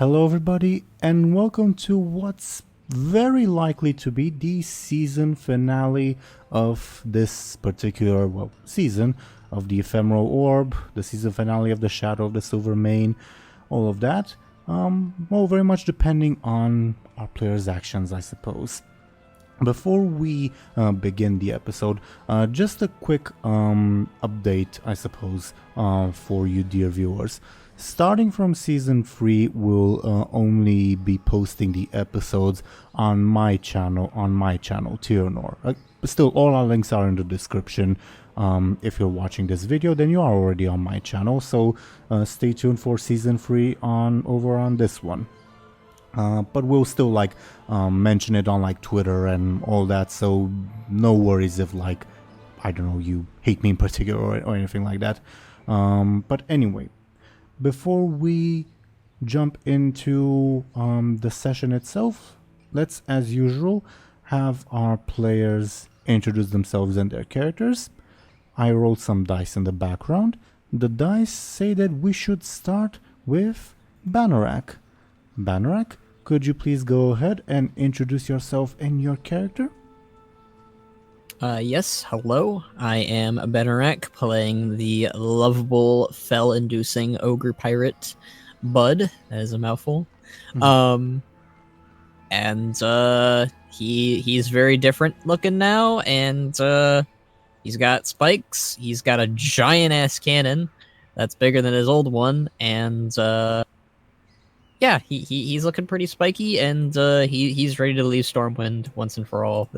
Hello, everybody, and welcome to what's very likely to be the season finale of this particular, season of the Ephemeral Orb, the season finale of the Shadow of the Silver Mane, all of that. Very much depending on our players' actions, I suppose. Before we begin the episode, just a quick update, I suppose, for you, dear viewers. Starting from Season 3, we'll only be posting the episodes on my channel, Teeironor. Still, all our links are in the description. If you're watching this video, then you are already on my channel, so stay tuned for Season 3 over on this one. But we'll still mention it on Twitter and all that, so no worries if I don't know, you hate me in particular or anything like that. But anyway, before we jump into the session itself, let's as usual have our players introduce themselves and their characters. I rolled some dice in the background. The dice say that we should start with Banorak. Banorak, could you please go ahead and introduce yourself and your character? Yes, hello. I am Benorak, playing the lovable, fell-inducing ogre pirate Buhd. That is a mouthful. He's very different looking now, and he's got spikes. He's got a giant ass cannon that's bigger than his old one, and he's looking pretty spiky, and he's ready to leave Stormwind once and for all.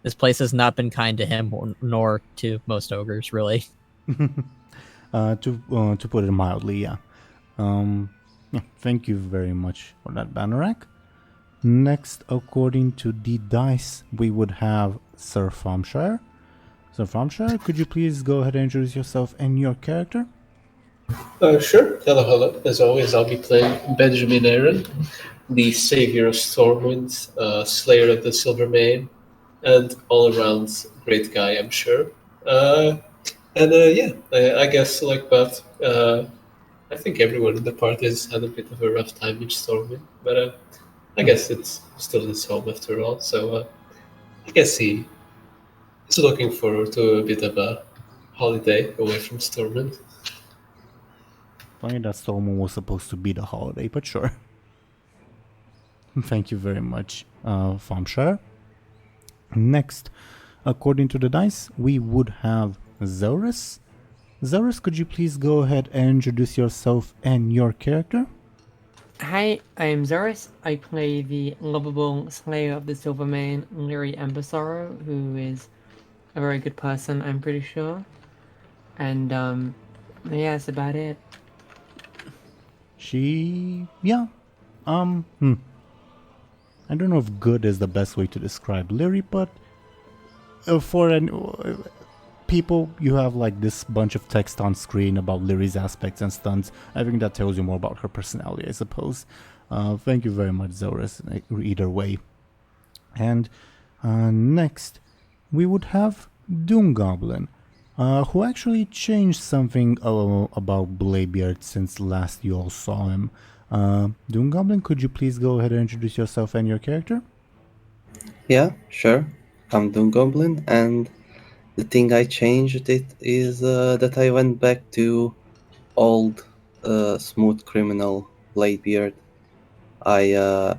This place has not been kind to him, nor to most ogres, really. To put it mildly, yeah. Thank you very much for that, Banorak. Next, according to the dice, we would have Sir Thompshire. Sir Thompshire, could you please go ahead and introduce yourself and your character? Sure. Hello. As always, I'll be playing Benjamin Aaran, the savior of Stormwind, slayer of the Silver Mane, and all-around great guy, I'm sure. I guess but I think everyone in the party has had a bit of a rough time in Stormwind, but I guess it's still his home after all. So I guess he's looking forward to a bit of a holiday away from Stormwind. Funny that Stormwind was supposed to be the holiday, but sure. Thank you very much, Thompshire. Next, according to the dice, we would have Zelris. Zelris, could you please go ahead and introduce yourself and your character? Hi, I am Zelris. I play the lovable slayer of the Silver Mane, Lyri Embersorrow, who is a very good person, I'm pretty sure. And that's about it. I don't know if good is the best way to describe Lyri, but people, you have this bunch of text on screen about Lyri's aspects and stunts. I think that tells you more about her personality, I suppose. Thank you very much, Zelris, either way. And next, we would have DoomGoblin, who actually changed something about Bladebeard since last you all saw him. DoomGoblin, could you please go ahead and introduce yourself and your character? Yeah, sure. I'm DoomGoblin, and the thing I changed it is that I went back to old smooth criminal Bladebeard. I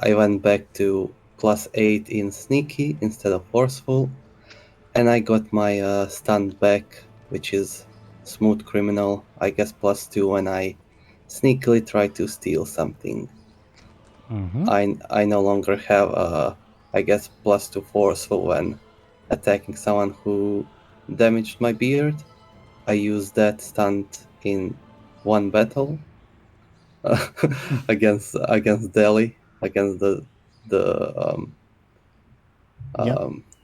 went back to +8 in sneaky instead of forceful, and I got my stunt back, which is smooth criminal, I guess +2 when I sneakily try to steal something. I no longer have I guess +2 forceful when attacking someone who damaged my beard. I used that stunt in one battle against Delhi, against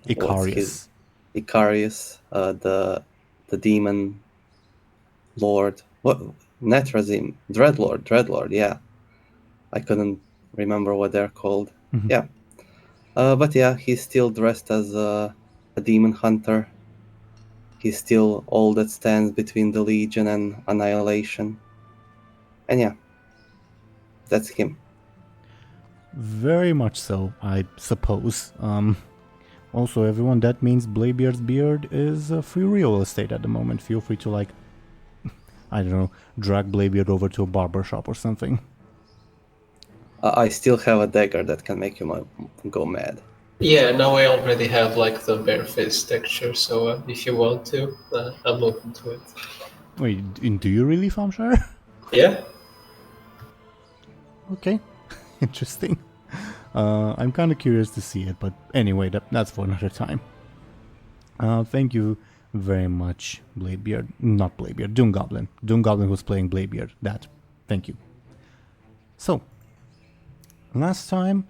Icarius. Icarius, the demon lord. What? Netrazim, Dreadlord, yeah. I couldn't remember what they're called. Mm-hmm. Yeah. But yeah, he's still dressed as a demon hunter. He's still all that stands between the Legion and Annihilation. And yeah. that's him. Very much so, I suppose. Also, everyone, that means Bladebeard's beard is free real estate at the moment. Feel free to, like, I don't know, drag Bladebeard over to a barber shop or something. I still have a dagger that can make you go mad. Yeah, now I already have like the bare face texture, so if you want to, I'm open to it. Wait, do you really, Thompshire? Yeah? Okay, interesting. I'm kind of curious to see it, but anyway, that's for another time. Thank you very much, Bladebeard. Not Bladebeard, DoomGoblin. DoomGoblin who's playing Bladebeard. That. Thank you. So, last time,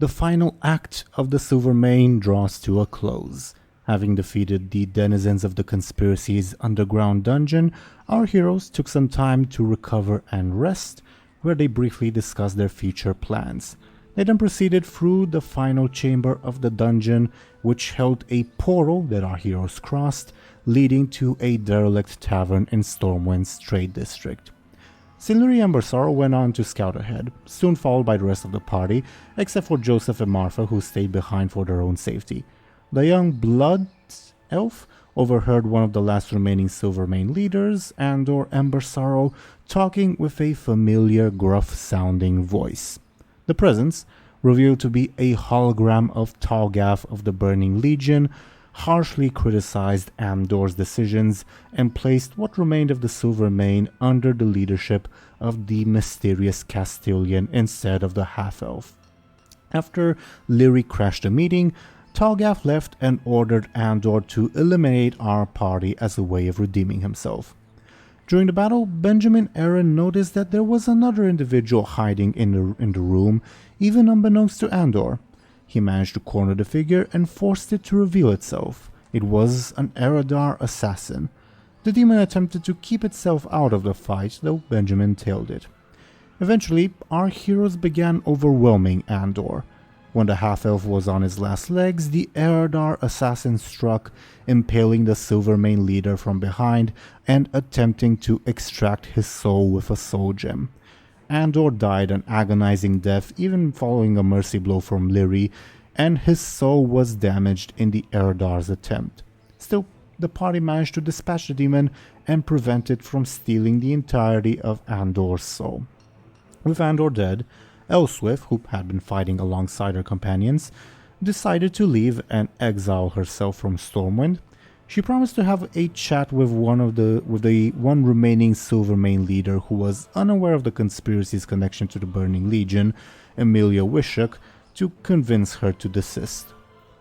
the final act of the Silvermane draws to a close. Having defeated the denizens of the conspiracy's underground dungeon, our heroes took some time to recover and rest, where they briefly discussed their future plans. They then proceeded through the final chamber of the dungeon, which held a portal that our heroes crossed, leading to a derelict tavern in Stormwind's trade district. Lyri and Embersorrow went on to scout ahead, soon followed by the rest of the party, except for Joseph and Martha, who stayed behind for their own safety. The young blood elf overheard one of the last remaining Silvermane leaders, and/or Embersorrow, talking with a familiar, gruff-sounding voice. The presence, revealed to be a hologram of Talgath of the Burning Legion, harshly criticized Amdor's decisions and placed what remained of the Silvermane under the leadership of the mysterious Castilian instead of the half-elf. After Lyri crashed the meeting, Talgath left and ordered Andor to eliminate our party as a way of redeeming himself. During the battle, Benjamin Aaran noticed that there was another individual hiding in the room, even unbeknownst to Andor. He managed to corner the figure and forced it to reveal itself. It was an Eredar assassin. The demon attempted to keep itself out of the fight, though Benjamin tailed it. Eventually, our heroes began overwhelming Andor. When the half-elf was on his last legs, the Eredar assassin struck, impaling the Silvermane leader from behind and attempting to extract his soul with a soul gem. Andor died an agonizing death, even following a mercy blow from Lyri, and his soul was damaged in the Eredar's attempt. Still, the party managed to dispatch the demon and prevent it from stealing the entirety of Andor's soul. With Andor dead, Elswith, who had been fighting alongside her companions, decided to leave and exile herself from Stormwind. She promised to have a chat with the one remaining Silvermane leader who was unaware of the conspiracy's connection to the Burning Legion, Emilia Wishuk, to convince her to desist.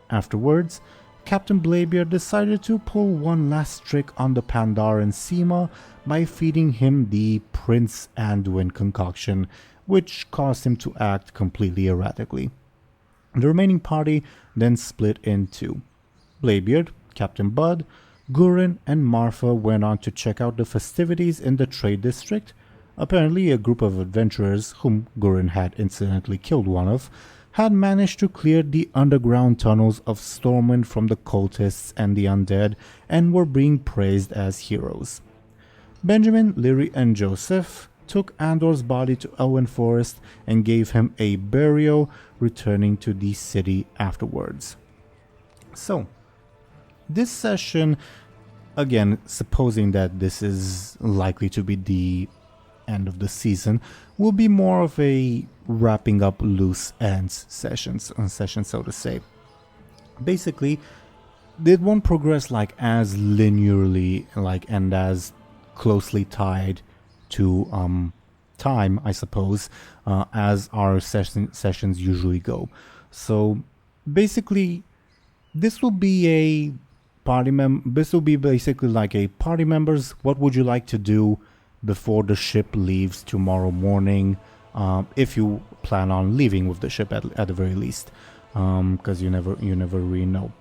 Afterwards, Captain Bladebeard decided to pull one last trick on the Pandaren Sema by feeding him the Prince Anduin concoction, which caused him to act completely erratically. The remaining party then split in two. Bladebeard, Captain Buhd, Gurren, and Martha went on to check out the festivities in the trade district. Apparently, a group of adventurers, whom Gurren had incidentally killed one of, had managed to clear the underground tunnels of Stormwind from the cultists and the undead and were being praised as heroes. Benjamin, Lyri, and Joseph took Andor's body to Elwyn Forest and gave him a burial, returning to the city afterwards. So, this session, again, supposing that this is likely to be the end of the season, will be more of a wrapping up loose ends session, so to say. Basically, it won't progress like as linearly and as closely tied to time, I suppose, as our sessions usually go. So basically, this will be basically like a party members. What would you like to do before the ship leaves tomorrow morning? If you plan on leaving with the ship at the very least, because you never really know.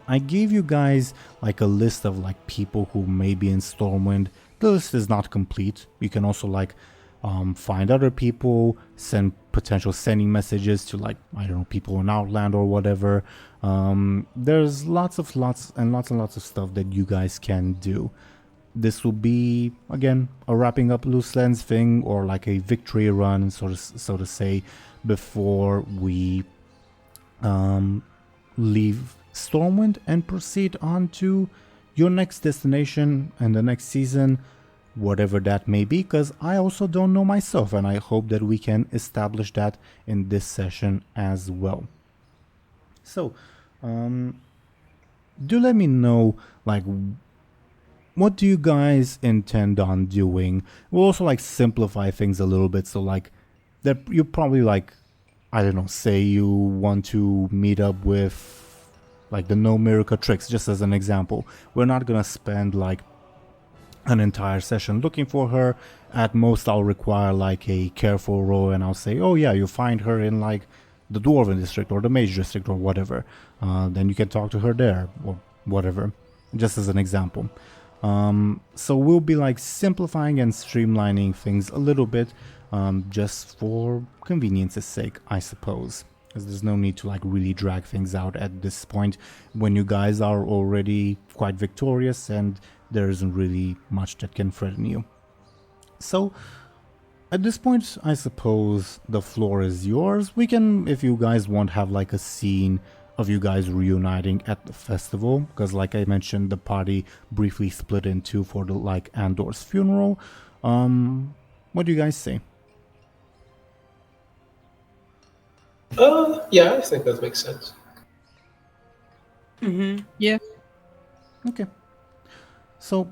I gave you guys like a list of like people who may be in Stormwind. The list is not complete. You can also like find other people, send potential sending messages to like, I don't know, people in Outland or whatever. There's lots of stuff that you guys can do. this will be, again, a wrapping up loose ends thing, or like a victory run, so to say, before we leave Stormwind and proceed on to your next destination and the next season, whatever that may be, because I also don't know myself, and I hope that we can establish that in this session as well. So, do let me know, like, what do you guys intend on doing? We'll also, like, simplify things a little bit, so, like, that you probably, like, I don't know, say you want to meet up with, like, the No Miracle Tricks, just as an example. We're not gonna spend, like, an entire session looking for her. At most, I'll require, like, a careful roll, and I'll say, oh yeah, you find her in, like, the Dwarven District or the Mage District or whatever. Then you can talk to her there, or whatever, just as an example. So we'll be, like, simplifying and streamlining things a little bit, just for convenience's sake, I suppose. Because there's no need to, like, really drag things out at this point when you guys are already quite victorious and there isn't really much that can threaten you. So at this point, I suppose the floor is yours. We can, if you guys want, have, like, a scene of you guys reuniting at the festival, because, like I mentioned, the party briefly split in two for the, like, Andor's funeral. What do you guys say? Yeah, I think that makes sense. Yeah. Okay. So,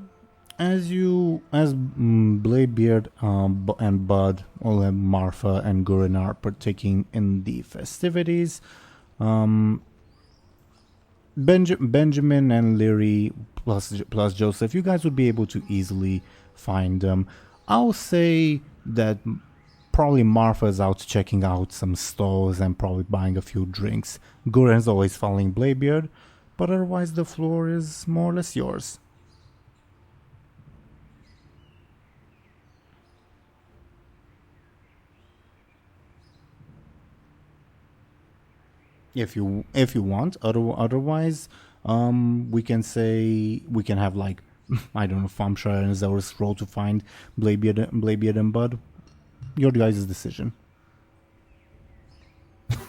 as Bladebeard and Buhd, all Marfa and Gurin are partaking in the festivities, Benjamin and Lyri plus Joseph, you guys would be able to easily find them. I'll say that probably Marfa's out checking out some stalls and probably buying a few drinks. Guren's always following Bladebeard, but otherwise the floor is more or less yours. If you want, otherwise, we can have, like, I don't know, Thompshire and Zelris roll to find Bladebeard and Buhd. Your guys' decision.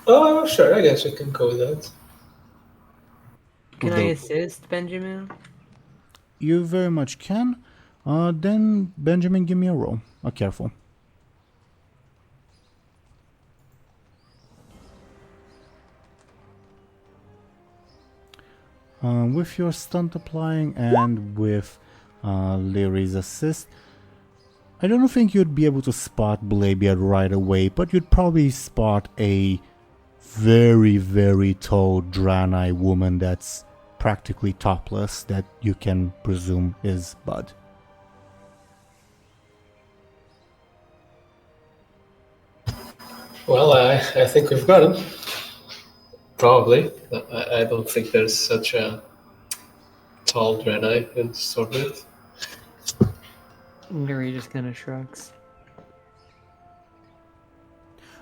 Oh, sure, I guess I can go with that. Can I assist, Benjamin? You very much can. Then, Benjamin, give me a roll. Careful. With your stunt applying and with Lyri's assist, I don't think you'd be able to spot Bladebeard right away, but you'd probably spot a very, very tall Draenei woman that's practically topless that you can presume is Buhd. Well, I think we've got him. Probably. I don't think there's such a tall Draenei in Stormwind. Lyri just kind of shrugs.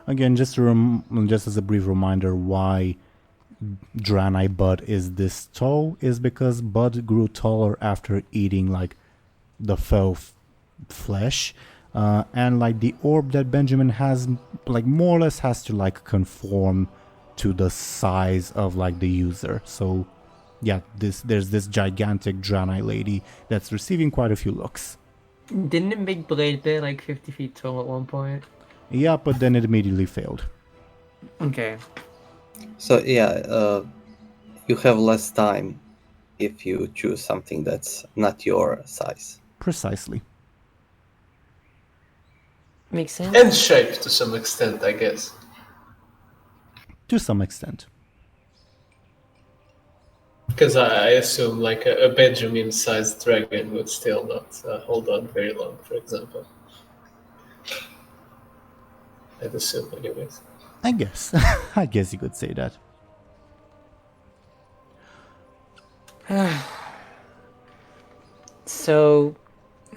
Again, just as a brief reminder, why Draenei Buhd is this tall is because Buhd grew taller after eating, like, the fell flesh, and, like, the orb that Benjamin has, like, more or less has to, like, conform to the size of, like, the user. So yeah, there's this gigantic Draenei lady that's receiving quite a few looks. Didn't it make Bladebeard like 50 feet tall at one point? Yeah, but then it immediately failed. Okay. So yeah, you have less time if you choose something that's not your size. Precisely. Makes sense. And shape to some extent, I guess. To some extent. Because I assume, like, a Benjamin-sized dragon would still not hold on very long, for example. I'd assume, anyways. I guess. I guess you could say that. So,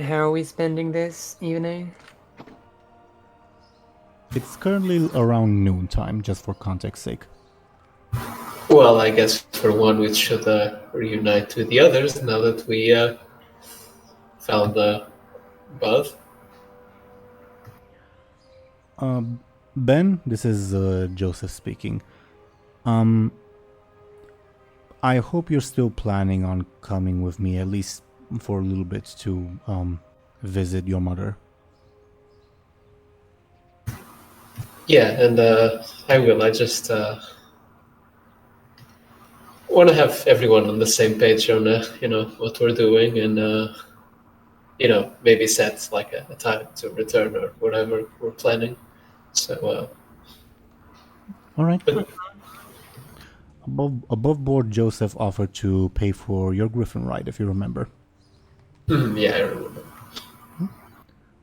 how are we spending this evening? It's currently around noontime, just for context's sake. Well, I guess for one, we should reunite with the others now that we found Buhd. Ben, this is Joseph speaking. I hope you're still planning on coming with me, at least for a little bit, to visit your mother. Yeah, and I will. I just want to have everyone on the same page on what we're doing, and maybe set like a time to return or whatever we're planning. So All right. Above board, Joseph offered to pay for your griffin ride, if you remember. yeah, I remember.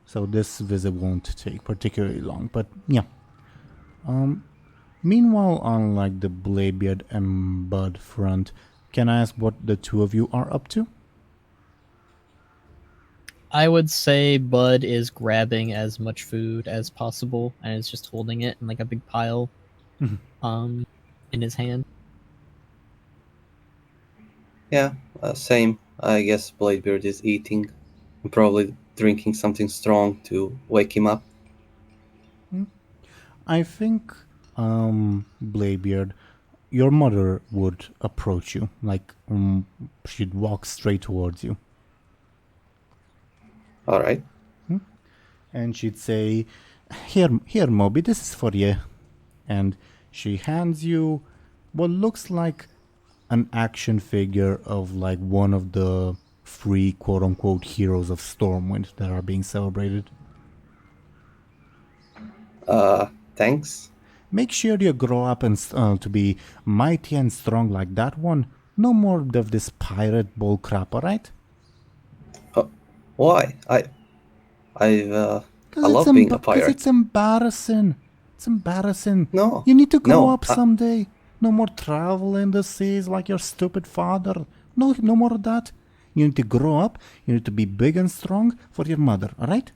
So this visit won't take particularly long, but yeah. Meanwhile, on like the Bladebeard and Buhd front, can I ask what the two of you are up to? I would say Buhd is grabbing as much food as possible and is just holding it in like a big pile in his hand. Yeah, same. I guess Bladebeard is eating and probably drinking something strong to wake him up. I think, Bladebeard, your mother would approach you, like she'd walk straight towards you. All right. And she'd say, Here, Moby, this is for you. And she hands you what looks like an action figure of like one of the free quote-unquote heroes of Stormwind that are being celebrated. Thanks. Make sure you grow up and to be mighty and strong like that one. No more of this pirate bull crap, alright? Why? I love being a pirate. Because it's embarrassing. It's embarrassing. No. You need to grow up I- someday. No more travel in the seas like your stupid father. No more of that. You need to grow up. You need to be big and strong for your mother, alright?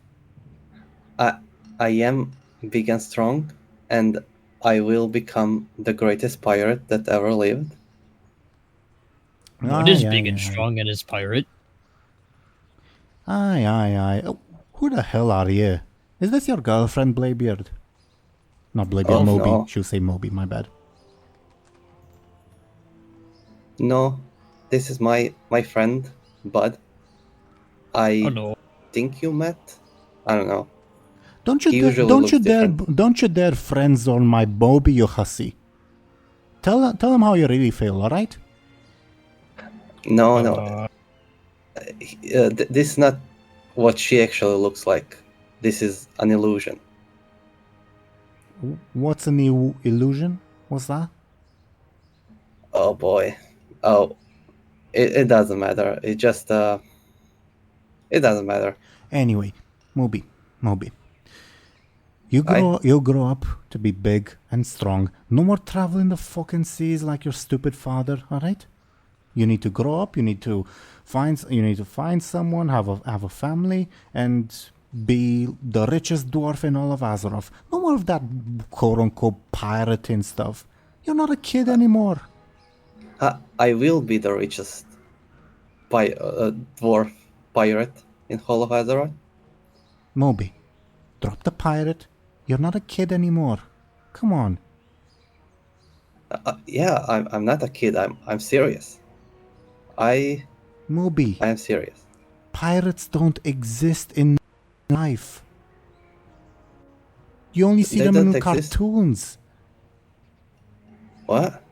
I am big and strong, and I will become the greatest pirate that ever lived. Buhd is big and strong and is pirate. Aye. Oh, who the hell are you? Is this your girlfriend, Bladebeard? Not Bladebeard, Oh, Moby. no. She'll say Moby, my bad. No, this is my friend, Buhd. I Oh no. think you met. I don't know. Don't He usually looks different. don't you dare friends on my Moby, you hussy. Tell him how you really feel, alright? No. This is not what she actually looks like. This is an illusion. What's an illusion? What's that? Oh boy. Oh, it doesn't matter. It just it doesn't matter. Anyway, Moby. You'll grow up to be big and strong. No more traveling the fucking seas like your stupid father, alright? You need to grow up, you need to find someone, have a family, and be the richest dwarf in all of Azeroth. No more of that quote unquote pirating stuff. You're not a kid anymore. I will be the richest dwarf pirate in Hall of Azeroth. Moby, drop the pirate. You're not a kid anymore. Come on. Yeah, I'm not a kid. I'm serious. Moby, I am serious. pirates don't exist in life. You only see They them in don't exist. cartoons. What?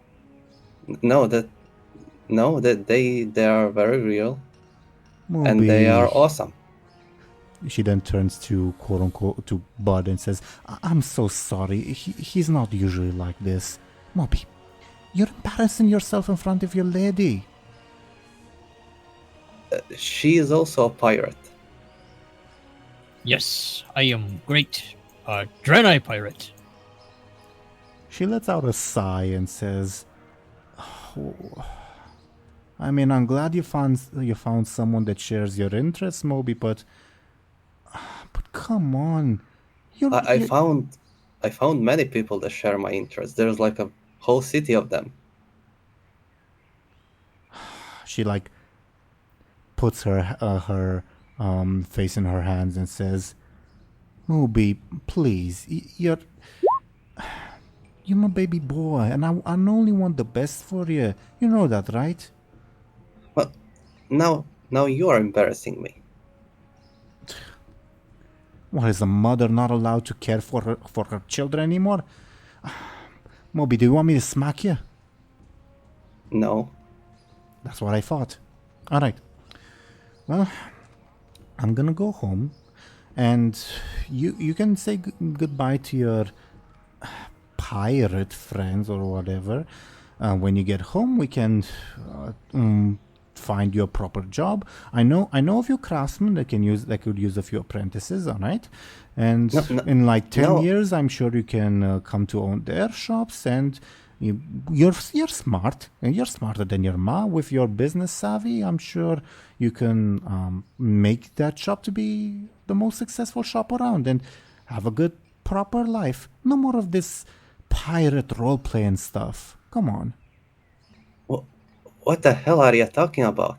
No, that they are very real Moby. and they are awesome. She then turns to quote unquote to Buhd and says, I'm so sorry. He's not usually like this. Moby, you're embarrassing yourself in front of your lady. She is also a pirate. Yes, I am great. Draenei pirate. She lets out a sigh and says, oh, I mean, I'm glad you found someone that shares your interests, Moby, but come on. I found many people that share my interests. There's like a whole city of them. She like puts her face in her hands and says, Moby, please, you're my baby boy, and I only want the best for you. You know that, right? Well, now you are embarrassing me. What, is a mother not allowed to care for her children anymore? Moby, do you want me to smack you? No. That's what I thought. Alright. Well, I'm gonna go home, and you can say goodbye to your pirate friends or whatever. When you get home, we can find you a proper job. I know a few craftsmen that could use a few apprentices. All right, and in like 10 years, I'm sure you can come to own their shops. And you're smart, and you're smarter than your ma with your business savvy. I'm sure you can make that shop to be the most successful shop around and have a good proper life. No more of this pirate role-play and stuff. Come on. What the hell are you talking about?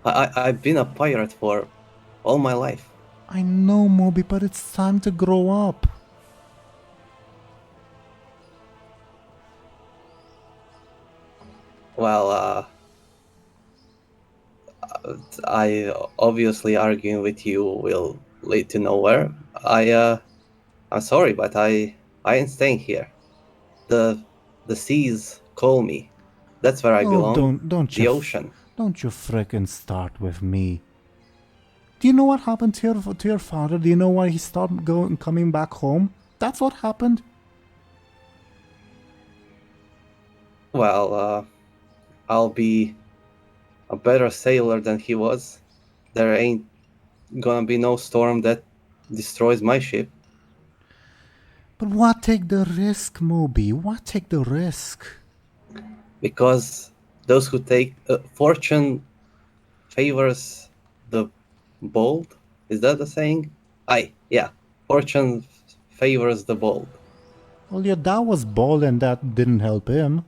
I've been a pirate for all my life. I know, Moby, but it's time to grow up. Well, I obviously arguing with you will lead to nowhere. I'm sorry, but I ain't staying here. The seas call me. That's where I belong. Don't the ocean. Don't you frickin' start with me. Do you know what happened to your father? Do you know why he stopped coming back home? That's what happened. Well, I'll be a better sailor than he was. There ain't gonna be no storm that destroys my ship. But why take the risk, Moby? Why take the risk? Because those who take fortune favors the bold. Is that the saying? Yeah. Fortune favors the bold. Well, your dad was bold, and that didn't help him.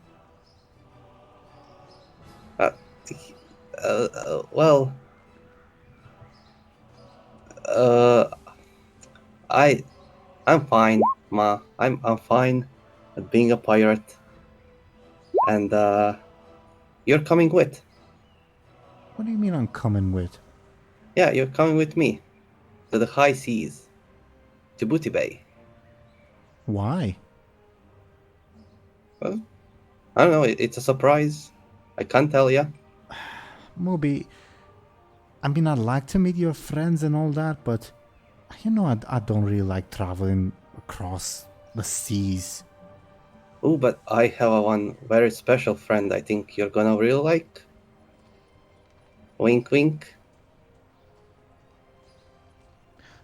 I'm fine, Ma. I'm fine at being a pirate. And you're coming with. What do you mean I'm coming with? Yeah, you're coming with me to the high seas, to Booty Bay. Why? Well, I don't know. It's a surprise. I can't tell ya. Moby, I mean, I'd like to meet your friends and all that, but you know, I don't really like traveling across the seas. Oh, but I have one very special friend I think you're gonna really like. Wink, wink.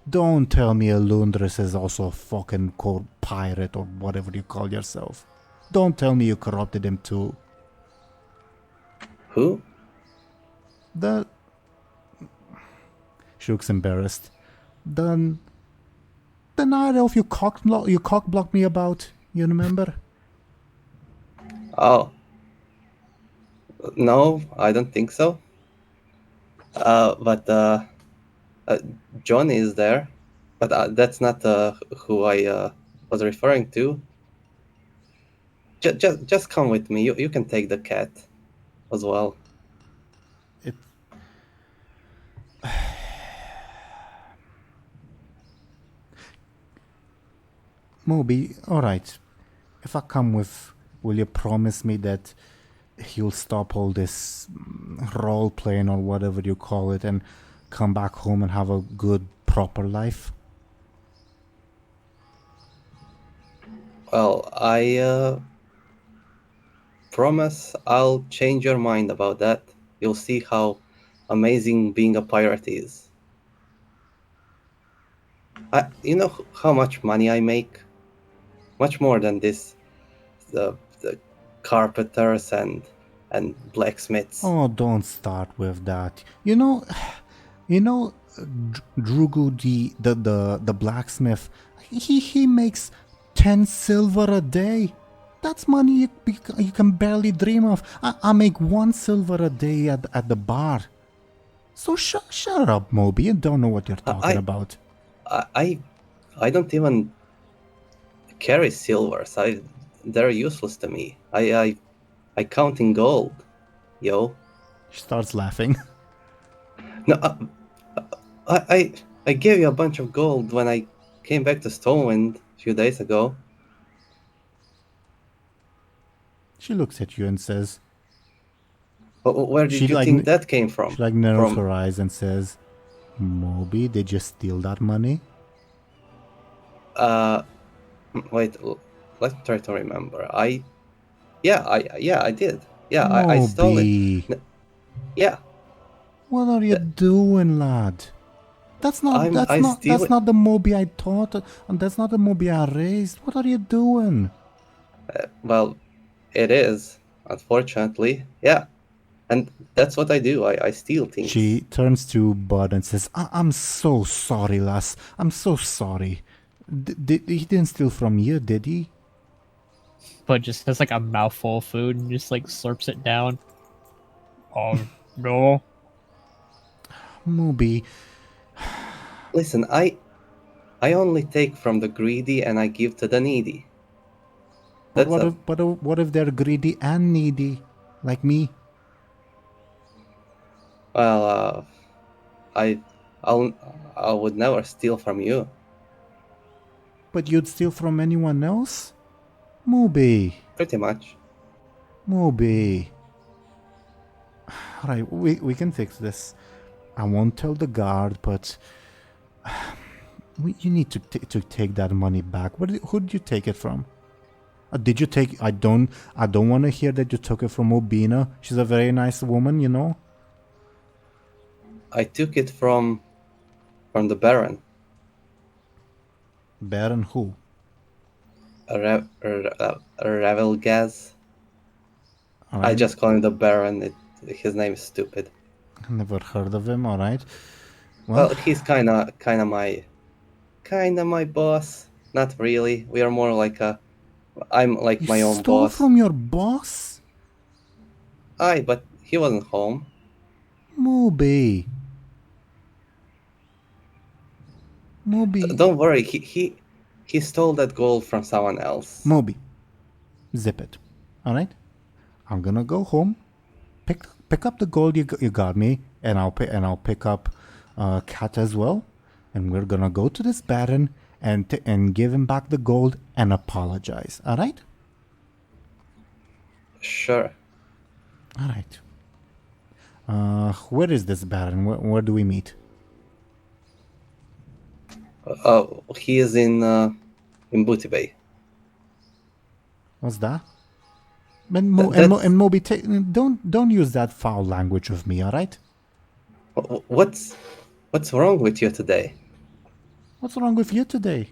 Don't tell me Alundris is also a fucking cold pirate or whatever you call yourself. Don't tell me you corrupted him too. Who? She looks embarrassed. The night elf you cock blocked me about. You remember? Oh. No, I don't think so. But John is there. But that's not who I was referring to. Just come with me. You can take the cat as well. Moby, alright. If I come with, will you promise me that you'll stop all this role playing or whatever you call it and come back home and have a good, proper life? Well, I promise I'll change your mind about that. You'll see how amazing being a pirate is. You know how much money I make? Much more than this. The carpenters and blacksmiths. Oh, don't start with that. You know, Drugu, the blacksmith, he makes 10 silver a day. That's money you can barely dream of. I make 1 silver a day at the bar. So shut up, Moby. You don't know what you're talking about. I don't even carry silvers. They're useless to me. I count in gold, yo. She starts laughing. No, I gave you a bunch of gold when I came back to Stormwind a few days ago. She looks at you and says, Where did you think that came from? She narrows her eyes and says, Moby, did you steal that money? Wait, let's try to remember. I did. Yeah, Moby. I stole it. Yeah. What are you doing, lad? That's not the Moby I taught, and that's not the Moby I raised. What are you doing? Well, it is, unfortunately. Yeah. And that's what I do. I steal things. She turns to Buhd and says, I'm so sorry, lass. I'm so sorry. He didn't steal from you, did he? But just has like a mouthful of food and just like slurps it down. No. Moby. Listen, I only take from the greedy and I give to the needy. But what if they're greedy and needy, like me? Well, I would never steal from you. But you'd steal from anyone else? Moby. Pretty much. Moby. Alright, we can fix this. I won't tell the guard, but you need to take that money back. Who did you take it from? Did you take? I don't want to hear that you took it from Obina. She's a very nice woman, you know. I took it from the Baron. Baron who? Ravelgaz. Right. I just call him the Baron. His name is stupid. Never heard of him. All right. Well, he's kind of my boss. Not really. We are more like I'm like my own stole boss. From your boss? Aye, but he wasn't home. Moby. Don't worry. He stole that gold from someone else. Moby. Zip it. All right. I'm gonna go home. Pick up the gold you got me, and I'll pick up Cat as well, and we're gonna go to this Baron and give him back the gold and apologize. All right? Sure. All right. Where is this Baron? Where do we meet? He is in Buhd Bay. What's that? And Moby, don't use that foul language with me, all right? What's wrong with you today? What's wrong with you today?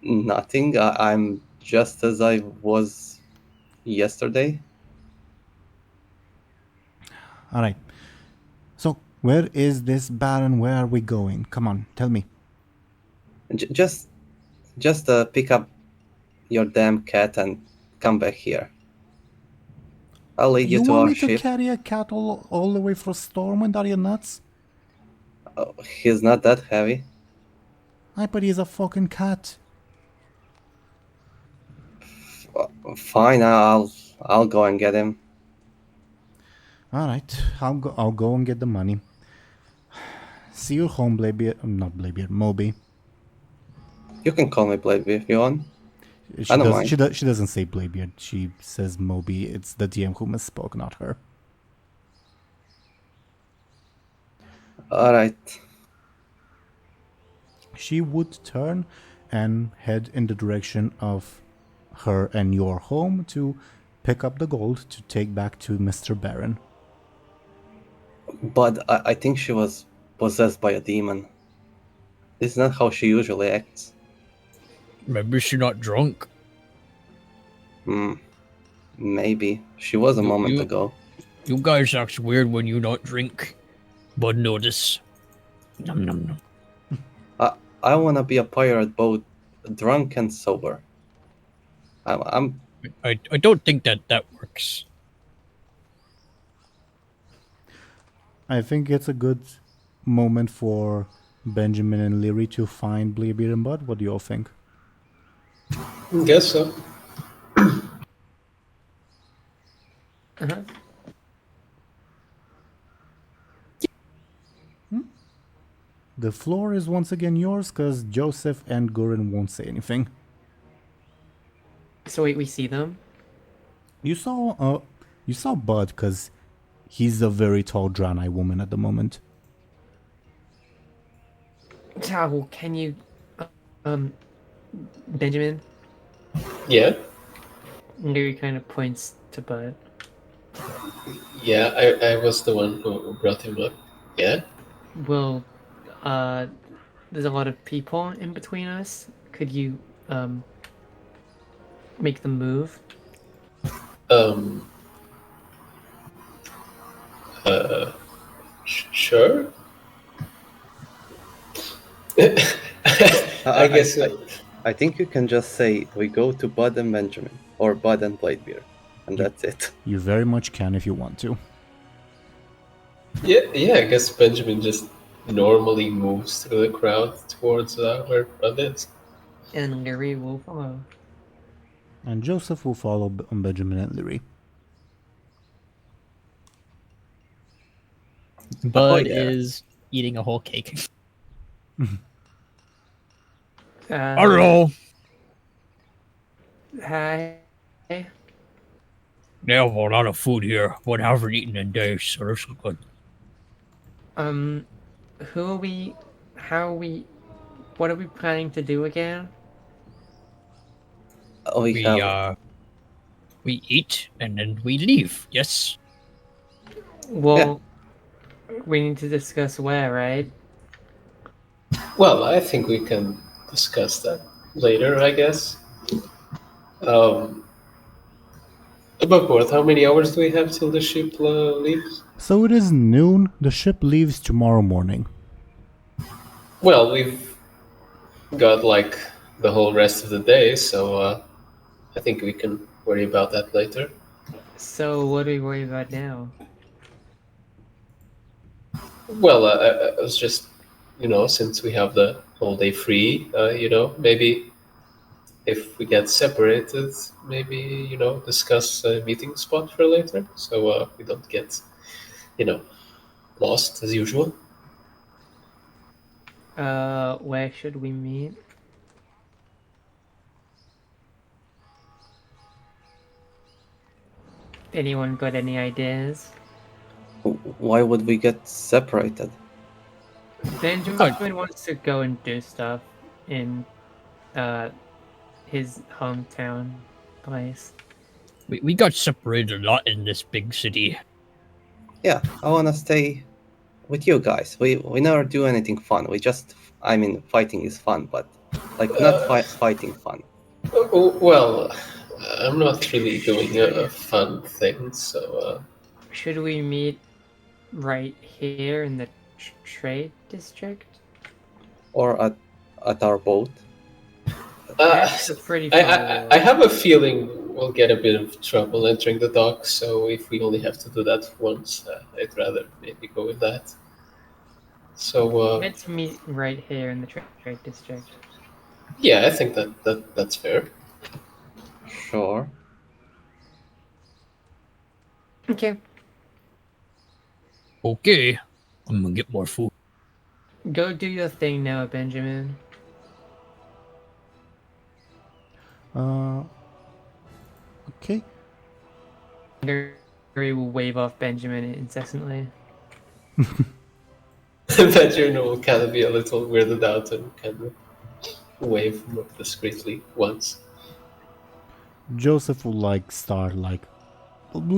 Nothing. I'm just as I was yesterday. All right. So, where is this Baron? Where are we going? Come on, tell me. Just pick up your damn cat and come back here. I'll lead you to our ship. You want me to carry a cat all the way from Stormwind? Are you nuts? Oh, he's not that heavy. But he's a fucking cat. Fine, I'll go and get him. All right, I'll go and get the money. See you home, Bladebeard. Not Bladebeard, Moby. You can call me Bladebeard if you want. I don't mind. She doesn't say Bladebeard. She says Moby. It's the DM who misspoke, not her. All right. She would turn and head in the direction of her and your home to pick up the gold to take back to Mr. Baron. But I think she was possessed by a demon. This is not how she usually acts. Maybe she's not drunk. Maybe. She was a moment ago. You guys act weird when you don't drink. But notice. Nom nom nom. I want to be a pirate both drunk and sober. I don't think that works. I think it's a good moment for Benjamin and Lyri to find Bladebeard and Buhd. What do you all think? Guess so. Uh-huh. The floor is once again yours, because Joseph and Gurin won't say anything. So wait, we see them? You saw Buhd, because he's a very tall Draenei woman at the moment. Well, can you, Benjamin? Yeah? Lyri kind of points to Buhd. Yeah, I was the one who brought him up. Yeah? Well, there's a lot of people in between us. Could you, make them move? Sure? I guess... I think you can just say we go to Buhd and Benjamin, or Buhd and Bladebeard, and that's it. You very much can if you want to. Yeah, I guess Benjamin just normally moves through the crowd towards where Buhd is. And Lyri will follow. And Joseph will follow on Benjamin and Lyri. Buhd yeah. is eating a whole cake. Hello. Hi. They have a lot of food here, but I haven't eaten in days, so this is good. Who are we? How are we? What are we planning to do again? We eat and then we leave. Yes. Well, we need to discuss where, right? Well, I think we can discuss that later, I guess. Above board, how many hours do we have till the ship leaves? So it is noon. The ship leaves tomorrow morning. Well, we've got like the whole rest of the day, so I think we can worry about that later. So what do we worry about now? Well, I was just, since we have the whole day free, maybe if we get separated, maybe, discuss a meeting spot for later, so we don't get, lost as usual. Where should we meet? Anyone got any ideas? Why would we get separated? Benjamin wants to go and do stuff in his hometown place. We got separated a lot in this big city. Yeah, I wanna stay with you guys. We never do anything fun. Fighting is fun, but not fighting fun. Well, I'm not really doing a fun thing, so... Should we meet right here in the trade district? Or at our boat. That's a pretty fun I have a feeling we'll get a bit of trouble entering the docks, so if we only have to do that once, I'd rather maybe go with that. So let's meet right here in the trade district. Yeah, I think that's fair. Sure. Okay. Okay, I'm gonna get more food. Go do your thing now, Benjamin. Okay. Lyri will wave off Benjamin incessantly. Benjamin will kind of be a little weirded out and kind of wave him up discreetly once. Joseph will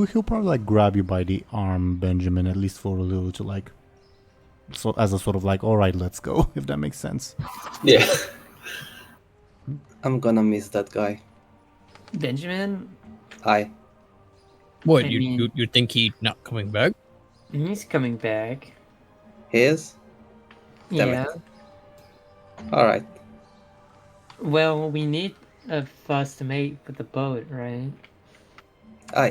he'll probably grab you by the arm, Benjamin, at least for a little to so as a sort of alright, let's go, if that makes sense. Yeah. I'm gonna miss that guy. Benjamin? Hi. What, I you mean- you think he's not coming back? He's coming back. He is? Damn Yeah. it. Alright. Well, we need a first mate for the boat, right?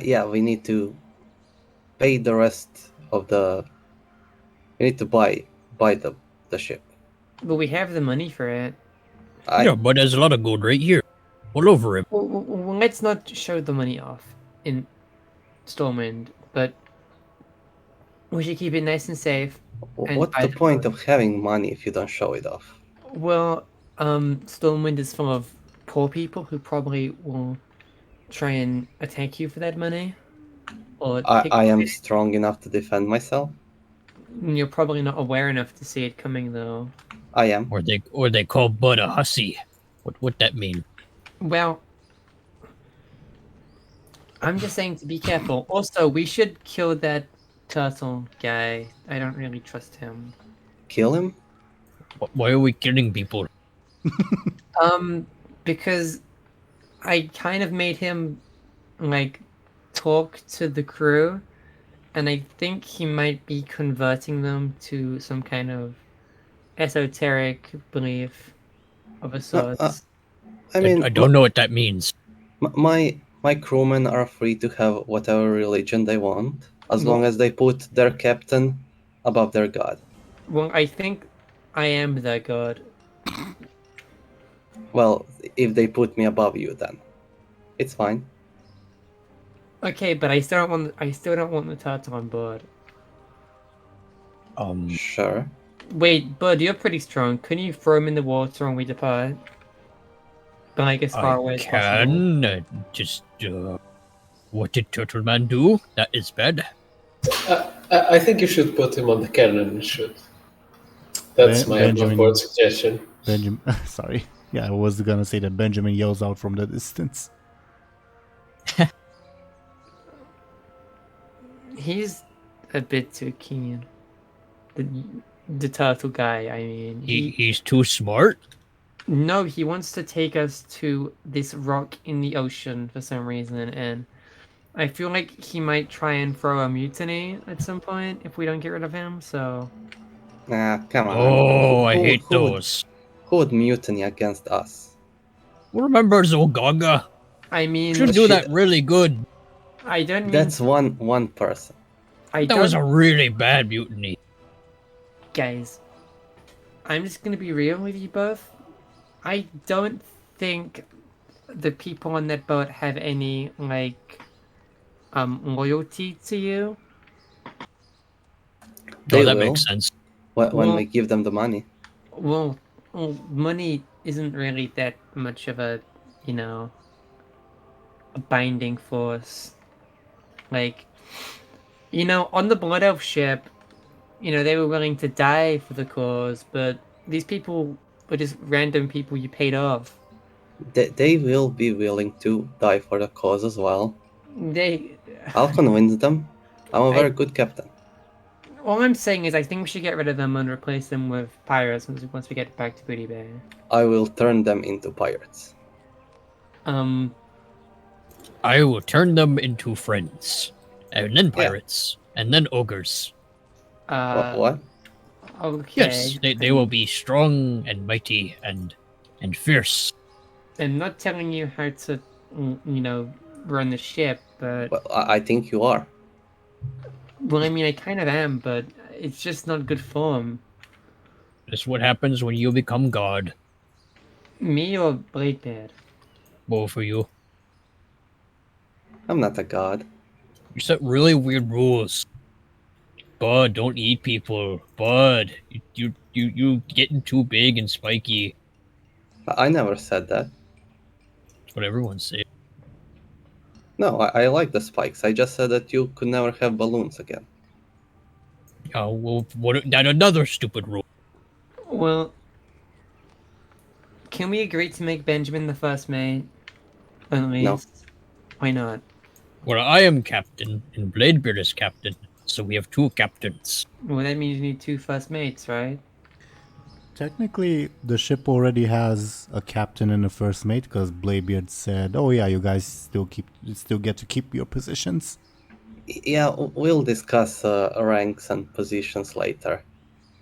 Yeah, we need to pay the rest of the We need to buy the ship. But we have the money for it. Yeah, but there's a lot of gold right here. All over him. Well, let's not show the money off in Stormwind, but we should keep it nice and safe. And What's buy the point gold. of having money if you don't show it off? Well, Stormwind is full of poor people who probably will try and attack you for that money. Or I am strong enough to defend myself. You're probably not aware enough to see it coming, though. I am. Or they call Buhd a hussy. What that mean? Well, I'm just saying to be careful. Also, we should kill that turtle guy. I don't really trust him. Kill him? Why are we killing people? Because I kind of made him, like, talk to the crew, and I think he might be converting them to some kind of esoteric belief of a sort. I mean, I don't know what that means. my crewmen are free to have whatever religion they want, as long as they put their captain above their god. Well, I think I am their god. Well, if they put me above you, then it's fine. Okay, but I still don't want the turtle on board. Sure. Wait, Bud, you're pretty strong. Couldn't you throw him in the water and we depart? But like as far away as possible. Just what did Turtle Man do? That is bad. I think you should put him on the cannon and shoot. That's my board suggestion. Benjamin, sorry. Yeah, I was gonna say that Benjamin yells out from the distance. He's a bit too keen. The turtle guy, I mean. He's too smart? No, he wants to take us to this rock in the ocean for some reason, and I feel like he might try and throw a mutiny at some point if we don't get rid of him, so... Nah, come on. Oh, I hate those. Who would mutiny against us? Remember Zogaga? I mean... Should do that really good. I don't mean... That's one person. That was a really bad mutiny. Guys, I'm just gonna be real with you both. I don't think the people on that boat have any, like, loyalty to you. That makes sense. When we give them the money. Well, money isn't really that much of a, a binding force. Like, on the Blood Elf ship, they were willing to die for the cause, but these people were just random people you paid off. They will be willing to die for the cause as well. I'll convince them. I'm a very good captain. All I'm saying is I think we should get rid of them and replace them with pirates once we get back to Buhd Bay. I will turn them into pirates. I will turn them into friends. And then pirates. And then ogres. What? Okay. Yes, they will be strong and mighty and fierce. I'm not telling you how to, run the ship, but... Well, I think you are. Well, I mean, I kind of am, but it's just not good form. That's what happens when you become God. Me or Bladebeard? Both of you. I'm not a god. You set really weird rules. Buhd, don't eat people. Buhd, you getting too big and spiky. I never said that. That's what everyone says. No, I like the spikes. I just said that you could never have balloons again. Oh, well, that another stupid rule. Well, can we agree to make Benjamin the first mate? At least. No. Why not? Well, I am captain, and Bladebeard is captain, so we have two captains. Well, that means you need two first mates, right? Technically, the ship already has a captain and a first mate because Bladebeard said, "Oh yeah, you guys still get to keep your positions." Yeah, we'll discuss ranks and positions later.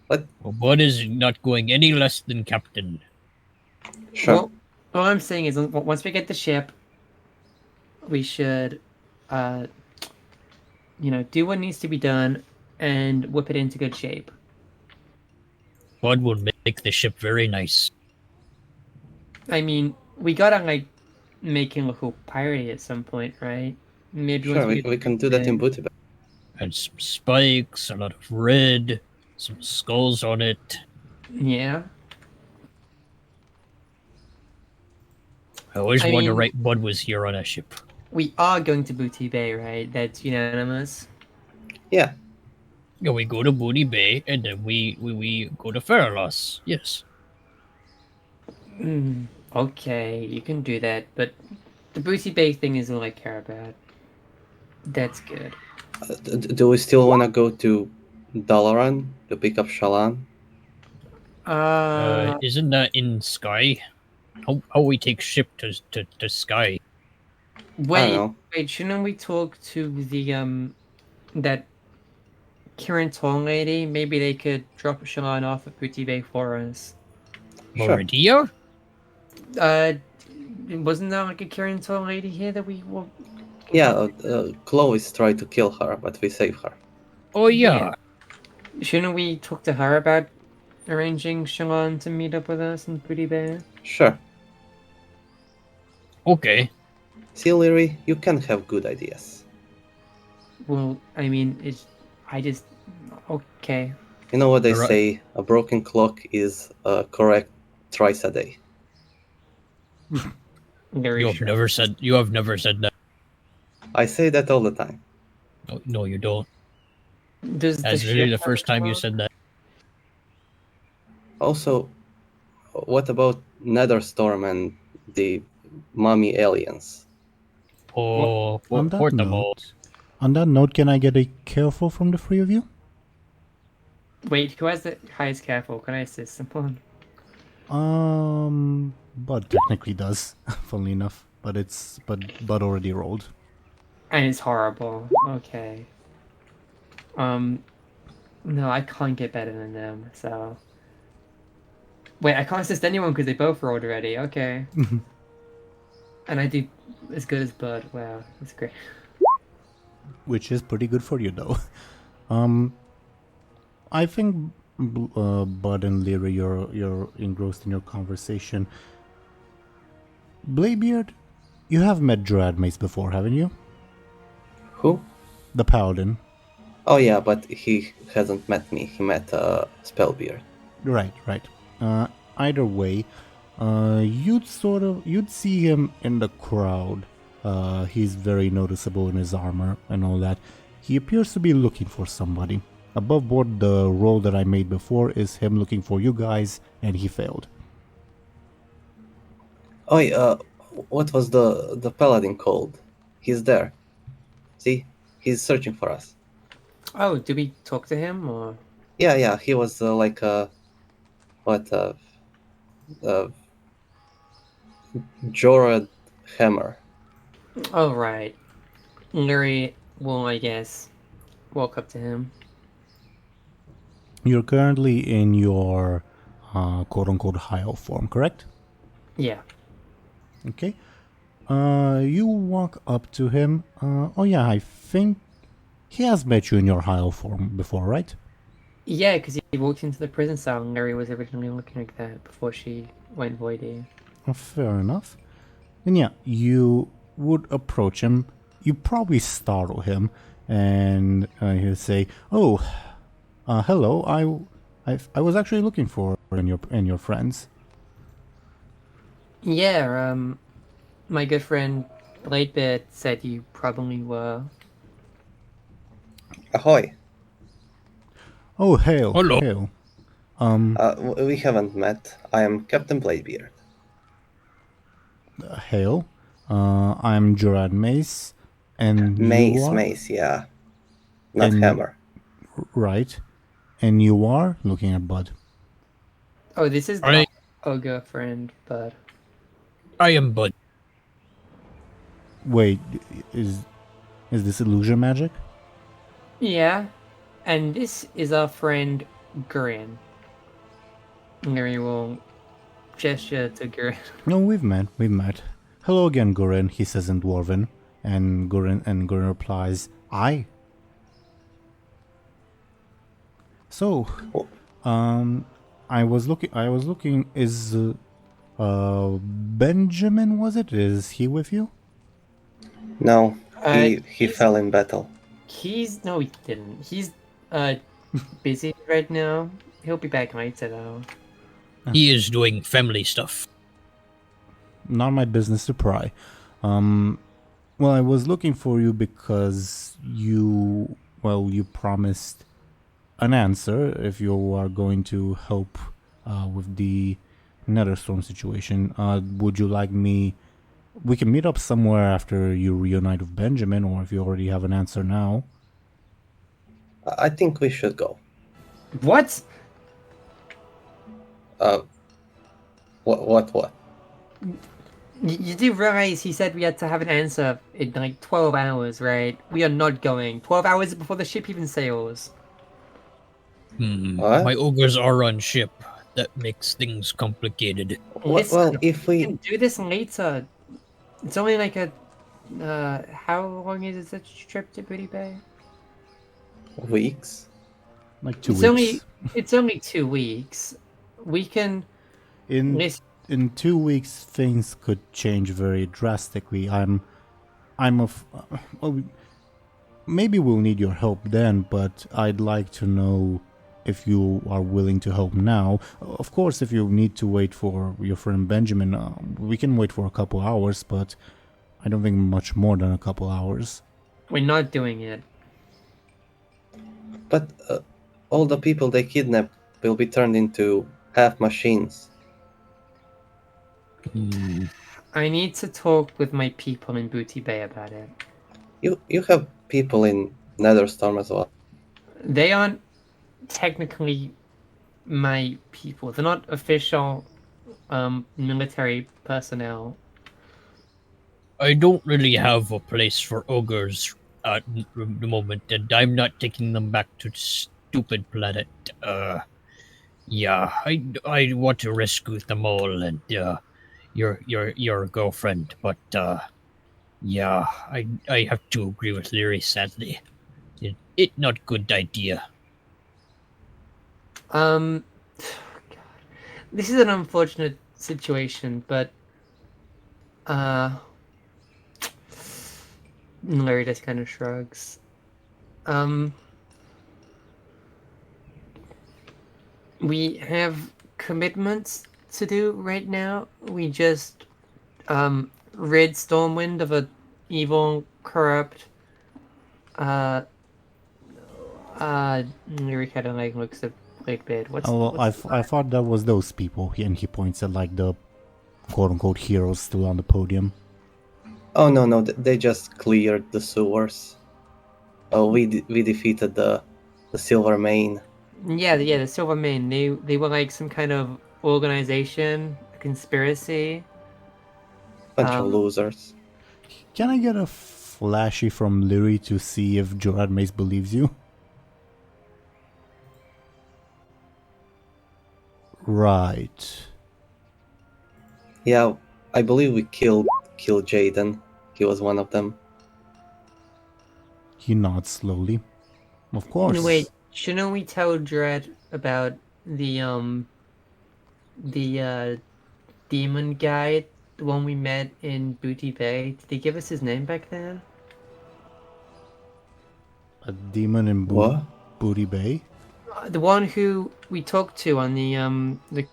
But Well, Buhd is not going any less than captain. sure. Well, all I'm saying is once we get the ship, we should, do what needs to be done and whip it into good shape. Buhd will make the ship very nice. I mean, we gotta like make him look all piratey at some point, right? Maybe Sure, once we can do that in Buhd. And some spikes, a lot of red, some skulls on it. Yeah. I always I wanted to mean- write Buhd was here on a ship. We are going to Booty Bay, right? That's unanimous. Yeah, Yeah, we go to Booty Bay, and then we go to Faralos. Yes. Okay, you can do that, but the Booty Bay thing is all I care about. That's good. do we still want to go to Dalaran to pick up Shallan? Isn't that in Sky? How we take ship to Sky? Wait, know. shouldn't we talk to the that Kirin Tong lady? Maybe they could drop Shalon off at Booty Bay for us. Sure. Meridia? Wasn't there like a Kirin Tong lady here that we were? Yeah, Chloe's tried to kill her, but we saved her. Oh yeah. Shouldn't we talk to her about arranging Shalon to meet up with us in Booty Bay? Sure. Okay. See, Lyri, you can have good ideas. Well, I mean, okay. You know what they Alright. say, a broken clock is correct thrice a day. Very You have sure. never said that. I say that all the time. No, you don't. Does That's the literally ship the first have a time you clock? said that. Also, what about Netherstorm and the mummy aliens? Oh, On that port them all. note, can I get a careful from the three of you? Wait, who has the highest careful? Can I assist someone? Bud technically does, funnily enough, but Bud already rolled. And it's horrible. Okay. No, I can't get better than them, so... Wait, I can't assist anyone because they both rolled already, okay. And I do as good as Bud, wow, that's great. Which is pretty good for you, though. I think Bud and Lyri, you're engrossed in your conversation. Bladebeard, you have met Dread Mace before, haven't you? Who? The Paladin. Oh yeah, but he hasn't met me. He met Spellbeard. Right. Either way, you'd see him in the crowd. He's very noticeable in his armor and all that. He appears to be looking for somebody. Above board, the roll that I made before is him looking for you guys, and he failed. Oh, what was the paladin called? He's there. See, he's searching for us. Oh, did we talk to him, or...? Yeah, he was like Jorad Hammer. Oh, right. Lyri will, I guess, walk up to him. You're currently in your quote-unquote high elf form, correct? Yeah. Okay. You walk up to him. Oh yeah, I think he has met you in your high elf form before, right? Yeah, because he walked into the prison cell and Lyri was originally looking like that before she went voidy. Fair enough. And yeah, you would approach him. You probably startle him, and he'll say, "Oh, hello. I was actually looking for your friends." Yeah, my good friend Bladebeard said you probably were. Ahoy! Oh, hail. Hello. Hail. We haven't met. I am Captain Bladebeard. Hail. I'm Gerard Mace, and you are? Mace, yeah. Not And- Hammer. Right. And you are looking at Bud. Oh, this is the I- ogre friend, but I am Buhd. Wait, is this illusion magic? yeah. And this is our friend Gurin. Lyri will gesture to Gurin. No, we've met. Hello again, Gorin, he says in Dwarven, and Gorin replies, "Aye." So, I was looking. Is Benjamin, was it? Is he with you? No, he he's- fell in battle. No, he didn't. He's busy right now. He'll be back later though. He is doing family stuff. Not my business to pry. Well, I was looking for you because you promised an answer if you are going to help with the Netherstorm situation. Would you like me? We can meet up somewhere after you reunite with Benjamin, or if you already have an answer now. I think we should go. What? What? You do realize he said we had to have an answer in like 12 hours, right? We are not going. 12 hours before the ship even sails. What? My ogres are on ship. That makes things complicated. Listen, Well, if we we can do this later. It's only like a. How long is it such a trip to Booty Bay? weeks. Like 2 It's weeks. It's only 2 weeks. We can. In 2 weeks, things could change very drastically. Maybe we'll need your help then, but I'd like to know if you are willing to help now. Of course, if you need to wait for your friend Benjamin, we can wait for a couple hours, but I don't think much more than a couple hours. We're not doing it. But all the people they kidnap will be turned into half machines. I need to talk with my people in Booty Bay about it. You have people in Netherstorm as well. They aren't technically my people. They're not official military personnel. I don't really have a place for ogres at the moment, and I'm not taking them back to the stupid planet. Yeah, I want to rescue them all and your girlfriend, but yeah, I have to agree with Lyri. Sadly, it not good idea. God. This is an unfortunate situation, but Larry just kind of shrugs. We have commitments to do right now. We just rid Stormwind of a evil, corrupt Lyri kind of like looks at Bladebeard. I thought that was those people, and he points at like the quote-unquote heroes still on the podium. Oh no, they just cleared the sewers. Oh, we defeated the Silver Mane. Yeah, the Silver Mane. They were like some kind of organization, a conspiracy. Bunch of losers. Can I get a flashy from Lyri to see if Jorad Mace believes you? Right. Yeah, I believe we killed Jaden. He was one of them. He nods slowly. Of course. Wait, shouldn't we tell Dread about the demon guy, the one we met in Booty Bay? Did they give us his name back then? A demon in What? Booty Bay? The one who we talked to on the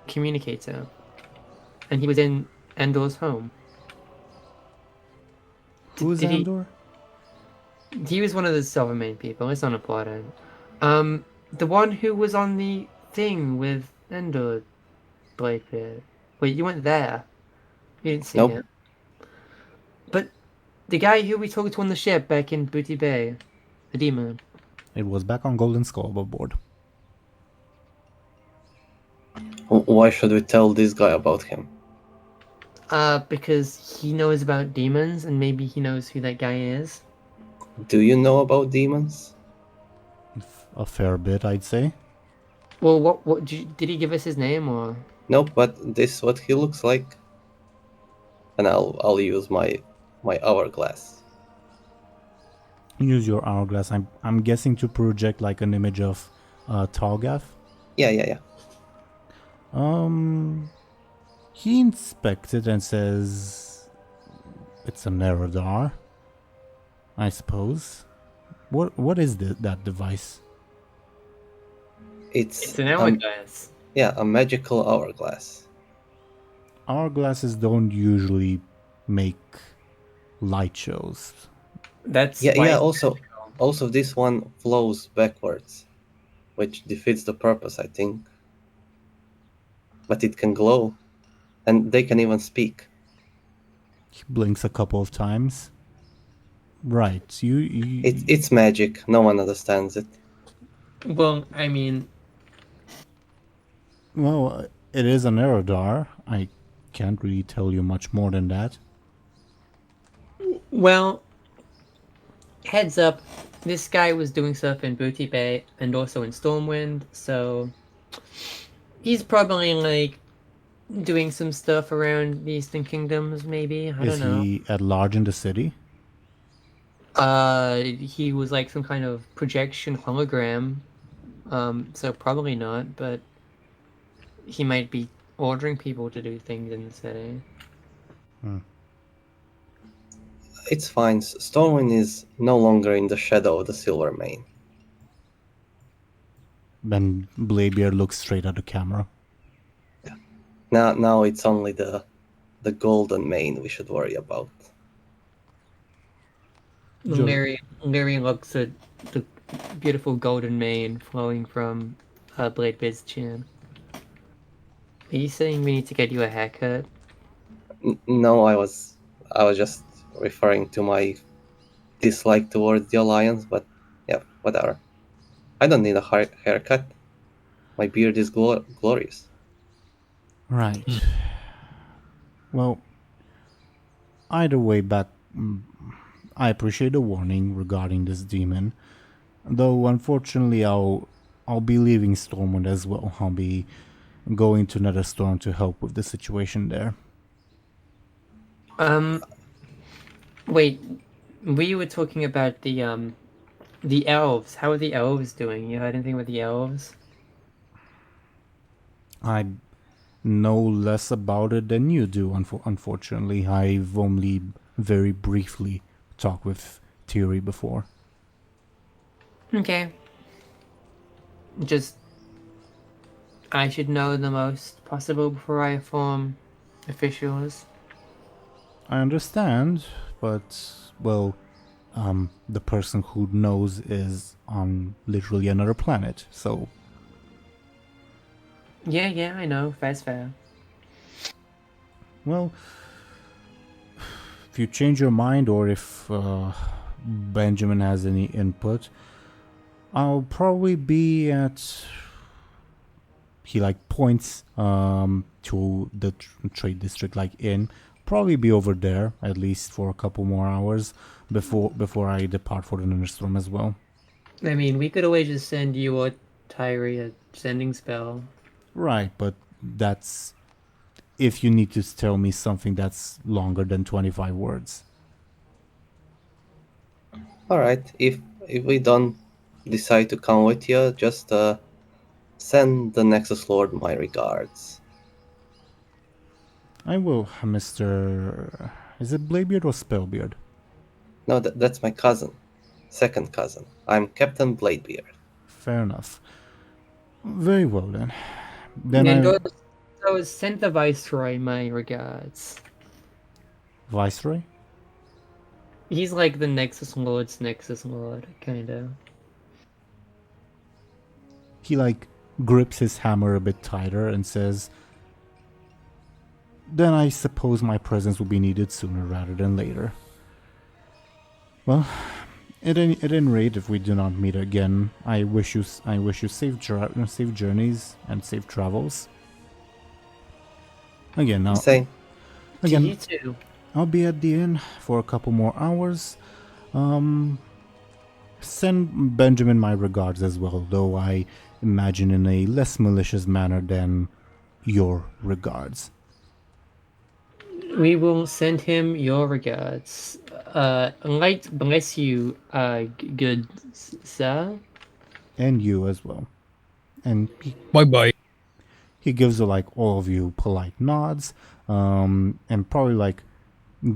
communicator, and he was in Endor's home. Who's did he- Andor? He was one of the Silvermane people. It's not important. The one who was on the thing with Endor, Bladebeard. Wait, you went there? You didn't see Nope. it. But the guy who we talked to on the ship back in Booty Bay, the demon. It was back on Golden Skull aboard. Why should we tell this guy about him? Because he knows about demons, and maybe he knows who that guy is. Do you know about demons? A fair bit, I'd say. Well, what did he give us his name or? Nope, but this is what he looks like. And I'll use my hourglass. Use your hourglass. I'm guessing to project like an image of Targath. Yeah. He inspects it and says, "It's an Erodar, I suppose. What is that device?" It's an hourglass. A magical hourglass. Hourglasses don't usually make light shows. That's Yeah, why yeah. it's Also, this one flows backwards, which defeats the purpose, I think. But it can glow, and they can even speak. He blinks a couple of times. Right, It's magic. No one understands it. Well, I mean, Well, it is an Erodar. I can't really tell you much more than that. well, heads up, this guy was doing stuff in Booty Bay and also in Stormwind, so he's probably like doing some stuff around the Eastern Kingdoms, maybe. I Is don't know. he at large in the city? He was like some kind of projection hologram. So probably not, but he might be ordering people to do things in the city. It's fine. Stormwind is no longer in the shadow of the Silvermane. Then Bladebeard looks straight at the camera. Now it's only the golden mane we should worry about. Lyri looks at the beautiful golden mane flowing from Bladebeard's chin. Are you saying we need to get you a haircut? No, I was just referring to my dislike towards the Alliance, but yeah, whatever. I don't need a haircut. My beard is glorious. Right. Well, either way, I appreciate the warning regarding this demon, though unfortunately I'll be leaving Stormwind as well. I'll be going to Netherstorm to help with the situation there. Wait, we were talking about the elves. How are the elves doing? You heard anything with the elves? I know less about it than you do, unfortunately. I've only very briefly talked with Theory before. Okay. Just, I should know the most possible before I inform officials. I understand, but, well, the person who knows is on literally another planet, so... Yeah, I know. Fair's fair. Well, if you change your mind or if Benjamin has any input, I'll probably be at... He points to the trade district inn. Probably be over there at least for a couple more hours before I depart for the Thunderstorm as well. I mean, we could always just send you or Tyree a sending spell. Right, but that's if you need to tell me something that's longer than 25 words. Alright, if we don't decide to come with you, just send the Nexus Lord my regards. I will, Mr... Is it Bladebeard or Spellbeard? No, that's my cousin. Second cousin. I'm Captain Bladebeard. Fair enough. Very well then. So send the Viceroy my regards. Viceroy? He's like the Nexus Lord's Nexus Lord, kinda. He grips his hammer a bit tighter and says, "Then I suppose my presence will be needed sooner rather than later. Well, at any rate, if we do not meet again, I wish you safe journeys and safe travels. Again, now Same. again, You too. I'll be at the inn for a couple more hours. Send Benjamin my regards as well, though I imagine in a less malicious manner than your regards." We will send him your regards. Light bless you, good sir. And you as well. And Bye bye. he gives like all of you polite nods, and probably like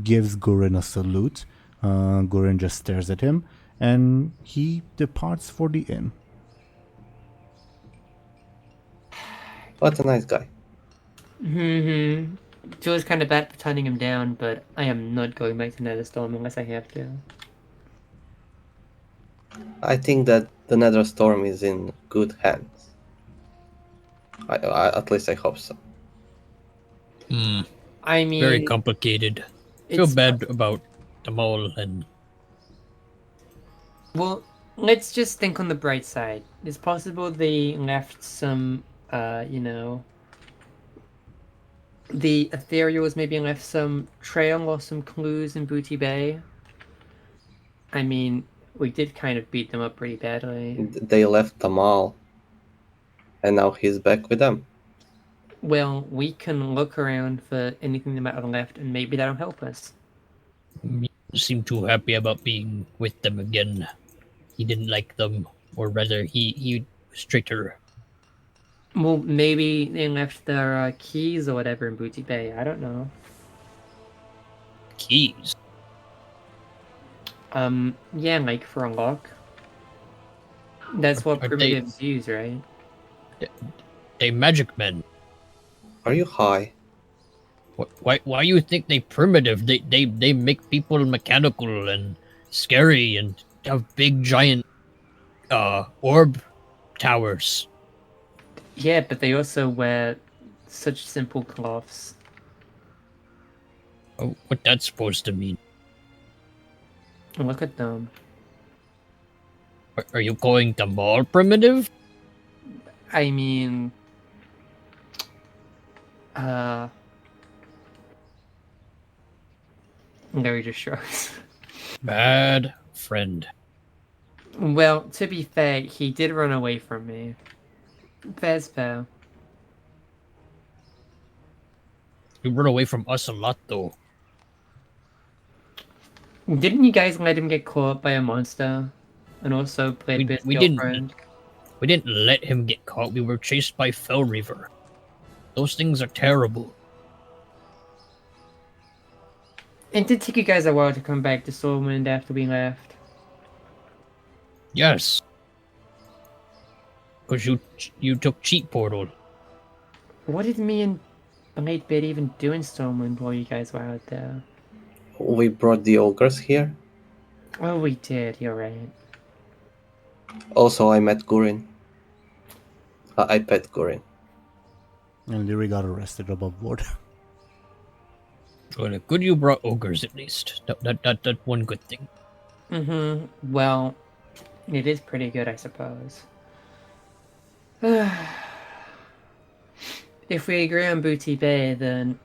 gives Gurin a salute. Gurin just stares at him, and he departs for the inn. What a nice guy. Mm-hmm. Feels kind of bad for turning him down, but I am not going back to Netherstorm unless I have to. I think that the Nether Storm is in good hands. At least I hope so. I mean, Very complicated. Feel it's- bad about them all, and well, let's just think on the bright side. It's possible they left some, the Ethereals maybe left some trail or some clues in Booty Bay. I mean, we did kind of beat them up pretty badly. They left them all, and now he's back with them. Well, we can look around for anything they might have left, and maybe that'll help us. he seemed too happy about being with them again. He didn't like them, or rather, he was traitor. Well, maybe they left their keys or whatever in Booty Bay. I don't know. Keys. Yeah, like for a lock. That's what Are they- primitives use, right? They magic men. Are you high? Why you think they primitive? They make people mechanical and scary and have big giant orb towers. Yeah, but they also wear such simple cloths. Oh, what that's supposed to mean? Look at them. Are you calling them all primitive? I mean, Larry just shrugs. Bad friend. Well, to be fair, he did run away from me. Fair's fair. You run away from us a lot, though. Didn't you guys let him get caught by a monster? And also Bladebeard's we didn't. girlfriend? We didn't let him get caught. We were chased by Fell Reaver. Those things are terrible. It did take you guys a while to come back to Stormwind after we left. Yes. Because you took cheat portal. What did me and Bladebeard even do in Stormwind while you guys were out there? We brought the ogres here. Oh, we did, you're right. Also, I met Gurin. I pet Gurin. And Lyri got arrested above board. Well, good you brought ogres at least. That one good thing. Mm-hmm. Well, it is pretty good, I suppose. If we agree on Booty Bay, then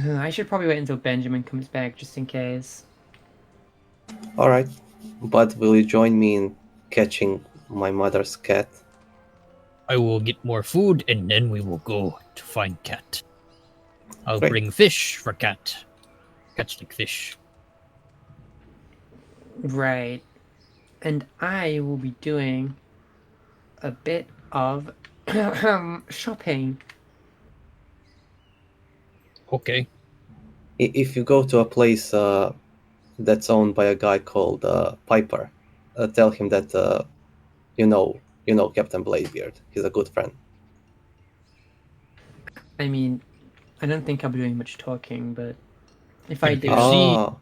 I should probably wait until Benjamin comes back, just in case. Alright, but will you join me in catching my mother's cat? I will get more food and then we will go to find cat. I'll Great. bring fish for cat. Cats like fish. Right. And I will be doing a bit of shopping. Okay. If you go to a place that's owned by a guy called Piper, tell him that you know Captain Bladebeard. He's a good friend. I mean, I don't think I'll be doing much talking, but if I If do, you Ah,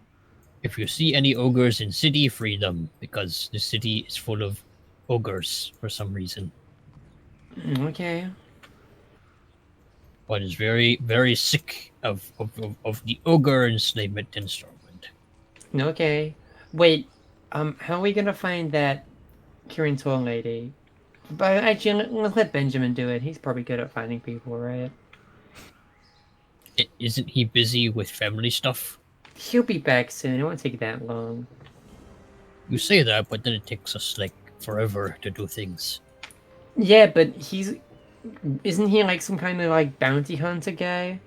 If you see any ogres in city, free them, because the city is full of ogres for some reason. okay. One is very, very sick of the ogre enslavement in Stormwind. Okay. Wait, how are we gonna find that Kirin Tall lady? But actually, let's let Benjamin do it. He's probably good at finding people, right? Isn't he busy with family stuff? He'll be back soon. It won't take that long. You say that, but then it takes us like forever to do things. Yeah, but isn't he like some kind of like bounty hunter guy?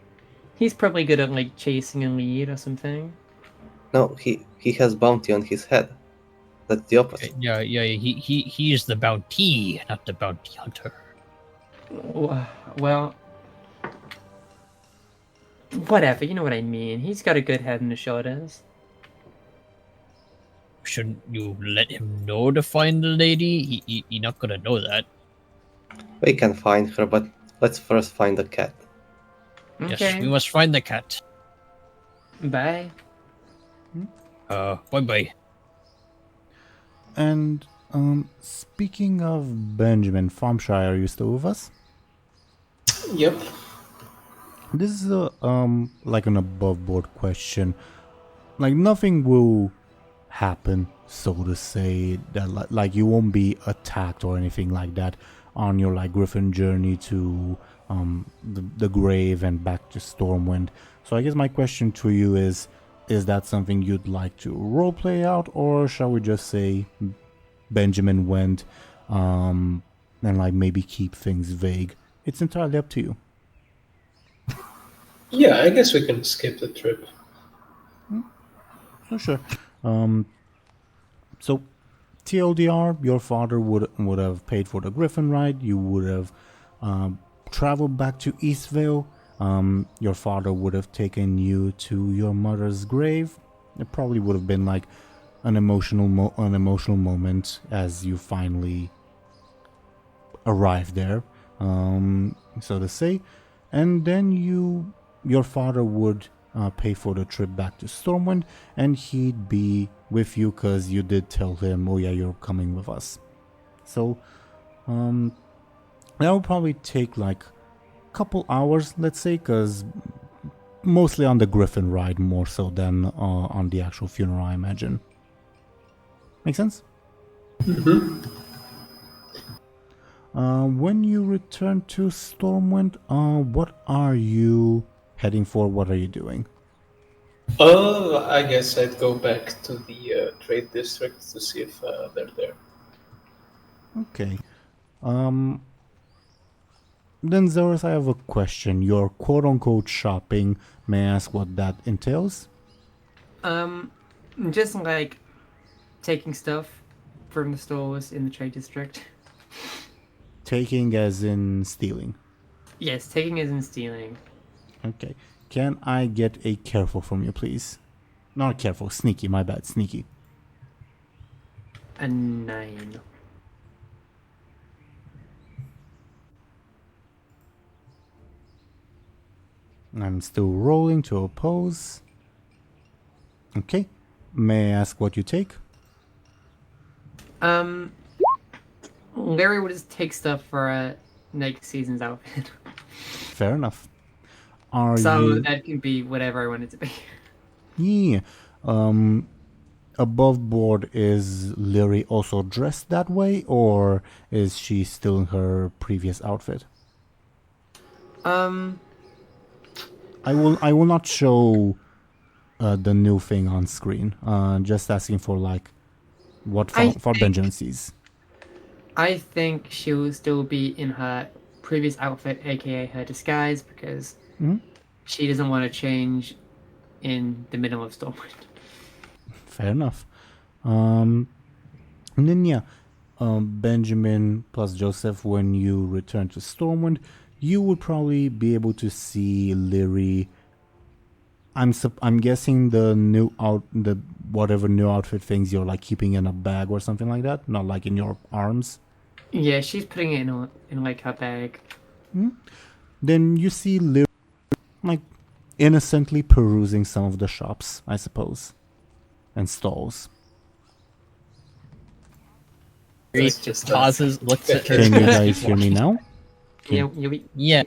He's probably good at like chasing a lead or something. no, he has bounty on his head. That's the opposite. Yeah. He is the bounty, not the bounty hunter. Well, Whatever, you know what I mean. He's got a good head on his shoulders. Shouldn't you let him know to find the lady? He not gonna know that. We can find her, but let's first find the cat. Yes, Okay. we must find the cat. Bye. Bye-bye. And speaking of Benjamin, Thompshire, are you still with us? Yep. This is a like an above board question. Like nothing will happen, so to say, that like you won't be attacked or anything like that on your like Griffin journey to the grave and back to Stormwind. So I guess my question to you is that something you'd like to roleplay out, or shall we just say Benjamin went and like maybe keep things vague? It's entirely up to you. Yeah, I guess we can skip the trip. Oh, sure. So, TLDR, your father would have paid for the Griffin ride. You would have traveled back to Eastvale. Your father would have taken you to your mother's grave. It probably would have been like an emotional moment as you finally arrived there, so to say. And then your father would pay for the trip back to Stormwind, and he'd be with you because you did tell him, oh yeah, you're coming with us. So that will probably take like a couple hours, let's say, because mostly on the Griffin ride more so than on the actual funeral, I imagine. Make sense? When you return to Stormwind, what are you heading for? What are you doing? I guess I'd go back to the trade district to see if they're there. Okay. Then Zelris, I have a question. Your quote-unquote shopping, may I ask what that entails? Just like taking stuff from the stores in the trade district. Taking as in stealing. Yes, taking isn't stealing. Okay. Can I get a careful from you, please? Not careful, sneaky, my bad, sneaky. A 9. I'm still rolling to oppose. Okay. May I ask what you take? Lyri would just take stuff for next season's outfit. Fair enough. Are So you... that can be whatever I want it to be. Yeah. Above board, is Lyri also dressed that way, or is she still in her previous outfit? Um, I will not show the new thing on screen. Just asking for like what for Benjamin sees. I think she'll still be in her previous outfit, aka her disguise, because she doesn't want to change in the middle of Stormwind. Fair enough. And then yeah, Benjamin plus Joseph, when you return to Stormwind, you would probably be able to see Lyri. I'm guessing the whatever new outfit things you're like keeping in a bag or something like that, not like in your arms. Yeah, she's putting it in like her bag. Then you see Lyri like innocently perusing some of the shops, I suppose, and stalls. He It's just pauses, looks at her. Can you guys hear me now? Yeah, you'll be. Yeah.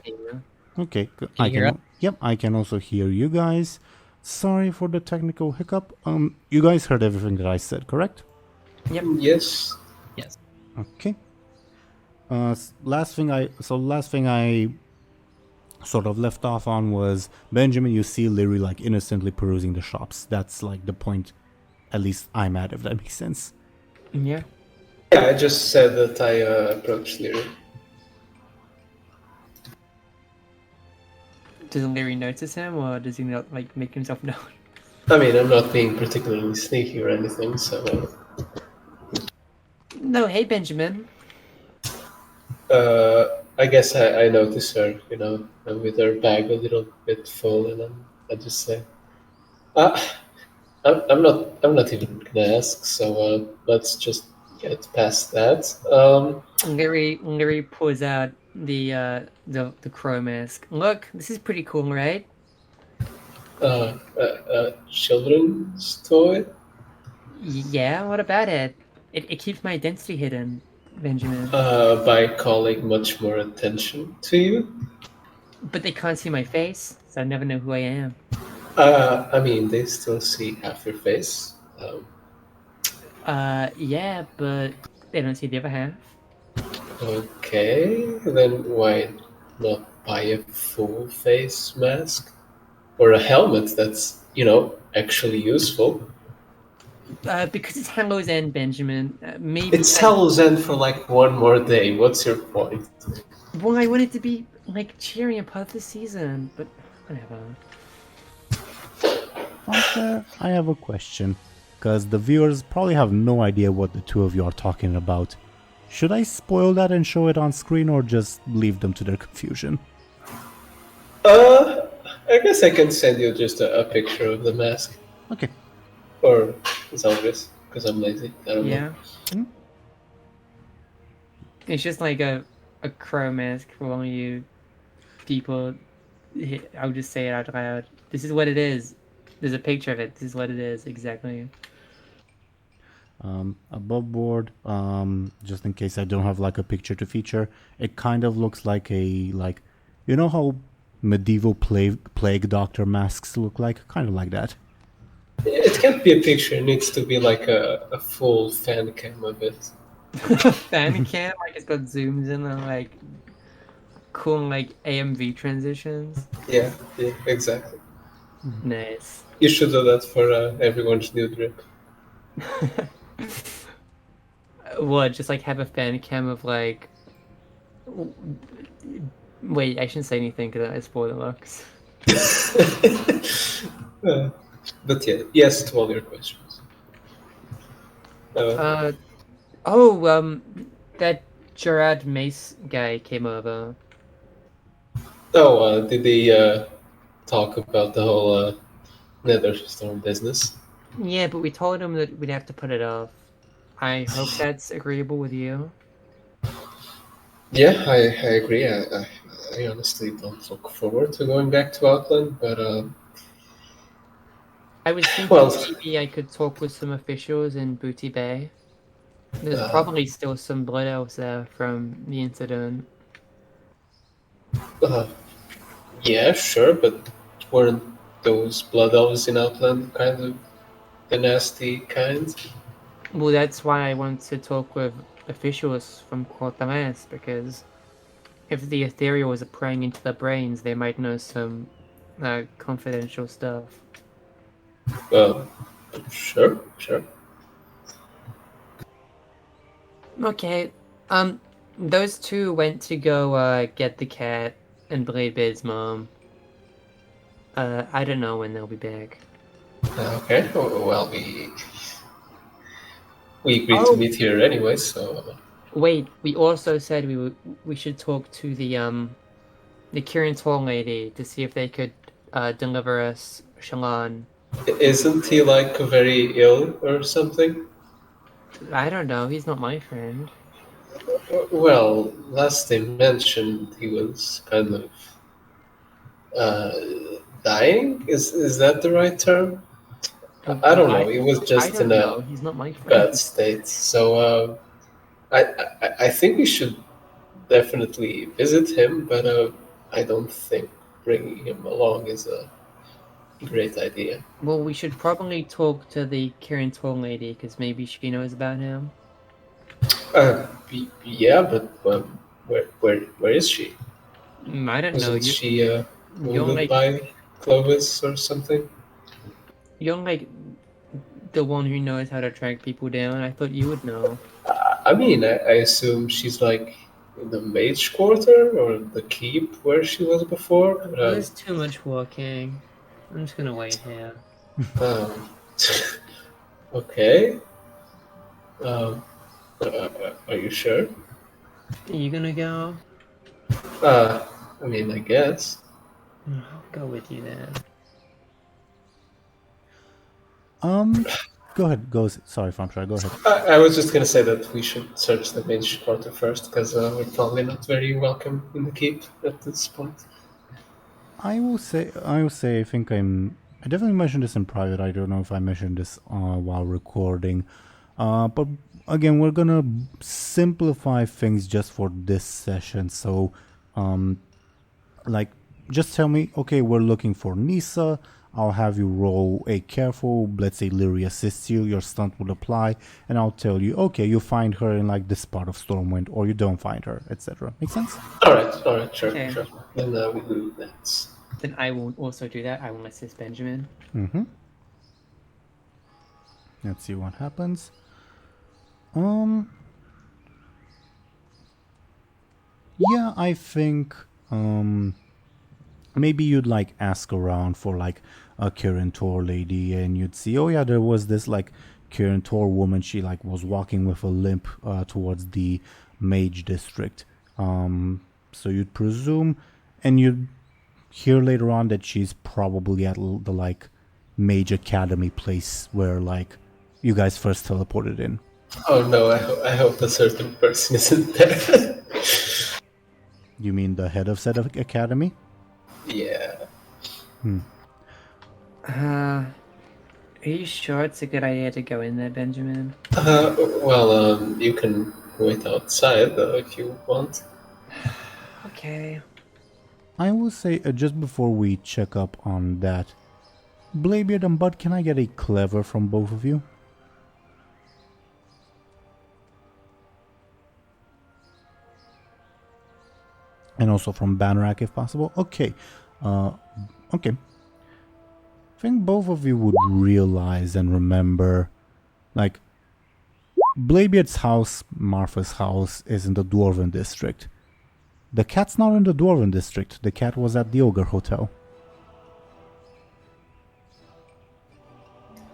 Okay, good. Can you hear Yep, I can also hear you guys. Sorry for the technical hiccup. You guys heard everything that I said, correct? Yep. Yes. Yes. Okay. Last thing I sort of left off on was Benjamin. You see Lyri like innocently perusing the shops. That's like the point, at least I'm at, if that makes sense. Yeah. Yeah, I just said that I approached Lyri. Does Lyri notice him, or does he not like make himself known? I mean, I'm not being particularly sneaky or anything, so... No, hey Benjamin. I guess I notice her, with her bag a little bit full, and I just say, uh, I'm not even gonna ask. So let's just get past that. Lyri pulls out the crow mask. Look, this is pretty cool, right? Children's toy. Yeah, what about it? It keeps my identity hidden, Benjamin. By calling much more attention to you. But they can't see my face, so I never know who I am. I mean, they still see half your face. Yeah, but they don't see the other half. Okay, then why not buy a full face mask? Or a helmet that's, actually useful. Because it's Hallow's End, Benjamin. Maybe It's Hell's End for like one more day. What's your point? Well, I want it to be like cheering and part of the season, but whatever. Thompshire, I have a question, because the viewers probably have no idea what the two of you are talking about. Should I spoil that and show it on screen, or just leave them to their confusion? I guess I can send you just a picture of the mask. Okay. Or Zelris, because I'm lazy. I don't know. Yeah. It's just like a crow mask for all you people. I'll just say it out loud. This is what it is. There's a picture of it. This is what it is, exactly. Above board, just in case I don't have like a picture to feature, it kind of looks like you know how medieval plague doctor masks look like? Kind of like that. It can't be a picture. It needs to be like a full fan cam of it. Fan cam, like it's got zooms in and like cool like AMV transitions. Yeah, exactly. Nice. You should do that for everyone's new drip. What? Just like have a fan cam of like. Wait, I shouldn't say anything because I spoil the looks. But yeah, yes to all your questions. That Gerard Mace guy came over. Did they talk about the whole Netherstorm business? Yeah, but we told him that we'd have to put it off. I hope that's agreeable with you. Yeah, I agree. I honestly don't look forward to going back to Outland, but I was thinking maybe I could talk with some officials in Booty Bay. There's probably still some blood elves there from the incident. Yeah, sure, but weren't those blood elves in Outland kind of the nasty kind? Well, that's why I want to talk with officials from Cortales, because if the ethereals are preying into their brains, they might know some confidential stuff. Sure. Okay, those two went to go get the cat and Bladebeard's mom. I don't know when they'll be back. Okay, well, we agreed to meet here anyway, so... Wait, we also said we should talk to the Kirin Tall lady to see if they could deliver us Shallan. Isn't he, like, very ill or something? I don't know, he's not my friend. Well, last they mentioned he was kind of dying? Is that the right term? I don't know. He was just in a he's not my friend. bad state. So I think we should definitely visit him, but I don't think bringing him along is a great idea. Well, we should probably talk to the Kirin Tall lady, because maybe she knows about him. Yeah, but where is she? I don't know. Wasn't she moved by Clovis or something? You're like the one who knows how to track people down. I thought you would know. I mean, I assume she's like in the mage quarter or the keep where she was before. There's too much walking. I'm just gonna wait here. Okay. Are you sure? Are you gonna go? I mean, I guess. I'll go with you then. Go ahead. Sorry, Thompshire. Go ahead. I was just gonna say that we should search the mage quarter first, because we're probably not very welcome in the keep at this point. I will say. I think I definitely mentioned this in private. I don't know if I mentioned this while recording. But again, we're gonna simplify things just for this session. So, like, just tell me, okay, we're looking for Nisa. I'll have you roll a careful, let's say Lyri assists you, your stunt will apply, and I'll tell you, okay, you find her in like this part of Stormwind, or you don't find her, etc. Make sense? Alright, sure, Okay. sure. Then we do that. Then I will also do that. I will assist Benjamin. Mm-hmm. Let's see what happens. Yeah, I think maybe you'd like ask around for like a Teeironor lady, and you'd see, oh yeah, there was this like Teeironor woman. She like was walking with a limp towards the mage district. So you'd presume, and you'd hear later on that she's probably at the like mage academy place where like you guys first teleported in. Oh no, I hope a certain person isn't there. You mean the head of said academy? Yeah. Are you sure it's a good idea to go in there, Benjamin? Well, you can wait outside if you want. Okay. I will say, just before we check up on that, Bladebeard and Buhd, can I get a clever from both of you? And also from Banrak if possible. Okay. Okay. I think both of you would realize and remember, like, Bladebeard's house, Martha's house, is in the Dwarven district. The cat's not in the Dwarven district. The cat was at the Ogre Hotel.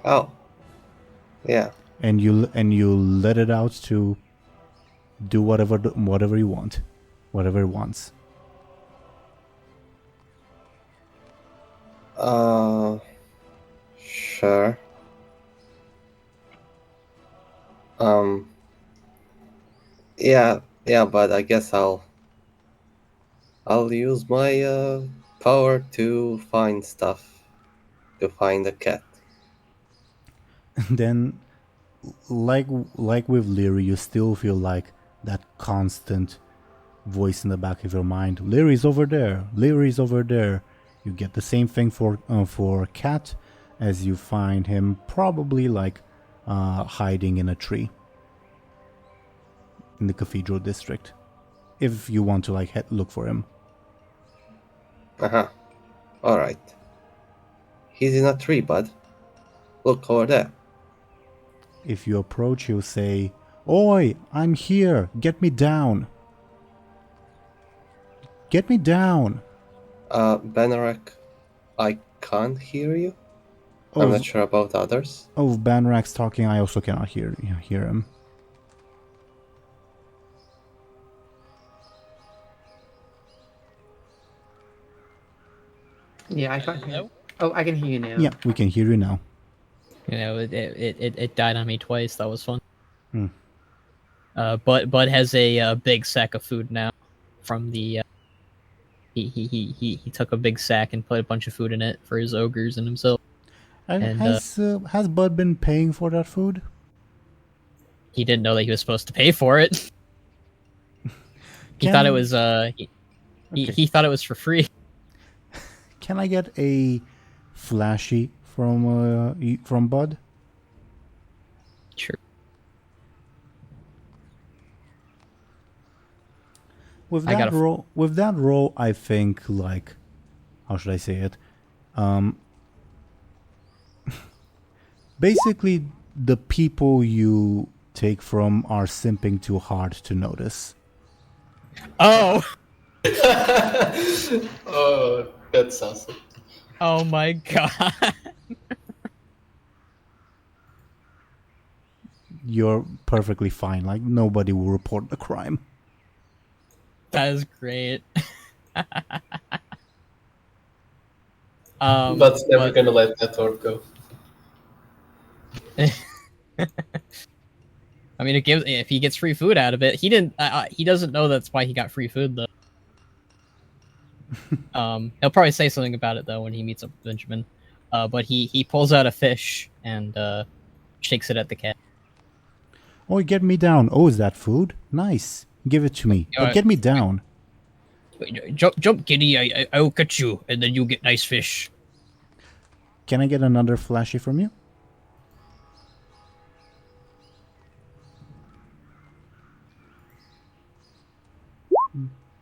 Oh. Yeah. And you let it out to do whatever you want. Whatever it wants. Sure. Yeah, but I guess I'll use my power to find stuff, to find a cat. Then, like with Lyri, you still feel like that constant voice in the back of your mind. Lyri's over there. Lyri's over there. You get the same thing for Cat, as you find him probably like hiding in a tree in the Cathedral District. If you want to like look for him. All right. He's in a tree, bud. Look over there. If you approach, he'll say, "Oi, I'm here. Get me down. Get me down." Banrak, I can't hear you. Oh, I'm not sure about others. Oh, Banrak's talking. I also cannot hear him. Yeah, I can't hear. Oh, I can hear you now. Yeah, we can hear you now. You know, it died on me twice. That was fun. Hmm. Bud has a big sack of food now from the. He took a big sack and put a bunch of food in it for his ogres and himself. And has Buhd been paying for that food? He didn't know that he was supposed to pay for it. He thought it was he thought it was for free. Can I get a flashy from Buhd? Sure. With that roll, I think, like, how should I say it? Basically, the people you take from are simping too hard to notice. Oh. Oh, that's awesome. Oh my god. You're perfectly fine. Like, nobody will report the crime. That is great. But never but- gonna let that orb go. I mean, if he gets free food out of it. He didn't. He doesn't know that's why he got free food though. He'll probably say something about it though when he meets up with Benjamin. But he pulls out a fish and shakes it at the cat. Oh, get me down. Oh, is that food? Nice. Give it to me. But get me down. Jump, kitty. I'll catch you, and then you get nice fish. Can I get another flashy from you?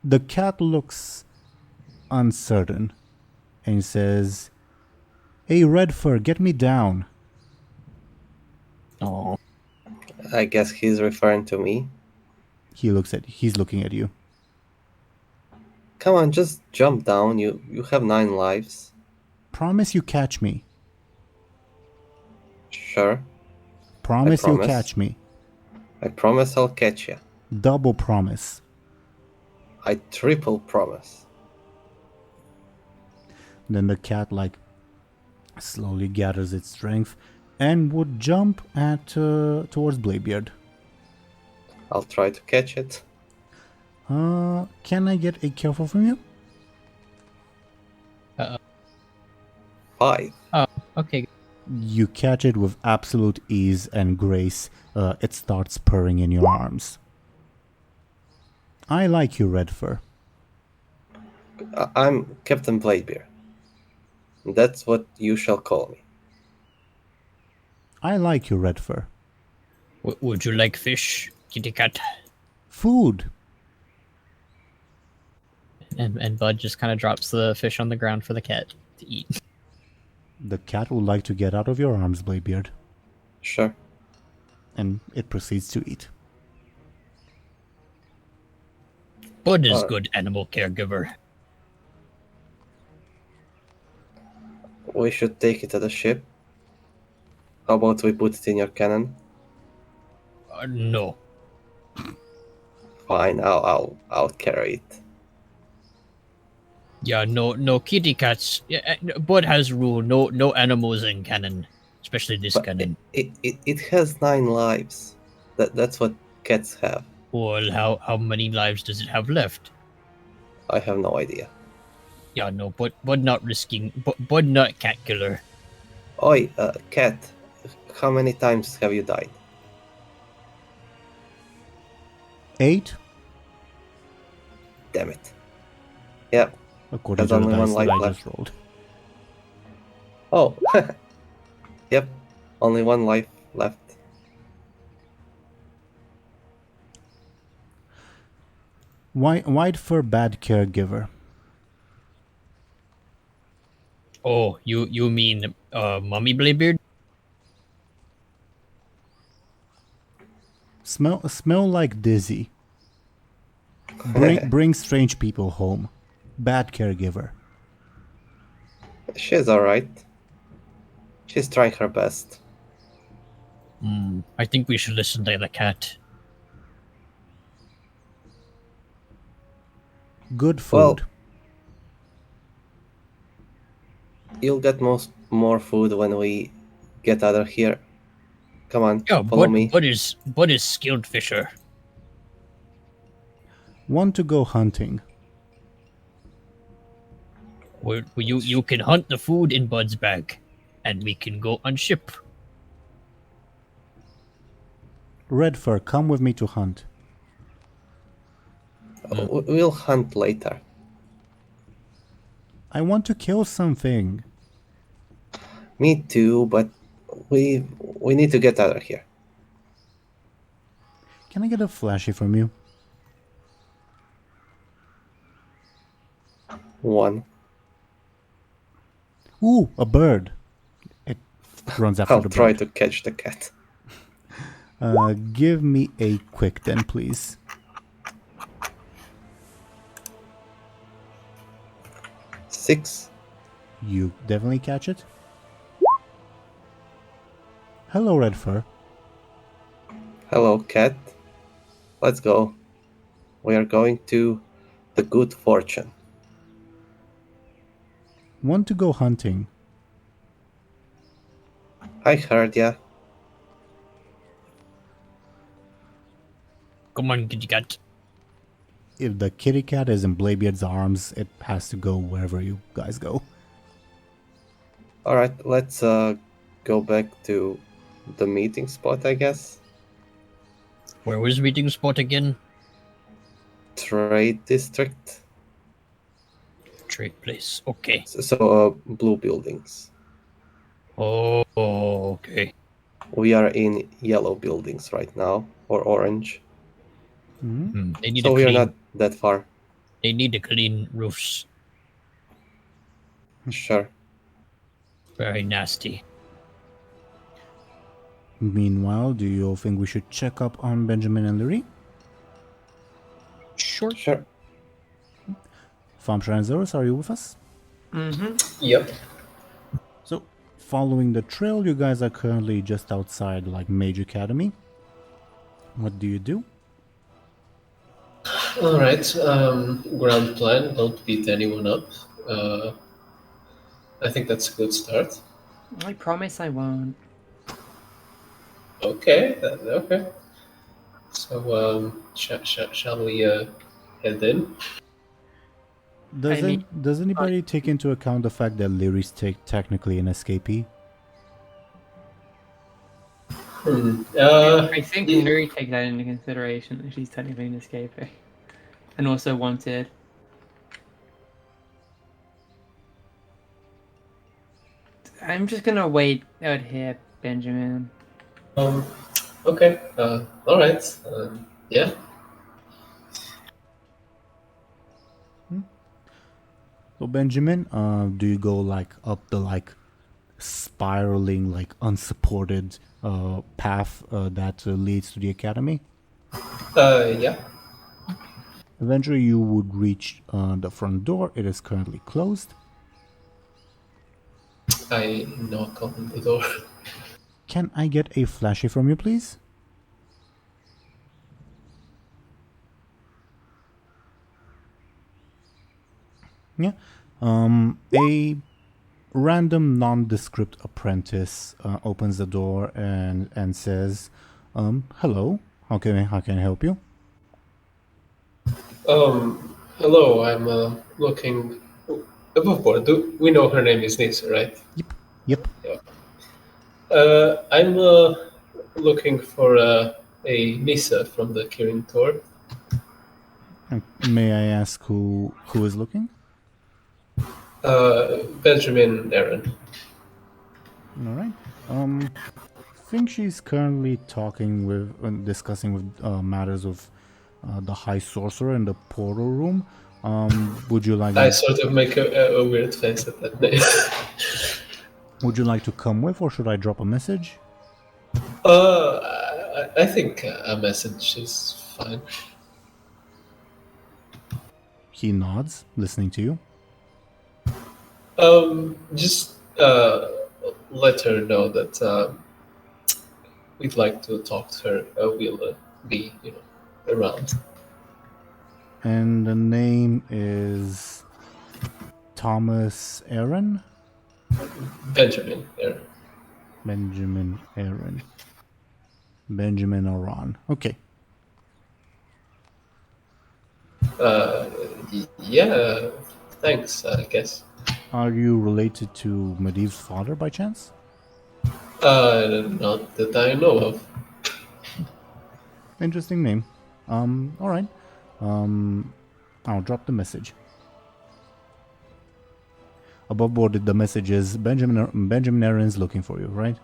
The cat looks uncertain and he says, "Hey, Redfur, get me down." Oh, I guess he's referring to me. He's looking at you. Come on, just jump down. You have 9 lives. Promise you catch me. Sure. Promise you promise. catch me. I promise I'll catch you. Double promise. I triple promise. Then the cat slowly gathers its strength and would jump at towards Bladebeard. I'll try to catch it. Can I get a careful from you? 5. okay. You catch it with absolute ease and grace. It starts purring in your arms. I like you, Redfur. I'm Captain Bladebeard. That's what you shall call me. I like you, Redfur. Would you like fish, kitty cat? Food. And Bud just kind of drops the fish on the ground for the cat to eat. The cat would like to get out of your arms, Bladebeard. Sure. And it proceeds to eat. Bud is good animal caregiver. We should take it to the ship. How about we put it in your cannon? No. Fine, I'll carry it. Yeah, no kitty cats. Yeah, Bud has rule. No animals in canon, especially this But canon. It has 9 lives. That's what cats have. Well, how many lives does it have left? I have no idea. Yeah, no, Bud not risking. Bud not cat killer. Oi, cat. How many times have you died? 8, Damn it. Yep. according There's to the only dice one that I life just rolled. Oh. Yep. Only 1 life left. White fur bad caregiver. Oh, you mean Mommy Bladebeard? Smell like dizzy. Bring strange people home. Bad caregiver. She's alright. She's trying her best. I think we should listen to the cat. Good food. Well, you'll get more food when we get out of here. Come on, Yeah, follow me. Bud is skilled fisher. Want to go hunting. Well, you can hunt the food in Bud's bag, and we can go on ship. Redfur, come with me to hunt. We'll hunt later. I want to kill something. Me too, but we need to get out of here. Can I get a flashy from you? 1. Ooh, a bird. It runs after I'll the try bird. to catch the cat. Give me a quick then, please. 6. You definitely catch it? Hello, Redfur. Hello, cat. Let's go. We are going to the good fortune. Want to go hunting? I heard ya. Come on, kitty cat. If the kitty cat is in Bladebeard's arms, it has to go wherever you guys go. Alright, let's go back to the meeting spot, I guess. Where was meeting spot again? Trade district. Trade place. Okay. So, blue buildings. Oh, okay. We are in yellow buildings right now, or orange. They need So to we are clean. not that far. They need to clean roofs. Sure. Very nasty. Meanwhile, do you all think we should check up on Benjamin and Lyri? Sure. Sure. Thompshire and Zelris, are you with us? Yep. So, following the trail, you guys are currently just outside, like, Mage Academy. What do you do? All right. Ground plan. Don't beat anyone up. I think that's a good start. I promise I won't. Okay. Okay. So, shall we head in? Does anybody take into account the fact that Lyri's technically an escapee? I think yeah. Lyri take that into consideration that she's technically an escapee. And also wanted. I'm just gonna wait out here, Benjamin. Okay. All right. Yeah. So Benjamin, do you go like up the like spiraling, like unsupported path that leads to the academy? Yeah. Eventually you would reach the front door. It is currently closed. I knock on the door. Can I get a flashy from you, please? Yeah. A random nondescript apprentice opens the door and says, "Hello. How can I help you?" Hello. I'm looking above board. We know her name is Nisa, right? Yep. I'm looking for a Nisa from the Kirin Tor. May I ask who is looking? Benjamin Aaran. All right. I think she's currently talking with, discussing with matters of the High Sorcerer in the portal room. Would you like? I sort of make a weird face at that name. Would you like to come with, or should I drop a message? I think a message is fine. He nods, listening to you. Just let her know that we'd like to talk to her. We'll be, around. And the name is Thomas Aaran? Benjamin Aaran. Benjamin Aaran. Benjamin Aaran. Okay. Yeah, thanks, I guess. Are you related to Medivh's father by chance? Not that I know of. Interesting name. Alright. I'll drop the message. Above board, the message is Benjamin Aaron's looking for you, right?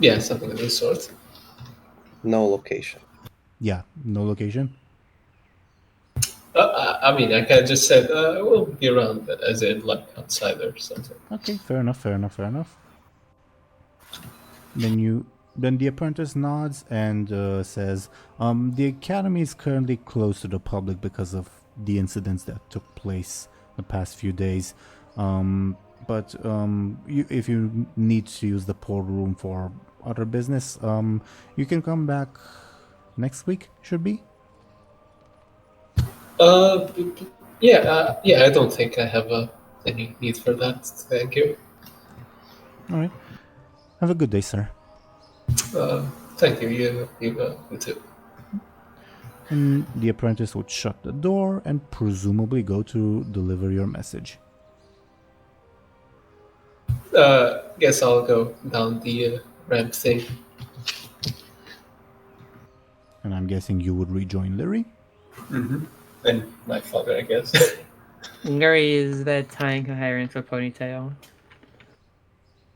Yeah, something of this sort. No location. Yeah, no location. I mean, I can just say we'll be around, as in like outside or something. Okay, fair enough. Then the apprentice nods and says, the academy is currently closed to the public because of the incidents that took place the past few days. But if you need to use the portal room for other business, you can come back next week, should be. Yeah. I don't think I have any need for that. Thank you. All right. Have a good day, sir. Thank you. You too. And the apprentice would shut the door and presumably go to deliver your message. Guess I'll go down the ramp thing. And I'm guessing you would rejoin Lyri? And my father, I guess. Lyri is there tying her hair into a ponytail.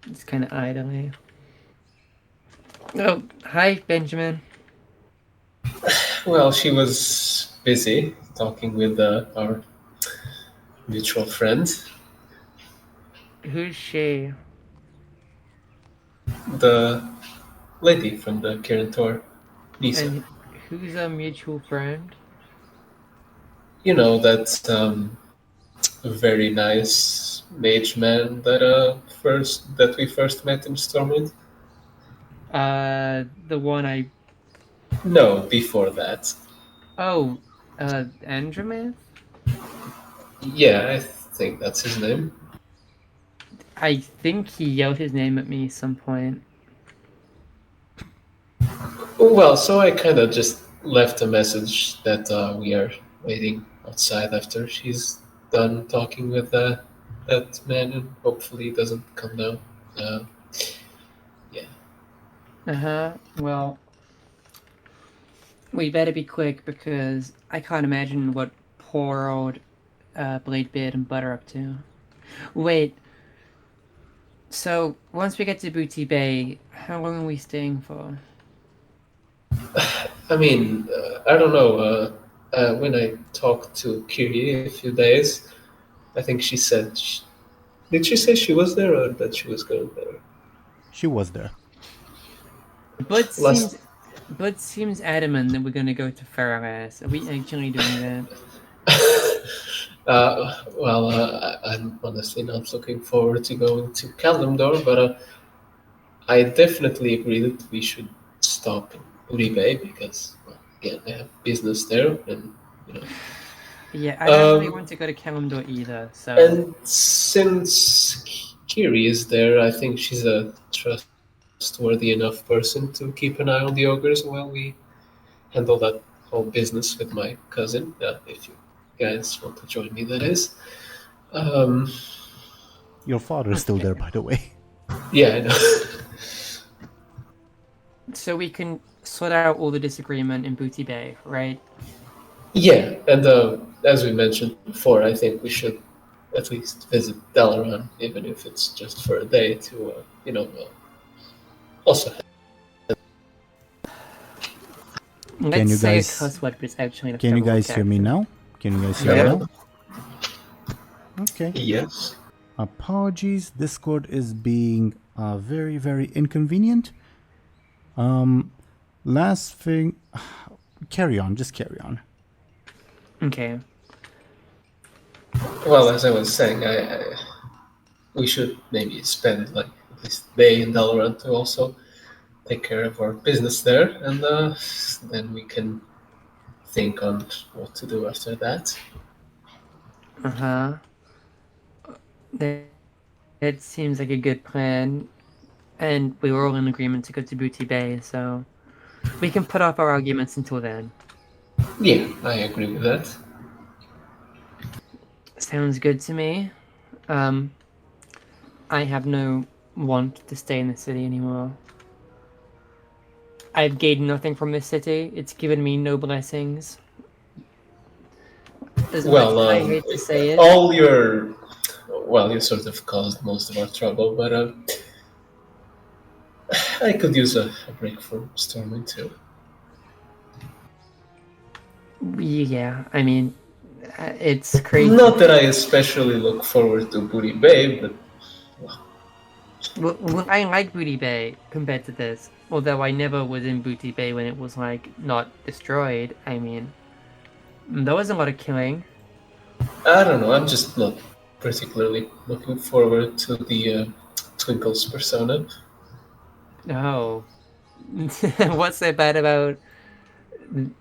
It's kind of idly. Oh, hi, Benjamin. Well, she was busy talking with our mutual friend, Who's she? the lady from the Teeironor, Lisa. And who's a mutual friend? You know that very nice mage man that we first met in Stormwind. The one I... No, before that. Oh, Andromath? Yeah, I think that's his name. I think he yelled his name at me at some point. Well, so I kind of just left a message that we are waiting outside after she's done talking with that man, and hopefully he doesn't come down. Yeah. Well, we better be quick because I can't imagine what poor old Bladebeard and Butt are up to. Wait. So, once we get to Booty Bay, how long are we staying for? I mean, I don't know. When I talked to Kiri a few days, I think she said... did she say she was there or that she was going there? She was there. Bud seems adamant that we're gonna go to Fairlass. Are we actually doing that? I'm honestly not looking forward to going to Kalimdor, but I definitely agree that we should stop in Buhd Bay because, well, again, I have business there, and you know. Yeah, I don't really want to go to Kalimdor either. So. And since Kiri is there, I think she's a trustworthy enough person to keep an eye on the ogres while we handle that whole business with my cousin. If you guys want to join me, that is. Your father is still there, by the way. Yeah, I know. So we can sort out all the disagreement in Booty Bay, right? Yeah, and as we mentioned before, I think we should at least visit Aaran, even if it's just for a day, to also. Let's you say guys- a cuss word, but it's actually. Can you guys hear me now? Can you guys hear me now? Okay. Yes. Apologies, Discord is being very, very inconvenient. Last thing, carry on, just carry on. Okay. Well, as I was saying, we should maybe spend like at least a day in Aaran to also take care of our business there, and then we can think on what to do after that. That seems like a good plan, and we were all in agreement to go to Booty Bay, so we can put off our arguments until then. Yeah, I agree with that. Sounds good to me. I have no want to stay in the city anymore. I've gained nothing from this city. It's given me no blessings. As much as I hate to say it. You sort of caused most of our trouble, but I could use a break from Stormwind too. Yeah, I mean, it's crazy. Not that I especially look forward to Buhd Bay, but... Well, I like Booty Bay compared to this. Although I never was in Booty Bay when it was, like, not destroyed. I mean, there was a lot of killing. I don't know, I'm just not particularly looking forward to the Twinkle's persona. Oh. What's so bad about...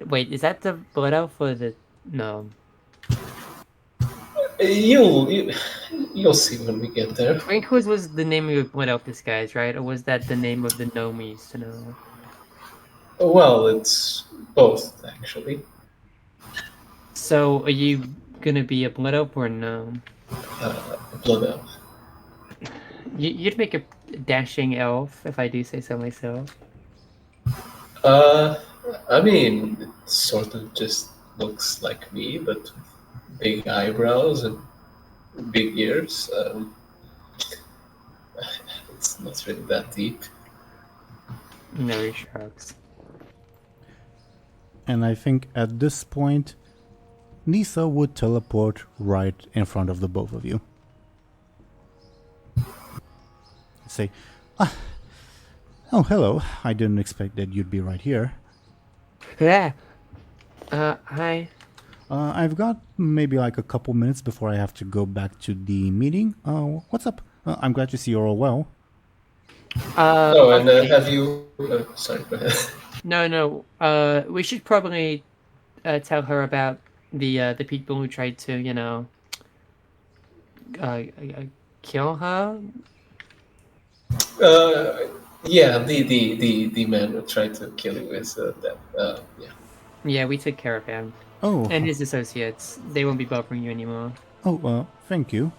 Wait, is that the blood elf or the... No. You'll see when we get there. Rankos was the name of your Blood Elf disguise, right? Or was that the name of the gnome we used to know? Well, it's both actually. So, are you gonna be a Blood Elf or a gnome? Blood elf. You'd make a dashing elf, if I do say so myself. I mean, it sort of just looks like me, but with big eyebrows and big ears. It's not really that deep. No, he shrugs. And I think at this point, Nisa would teleport right in front of the both of you. Say, oh, hello. I didn't expect that you'd be right here. Yeah. Hi. I've got maybe like a couple minutes before I have to go back to the meeting. What's up? I'm glad to see you're all well. Okay. Have you... sorry, go ahead. No. We should probably tell her about the people who tried to, kill her. Yeah, the man who tried to kill you is dead. Yeah. Yeah, we took care of him. Oh, And his associates. They won't be bothering you anymore. thank you.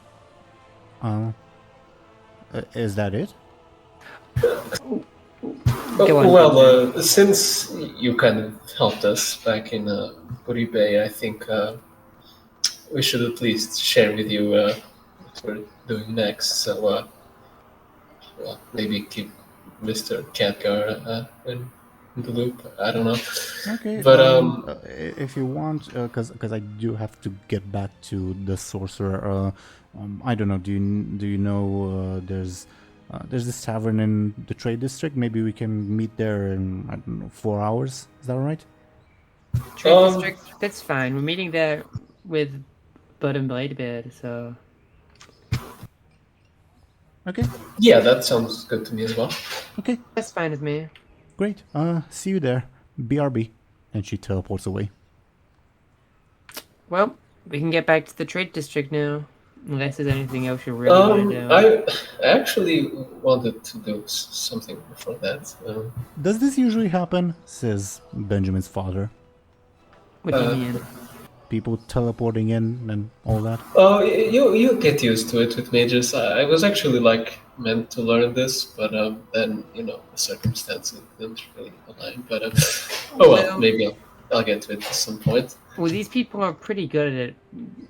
Is that it? Go on. Well, since you kind of helped us back in Buhd Bay, I think we should at least share with you what we're doing next. So, well, maybe keep Mr. Khadgar in the loop. I don't know. Okay, But if you want, because I do have to get back to the sorcerer. I don't know. Do you know there's this tavern in the trade district? Maybe we can meet there in, I don't know, 4 hours. Is that all right? Trade district, that's fine. We're meeting there with Buhd and Bladebeard, so... Okay. yeah, that sounds good to me as well. Okay. That's fine with me. Great. See you there. BRB. And she teleports away. Well, we can get back to the trade district now. Unless there's anything else you really want to do. I actually wanted to do something before that. Does this usually happen? Says Benjamin's father. What do you mean? People teleporting in and all that. Oh, you get used to it with mages. I was actually meant to learn this, but then the circumstances didn't really align. But Well- maybe I'll get to it at some point. Well, these people are pretty good at it.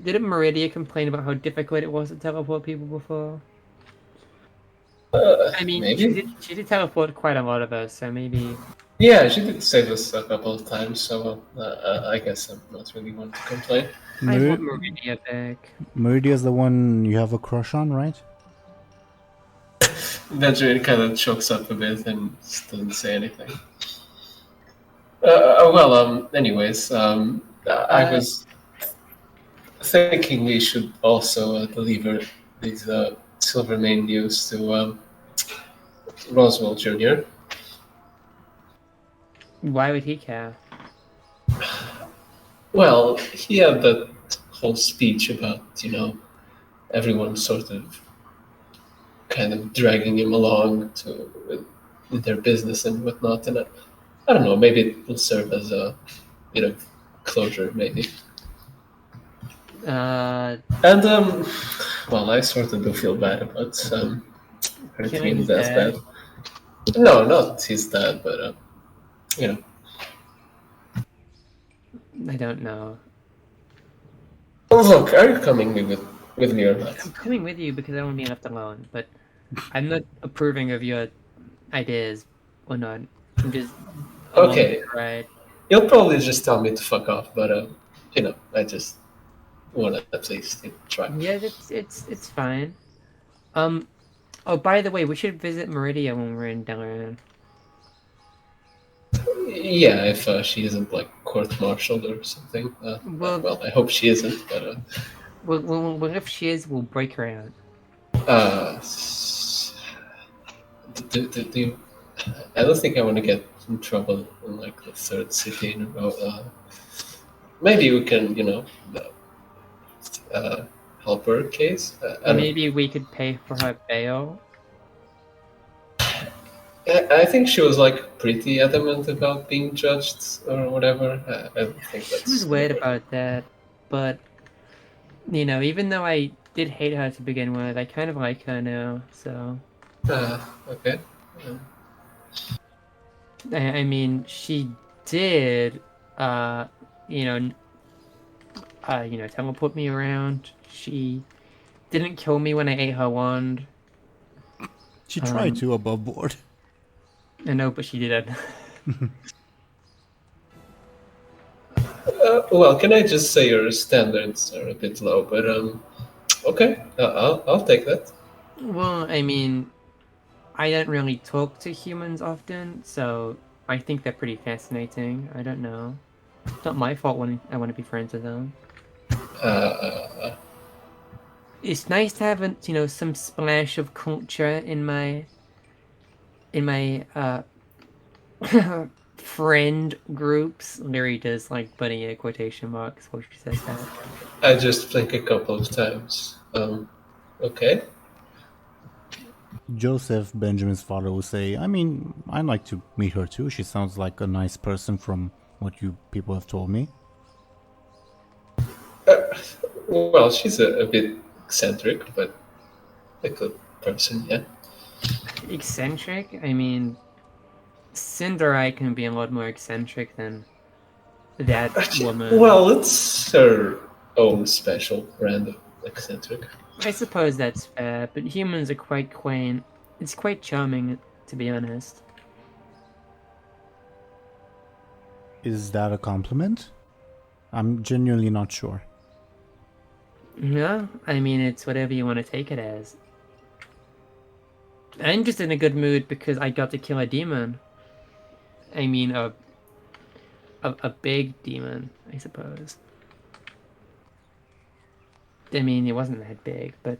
Didn't Meridia complain about how difficult it was to teleport people before? I mean, maybe. she did teleport quite a lot of us, so maybe... Yeah, she did save us a couple of times, so I guess I'm not really one to complain. I want Meridia back. Meridia's the one you have a crush on, right? Benjamin kind of chokes up a bit and just doesn't say anything. Anyways, I was thinking we should also deliver these Silvermane news to Roswell Jr. Why would he care? Well, he had that whole speech about, everyone sort of kind of dragging him along with their business and whatnot, and I don't know, maybe it will serve as a bit of closure, maybe. And, I sort of do feel bad about hurting Killing him his that dad? bad. No, not his dad, but, I don't know. Oh, look, are you coming with me or not? I'm coming with you because I don't want to be left alone, but I'm not approving of your ideas or not. I'm just... Okay. Right. You'll probably just tell me to fuck off, but, I just want to at least try. Yeah, it's fine. Oh, by the way, we should visit Meridia when we're in Aaran. Yeah, if she isn't court-martialed or something. Well, I hope she isn't, but... Well, if she is, we'll break her out. I don't think I want to get in trouble in the third city in a row. Maybe we can, help her case. I don't- Maybe we could pay for her bail. I think she was like pretty adamant about being judged or whatever. I don't think that's. She was weird about that, but you know, even though I did hate her to begin with, I kind of like her now. So Okay. I mean, she did, you know, teleport me around. She didn't kill me when I ate her wand. She tried to above board. I know, but she didn't. Well, can I just say your standards are a bit low, but okay, I'll take that. Well, I mean, I don't really talk to humans often, so I think they're pretty fascinating. I don't know. It's not my fault when I want to be friends with them. It's nice to have some splash of culture in my friend groups. Lyri does like bunny ear quotation marks while she says that. I just blink a couple of times. Okay. Joseph, Benjamin's father, will say, I mean, I'd like to meet her too. She sounds like a nice person from what you people have told me. Well, she's a bit eccentric, but a good person, yeah. Eccentric? I mean, Cinderai can be a lot more eccentric than that woman. Well, it's her own special brand of eccentric. I suppose that's fair, but humans are quite quaint. It's quite charming, to be honest. Is that a compliment? I'm genuinely not sure. Yeah, I mean, it's whatever you want to take it as. I'm just in a good mood because I got to kill a demon. I mean, a big demon, I suppose. I mean, it wasn't that big, but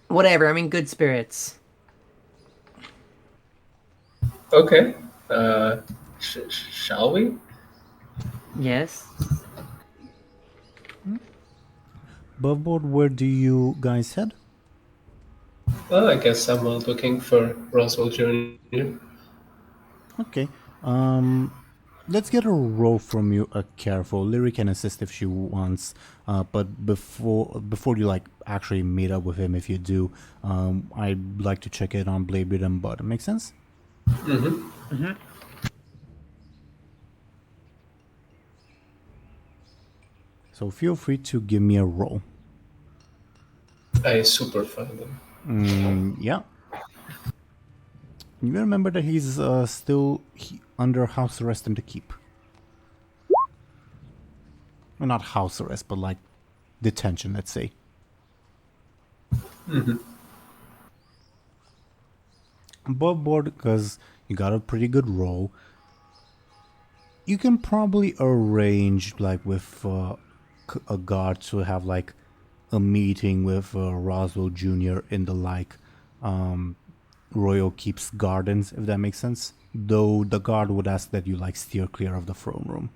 whatever. I'm in good spirits. Okay. Shall we? Yes. Above board, where do you guys head? Well, I guess I'm looking for Roswell Jr. Okay. Let's get a roll from you. Careful. Lyri can assist if she wants. But before you like actually meet up with him, if you do, I'd like to check it on Bladebeard and Buhd. Make sense? Mm-hmm. So feel free to give me a roll. I super find them. Yeah. You remember that he's still under house arrest in the keep. Well, not house arrest, but like detention, let's say. Above board, because you got a pretty good roll. You can probably arrange like with a guard to have like a meeting with Roswell Jr. in the like Royal Keep's gardens, if that makes sense. Though the guard would ask that you like steer clear of the throne room.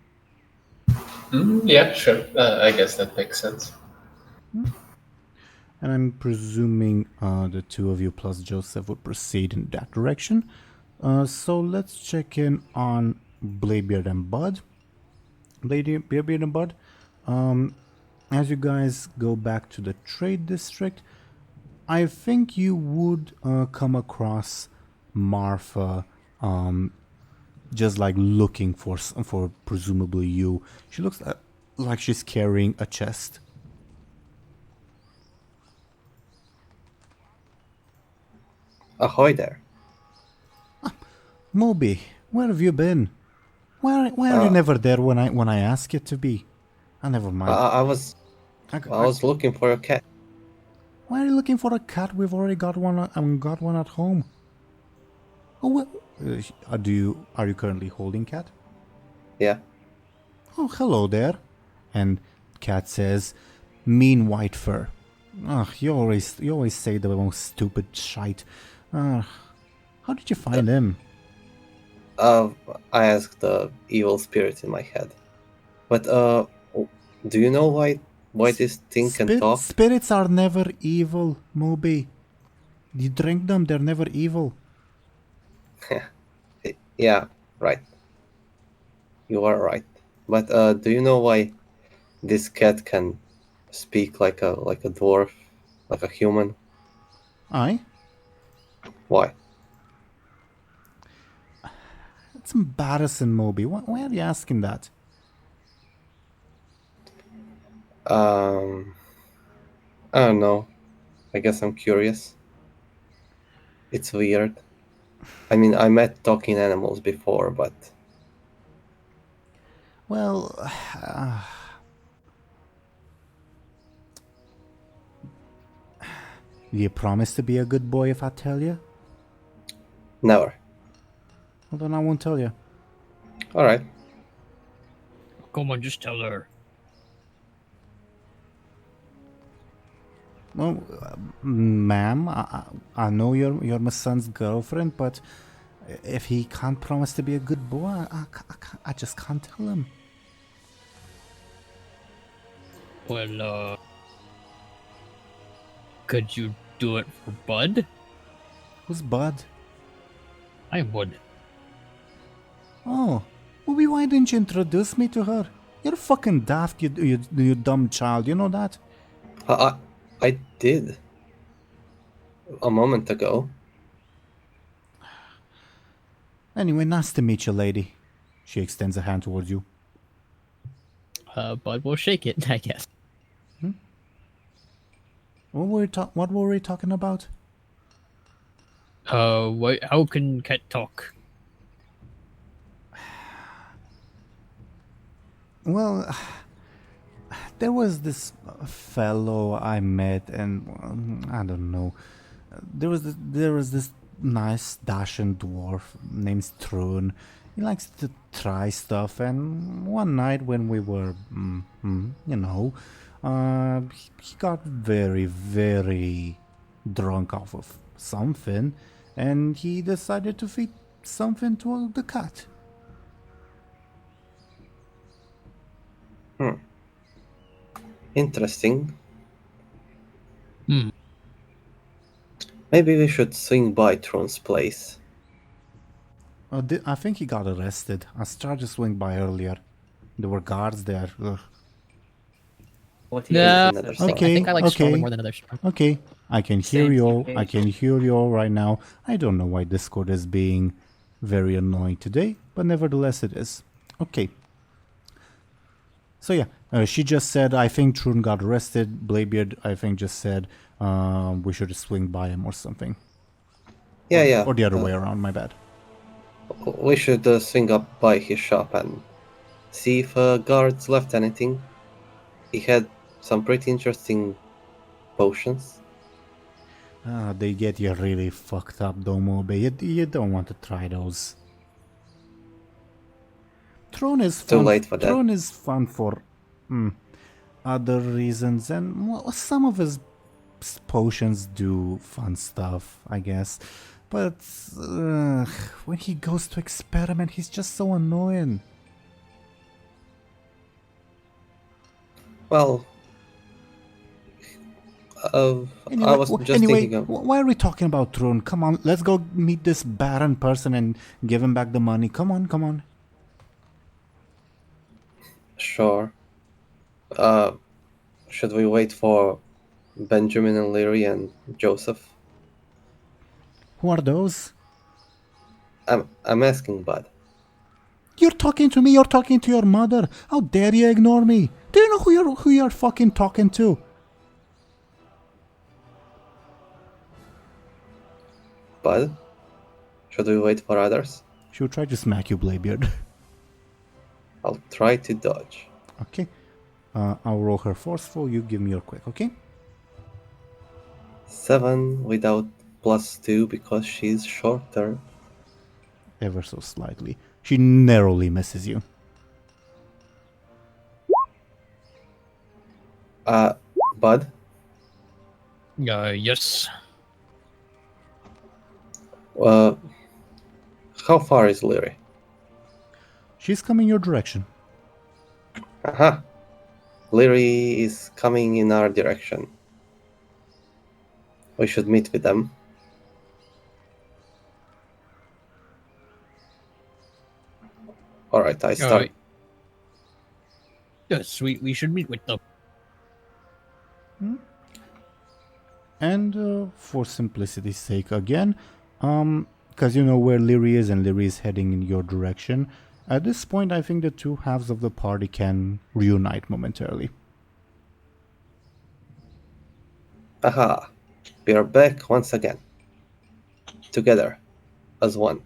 Yeah, sure. I guess that makes sense. And I'm presuming the two of you plus Joseph would proceed in that direction. So let's check in on Bladebeard and Buhd. Bladebeard and Buhd. As you guys go back to the trade district, I think you would come across Marfa, just like looking for presumably you. She looks like she's carrying a chest. Ahoy there. Moby, where have you been? Why are you never there when I ask you to be? Never mind. I was looking for a cat. Why are you looking for a cat? We've already got one. Got one at home. Oh, well, are you currently holding cat? Yeah. Oh, hello there. And cat says, "Mean white fur." You always say the most stupid shite. How did you find him? I asked the evil spirit in my head. But do you know why why this thing can talk? Spirits are never evil, Moby. You drink them, they're never evil. Yeah, right. You are right. But do you know why this cat can speak like a dwarf, like a human? Aye? Why? It's embarrassing, Moby. Why are you asking that? I don't know. I guess I'm curious. It's weird. I mean, I met talking animals before, but Well, you promise to be a good boy if I tell you? never. Well, then I won't tell you. All right. Come on, just tell her. Well, ma'am, I know you're my son's girlfriend, but if he can't promise to be a good boy, I just can't tell him. Well, could you do it for Bud? Who's Bud? I would. Oh, Moby, why didn't you introduce me to her? You're fucking daft, you dumb child. You know that? I did a moment ago. Anyway, nice to meet you, lady. She extends a hand towards you. Bud will shake it, I guess. What were we talking about? How can cat talk? Well, there was this fellow I met, and I don't know. There was this nice dashing dwarf named Strun. He likes to try stuff, and one night when we were, he got very, very drunk off of something, and he decided to feed something to the cat. Interesting. Hmm. Maybe we should swing by Tron's place. I think he got arrested. I tried to swing by earlier. There were guards there. Ugh. What No, another I song. think I like Okay. Stormwind more than others. Okay, I can hear Same you all. I situation. can hear you all right now. I don't know why Discord is being very annoying today, but nevertheless it is. Okay. So yeah, she just said, I think Trun got arrested. Bladebeard, I think, just said we should swing by him or something. Yeah. Or the other way around, my bad. We should swing up by his shop and see if guards left anything. He had some pretty interesting potions. They get you really fucked up, though, Mobe. You don't want to try those. Throne is Too fun. late for that. Throne is fun for other reasons, and well, some of his potions do fun stuff, I guess. But when he goes to experiment, he's just so annoying. Well, I was just thinking of... why are we talking about Throne? Come on, let's go meet this barren person and give him back the money. Come on. Sure. Should we wait for Benjamin and Lyri and Joseph? Who are those? I'm asking Bud. You're talking to me, you're talking to your mother. How dare you ignore me? Do you know who you're fucking talking to? Bud? Should we wait for others? She'll try to smack you, Bladebeard. I'll try to dodge. Okay. I'll roll her forceful, you give me your quick, okay? 7 without +2 because she's shorter. Ever so slightly. She narrowly misses you. Bud? Yes. How far is Lyri? She's coming your direction. Aha! Lyri is coming in our direction. We should meet with them. Alright, I start. Yes, we should meet with them. And for simplicity's sake again, because you know where Lyri is and Lyri is heading in your direction, at this point I think the two halves of the party can reunite momentarily. Aha! We are back once again. Together. As one.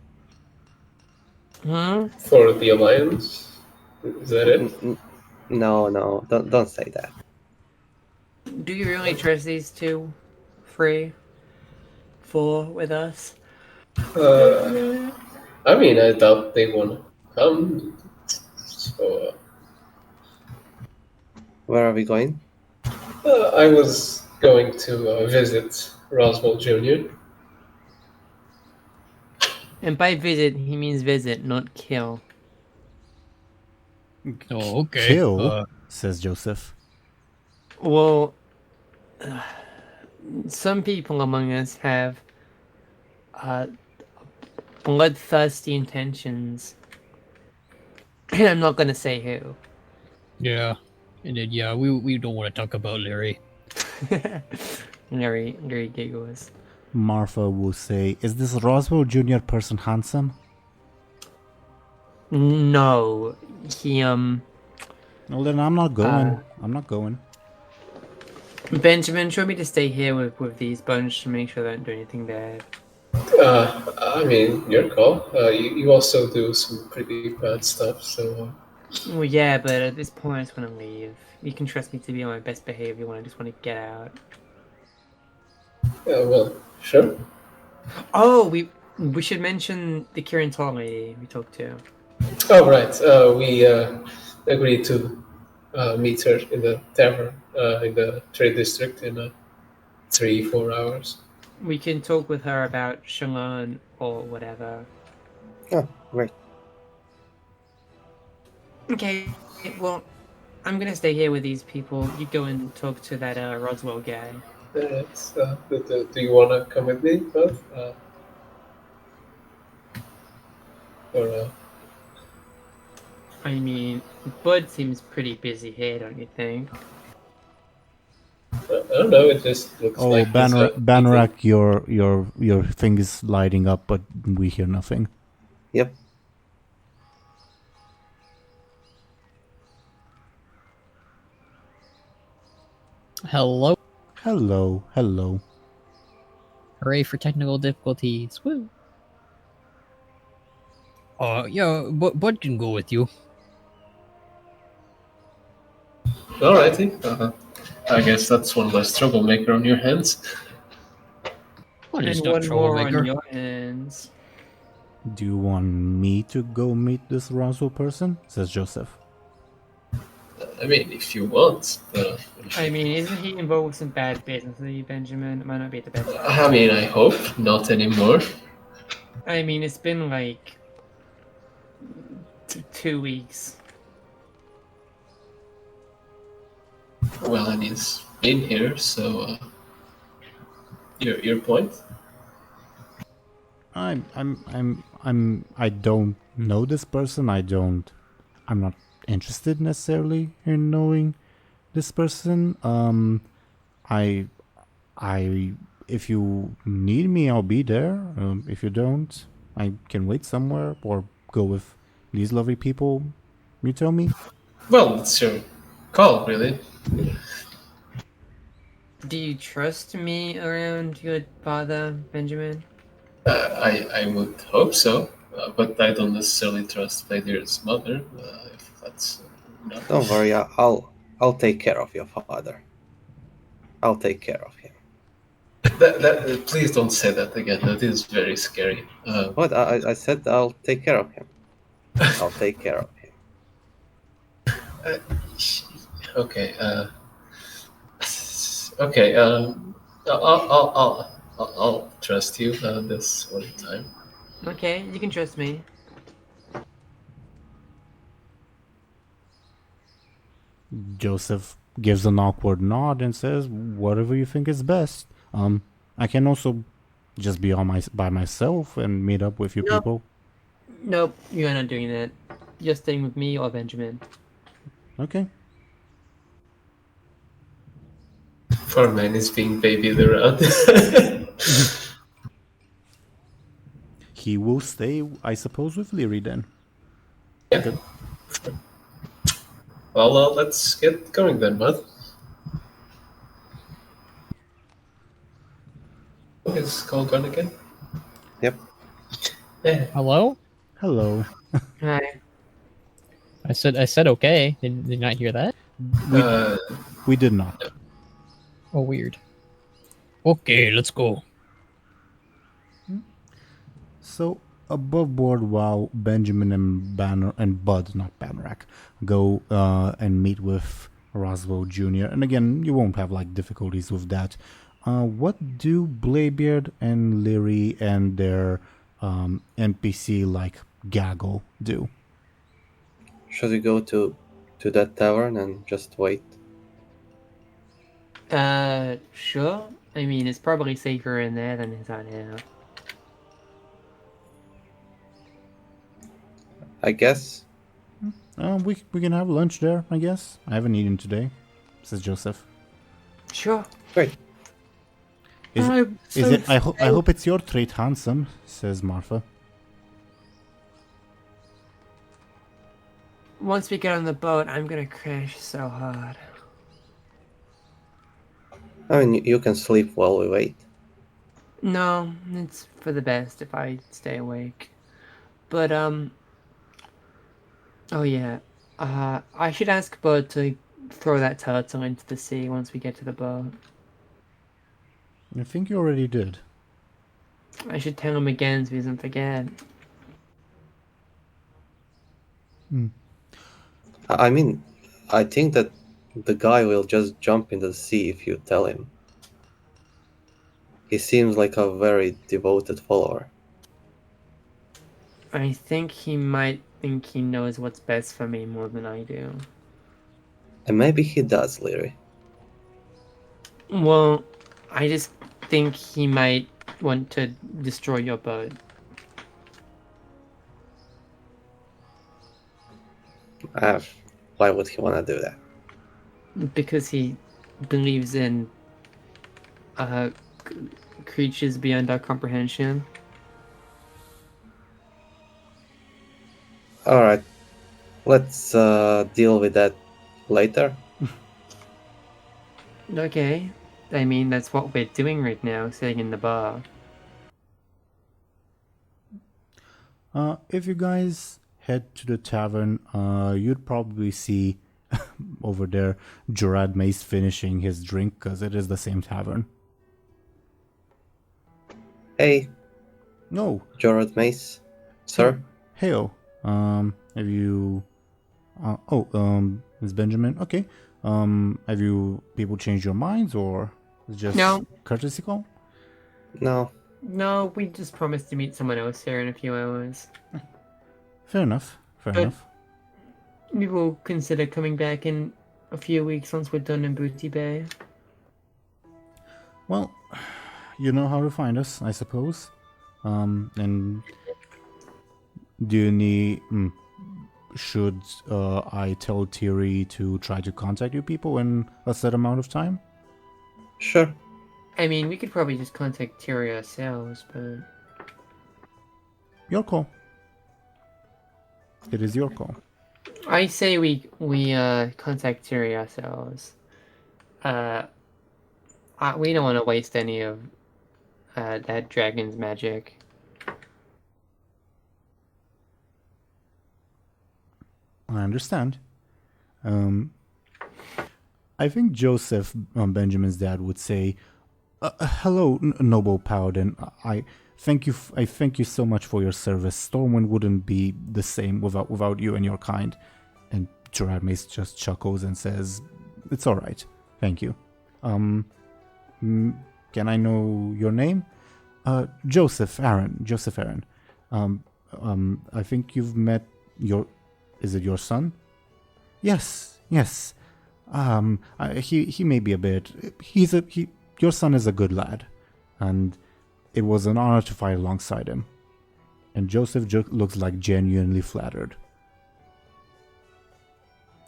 For the Alliance? Is that it? No, don't say that. Do you really trust these two? 3, 4 with us? I mean, I doubt they want to come. So, Where are we going? I was going to visit Roswell Jr. And by visit, he means visit, not kill. Oh, okay. Kill, says Joseph. Well, some people among us have bloodthirsty intentions. And I'm not going to say who. Yeah. And then, yeah, we don't want to talk about Lyri. Lyri giggles. Martha will say, "Is this Roswell Jr. person handsome?" No, he Well, then I'm not going. I'm not going. Benjamin, show me to stay here with these bunch to make sure they don't do anything bad. I mean, your call. You also do some pretty bad stuff, so... Well, yeah, but at this point I just want to leave. You can trust me to be on my best behavior when I just want to get out. Yeah, well, sure. Oh, we should mention the Teeironor lady we talked to. Oh, right. We agreed to meet her in the tavern in the trade district in 3-4 hours. We can talk with her about Shalon or whatever. Oh, great. Okay, well, I'm gonna stay here with these people. You go and talk to that Roswell guy. Yes, do you want to come with me, both? Or, I mean, Buhd seems pretty busy here, don't you think? I don't know, it just looks Oh, like... Banrak, your thing is lighting up, but we hear nothing. Yep. Hello. Hello. Hooray for technical difficulties. Woo. Yeah, Buhd can go with you. Alrighty. I guess that's one less troublemaker on your hands. Well, it's And not one more on troublemaker. your hands. Do you want me to go meet this Roswell person? Says Joseph. I mean, if you want. I mean, isn't he involved with some bad business, Benjamin? It might not be the best. I mean, I hope not anymore. I mean, it's been like 2 weeks. Well, and he's been here, so your point. I don't know this person. I'm not interested necessarily in knowing this person. If you need me, I'll be there. If you don't, I can wait somewhere or go with these lovely people. You tell me. Well, it's your call, really. Do you trust me around your father, Benjamin? I would hope so, but I don't necessarily trust Bladebeard's mother. If that's not... Don't worry, I'll take care of your father. I'll take care of him. Please don't say that again. That is very scary. What? I said I'll take care of him. I'll take care of him. Okay. Okay. I'll trust you this one time. Okay, you can trust me. Joseph gives an awkward nod and says, "Whatever you think is best. I can also just be by myself and meet up with you No. people." Nope, you're not doing that. You're staying with me or Benjamin. Okay. Poor man is being babied around. He will stay, I suppose, with Lyri then. Yeah. Well, let's get going then, bud. Is call gone again? Yep. Yeah. Hello? Hello. Hi. I said okay. Did you not hear that? We did not. Oh, weird. Okay, let's go. So above board, while Benjamin and Buhd, not Banrak, go and meet with Roswell Jr. And again, you won't have like difficulties with that. What do Bladebeard and Lyri and their NPC like Gaggle do? Should we go to that tavern and just wait? Sure. I mean, it's probably safer in there than it's out here. I guess. We can have lunch there, I guess. I haven't eaten today, says Joseph. Sure. Great. Is it? I hope it's your treat, handsome, says Martha. Once we get on the boat, I'm gonna crash so hard. I mean, you can sleep while we wait. No, it's for the best if I stay awake. But, oh yeah. I should ask Buhd to throw that turtle into the sea once we get to the boat. I think you already did. I should tell him again so he doesn't forget. I mean, I think that the guy will just jump into the sea if you tell him. He seems like a very devoted follower. I think he might think he knows what's best for me more than I do. And maybe he does, Lyri. Well, I just think he might want to destroy your boat. Why would he want to do that? Because he believes in creatures beyond our comprehension. Alright, let's deal with that later. Okay. I mean, that's what we're doing right now, sitting in the bar. If you guys head to the tavern, you'd probably see over there Gerard Mace finishing his drink because it is the same tavern. Hey, No, Gerard Mace, sir. Hail. Have you? Is Benjamin okay? Have you people changed your minds or it's just No. courtesy call? No, No, we just promised to meet someone else here in a few hours. Fair enough. Fair But- enough. We will consider coming back in a few weeks once we're done in Booty Bay. Well, you know how to find us, I suppose. And do you need? Should I tell Thierry to try to contact you people in a set amount of time? sure. I mean, we could probably just contact Terry ourselves, but... Your call. It is your call. I say we contact Terry ourselves. We don't want to waste any of that dragon's magic. I understand. I think Joseph, Benjamin's dad, would say, "Hello, noble paladin. I thank you. I thank you so much for your service. Stormwind wouldn't be the same without you and your kind." And Gerard Mace just chuckles and says, "It's all right. Thank you. Can I know your name?" Joseph Aaran. Joseph Aaran. I think you've met your. Is it your son? Yes. He may be a bit. Your son is a good lad, and it was an honor to fight alongside him. And Joseph looks like genuinely flattered.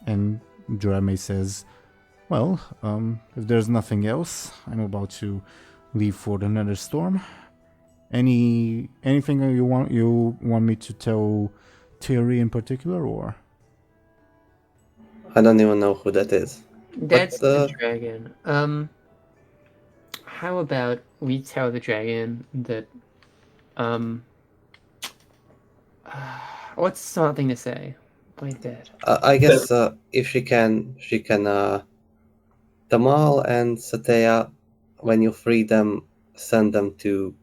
And Jorame says, "Well, if there's nothing else, I'm about to leave for the Nether Storm. Anything you want me to tell Thierry in particular, or?" I don't even know who that is. That's But, the dragon. How about we tell the dragon that, what's something to say like that? I guess if she can, Tamal and Satea, when you free them, send them to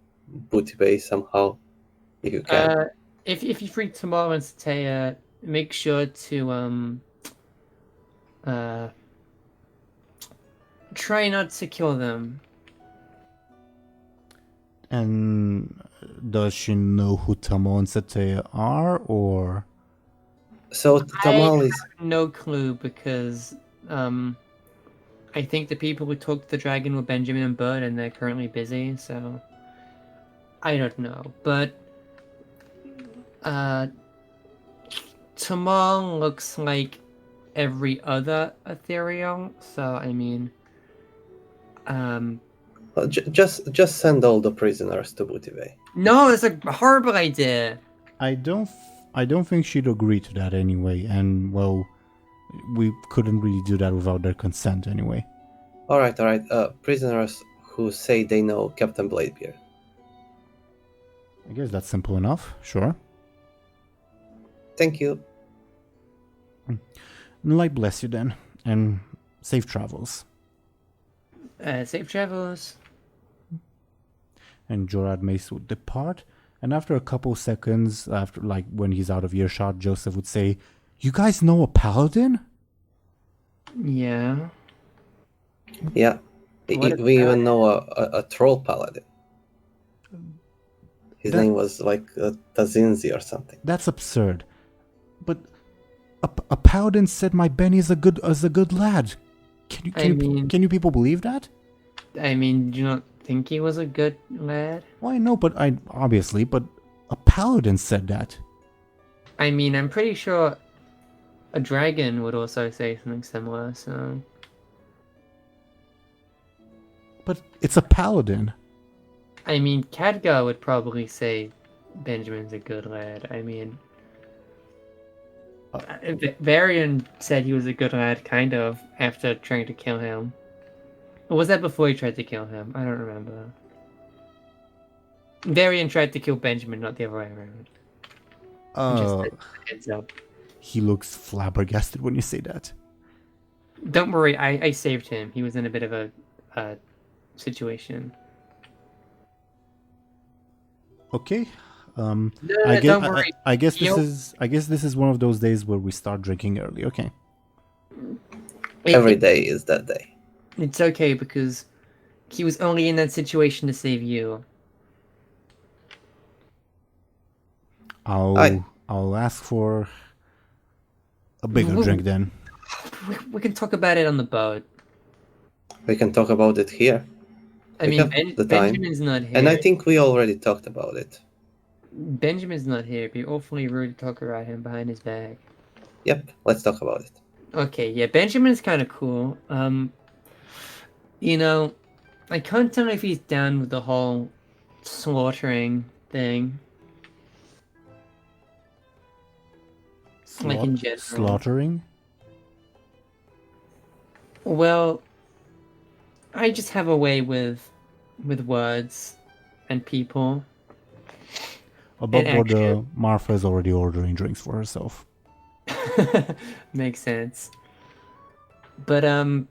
Booty Bay somehow, if you can. If you free tomorrow and Satea, make sure to try not to kill them. And does she know who Tamo and Satea are, or? So Tamal I is have no clue because I think the people who took the dragon were Benjamin and Buhd, and they're currently busy, so I don't know. But Tamal looks like every other ethereal, so I mean, just send all the prisoners to Booty Bay. no, it's a horrible idea. I don't think she'd agree to that anyway, and well, we couldn't really do that without their consent anyway. All right. Prisoners who say they know Captain Bladebeard. I guess that's simple enough, sure. Thank you. Light bless you then, and safe travels. Safe travels. And Jorad Mace would depart, and after a couple seconds, after like when he's out of earshot, Joseph would say, "You guys know a paladin?" Yeah. Yeah. What We about- even know a troll paladin. His That- name was like Tazinzi or something. That's absurd. But a paladin said my Benny is a good lad. Can you people believe that? I mean, do you not think he was a good lad? Well, I know, but a paladin said that. I mean, I'm pretty sure a dragon would also say something similar, so... But it's a paladin. I mean, Khadgar would probably say Benjamin's a good lad. I mean... Varian said he was a good lad, kind of, after trying to kill him. Or was that before he tried to kill him? I don't remember. Varian tried to kill Benjamin, not the other way around. Just a heads up. He looks flabbergasted when you say that. Don't worry, I saved him. He was in a bit of a situation. Okay. No, I guess, don't worry. I guess this is one of those days where we start drinking early. Okay. Every day is that day. It's okay because he was only in that situation to save you. I'll ask for a bigger drink then. We can talk about it on the boat. We can talk about it here. I We mean, have the time. Benjamin's not here. And I think we already talked about it. Benjamin's not here. It'd be awfully rude to talk about him behind his back. Yep, let's talk about it. Okay, yeah, Benjamin's kind of cool. You know, I can't tell if he's down with the whole slaughtering thing. Like in general. Slaughtering? Well, I just have a way with words and people. Above And board, action. Martha is already ordering drinks for herself. Makes sense. But I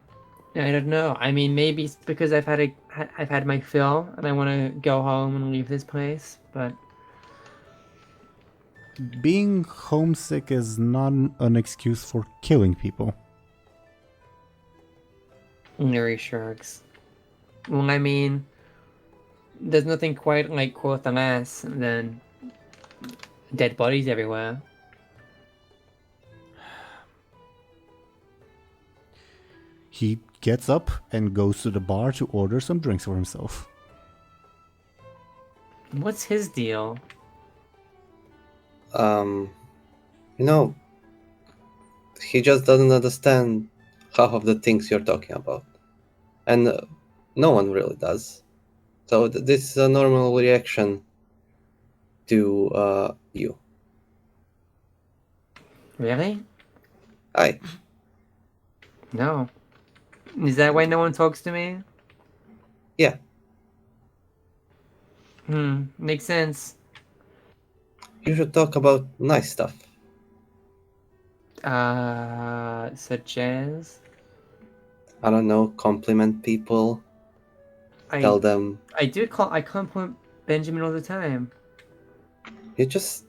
don't know. I mean, maybe it's because I've had my fill and I want to go home and leave this place. But Being homesick is not an excuse for killing people. Lyri shrugs. Well, I mean, there's nothing quite like Quoth-Alas than dead bodies everywhere. he gets up and goes to the bar to order some drinks for himself. What's his deal? You know, he just doesn't understand half of the things you're talking about. And no one really does. So this is a normal reaction to you. Really? Aye. No. Is that why no one talks to me? Yeah. Makes sense. You should talk about nice stuff. Such as? I don't know, compliment people. Tell them I compliment Benjamin all the time. you just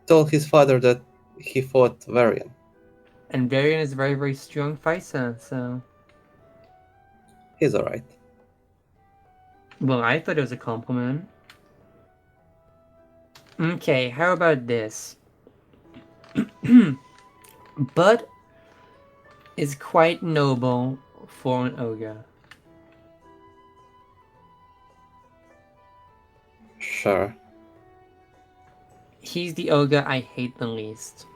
told his father that he fought Varian. And Varian is a very, very strong fighter, so... He's alright. Well, I thought it was a compliment. Okay, how about this? Buhd is quite noble for an ogre. Sure. He's the ogre I hate the least.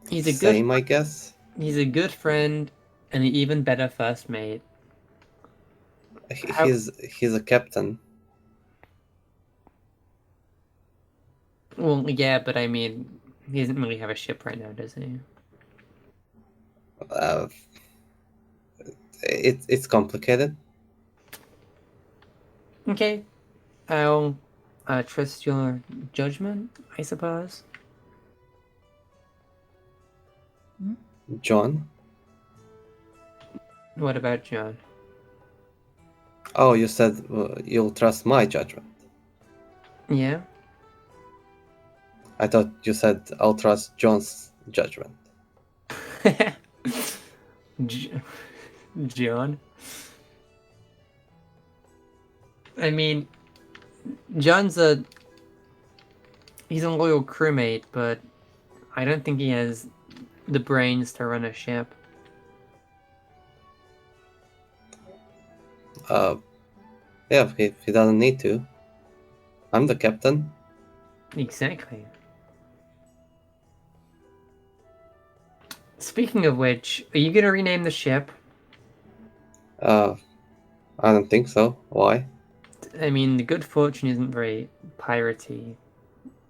He's a Same, I guess. He's a good friend and an even better first mate. He's a captain. Well, yeah, but I mean, he doesn't really have a ship right now, does he? It's complicated. Okay, I'll trust your judgment, I suppose. John? What about John? Oh, you said you'll trust my judgment. Yeah? I thought you said I'll trust John's judgment. John? I mean, John's he's a loyal crewmate, but I don't think he has the brains to run a ship. Yeah, he doesn't need to. I'm the captain. Exactly. Speaking of which, are you gonna rename the ship? I don't think so. Why? I mean, the Good Fortune isn't very piratey,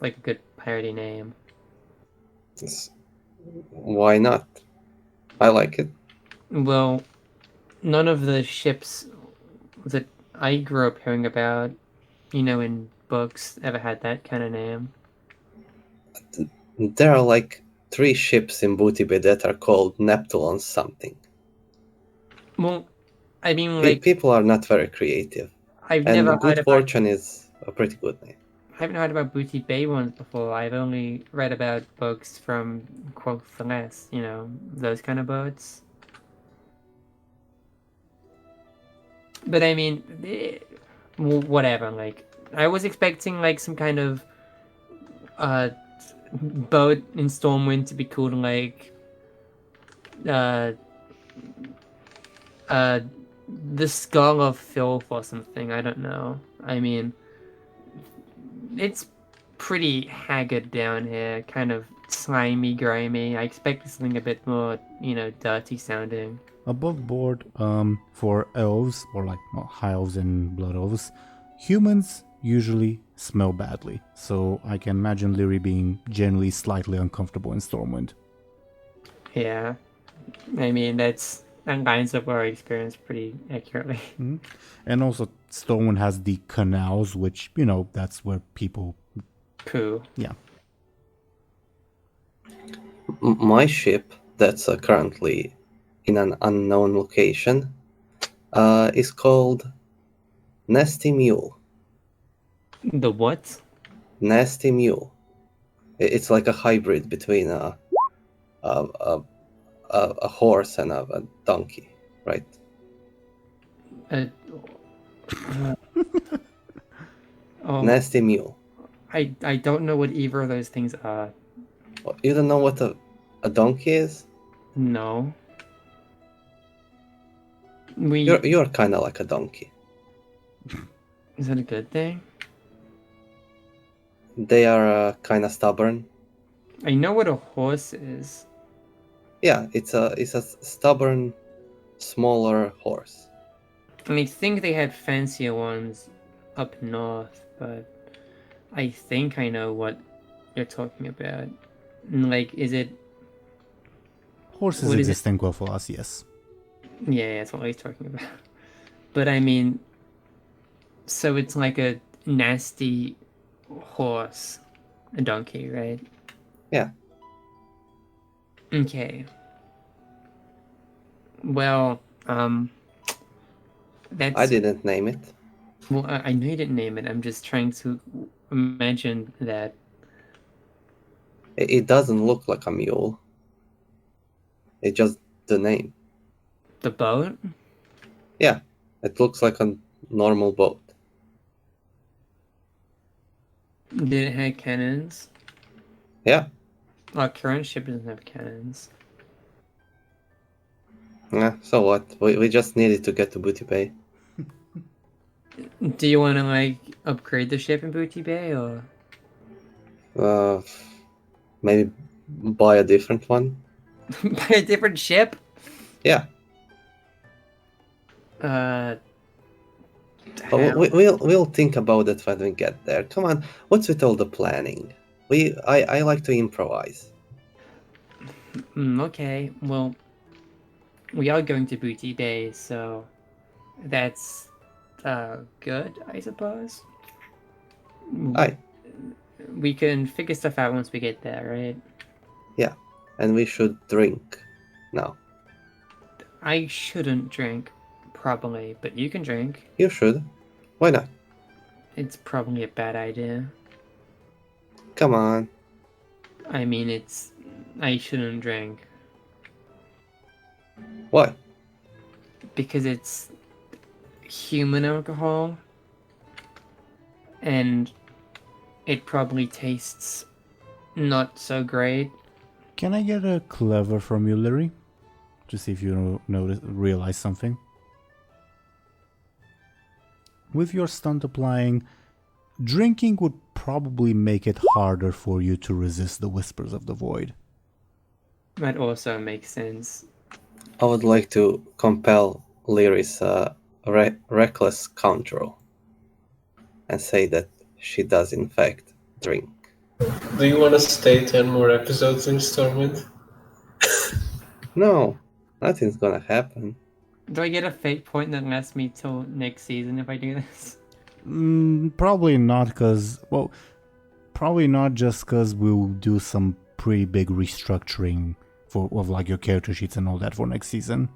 like a good piratey name. Why not? I like it. Well, none of the ships that I grew up hearing about, in books, ever had that kind of name. There are like 3 ships in Buhd that are called Neptulon something. Well, I mean, like, People are not very creative. I've And never heard Good about... Fortune is a pretty good name. I haven't heard about Buhd Bay ones before. I've only read about books from Quoth Celeste, those kind of boats. But I mean, whatever, like, I was expecting, like, some kind of, boat in Stormwind to be called, like, the Skull of Filth or something, I don't know. I mean, it's pretty haggard down here, kind of slimy, grimy. I expected something a bit more, dirty sounding. Above board, for elves, or like high elves and blood elves, humans usually smell badly, so I can imagine Lyri being generally slightly uncomfortable in Stormwind. Yeah, I mean, that lines up our experience pretty accurately. Mm-hmm. And also, Stormwind has the canals, which, that's where people... Poo. Yeah. My ship, that's currently in an unknown location, is called Nasty Mule. The what? Nasty Mule. It's like a hybrid between a horse and a donkey, right? Oh, Nasty Mule. I don't know what either of those things are. You don't know what a donkey is? No. You're kind of like a donkey. Is that a good thing? They are kind of stubborn. I know what a horse is. Yeah, it's a stubborn, smaller horse. And I think they had fancier ones up north, but I think I know what you're talking about. Like, is it... Horses What is it? existing well for us, yes. Yeah, that's what I was talking about. But I mean, so it's like a nasty horse, a donkey, right? Yeah. Okay. Well, that's... I didn't name it. Well, I know you didn't name it. I'm just trying to imagine that. It doesn't look like a mule. It's just the name. The boat? Yeah, it looks like a normal boat. Did it have cannons? Yeah. Our current ship doesn't have cannons. Yeah, so what? We just needed to get to Booty Bay. Do you want to, like, upgrade the ship in Booty Bay, or...? Maybe buy a different one. Buy a different ship? Yeah. How? We'll think about it when we get there. Come on, what's with all the planning? I like to improvise. Okay, well, we are going to Booty Bay, so that's good, I suppose. Aye. We can figure stuff out once we get there, right? Yeah, and we should drink now. I shouldn't drink, probably, but you can drink. You should. Why not? It's probably a bad idea. Come on. I mean, I shouldn't drink. Why? Because it's human alcohol, and it probably tastes not so great. Can I get a clever from you, Lyri? To see if you realize something. With your stunt applying, drinking would probably make it harder for you to resist the whispers of the void. That also makes sense. I would like to compel Lyri's reckless control and say that she does in fact drink. Do you want to stay 10 more episodes in Stormwind? No, nothing's gonna happen. Do I get a fate point that lasts me till next season if I do this? Probably not, probably not just because we'll do some pretty big restructuring of like your character sheets and all that for next season.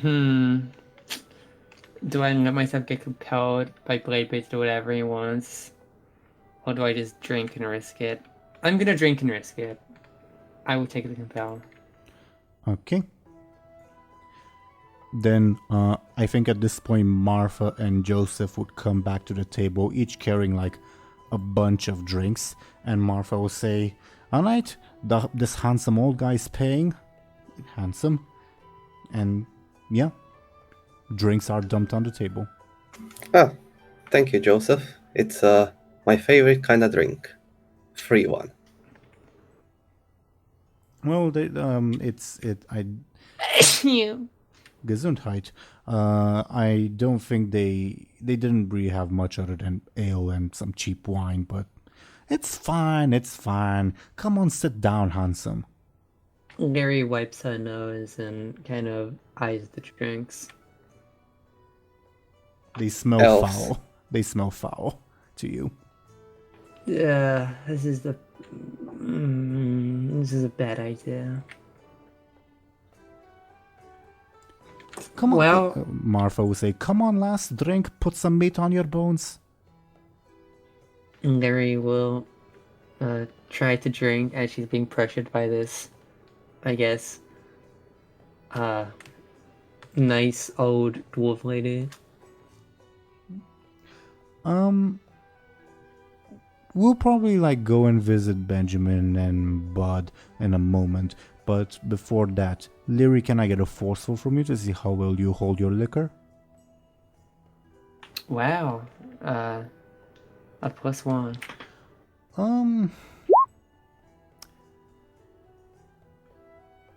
Do I let myself get compelled by Bladebeard to do whatever he wants? Or do I just drink and risk it? I'm gonna drink and risk it. I will take the compel. Okay. Then I think at this point Martha and Joseph would come back to the table, each carrying like a bunch of drinks, and Martha will say, "Alright, this handsome old guy is paying." Handsome. And yeah, drinks are dumped on the table. Oh, thank you, Joseph. It's my favorite kind of drink. Free one. Well, You. Gesundheit. I don't think they didn't really have much other than ale and some cheap wine, but it's fine, it's fine. Come on, sit down, handsome. Lyri wipes her nose and kind of eyes the drinks. They smell Elves. foul. They smell foul to you. Yeah, this is a bad idea. Come on, Well- Martha will say, "Come on, lass, drink, put some meat on your bones." Lyri will try to drink as she's being pressured by this, I guess, nice old dwarf lady. we'll probably like go and visit Benjamin and Bud in a moment. But before that, Lyri, can I get a forceful from you to see how well you hold your liquor? Wow. A +1.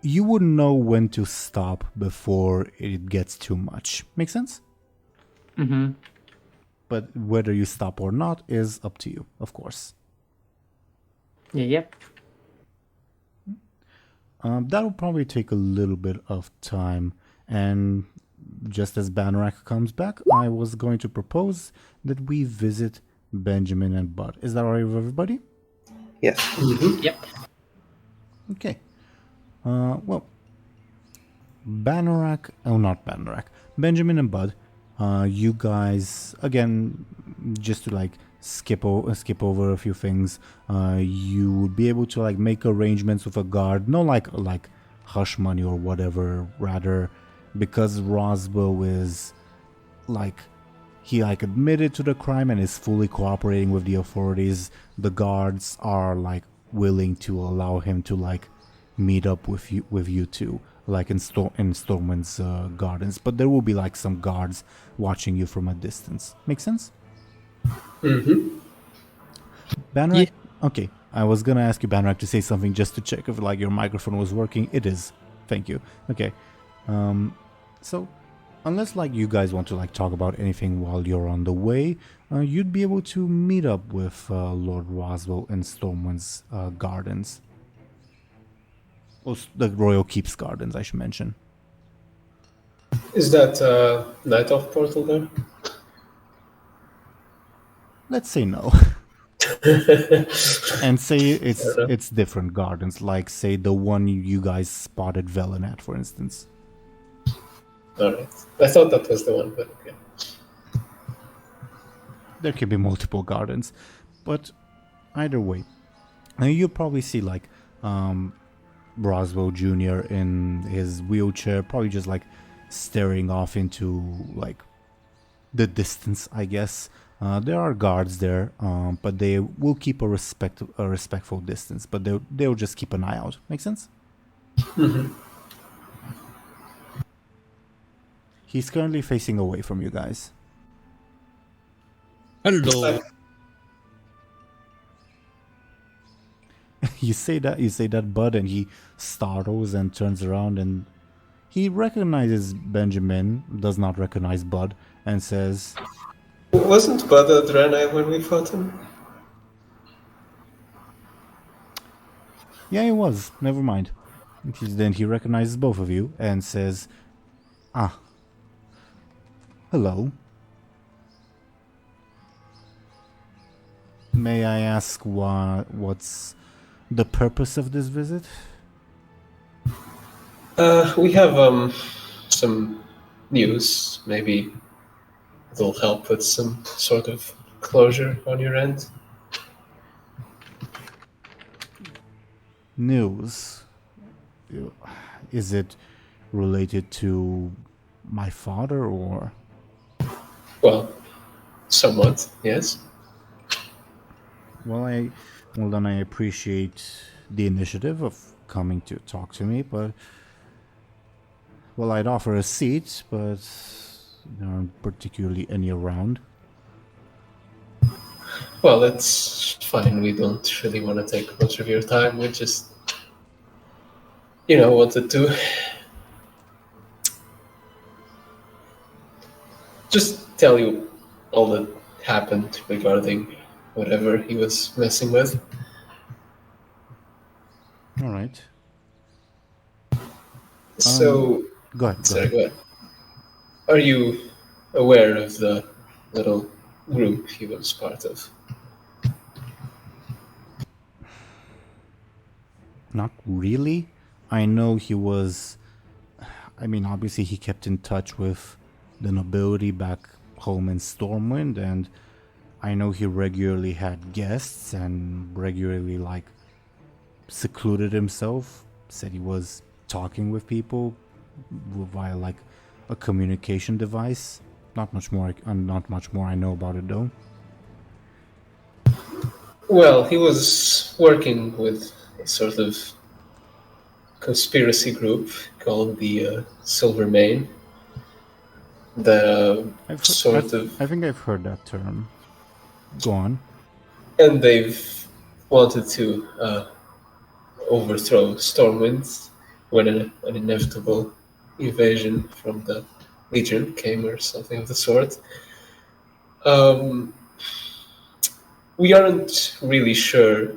You would know when to stop before it gets too much. Make sense? Mm-hmm. But whether you stop or not is up to you, of course. Yeah, yep. That'll probably take a little bit of time, and just as Banarak comes back, I was going to propose that we visit Benjamin and Bud. Is that alright with everybody? Yes. Yep. Okay. Well, Banarak, not Banarak, Benjamin and Bud, you guys, again, just to like skip over a few things, you would be able to like make arrangements with a guard, no like hush money or whatever, rather because Roswell is like, he like admitted to the crime and is fully cooperating with the authorities. The guards are like willing to allow him to like meet up with you two, like in Stormwind's gardens, but there will be like some guards watching you from a distance. Make sense? Mm-hmm. Banrak? Yeah. Okay, I was gonna ask you, Banrak, to say something just to check if like your microphone was working. It is. Thank you. Okay. So unless like you guys want to like talk about anything while you're on the way, you'd be able to meet up with Lord Roswell in Stormwind's gardens. Oh, the Royal Keep's gardens, I should mention. Is that Night Elf portal there? Let's say no. And say it's different gardens, like say the one you guys spotted Velen at, for instance. Alright. I thought that was the one, but okay. There can be multiple gardens, but either way, you'll probably see like Roswell Jr. in his wheelchair, probably just like staring off into like the distance, I guess. There are guards there, but they will keep a respectful distance, but they'll just keep an eye out. Make sense? Mm-hmm. He's currently facing away from you guys. Hello. You say that, Bud, and he startles and turns around, and he recognizes Benjamin, does not recognize Bud, and says, Wasn't Bud at Draenei when we fought him? "Yeah, it was. Never mind." Then he recognizes both of you and says, "Ah, hello. May I ask what's the purpose of this visit?" We have some news. Maybe it'll help with some sort of closure on your end. News? Is it related to my father, or? Well, somewhat, yes. Well, then I appreciate the initiative of coming to talk to me, but well, I'd offer a seat, but there aren't particularly any around. Well, that's fine. We don't really want to take much of your time. We just, wanted to just tell you all that happened regarding whatever he was messing with. All right. So, Go ahead. sorry, go ahead. Are you aware of the little group he was part of? Not really. I know he was... I mean, obviously he kept in touch with the nobility back home in Stormwind, and I know he regularly had guests and regularly, like, secluded himself. Said he was talking with people via, like, a communication device. Not much more I know about it, though. Well, he was working with a sort of conspiracy group called the Silvermane. The I think I've heard that term. Go on. and they've wanted to overthrow Stormwind when an inevitable invasion from the Legion came or something of the sort. We aren't really sure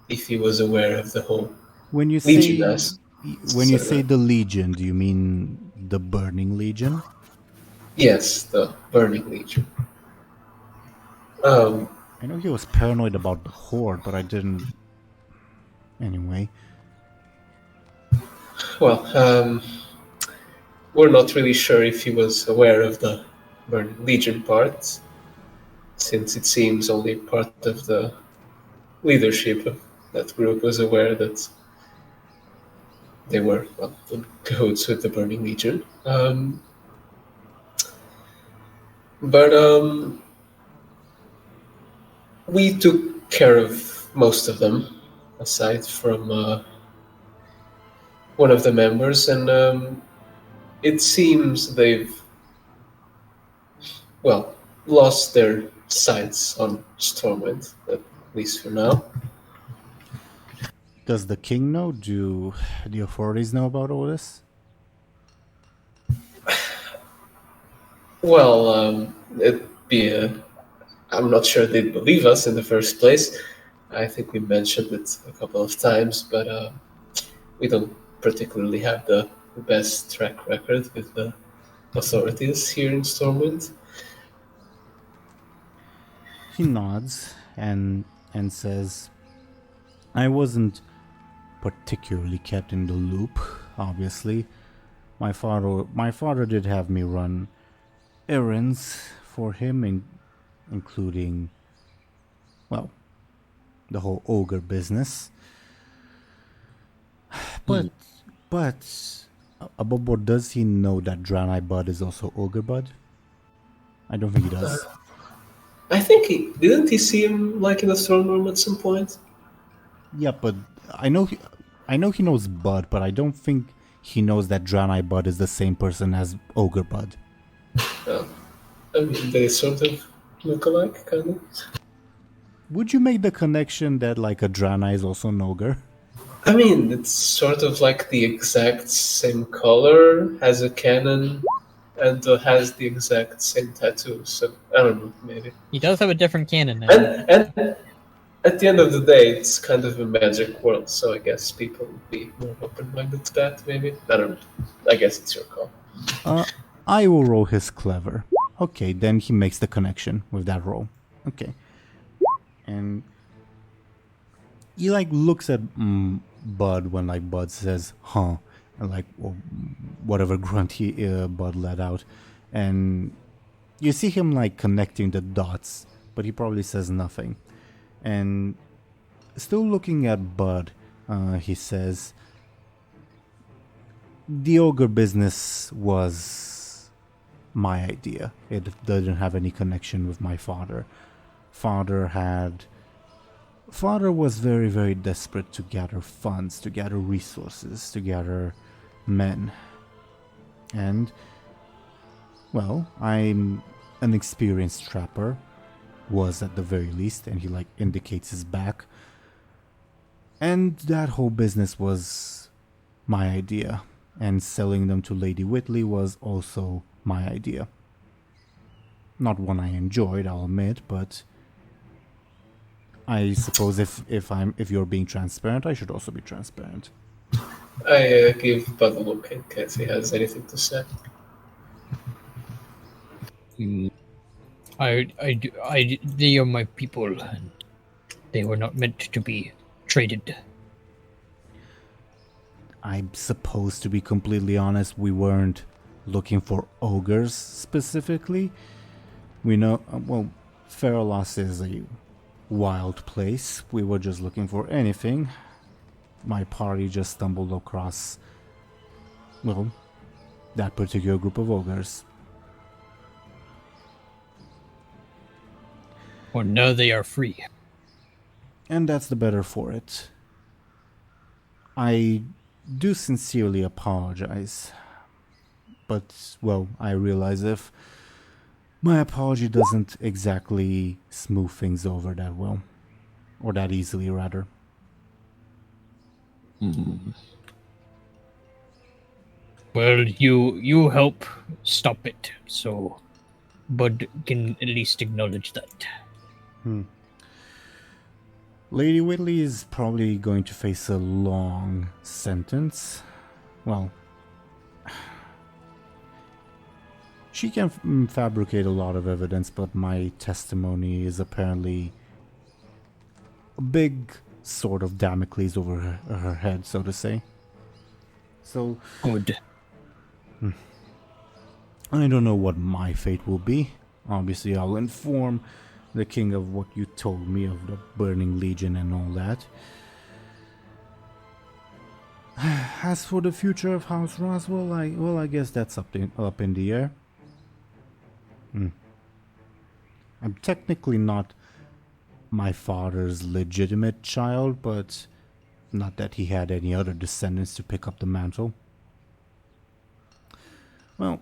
if he was aware of the whole When you Legion say when you say the Legion, do you mean the Burning Legion? Yes, the Burning Legion. I know he was paranoid about the Horde, but I didn't. Anyway, Well, we're not really sure if he was aware of the Burning Legion part, since it seems only part of the leadership of that group was aware that they were in cahoots with the Burning Legion. But we took care of most of them, aside from one of the members, and it seems they've, lost their sights on Stormwind, at least for now. does the king know? Do the authorities know about all this? Well, I'm not sure they'd believe us in the first place. I think we mentioned it a couple of times, but we don't particularly have the best track record with the authorities here in Stormwind. He nods and says, "I wasn't particularly kept in the loop, obviously. My father did have me run errands for him, including, well, the whole ogre business. But above board, does he know that Draenei Buhd is also ogre Buhd? I don't think he does. I think didn't he see him like in the throne room at some point? Yeah, but I know he knows Buhd, but I don't think he knows that Draenei Buhd is the same person as ogre Buhd. I mean, they sort of look alike, kind of. Would you make the connection that like a Draenei is also an ogre? I mean, it's sort of like the exact same color, has a cannon, and has the exact same tattoo. So I don't know, maybe. He does have a different cannon now. And at the end of the day, it's kind of a magic world, so I guess people would be more open-minded to that, maybe. I don't know. I guess it's your call. I will roll his clever. Okay, then he makes the connection with that roll. Okay. And he like looks at Buhd when like Buhd says, huh, and like whatever grunt he Buhd let out. And you see him like connecting the dots, but he probably says nothing. And still looking at Buhd, he says, the ogre business was my idea. It didn't have any connection with my father. Father was very, very desperate to gather funds, to gather resources, to gather men. And, well, I'm an experienced trapper, was at the very least, and he like indicates his back. And that whole business was my idea, and selling them to Lady Whitley was also my idea. Not one I enjoyed, I'll admit, but I suppose if you're being transparent, I should also be transparent. I give Bud a look in case he has anything to say. They are my people, and they were not meant to be traded. I'm supposed to be completely honest, we weren't looking for ogres specifically. We know, Feralos is a wild place. We were just looking for anything. My party just stumbled across, that particular group of ogres. Well, now they are free. And that's the better for it. I do sincerely apologize. But, well, I realize if my apology doesn't exactly smooth things over that well. Or that easily, rather. Well, you help stop it, so Buhd can at least acknowledge that. Lady Whitley is probably going to face a long sentence. Well, she can fabricate a lot of evidence, but my testimony is apparently a big sort of Damocles over her head, so to say. So, Good. I don't know what my fate will be. Obviously, I'll inform the king of what you told me of the Burning Legion and all that. As for the future of House Roswell, I guess that's up in the air. I'm technically not my father's legitimate child, but not that he had any other descendants to pick up the mantle. Well,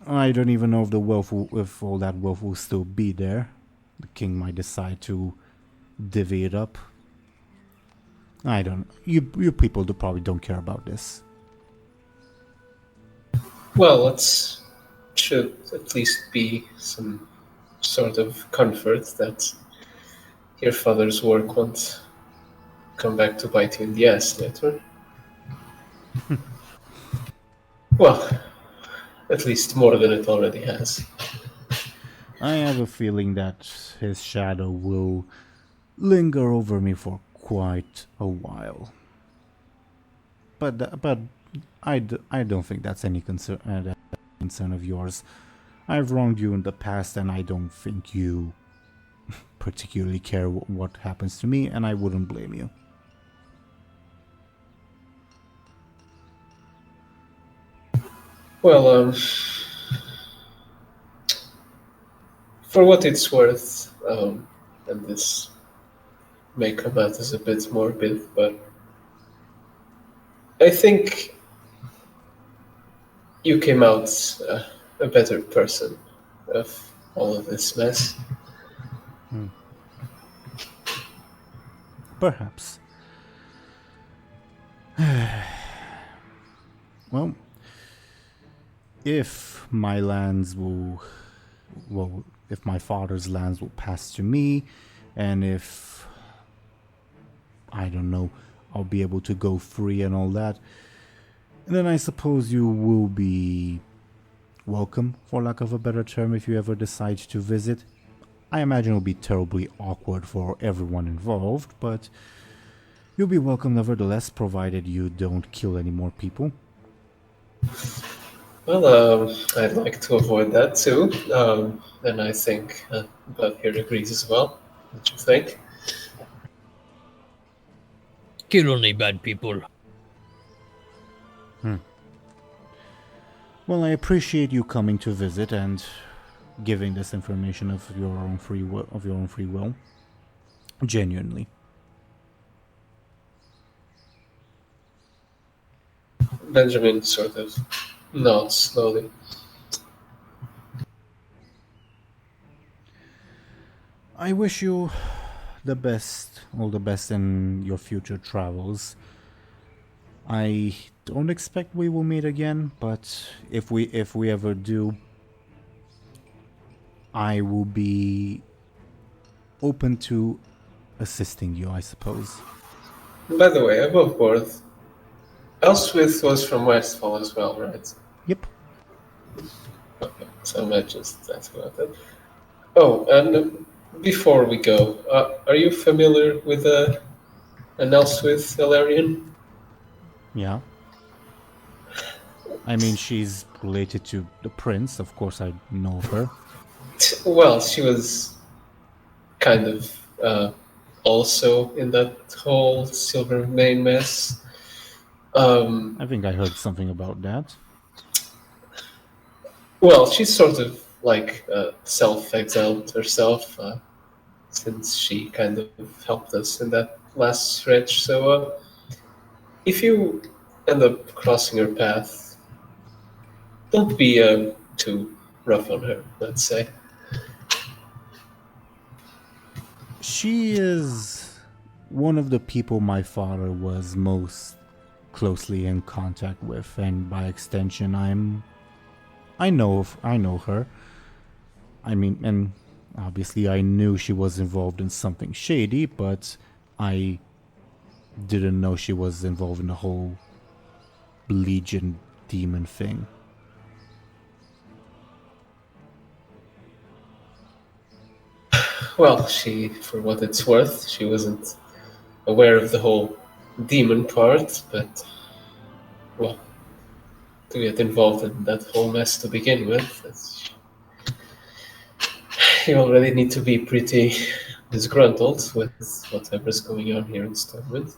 I don't even know if all that wealth will still be there. The king might decide to divvy it up. I don't. You people probably don't care about this. Well, it should at least be some sort of comfort that your father's work won't come back to bite you in the ass later. Well, at least more than it already has. I have a feeling that his shadow will linger over me for quite a while. But I don't think that's any concern of yours. I've wronged you in the past, and I don't think you particularly care what happens to me, and I wouldn't blame you. Well, for what it's worth, and this may come out as a bit morbid, but I think you came out a better person of all of this mess. Perhaps. Well, if my lands if my father's lands will pass to me, and if, I don't know, I'll be able to go free and all that, then I suppose you will be welcome, for lack of a better term, if you ever decide to visit. I imagine it'll be terribly awkward for everyone involved, but you'll be welcome nevertheless, provided you don't kill any more people. Well, I'd like to avoid that too, and I think Buhd here agrees as well. What do you think? Kill only bad people. Well, I appreciate you coming to visit and giving this information of your own free will. Genuinely. Benjamin sort of nods slowly. I wish you the best, all the best in your future travels. I don't expect we will meet again, but if we ever do, I will be open to assisting you, I suppose. By the way, above board, Elswith was from Westfall as well, right? Yep. Okay, so I might just ask about that. Oh, and before we go, are you familiar with an Elswith Elarian? Yeah. I mean, she's related to the prince. Of course, I know of her. Well, she was kind of also in that whole Silver Mane mess. I think I heard something about that. Well, she's sort of like self-exiled herself. since she kind of helped us in that last stretch. So if you end up crossing her path, don't be too rough on her, let's say. She is one of the people my father was most closely in contact with, and by extension, I know her. I mean, and obviously I knew she was involved in something shady, but I didn't know she was involved in the whole Legion demon thing. Well, for what it's worth, she wasn't aware of the whole demon part, but, well, to get involved in that whole mess to begin with, you already need to be pretty disgruntled with whatever's going on here in Stormwind.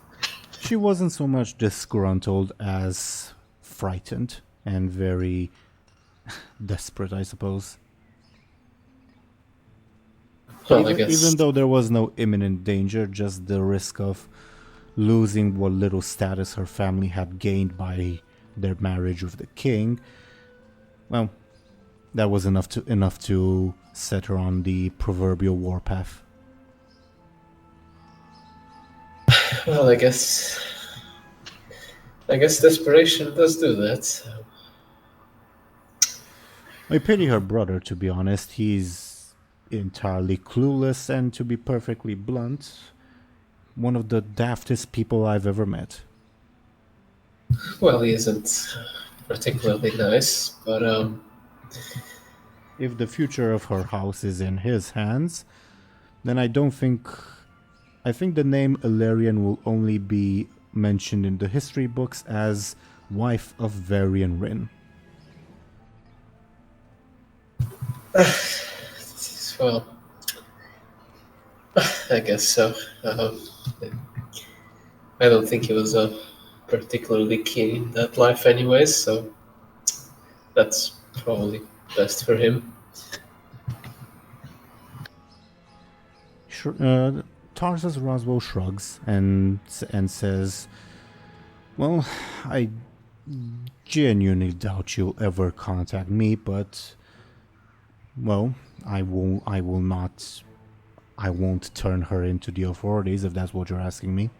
She wasn't so much disgruntled as frightened and very desperate, I suppose. Well, I guess Even though there was no imminent danger, just the risk of losing what little status her family had gained by their marriage with the king, well, that was enough to set her on the proverbial warpath. Well, I guess desperation does do that. So. I pity her brother, to be honest. He's entirely clueless, and to be perfectly blunt, one of the daftest people I've ever met. Well, he isn't particularly nice, but if the future of her house is in his hands, then I think the name Illyrian will only be mentioned in the history books as wife of Varian Rin. Well, I guess so. I don't think he was particularly keen in that life anyways, so that's probably best for him. Tarsus Roswell shrugs and says, "Well, I genuinely doubt you'll ever contact me, but well, I won't turn her into the authorities if that's what you're asking me."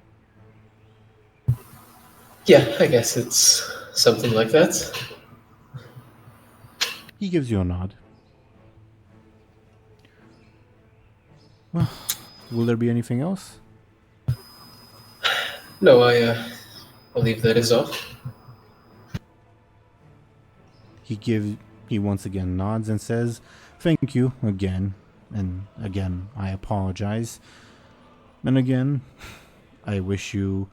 Yeah, I guess it's something like that. He gives you a nod. Well, will there be anything else? No, I believe that is all. He once again nods and says, "Thank you again, and again I apologize, and again I wish you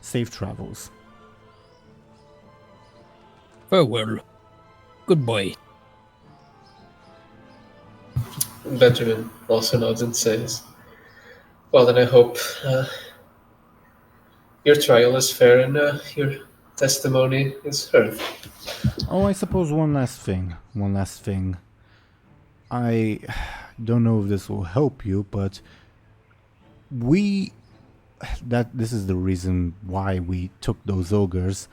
safe travels." Farewell. Goodbye. Benjamin also nods and says, "Well, then I hope your trial is fair and your testimony is heard." Oh, I suppose one last thing. I don't know if this will help you, but this is the reason why we took those ogres.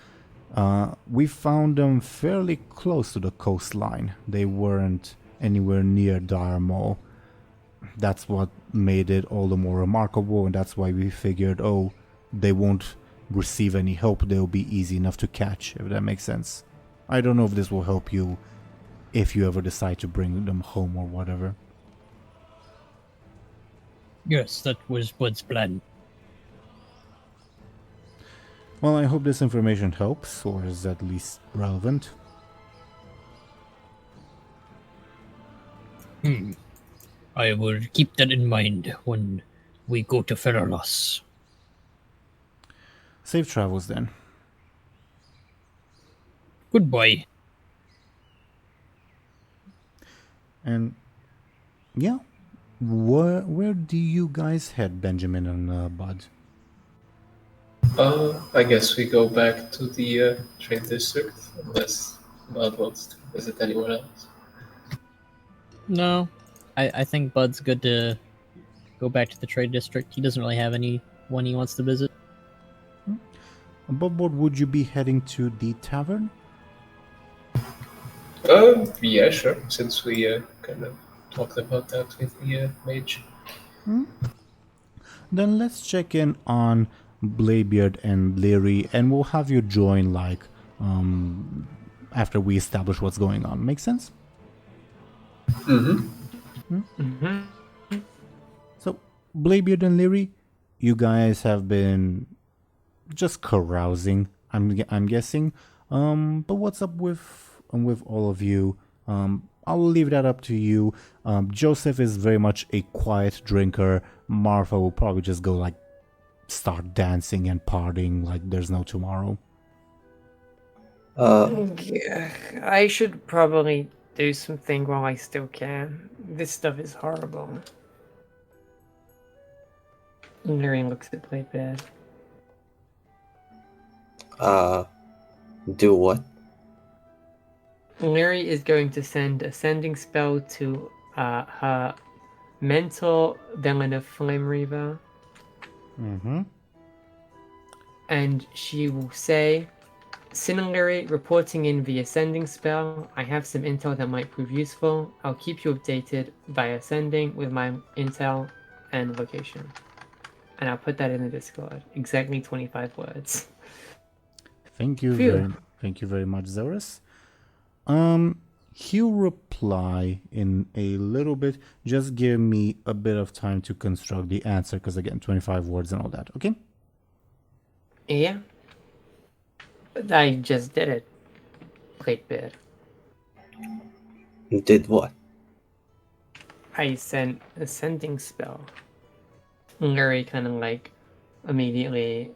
We found them fairly close to the coastline. They weren't anywhere near Dire Mall. That's what made it all the more remarkable, and that's why we figured, they won't receive any help. They'll be easy enough to catch, if that makes sense. I don't know if this will help you if you ever decide to bring them home or whatever. Yes, that was Bud's plan. Well, I hope this information helps, or is at least relevant. I will keep that in mind when we go to Ferralos. Safe travels then. Goodbye. And yeah, where do you guys head, Benjamin and Buhd? I guess we go back to the train district, unless Buhd wants to visit anyone else. No, I think Bud's good to go back to the trade district. He doesn't really have anyone he wants to visit. Above board, would you be heading to the tavern? Yeah, sure. Since we kind of talked about that with the mage. Then let's check in on Bladebeard and Lyri, and we'll have you join after we establish what's going on. Make sense? So, Bladebeard and Lyri, you guys have been just carousing, I'm guessing. But what's up with all of you? I'll leave that up to you. Joseph is very much a quiet drinker. Martha will probably just go start dancing and partying like there's no tomorrow. Yeah, I should probably do something while I still can. This stuff is horrible. Lyri looks at Bladebeard. Do what? Lyri is going to send a sending spell to her mentor, villain of Flame Reaver. And she will say, similarly, reporting in via sending spell, I have some intel that might prove useful. I'll keep you updated via sending with my intel and location. And I'll put that in the Discord. Exactly 25 words. Thank you very much, Zelris. He'll reply in a little bit. Just give me a bit of time to construct the answer, because again, 25 words and all that, okay? Yeah. I just did it. Bladebeard. Did what? I sent a sending spell. Lyri kind of immediately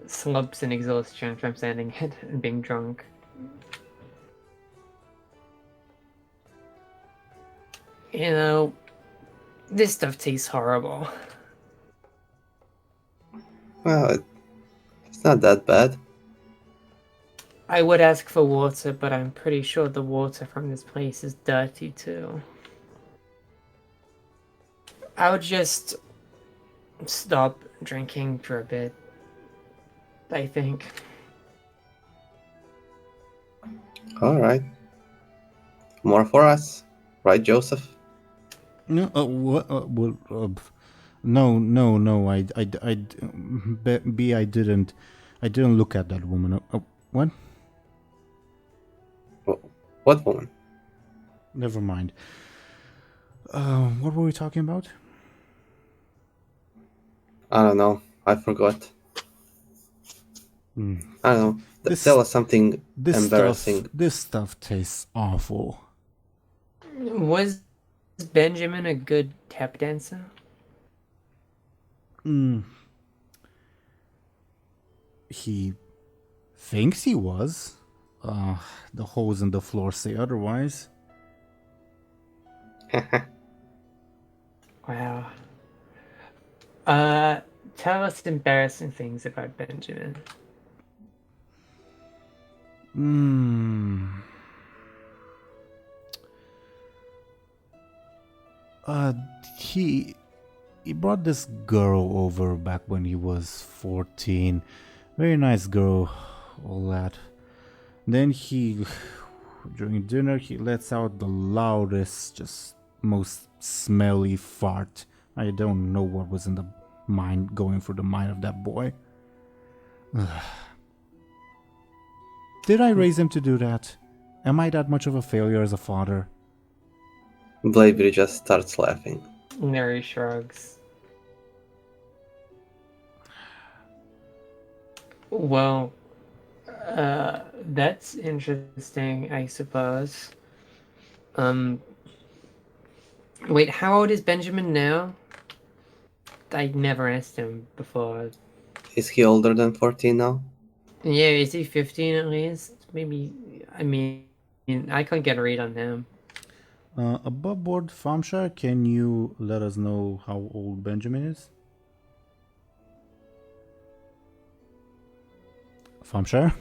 slumps in exhaustion from standing it and being drunk. You know, this stuff tastes horrible. Well, it's not that bad. I would ask for water, but I'm pretty sure the water from this place is dirty too. I would just stop drinking for a bit, I think. Alright. More for us. Right, Joseph? No, what? No. I didn't look at that woman. What? What woman? Never mind. What were we talking about? I don't know. I forgot. I don't know. Tell us something embarrassing. This stuff tastes awful. Was Benjamin a good tap dancer? He thinks he was. The holes in the floor say otherwise. Wow. Tell us embarrassing things about Benjamin. He brought this girl over back when he was 14. Very nice girl, all that. Then during dinner, he lets out the loudest, just most smelly fart. I don't know what was going through the mind of that boy. Did I raise him to do that? Am I that much of a failure as a father? Bladebeard just starts laughing. Lyri shrugs. Well, that's interesting, I suppose. Wait, how old is Benjamin now? I never asked him before. Is he older than 14 now? Yeah, is he 15 at least? Maybe, I can't get a read on him. Above board, Thompshire, can you let us know how old Benjamin is? Thompshire?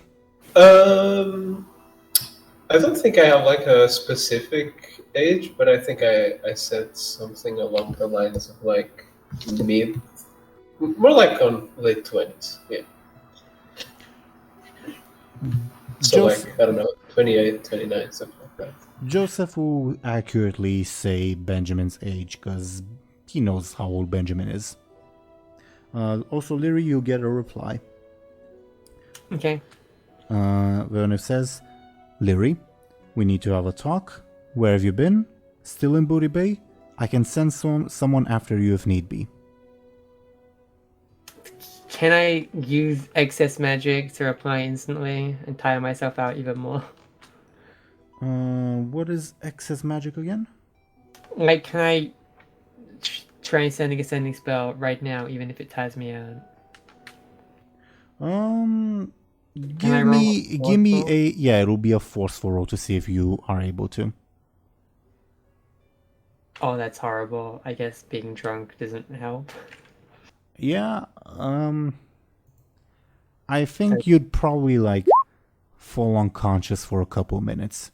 I don't think I have a specific age, but I think I said something along the lines of mid, more like on late 20s. Yeah. So Jos- like I don't know, 28, 29, something like that. Joseph will accurately say Benjamin's age because he knows how old Benjamin is. Also, Lyri, you get a reply. Okay. Where it says, Lyri, we need to have a talk. Where have you been? Still in Booty Bay? I can send someone after you if need be. Can I use excess magic to reply instantly and tire myself out even more? What is excess magic again? Like, can I try and send a sending spell right now, even if it tires me out? Give me a it'll be a forceful roll to see if you are able to. Oh, that's horrible. I guess being drunk doesn't help. Yeah, I think you'd probably like fall unconscious for a couple minutes.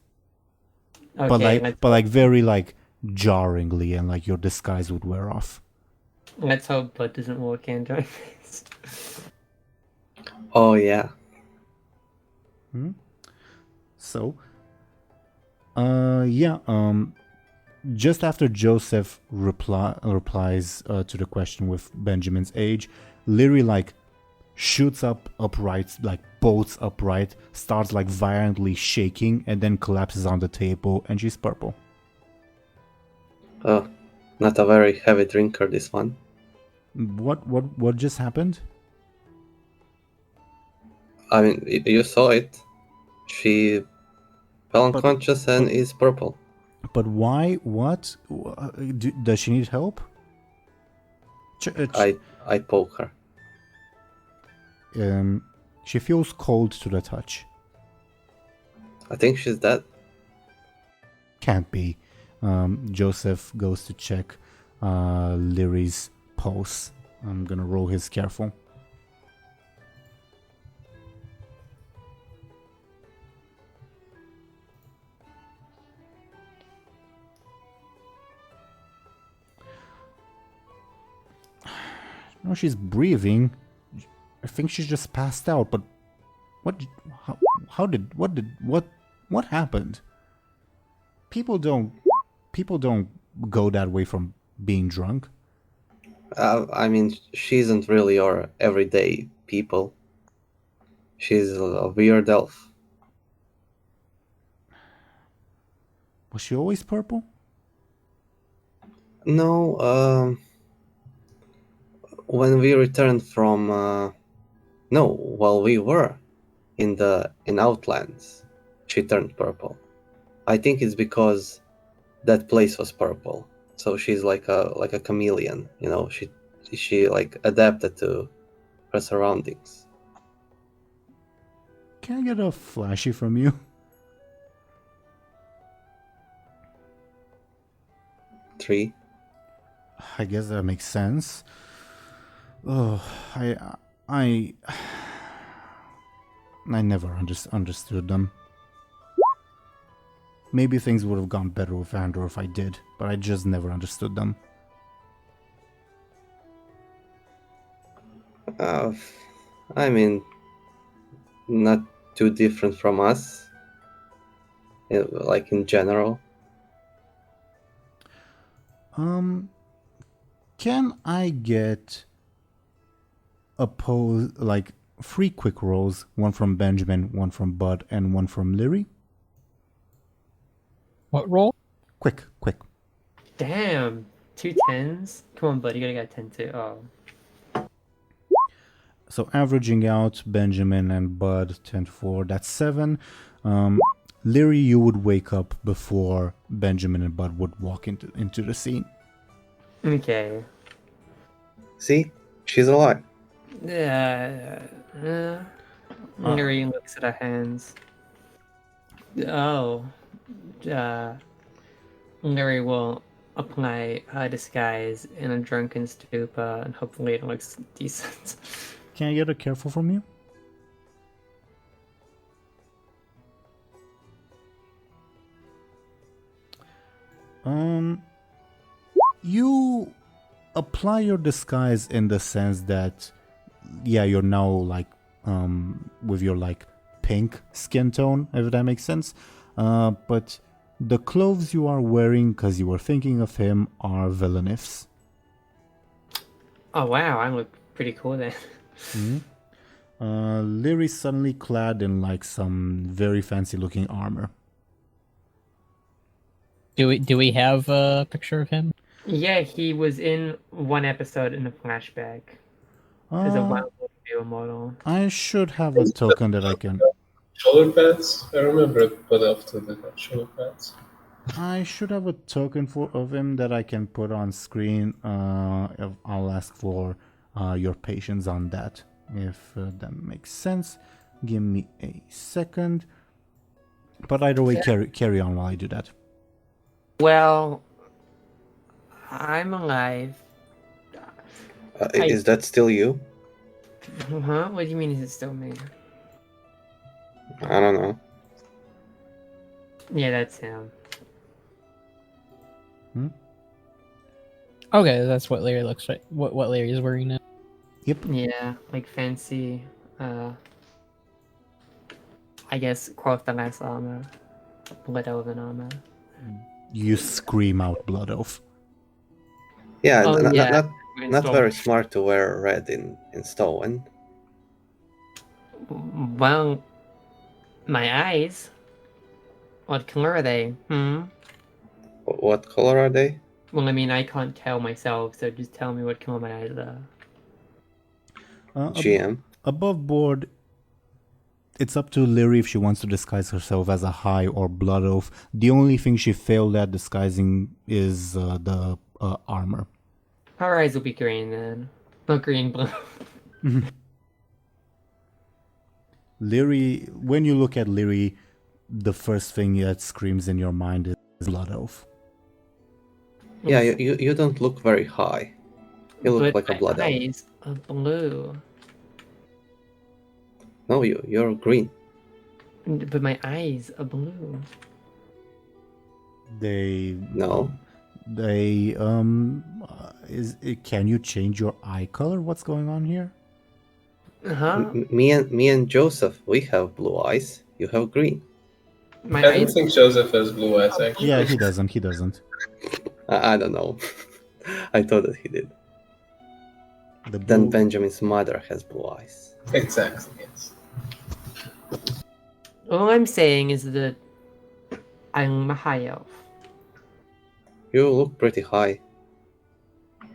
Okay, but like very like jarringly, and like your disguise would wear off. let's hope blood doesn't walk in during this. Oh yeah. So, just after Joseph replies to the question with Benjamin's age, Lyri like shoots upright, like bolts upright, starts like violently shaking, and then collapses on the table, and she's purple. Oh, not a very heavy drinker, this one. What just happened? I mean, you saw it. She fell unconscious and is purple. But why? What? Does she need help? I poke her. She feels cold to the touch. I think she's dead. Can't be. Joseph goes to check Lyri's pulse. I'm gonna roll his careful. No, she's breathing. I think she's just passed out. But what happened? People don't go that way from being drunk. I mean, she isn't really your everyday people. She's a weird elf. Was she always purple? No, when we returned from while we were in Outlands, she turned purple. I think it's because that place was purple, so she's like a chameleon, you know. She like adapted to her surroundings. Can I get a flashy from you? 3. I guess that makes sense. Oh, I never understood them. Maybe things would have gone better with Andor if I did, but I just never understood them. I mean, not too different from us, like in general. Can I get like 3 quick rolls, one from Benjamin, one from Buhd, and one from Lyri? What roll? Quick. Damn, 2 10s? Come on, buddy, you gotta get a 10 too. Oh. So averaging out Benjamin and Buhd 10 to 4, that's 7. Lyri, you would wake up before Benjamin and Buhd would walk into the scene. Okay. See, she's alive. Lyri looks at her hands. Oh. Lyri will apply her disguise in a drunken stupor, and hopefully it looks decent. Can I get a careful from you? You apply your disguise in the sense that, yeah, you're now like with your like pink skin tone, if that makes sense. But the clothes you are wearing, because you were thinking of him, are villainous. Oh wow, I look pretty cool then. Lyri's suddenly clad in like some very fancy looking armor. Do we have a picture of him? Yeah, he was in one episode in a flashback as a wild video model. I should have a token that I can. Shoulder pads? I remember it put off to the shoulder pads. I should have a token of him that I can put on screen. I'll ask for your patience on that, if that makes sense. Give me a second. But either way, carry on while I do that. Well, I'm alive. Is that still you? Huh? What do you mean is it still me? I don't know. Yeah, that's him. Okay, that's what Lyri looks like. What Lyri is wearing now. Yep. Yeah, like fancy, I guess Quarterless armor. Blood Elven armor. You scream out Blood Oath. Yeah, Oh, yeah. not very smart to wear red in Stormwind. Well, my eyes. What color are they? What color are they? Well, I mean, I can't tell myself, so just tell me what color my eyes are. GM. Above board, it's up to Lyri if she wants to disguise herself as a High or Blood Oath. The only thing she failed at disguising is the armor. Our eyes will be green then. Not green, blue. Lyri, when you look at Lyri, the first thing that screams in your mind is Blood Oath. Yeah, you don't look very high. You look like a Blood my Elf. eyes are blue. No, you're green. But my eyes are blue. No. Can you change your eye color? What's going on here? Huh? Me and Joseph, we have blue eyes. You have green. My I don't eyes. think Joseph has blue eyes, actually. Yeah, he doesn't. I don't know. I thought that he did. Then Benjamin's mother has blue eyes. Exactly, yes. All I'm saying is that I'm a high elf. You look pretty high,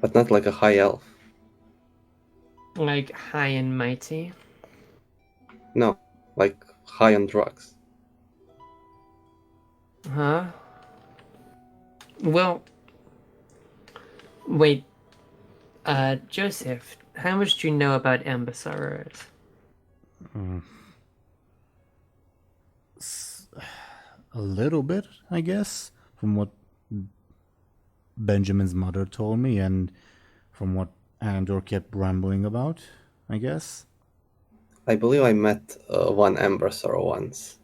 but not like a high elf. Like high and mighty. No, like high on drugs. Huh? Well, wait. Joseph, how much do you know about Embersorrow? A little bit, I guess, from what Benjamin's mother told me and from what Andor kept rambling about, I guess. I believe I met one Embersorrow once.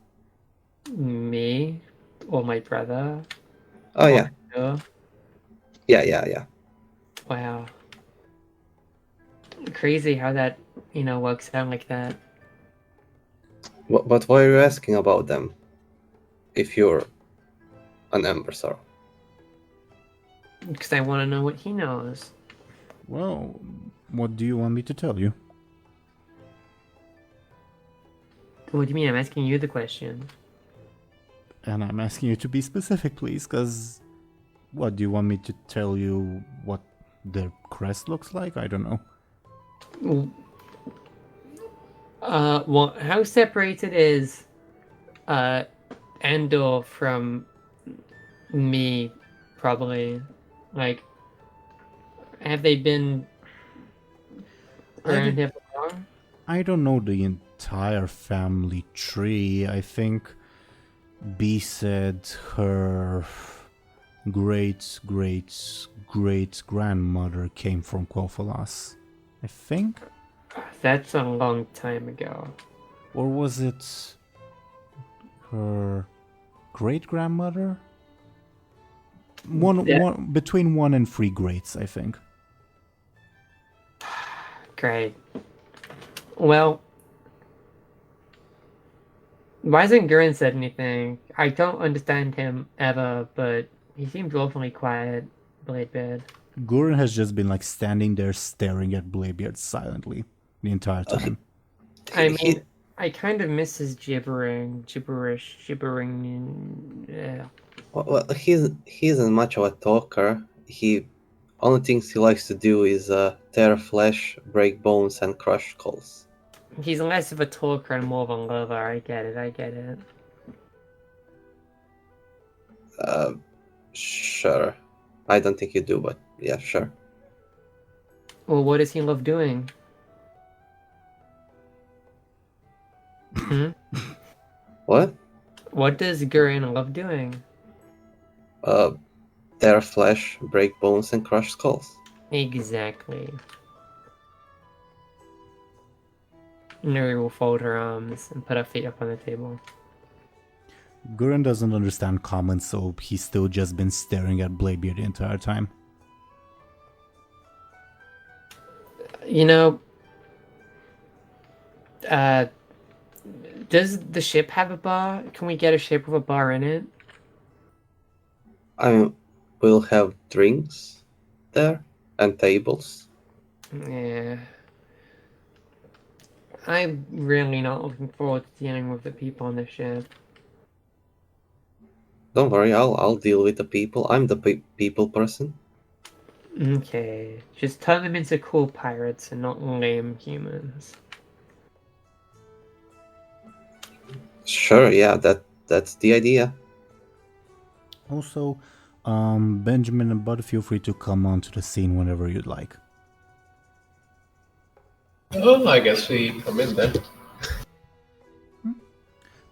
Me? Or my brother? Oh, yeah. You? Yeah. Wow. Crazy how that, works out like that. But why are you asking about them if you're an Embersorrow? Because I want to know what he knows. Well, what do you want me to tell you? What do you mean? I'm asking you the question. And I'm asking you to be specific, please, because what, do you want me to tell you what their crest looks like? I don't know. Well, how separated is Andor from me, probably? Like, have they been around here for long? I don't know the entire family tree. I think B said her great grandmother came from Quel'Thalas. I think? That's a long time ago. Or was it her great grandmother? One between 1 and 3 greats, I think. Great. Well, why hasn't Gurren said anything? I don't understand him ever, but he seems awfully quiet, Bladebeard. Gurren has just been like standing there staring at Bladebeard silently the entire time. I mean, I kind of miss his gibbering. Yeah. Well, he's much of a talker. He only things he likes to do is tear flesh, break bones, and crush skulls. He's less of a talker and more of a lover. I get it. Sure. I don't think you do, but yeah, sure. Well, what does he love doing? What? What does Gurren love doing? Tear flesh, break bones, and crush skulls. Exactly. Lyri will fold her arms and put her feet up on the table. Gurren doesn't understand comments, so he's still just been staring at Bladebeard the entire time. You know, does the ship have a bar? Can we get a ship with a bar in it? I mean, we'll have drinks there and tables. Yeah. I'm really not looking forward to dealing with the people on the ship. Don't worry, I'll deal with the people. I'm the people person. Okay, just turn them into cool pirates and not lame humans. Sure, yeah, that's the idea. Also, Benjamin and Bud, feel free to come onto the scene whenever you'd like. Oh, I guess we come in then.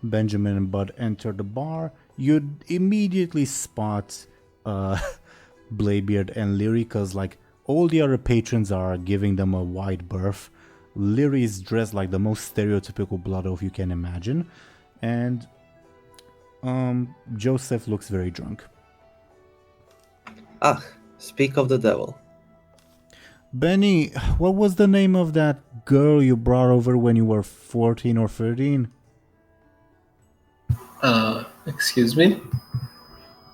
Benjamin and Bud enter the bar. You'd immediately spot Bladebeard and Lyri, because like all the other patrons are giving them a wide berth. Lyri is dressed like the most stereotypical blood oath you can imagine, and Joseph looks very drunk. Ah, speak of the devil. Benny, what was the name of that girl you brought over when you were 14 or 13? Excuse me?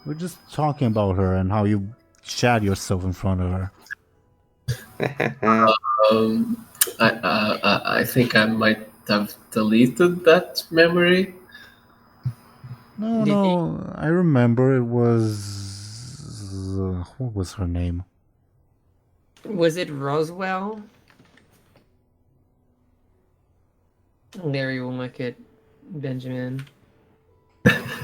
We're just talking about her and how you shat yourself in front of her. I think I might have deleted that memory. No, I remember it was... what was her name? Was it Roswell? Lyri will look at Benjamin.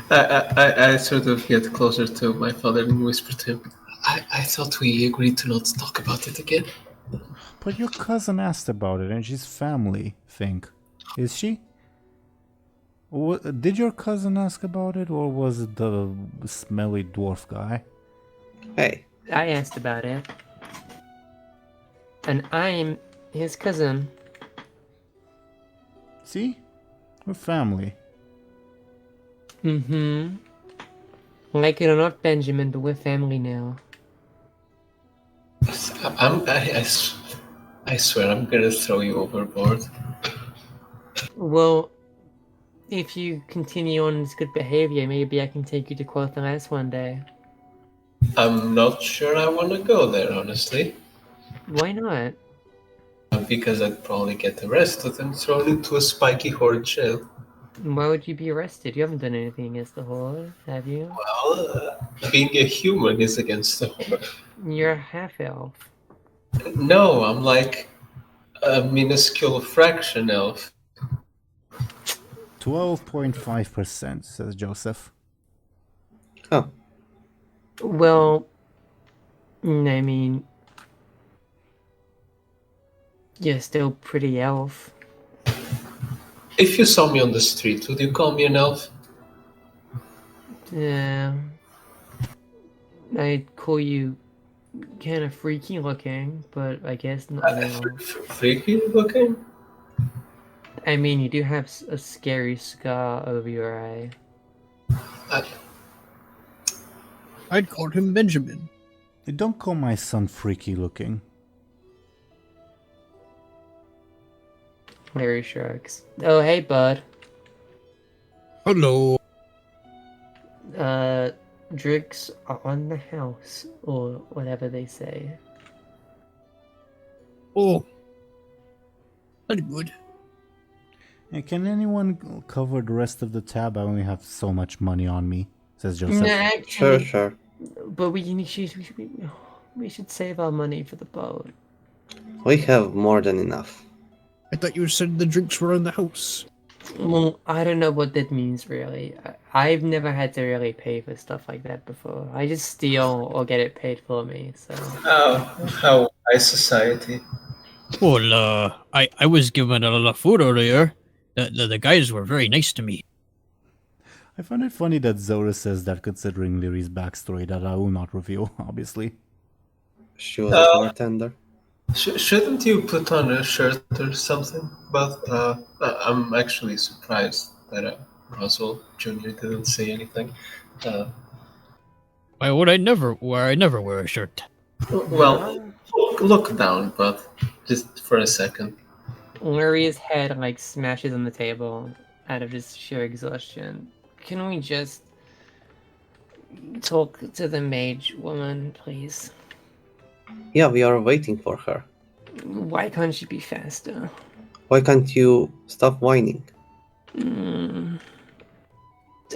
I sort of get closer to my father and whisper to him, I thought we agreed to not talk about it again. But your cousin asked about it and she's family, think. Is she? Did your cousin ask about it, or was it the smelly dwarf guy? Hey. I asked about it. And I'm his cousin. See? We're family. Mm-hmm. Like it or not, Benjamin, but we're family now. I swear I'm gonna throw you overboard. Well, if you continue on this good behavior, maybe I can take you to Quothalas one day. I'm not sure I want to go there, honestly. Why not? Because I'd probably get arrested and thrown into a spiky horde jail. Why would you be arrested? You haven't done anything against the Horde, have you? Well, being a human is against the horde. You're a half-elf. No, I'm like a minuscule fraction elf. 12.5%, says Joseph. Oh. Well, I mean, you're still pretty elf. If you saw me on the street, would you call me an elf? Yeah. I'd call you kind of freaky looking, but I guess not an elf. Freaky looking? I mean, you do have a scary scar over your eye. I'd call him Benjamin. Don't call my son freaky looking. Lyri shrugs. Oh, hey, bud. Hello. Drinks are on the house, or whatever they say. Oh. That's good. And can anyone cover the rest of the tab? I only have so much money on me, says Joseph. Nah, actually, Sure. but we should save our money for the boat. We have more than enough. I thought you said the drinks were in the house. Well, I don't know what that means really. I've never had to really pay for stuff like that before. I just steal or get it paid for me. So. Oh, how high society. Well, I was given a lot of food earlier. The guys were very nice to me. I find it funny that Zelris says that considering Lyri's backstory that I will not reveal, obviously. She was a bartender. Shouldn't you put on a shirt or something? But I'm actually surprised that Russell Jr. didn't say anything. Why would I never wear a shirt? Well, look down, but just for a second. Lyri's head like smashes on the table out of just sheer exhaustion. Can we just talk to the mage woman, please? Yeah, we are waiting for her. Why can't she be faster? Why can't you stop whining?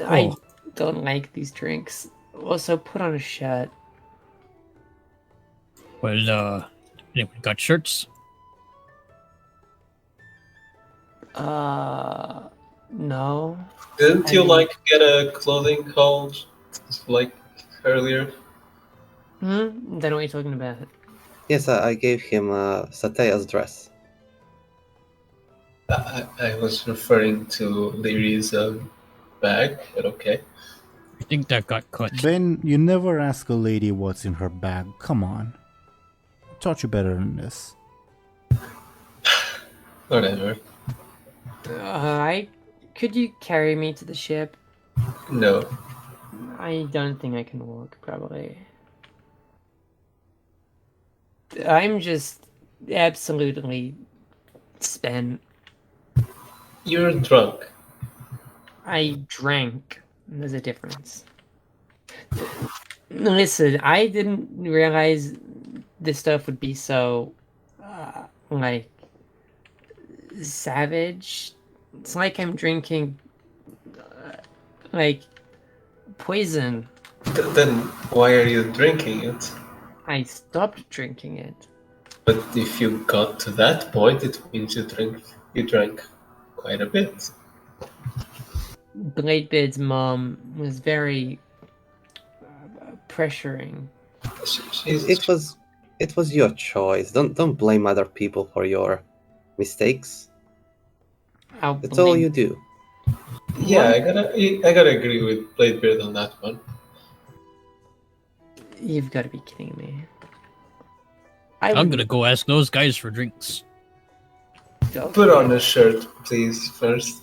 I don't like these drinks. Also, put on a shirt. Well, anyone got shirts? No. Didn't you get a clothing haul like earlier? Then what are you talking about? Yes, I gave him Satea's dress. I was referring to Lyri's bag, but okay. I think that got cut. Ben, you never ask a lady what's in her bag. Come on. I taught you better than this. Whatever. Could you carry me to the ship? No. I don't think I can walk, probably. I'm just absolutely spent. You're drunk. I drank. There's a difference. Listen, I didn't realize this stuff would be so, savage. It's like I'm drinking, poison. Then why are you drinking it? I stopped drinking it. But if you got to that point, it means you drank quite a bit. Bladebeard's mom was very pressuring. It was your choice. Don't blame other people for your mistakes. That's all you do. Yeah, I gotta agree with Bladebeard on that one. You've got to be kidding me. I'm gonna go ask those guys for drinks. Put on a shirt, please, first.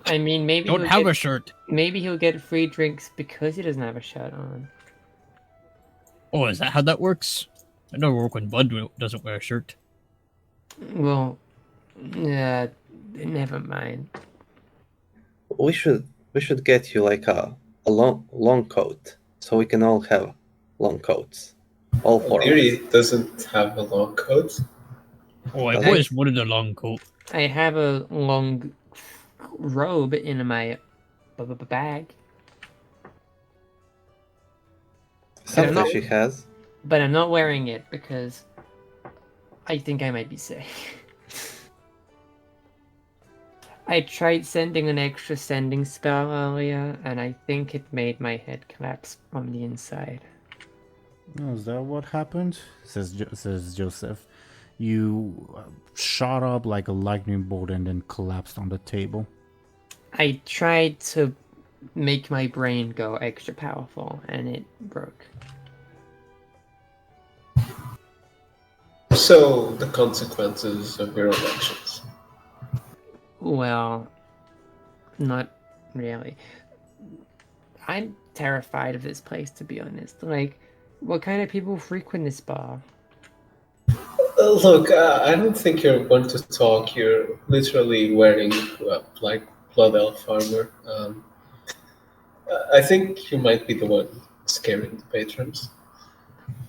I mean, maybe Don't have a shirt. Maybe he'll get free drinks because he doesn't have a shirt on. Oh, is that how that works? I never work when Buhd doesn't wear a shirt. Well, never mind. We should get you like a long coat, so we can all have long coats. All four of us. Lyri doesn't have a long coat. Oh, I've always wanted a long coat. I have a long robe in my bag. Something she has. But I'm not wearing it because I think I might be sick. I tried sending an extra sending spell earlier, and I think it made my head collapse from the inside. Oh, is that what happened? Says Joseph. You shot up like a lightning bolt and then collapsed on the table. I tried to make my brain go extra powerful, and it broke. So, the consequences of your actions. Well, not really. I'm terrified of this place, to be honest. Like, what kind of people frequent this bar? Look, I don't think you're going to talk. You're literally wearing like blood elf armor. I think you might be the one scaring the patrons.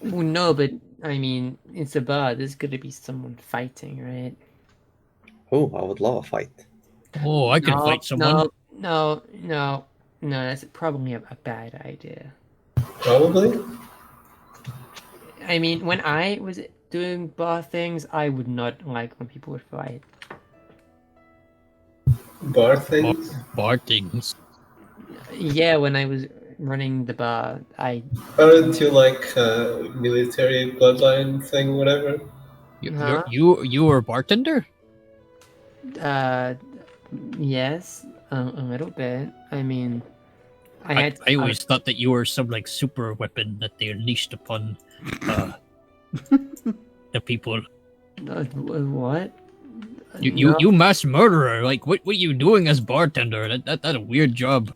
Well, no, but I mean, it's a bar. There's gonna be someone fighting, right? Oh, I would love a fight. Oh, I can fight someone. No. That's probably a bad idea. Probably. I mean, when I was doing bar things, I would not like when people would fight. Bar things. Bar things. Yeah, when I was running the bar, Aren't you like military bloodline thing, whatever? Huh? You were a bartender? Yes, a little bit. I mean, I always thought that you were some like super weapon that they unleashed upon the people. What? You mass murderer! Like what are you doing as bartender? That's a weird job.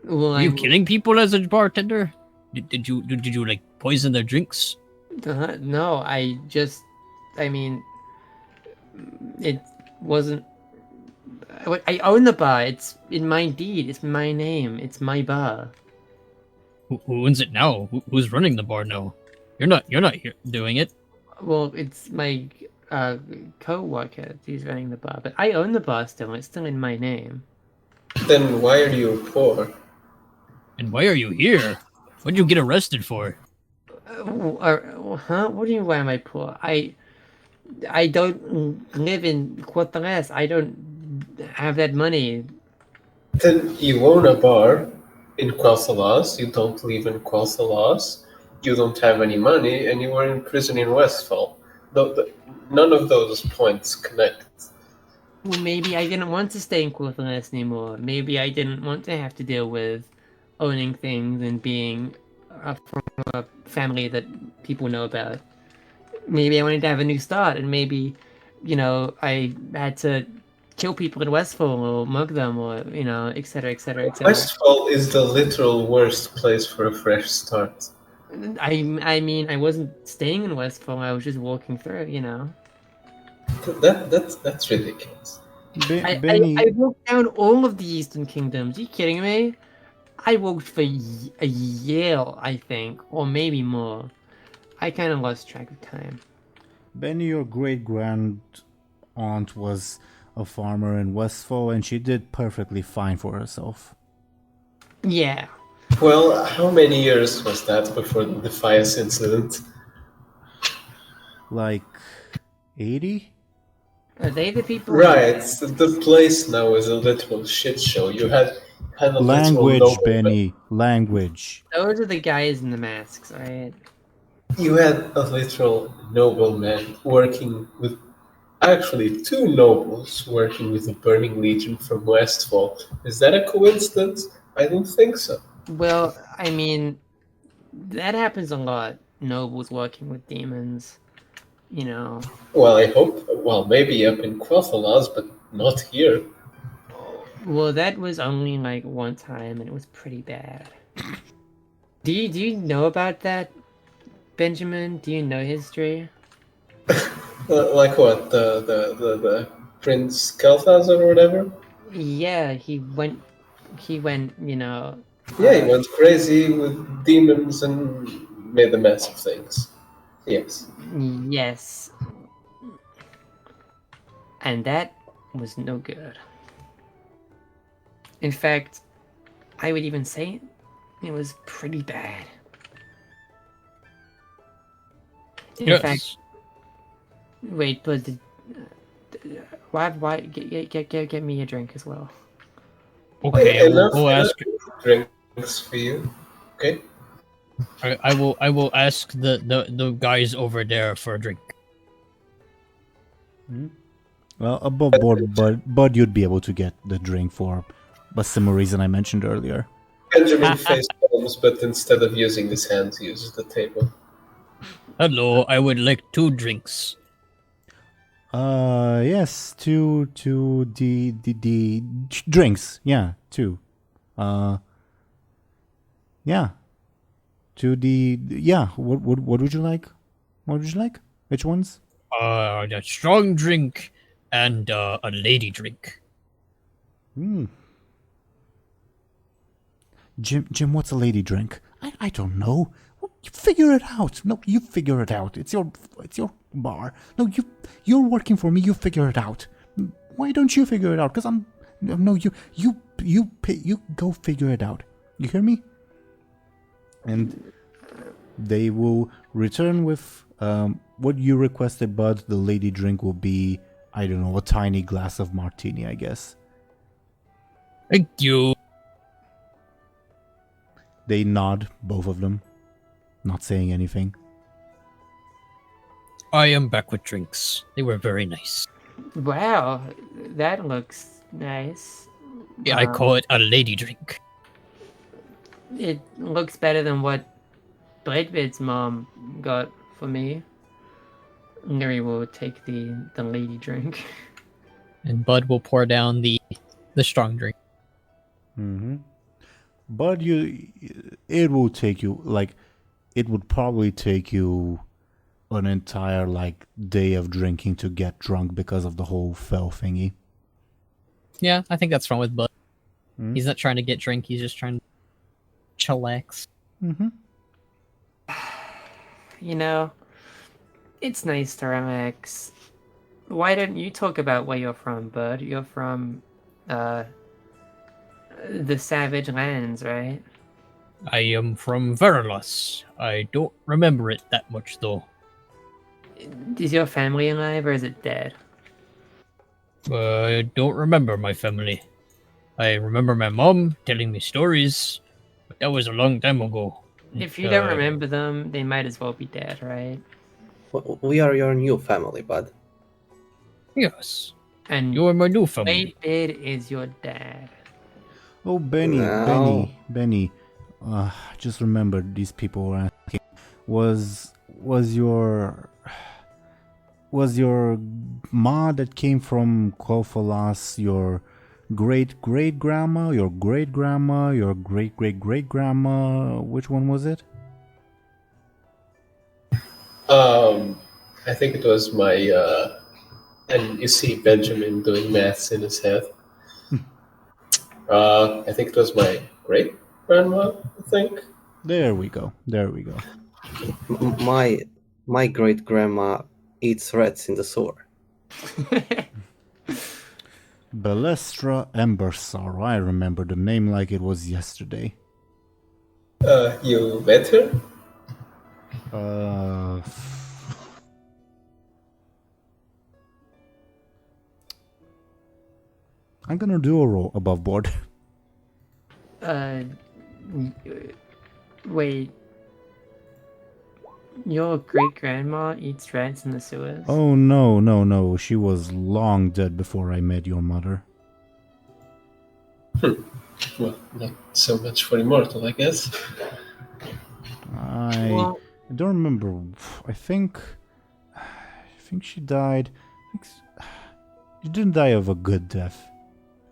Well, Are you killing people as a bartender? Did you like poison their drinks? No, I mean, it wasn't. I own the bar. It's in my deed. It's my name. It's my bar. Who owns it now? Who's running the bar now? You're not here doing it. Well, it's my co-worker. He's running the bar, but I own the bar still. It's still in my name. Then why are you poor? And why are you here? What'd you get arrested for? Huh? What do you mean? Why am I poor? I don't live in Quartales. I don't have that money. Then you own a bar in Quel'Thalas. You don't live in Quel'Thalas. You don't have any money, and you were in prison in Westfall. None of those points connect. Well, maybe I didn't want to stay in Quartales anymore. Maybe I didn't want to have to deal with owning things and being from a family that people know about. Maybe I wanted to have a new start, and maybe, I had to kill people in Westfall or mug them or, etc., etc., etc. Westfall is the literal worst place for a fresh start. I mean, I wasn't staying in Westfall. I was just walking through, That's ridiculous. Benny, I walked down all of the Eastern Kingdoms. Are you kidding me? I walked for a year, I think, or maybe more. I kind of lost track of time. Benny, your great-grand aunt was a farmer in Westfall, and she did perfectly fine for herself. Yeah. Well, how many years was that before the Defiance incident? Like 80? Are they the people? Right. The place now is a literal shit show. You had a Language, literal nobleman. Benny, language. Those are the guys in the masks, right? You had a literal nobleman working with, actually, two nobles working with the Burning Legion from Westfall. Is that a coincidence? I don't think so. Well, I mean, that happens a lot. Nobles working with demons, Well, I hope. Well, maybe up in Quel'Thalas, but not here. Well, that was only like one time, and it was pretty bad. Do you know about that, Benjamin? Do you know history? Like what? The Prince Kel'Thas or whatever? Yeah, he went. Yeah, he went crazy with demons and made a mess of things. Yes. Yes. And that was no good. In fact, I would even say it was pretty bad. In fact, wait, but why get me a drink as well? Okay, I will go ask. Drinks for you. Okay. I will ask the guys over there for a drink. Well, above board, but you'd be able to get the drink for a similar reason I mentioned earlier. Benjamin face palms, but instead of using his hands, he uses the table. Hello, I would like 2 drinks. Yes, two the drinks. Yeah, 2. Yeah. What would you like? What would you like? Which ones? A strong drink and a lady drink. Hmm. Jim, what's a lady drink? I don't know. You figure it out. No, you figure it out. It's your bar. No, you're working for me. You figure it out. Why don't you figure it out? Because you go figure it out. You hear me? And they will return with what you requested, but the lady drink will be, I don't know, a tiny glass of martini, I guess. Thank you. They nod, both of them, not saying anything. I am back with drinks. They were very nice. Wow, that looks nice. Yeah, I call it a lady drink. It looks better than what Bladebeard's mom got for me. Lyri will take the lady drink. And Bud will pour down the strong drink. Mm-hmm. But it will take you, like, it would probably take you an entire, like, day of drinking to get drunk because of the whole fell thingy. Yeah, I think that's wrong with Bud. Mm-hmm. He's not trying to get drink, he's just trying to chillax. Mm-hmm. You know, it's nice to relax. Why don't you talk about where you're from, Bud? You're from, the Savage Lands, right? I am from Verilus. I don't remember it that much, though. Is your family alive or is it dead? I don't remember my family. I remember my mom telling me stories, but that was a long time ago. If you don't remember them, they might as well be dead, right? We are your new family, bud. Yes, And you are my new family. Bladebeard is your dad. Oh, Benny, No. Benny. Just remembered these people were asking. Was your ma that came from Kofalas your great-great-grandma, your great-grandma, your great-great-great-grandma? Which one was it? I think it was my, and you see Benjamin doing maths in his head. I think it was my great grandma, I think. There we go. My great grandma eats rats in the sewer. Balestra Embersorrow. I remember the name like it was yesterday. You met her? I'm gonna do a roll above board. Wait. Your great grandma eats rats in the sewers? Oh no. She was long dead before I met your mother. Well, not so much for immortal, I guess. I don't remember. I think she died. She didn't die of a good death.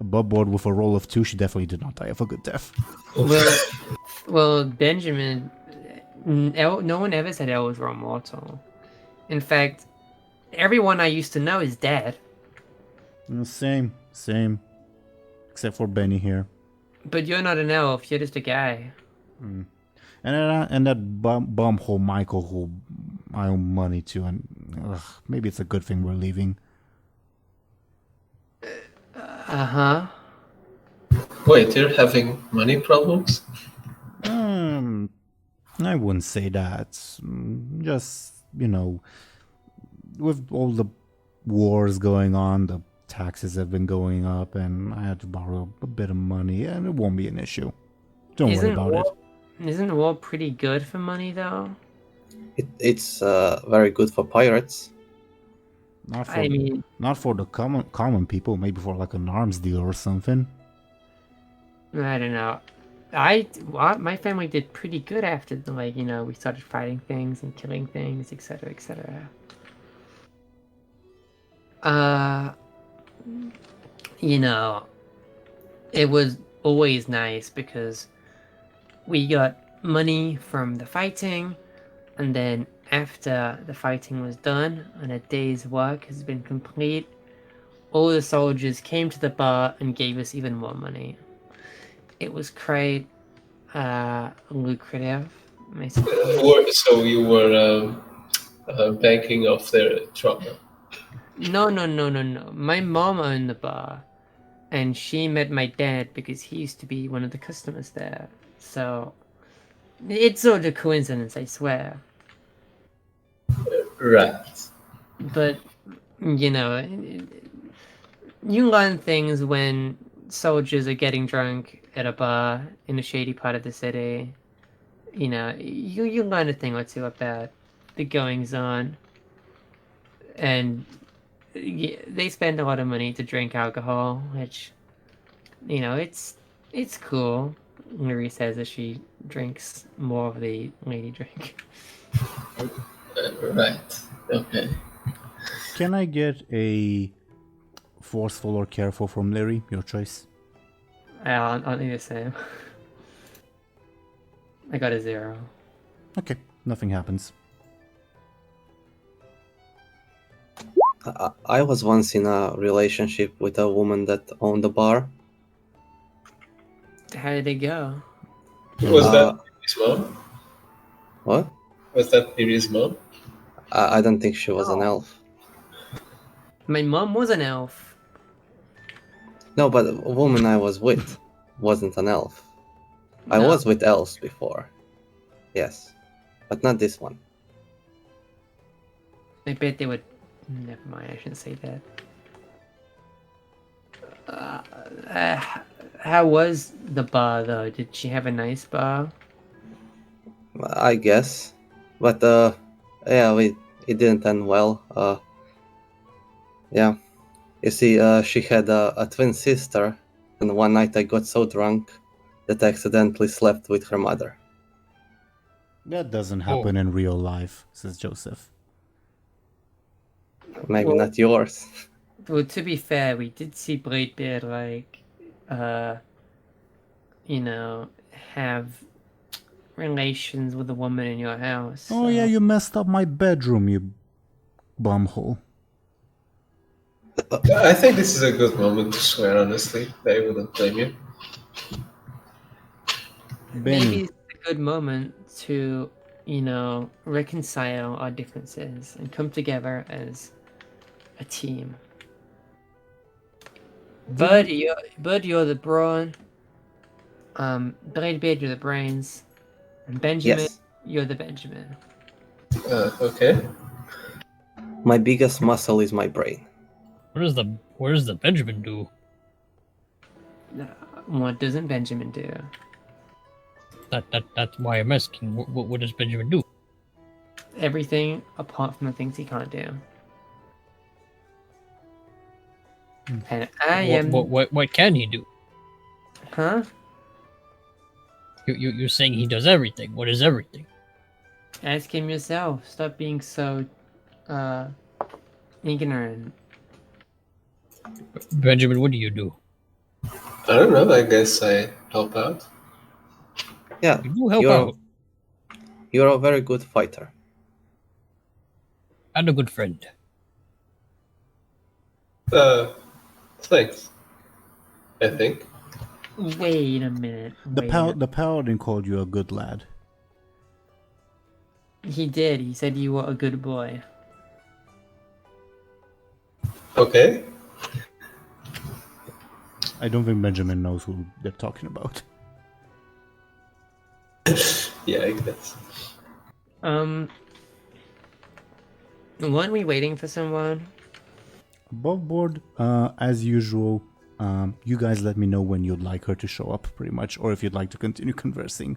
Above board with a roll of 2, she definitely did not die of a good death. Well, Benjamin, no one ever said elves were immortal. In fact, everyone I used to know is dead. Same. Except for Benny here. But you're not an elf, you're just a guy. And that bumhole Michael who I owe money to, and maybe it's a good thing we're leaving. Uh-huh. Wait, you're having money problems? I wouldn't say that. Just, with all the wars going on, the taxes have been going up, and I had to borrow a bit of money, and it won't be an issue. Don't worry about it. Isn't war pretty good for money, though? It's very good for pirates. Not for the common people. Maybe for like an arms deal or something. I don't know. My family did pretty good after, we started fighting things and killing things, etc., etc. It was always nice because we got money from the fighting, and then after the fighting was done and a day's work has been complete, all the soldiers came to the bar and gave us even more money. It was quite lucrative. So you were banking off their trauma. No. My mom owned the bar, and she met my dad because he used to be one of the customers there. So it's sort of coincidence, I swear. Right. But you know, you learn things when soldiers are getting drunk at a bar in a shady part of the city. You know, you learn a thing or two about the goings on, and they spend a lot of money to drink alcohol, which, you know, it's cool. Lyri says as she drinks more of the lady drink. Right. Okay. Can I get a forceful or careful from Lyri? Your choice. I'll need the same. I got a 0. Okay, nothing happens. I was once in a relationship with a woman that owned a bar. How did it go? Was that Lyri's mom? What? Was that Lyri's mom? I don't think she was an elf. My mom was an elf. No, but the woman I was with wasn't an elf. I No. was with elves before. Yes. But not this one. I bet they would. Never mind, I shouldn't say that. How was the bar though? Did she have a nice bar? I guess. But yeah, it didn't end well. Yeah. You see, she had a twin sister, and one night I got so drunk that I accidentally slept with her mother. That doesn't happen in real life, says Joseph. Maybe Well- not yours. Well, to be fair, we did see Bladebeard have relations with a woman in your house. Oh yeah, you messed up my bedroom, you bumhole. I think this is a good moment to swear, honestly. I wouldn't blame you. Benny. Maybe it's a good moment to, reconcile our differences and come together as a team. Buhd, you're the brawn. Bladebeard, you're the brains. And Benjamin, Yes. you're the Benjamin. Okay. My biggest muscle is my brain. What does the Benjamin do? What doesn't Benjamin do? That's why I'm asking. What does Benjamin do? Everything apart from the things he can't do. And I am. What can he do? Huh? You're saying he does everything. What is everything? Ask him yourself. Stop being so ignorant. Benjamin, what do you do? I don't know. I guess I help out. Yeah, You do help you're, out. you're a very good fighter. And a good friend. Thanks. I think. Wait a minute. The paladin called you a good lad. He did. He said you were a good boy. Okay. I don't think Benjamin knows who they're talking about. Yeah, I guess. Weren't we waiting for someone? Above board, as usual, you guys let me know when you'd like her to show up, pretty much, or if you'd like to continue conversing.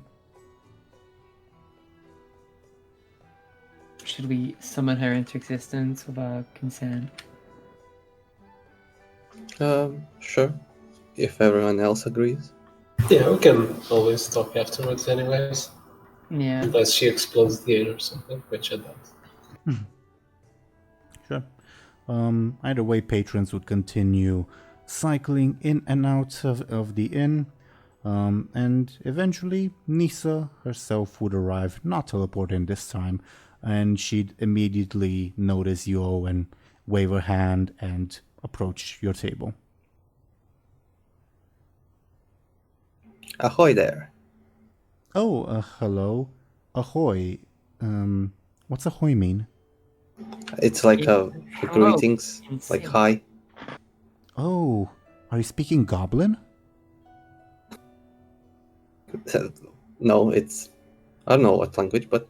Should we summon her into existence with our consent? Sure. If everyone else agrees. Yeah, we can always talk afterwards, anyways. Yeah. Unless she explodes the air or something, which I doubt. Sure. Either way, patrons would continue cycling in and out of the inn, and eventually Nisa herself would arrive, not teleporting this time, and she'd immediately notice you and wave her hand and approach your table. Ahoy there. Oh, hello. Ahoy. What's ahoy mean? It's like a Hello. greetings, like hi. Oh, are you speaking Goblin? No, it's I don't know what language, but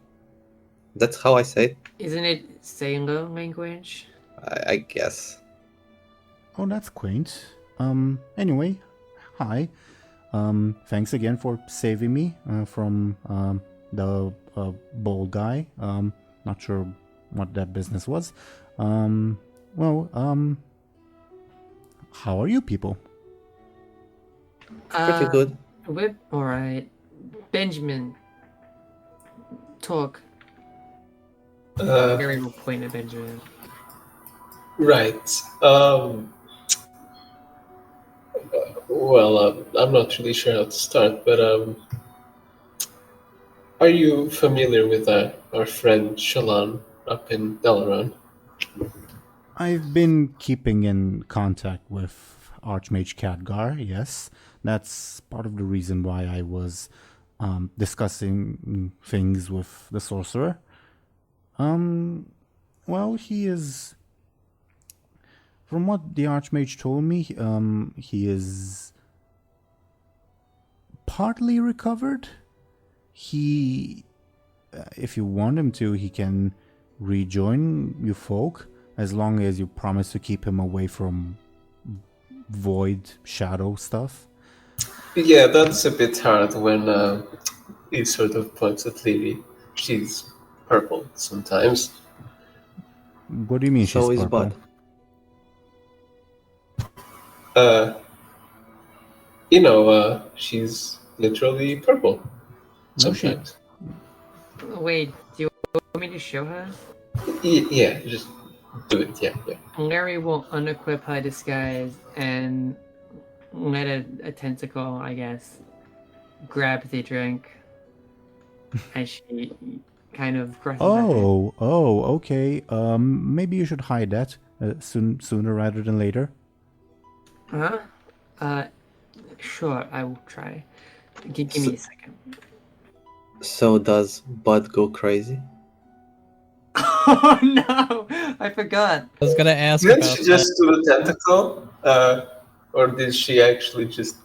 that's how I say it. Isn't it sailor language? I guess. Oh, that's quaint. Anyway, hi. Thanks again for saving me from the bold guy. Not sure what that business was. How are you people? Pretty good. We're alright. Benjamin, talk. Very will point at Benjamin. Right. I'm not really sure how to start, but are you familiar with our friend Shallan up in Aaran? I've been keeping in contact with Archmage Khadgar, yes. That's part of the reason why I was discussing things with the sorcerer. Well, he is... From what the Archmage told me, he is partly recovered. He, if you want him to, he can rejoin you folk, as long as you promise to keep him away from void shadow stuff. Yeah, that's a bit hard when he sort of points at Lyri. She's purple sometimes. What do you mean So she's is purple? Buhd. She's literally purple. No, she- Sometimes. Wait, do you want me to show her? Yeah, just do it. Yeah. Larry will unequip her disguise and let a tentacle, I guess, grab the drink as she kind of crosses her hand. Okay. Maybe you should hide that sooner rather than later. Huh? Sure, I will try. Give me a second. So does Buhd go crazy? Oh no! I forgot. I was gonna ask Didn't about she just do the tentacle? Or did she actually just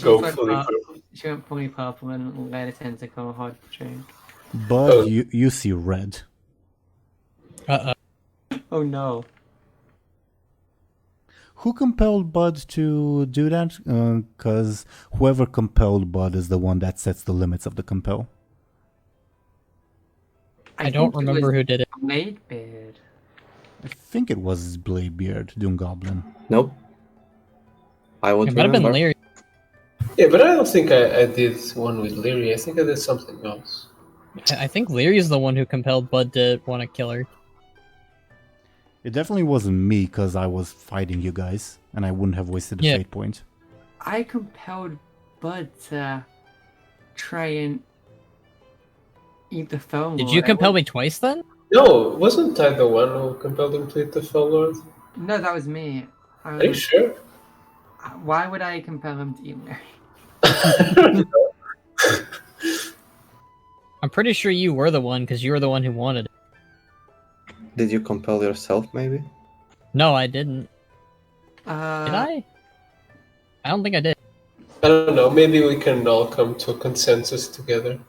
go went fully up- purple? She went fully purple and let a tentacle hard drink. But Oh. you see red. that. Oh no. Who compelled Buhd to do that? Because whoever compelled Buhd is the one that sets the limits of the compel. I don't think it remember was who did it. Bladebeard. I think it was Bladebeard, DoomGoblin. Nope. I would It might have been remember. Lyri. Yeah, but I don't think I did one with Lyri. I think I did something else. I think Lyri's the one who compelled Buhd to want to kill her. It definitely wasn't me because I was fighting you guys, and I wouldn't have wasted a Yeah. fate point. I compelled Bud to try and eat the phone. Did you compel me twice then? No, wasn't I the one who compelled him to eat the Fell Lord? No, that was me. I Are you was, sure? Why would I compel him to eat Larry? I'm pretty sure you were the one because you were the one who wanted it. Did you compel yourself, maybe? No, I didn't. Did Uh, I don't think I did. I don't know. Maybe we can all come to a consensus together.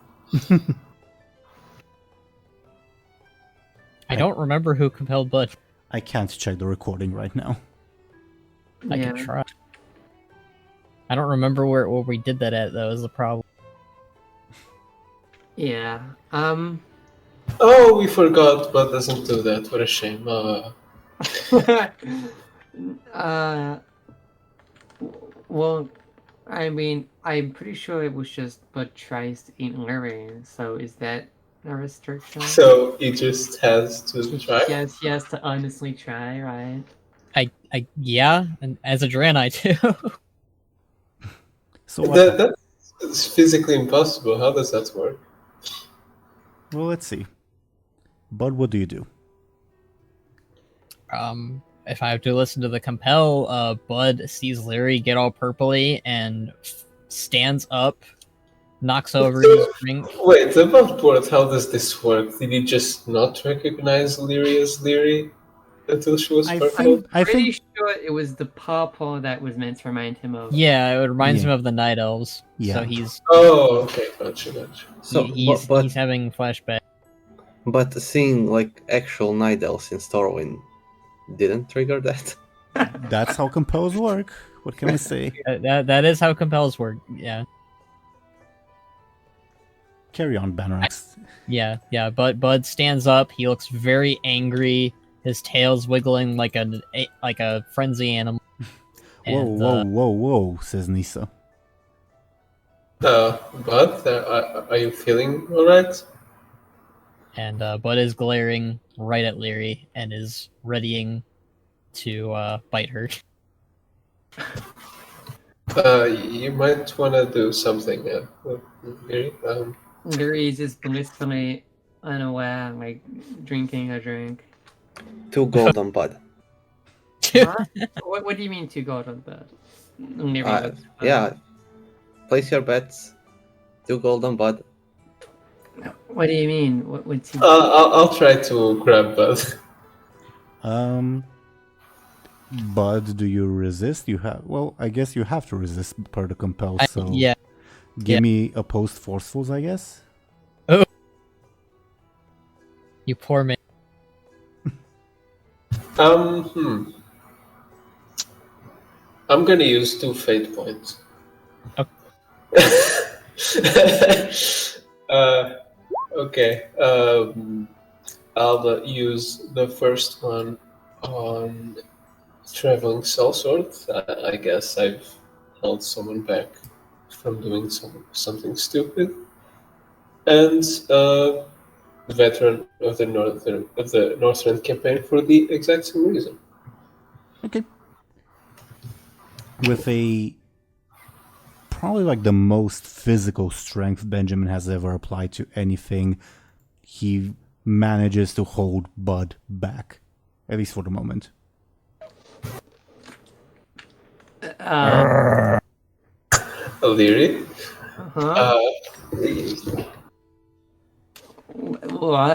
I don't remember who compelled Buhd. I can't check the recording right now. I yeah. can try. I don't remember where we did that at, though, is the problem. Yeah. Oh, we forgot, but doesn't do that. What a shame. Well, I mean, I'm pretty sure it was just Bud tries to eat Larry, so is that a restriction? So he just has to try. Yes, he has to honestly try, right? Yeah, and as a Dran, I do. So what? That's physically impossible. How does that work? Well, let's see. But what do you do? If I have to listen to the compel, Buhd sees Lyri get all purpley and stands up, knocks over his drink. Wait, about Buhd, how does this work? Did he just not recognize Lyri as Lyri until she was I purple? think- Pretty sure it was the purple that was meant to remind him of. Yeah, it reminds Yeah. him of the Night Elves. Yeah. So he's Oh, okay, gotcha. So, he's but having flashback. seeing like actual night elves in Stormwind didn't trigger that. That's how compels work. What can I say? That is how compels work. Yeah, Carry on, Banarax. yeah. But Buhd stands up. He looks very angry. His tail's wiggling like a frenzy animal. Whoa, says Nisa. But are you feeling alright? And Buhd is glaring right at Lyri and is readying to bite her. You might want to do something, Lyri. Lyri is just blissfully unaware, like drinking a drink. 2 golden bud. Huh? What do you mean 2 golden bird? Lyri looks Yeah. Place your bets. 2 golden bud. What do you mean? What's he... I'll try to grab Bud. But do you resist? You have. Well, I guess you have to resist per the compel. So Yeah. give me opposed forcefuls, I guess. You poor man. I'm gonna use 2 fate points. Okay. I'll use the first one on traveling sellsword. I guess I've held someone back from doing something stupid. And veteran of the Northern campaign for the exact same reason. Okay. With a probably like the most physical strength Benjamin has ever applied to anything, he manages to hold Buhd back, at least for the moment. Lyri?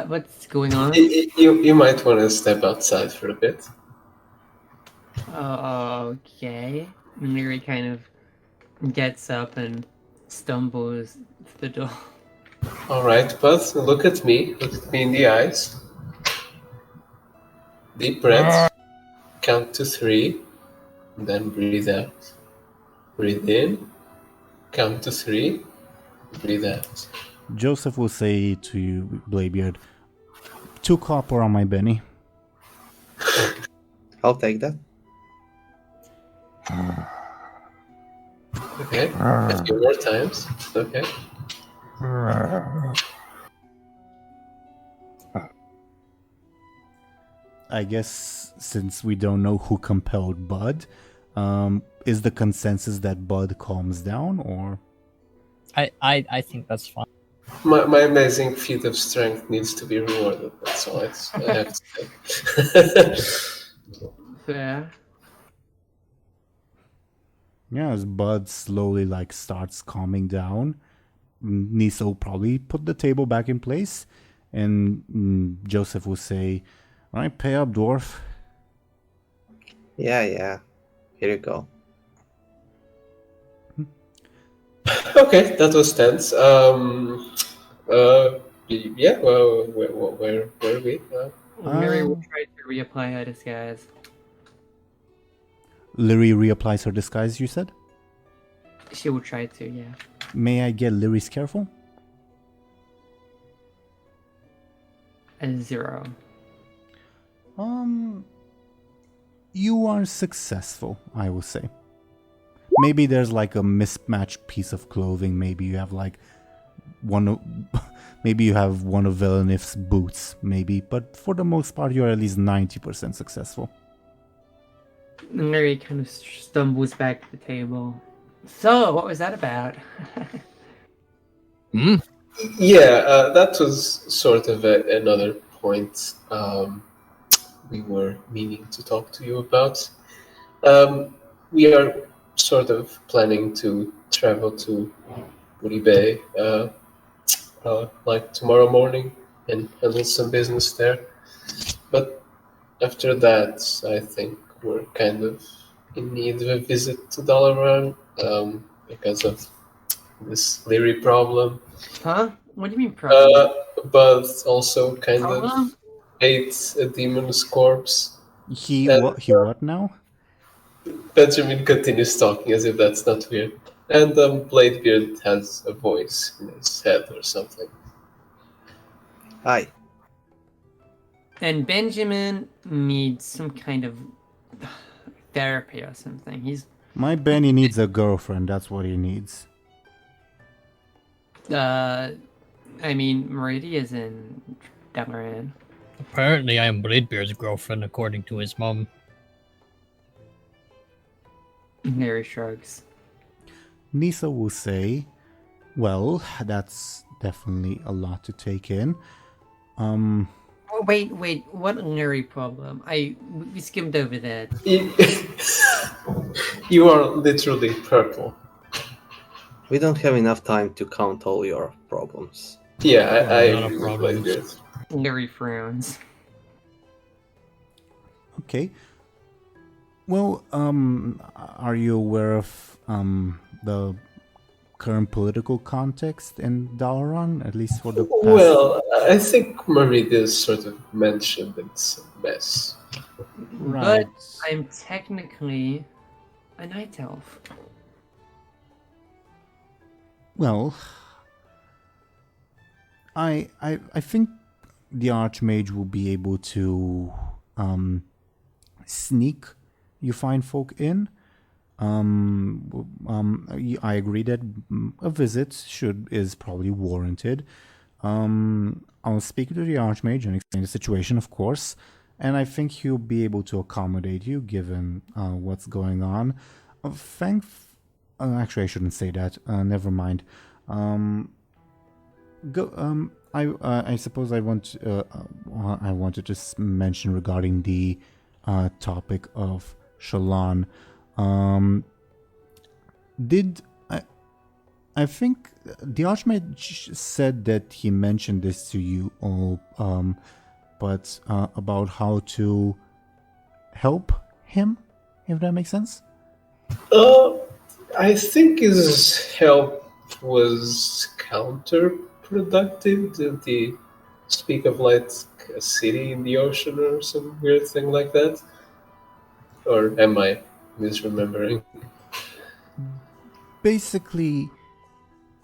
What's going on? You might want to step outside for a bit. Okay. Lyri kind of gets up and stumbles to the door. Alright, but look at me. Look at me in the eyes. Deep breath. Count to 3. And then breathe out. Breathe in. Count to 3. Breathe out. Joseph will say to you, Bladebeard, 2 copper on my Benny. I'll take that. Okay. A few more times. Okay. I guess since we don't know who compelled Buhd, is the consensus that Buhd calms down, or? I think that's fine. My amazing feat of strength needs to be rewarded. That's all I have to say. Fair. Yeah, as Buhd slowly like starts calming down, Nisa will probably put the table back in place, and Joseph will say, "All right, pay up, dwarf." Yeah. Here you go. Okay, that was tense. Yeah. Well, where are we? Lyri will try to reapply her disguise. Lyri reapplies her disguise, you said? She will try to, yeah. May I get Lyri's careful? A 0. You are successful, I will say. Maybe there's like a mismatched piece of clothing. Maybe you have like maybe you have one of Villeneuve's boots, maybe. But for the most part, you're at least 90% successful. Lyri kind of stumbles back to the table. So, what was that about? Yeah, that was sort of another point we were meaning to talk to you about. We are sort of planning to travel to Buhd Bay like tomorrow morning and handle some business there. But after that, I think we're kind of in need of a visit to Dalaran because of this Lyri problem. Huh? What do you mean problem? But also kind of Problem? ate a demon's corpse. He And- what now? Benjamin continues talking as if that's not weird. And Bladebeard has a voice in his head or something. Hi. And Benjamin needs some kind of therapy or something. My Benny needs a girlfriend, that's what he needs. I mean, Meridia's in Dalaran. Apparently, I am Bladebeard's girlfriend, according to his mom. Lyri shrugs. Nisa will say, well, that's definitely a lot to take in. Oh, wait, what Lyri problem? We skimmed over that. You are literally purple. We don't have enough time to count all your problems. Yeah, I Not a agree with problem. Bladebeard. Lyri frowns. Okay. Well, are you aware of the current political context in Dalaran, at least for the past... Well, I think Meridia sort of mentioned it's a mess. Right. But I'm technically a night elf. Well, I think the Archmage will be able to sneak you fine folk in. I agree that a visit is probably warranted. I'll speak to the Archmage and explain the situation, of course, and I think he'll be able to accommodate you given what's going on. Actually, I shouldn't say that. Never mind. I suppose I want to just mention regarding the topic of Shallan. I think the Archmage said that he mentioned this to you all, but about how to help him, if that makes sense. I think his help was counterproductive. Did he speak of like a city in the ocean or some weird thing like that? Or am I misremembering? Basically,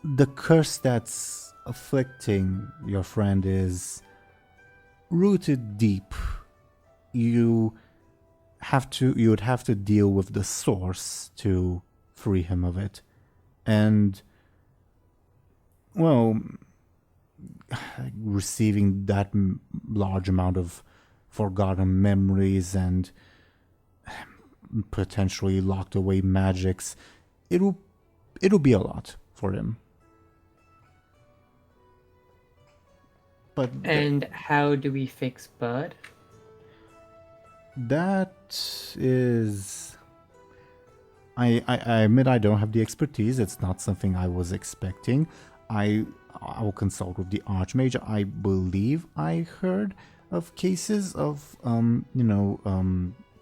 the curse that's afflicting your friend is rooted deep. You would have to deal with the source to free him of it. And, well, receiving that large amount of forgotten memories and potentially locked away magics, it'll be a lot for him. But And how do we fix Buhd? that is... I admit I don't have the expertise. It's not something I was expecting. I will consult with the Archmage. I believe I heard of cases of,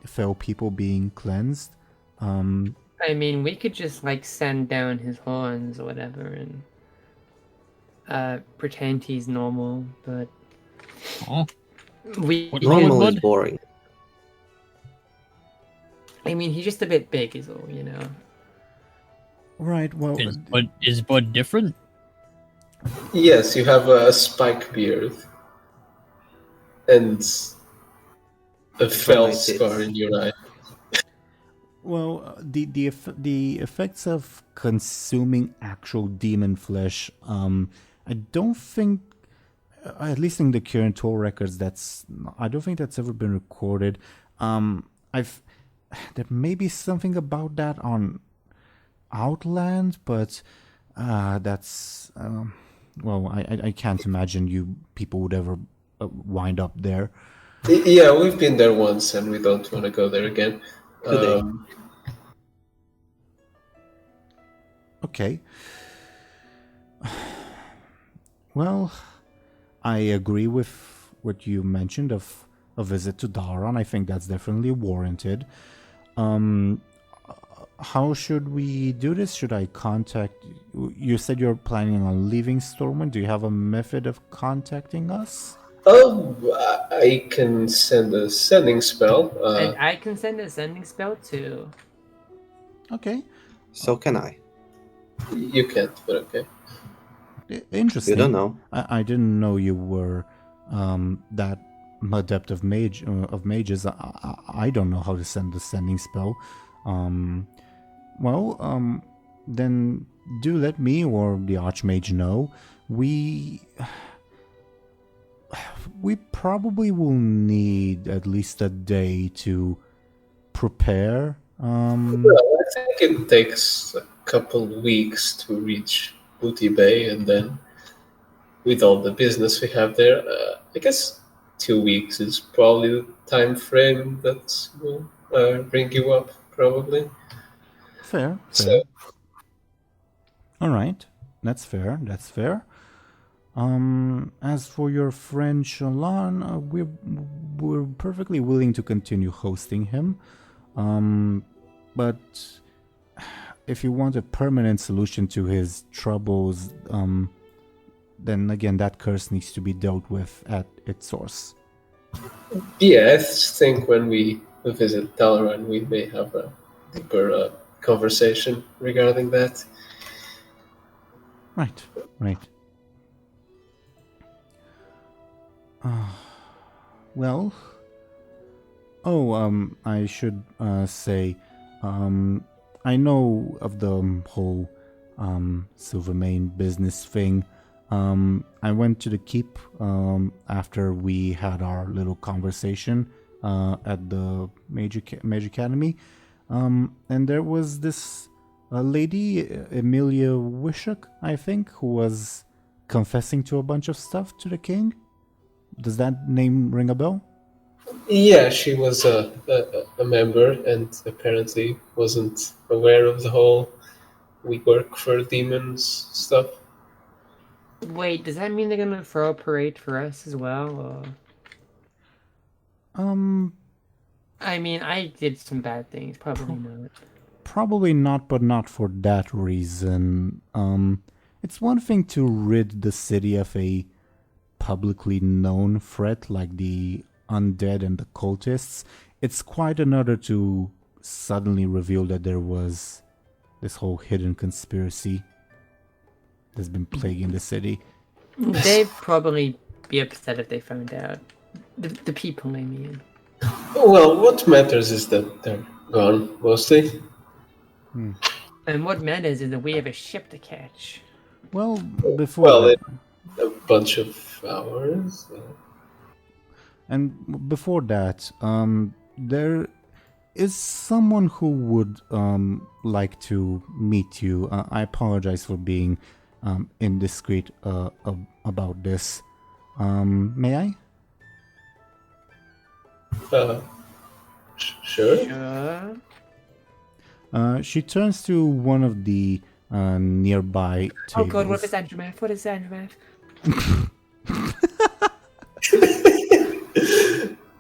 fell people being cleansed. I mean, we could just like send down his horns or whatever and pretend he's normal, but Oh, we What- can't- Normal is Buhd? boring. I mean, he's just a bit big, is all, Right, well... is Buhd different? Yes, you have a spike beard and a fell my tits. scar in your eye. Well, the effects of consuming actual demon flesh, I don't think, at least in the current toll records, I don't think that's ever been recorded. There may be something about that on Outland, but that's well, I can't imagine you people would ever wind up there. Yeah, we've been there once, and we don't want to go there again. Today. Okay. Well, I agree with what you mentioned of a visit to Aaran. I think that's definitely warranted. How should we do this? Should I contact... You said you're planning on leaving Stormwind. Do you have a method of contacting us? I can send a sending spell. And I can send a sending spell too. Okay. So can I. You can't, but okay. Interesting. You don't know. I didn't know you were that adept of mages. I don't know how to send the sending spell. Then do let me or the Archmage know. We probably will need at least a day to prepare. Well, I think it takes a couple weeks to reach Buhd Bay, and then with all the business we have there, I guess 2 weeks is probably the time frame that will bring you up, probably. Fair. So, All right, that's fair. As for your friend Shallan, we're perfectly willing to continue hosting him. But if you want a permanent solution to his troubles, then again that curse needs to be dealt with at its source. yeah, I think when we visit Teeironor, we may have a deeper conversation regarding that. Right. Well, I should say, I know of the whole Silvermane business thing. I went to the keep after we had our little conversation at the Mage Academy, and there was this lady, Emilia Wishuk, I think, who was confessing to a bunch of stuff to the king. Does that name ring a bell? Yeah, she was a member and apparently wasn't aware of the whole we work for demons stuff. Wait, does that mean they're gonna throw a parade for us as well? Or... I mean, I did some bad things. Probably not. Probably not, but not for that reason. It's one thing to rid the city of a publicly known threat like the undead and the cultists. It's quite another to suddenly reveal that there was this whole hidden conspiracy that's been plaguing the city. They'd probably be upset if they found out. The people, I mean. Well, what matters is that they're gone, mostly. And what matters is that we have a ship to catch. Well, before a bunch of hours. And before that, there is someone who would like to meet you. I apologize for being indiscreet about this. May I? Sure. She turns to one of the nearby tables. Oh god, what is Andromath? What is Andromath?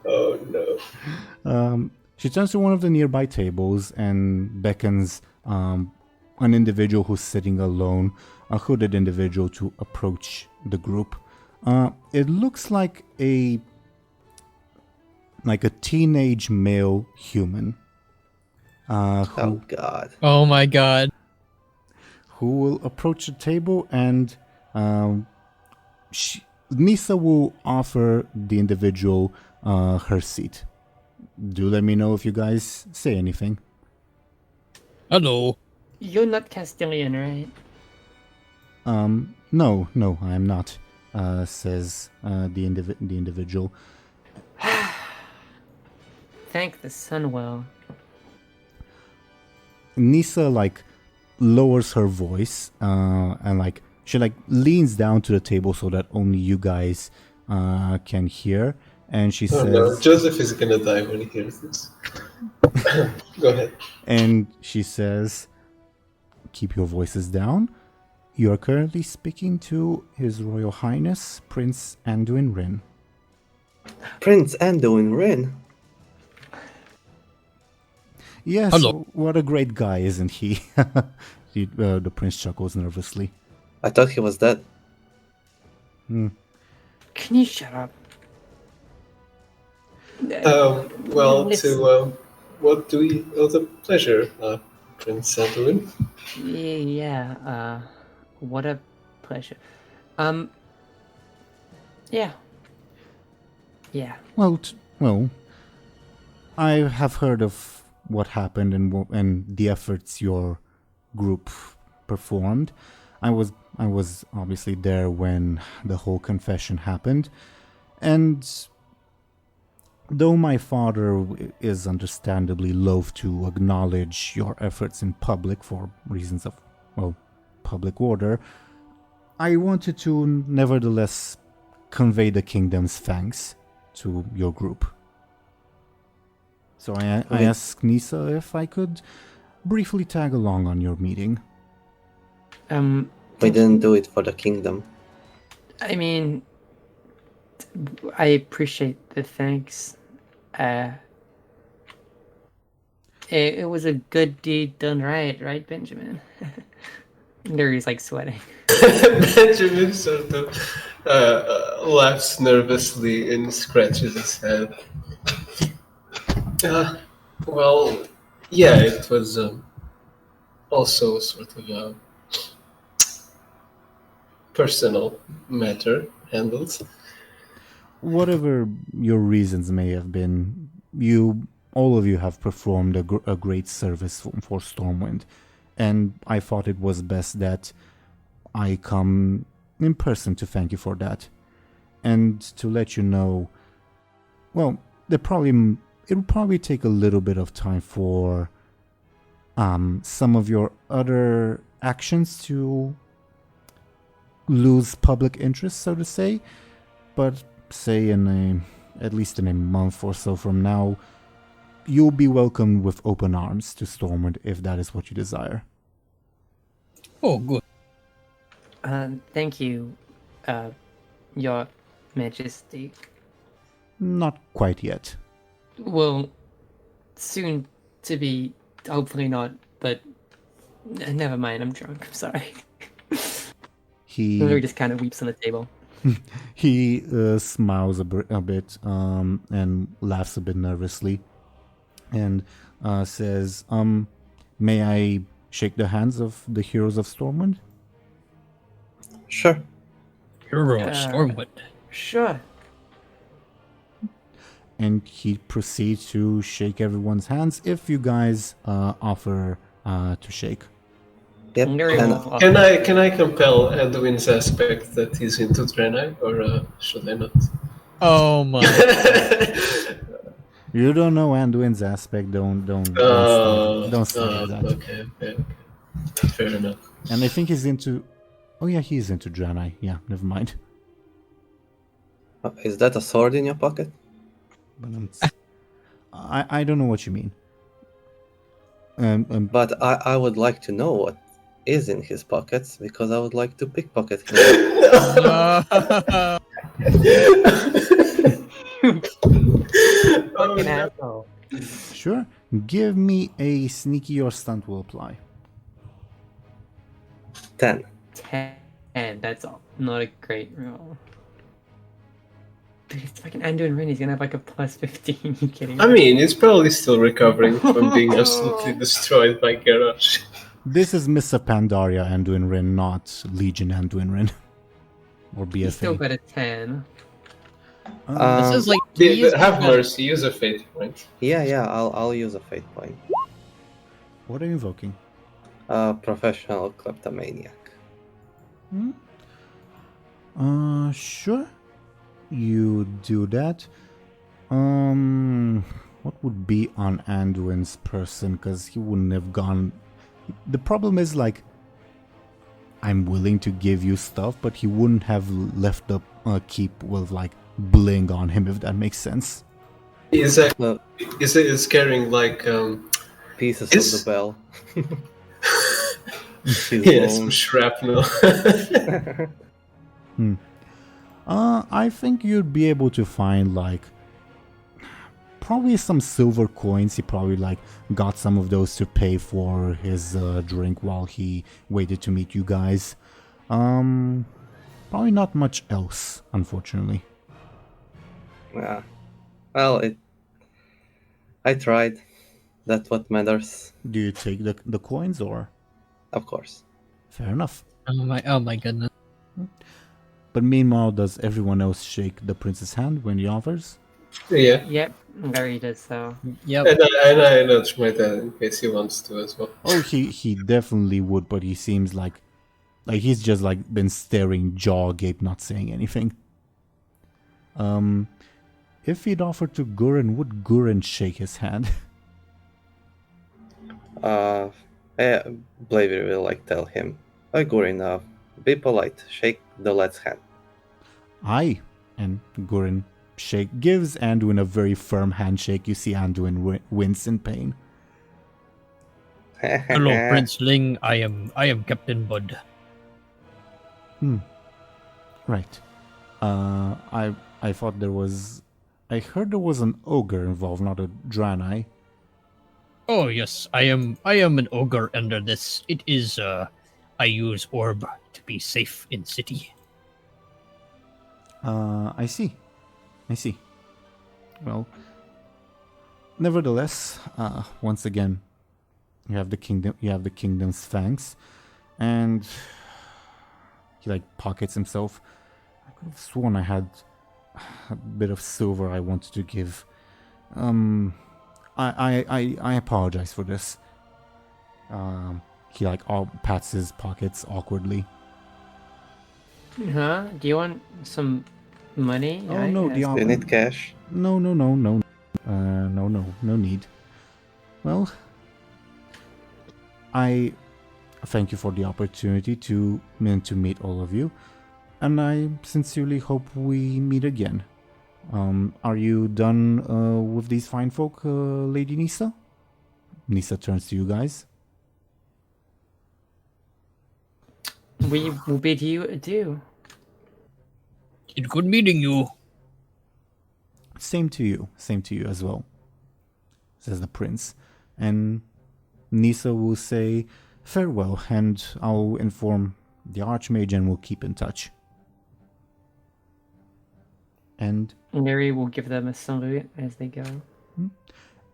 Oh no. She turns to one of the nearby tables and beckons an individual who's sitting alone, a hooded individual, to approach the group. It looks like a teenage male human. Oh god. Oh my god. Who will approach the table, and Nisa will offer the individual her seat. Do let me know if you guys say anything. Hello. You're not Castilian, right? No, I am not, says the individual. Thank the Sunwell. Nisa lowers her voice and she leans down to the table so that only you guys can hear, and she Oh says, no, Joseph is gonna die when he hears this. Go ahead. and she says, keep your voices down. You are currently speaking to His Royal Highness, Prince Anduin Rin. Prince Anduin Rin. Yes, Hello. what a great guy, isn't he? The prince chuckles nervously. I thought he was dead. Can you shut up? Well, Listen. what do we owe the pleasure, Prince Anduin? Yeah, what a pleasure. Yeah. Yeah. Well, I have heard of what happened and the efforts your group performed. I was obviously there when the whole confession happened, and though my father is understandably loath to acknowledge your efforts in public for reasons of, well, public order, I wanted to nevertheless convey the kingdom's thanks to your group. So I asked Nisa if I could briefly tag along on your meeting. We didn't do it for the kingdom. I mean, I appreciate the thanks. It was a good deed done right, Benjamin? Lyri's like sweating. Benjamin sort of laughs nervously and scratches his head. Well, yeah, it was also sort of a personal matter handled. Whatever your reasons may have been, all of you have performed a great service for Stormwind, and I thought it was best that I come in person to thank you for that, and to let you know, well, it'll probably take a little bit of time for some of your other actions to lose public interest, so to say, but say at least in a month or so from now, you'll be welcomed with open arms to Stormwind if that is what you desire. Oh, good. Thank you, Your Majesty. Not quite yet. Well, soon to be, hopefully not, but never mind, I'm drunk, I'm sorry. Lyri just kind of weeps on the table. He smiles a bit and laughs a bit nervously and says, may I shake the hands of the heroes of Stormwind? Sure. Hero of Stormwind. Sure. And he proceeds to shake everyone's hands if you guys offer to shake. Yep. Lyri And will- Can I compel Anduin's aspect that he's into Draenei, or should I not? Oh my. You don't know Anduin's aspect, don't start that. Okay. Fair enough. And I think he's into... Oh yeah, he's into Draenei. Yeah, never mind. is that a sword in your pocket? But I don't know what you mean. But I would like to know what is in his pockets, because I would like to pickpocket him. Fucking asshole. Sure. Give me a sneaky or stunt will apply. 10. 10, that's all. Not a great roll. Dude, it's fucking Anduin Rin, he's gonna have like a plus 15, you kidding me? I mean, he's probably still recovering from being absolutely destroyed by Garrosh. This is Mr. Pandaria Anduin Rin, not Legion Anduin Rin. Or BFA. He's still got a 10. This is like he is Have kinda- mercy, use a fate point. Yeah, I'll use a fate point. What are you invoking? Professional kleptomaniac. Sure. You do that. What would be on Anduin's person? Because he wouldn't have gone... The problem is, like, I'm willing to give you stuff, but he wouldn't have left the keep with like bling on him, if that makes sense. Is Well, carrying like pieces Is- of the bell. His yeah, some bones. shrapnel. I think you'd be able to find like probably some silver coins. He probably like got some of those to pay for his drink while he waited to meet you guys. Probably not much else, unfortunately. Yeah. Well, I tried. That's what matters, Do you take the coins or? of course. Fair enough. Oh my goodness. But meanwhile, does everyone else shake the prince's hand when he offers? Yeah, Yep, Larry does so. Yep. and I nudge my dad in case he wants to as well. Oh, he definitely would, but he seems like he's just like been staring jaw agape, not saying anything. If he'd offered to Guren, would Guren shake his hand? Bladebeard will like tell him, Gurin, be polite, shake the lad's hand. Aye. And Guren gives Anduin a very firm handshake. You see Anduin wince in pain. Hello, Prince Ling. I am Captain Buhd. Right. I thought there was. I heard there was an ogre involved, not a Draenei. Oh yes, I am an ogre under this. It is I use orb to be safe in city. I see. Well, nevertheless, once again, you have the kingdom's thanks, and he like pockets himself. I could have sworn I had a bit of silver I wanted to give. I apologize for this. He like all pats his pockets awkwardly. Huh? Do you want some money? Oh no, Do you need cash? No, no need. Well, I thank you for the opportunity to meet all of you, and I sincerely hope we meet again. Are you done with these fine folk, Lady Nisa? Nisa turns to you guys. We will bid you adieu. It's good meeting you. Same to you as well, says the prince. And Nisa will say farewell, and I'll inform the Archmage and we'll keep in touch. And Lyri will give them a salute as they go.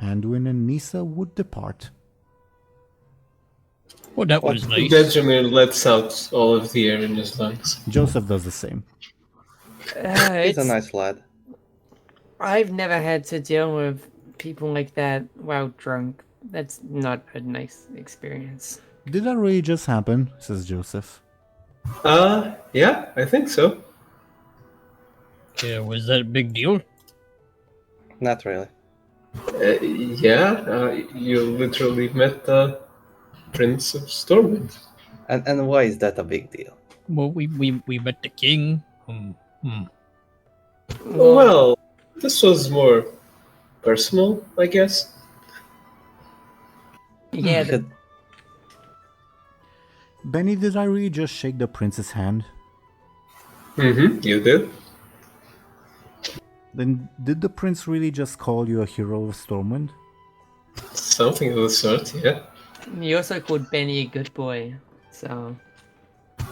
Anduin and Nisa would depart. Oh, that was nice. Benjamin lets out all of the air in his lungs. Joseph does the same. He's a nice lad. I've never had to deal with people like that while drunk. That's not a nice experience. Did that really just happen? Says Joseph. Yeah, I think so. Yeah, was that a big deal? Not really. You literally met the Prince of Stormwind. And why is that a big deal? Well, we met the king. Well, this was more personal, I guess. Yeah, Could- Benny, did I really just shake the prince's hand? Mm-hmm, you did. Then did the prince really just call you a hero of Stormwind? Something of the sort, yeah. you also called Benny a good boy, so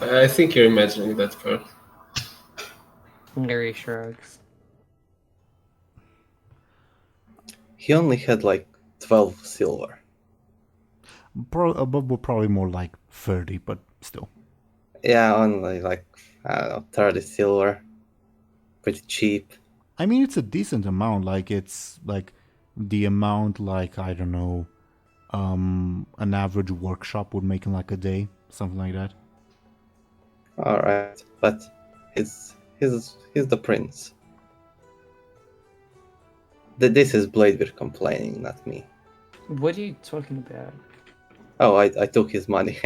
I think you're imagining that part. Larry shrugs. He only had like 12 silver. Above were probably more like 30, but still. Yeah, only like, I don't know, 30 silver. Pretty cheap. I mean, it's a decent amount. Like, it's like the amount, like, I don't know, an average workshop would make in like a day, something like that. Alright, but he's the prince. This is Bladebeard complaining, not me. What are you talking about? Oh, I took his money.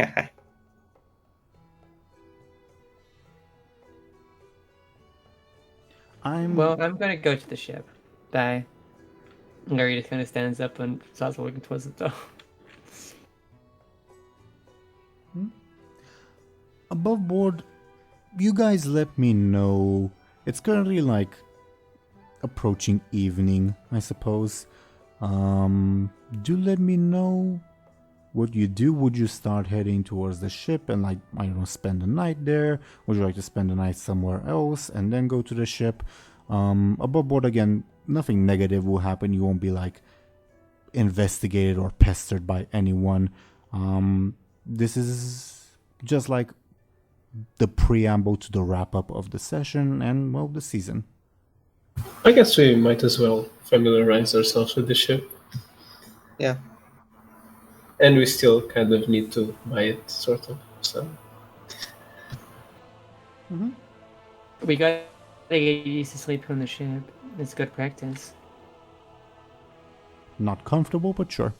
Well, I'm gonna go to the ship. Bye. Lyri just kind of stands up and starts walking towards the door. Above board, you guys let me know. It's currently like approaching evening, I suppose. Do let me know what you do. Would you start heading towards the ship and, like, I don't know, spend the night there? Would you like to spend the night somewhere else and then go to the ship? Above board, again, nothing negative will happen. You won't be like investigated or pestered by anyone. This is just like the preamble to the wrap up of the session and, well, the season. I guess we might as well familiarize ourselves with the ship. Yeah. And we still kind of need to buy it, sort of. So. We got to get used to sleeping on the ship. It's good practice. Not comfortable, but sure.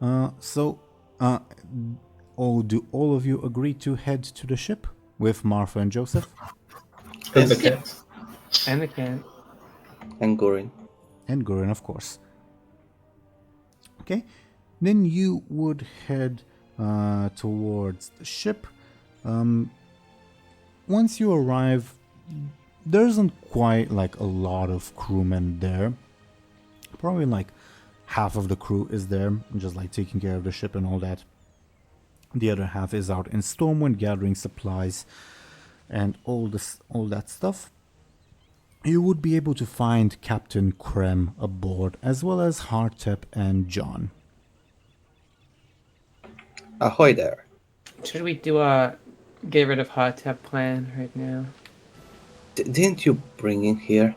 Do all of you agree to head to the ship with Martha and Joseph? And the cat. And the cat. And Gorin. And Gorin, of course. Okay, then you would head towards the ship. Once you arrive, there isn't quite like a lot of crewmen there. Probably like half of the crew is there, just like taking care of the ship and all that. The other half is out in Stormwind gathering supplies and all that stuff. You would be able to find Captain Krem aboard, as well as Hartep and John. Ahoy there. Should we do a get rid of Hartep plan right now? Didn't you bring him here?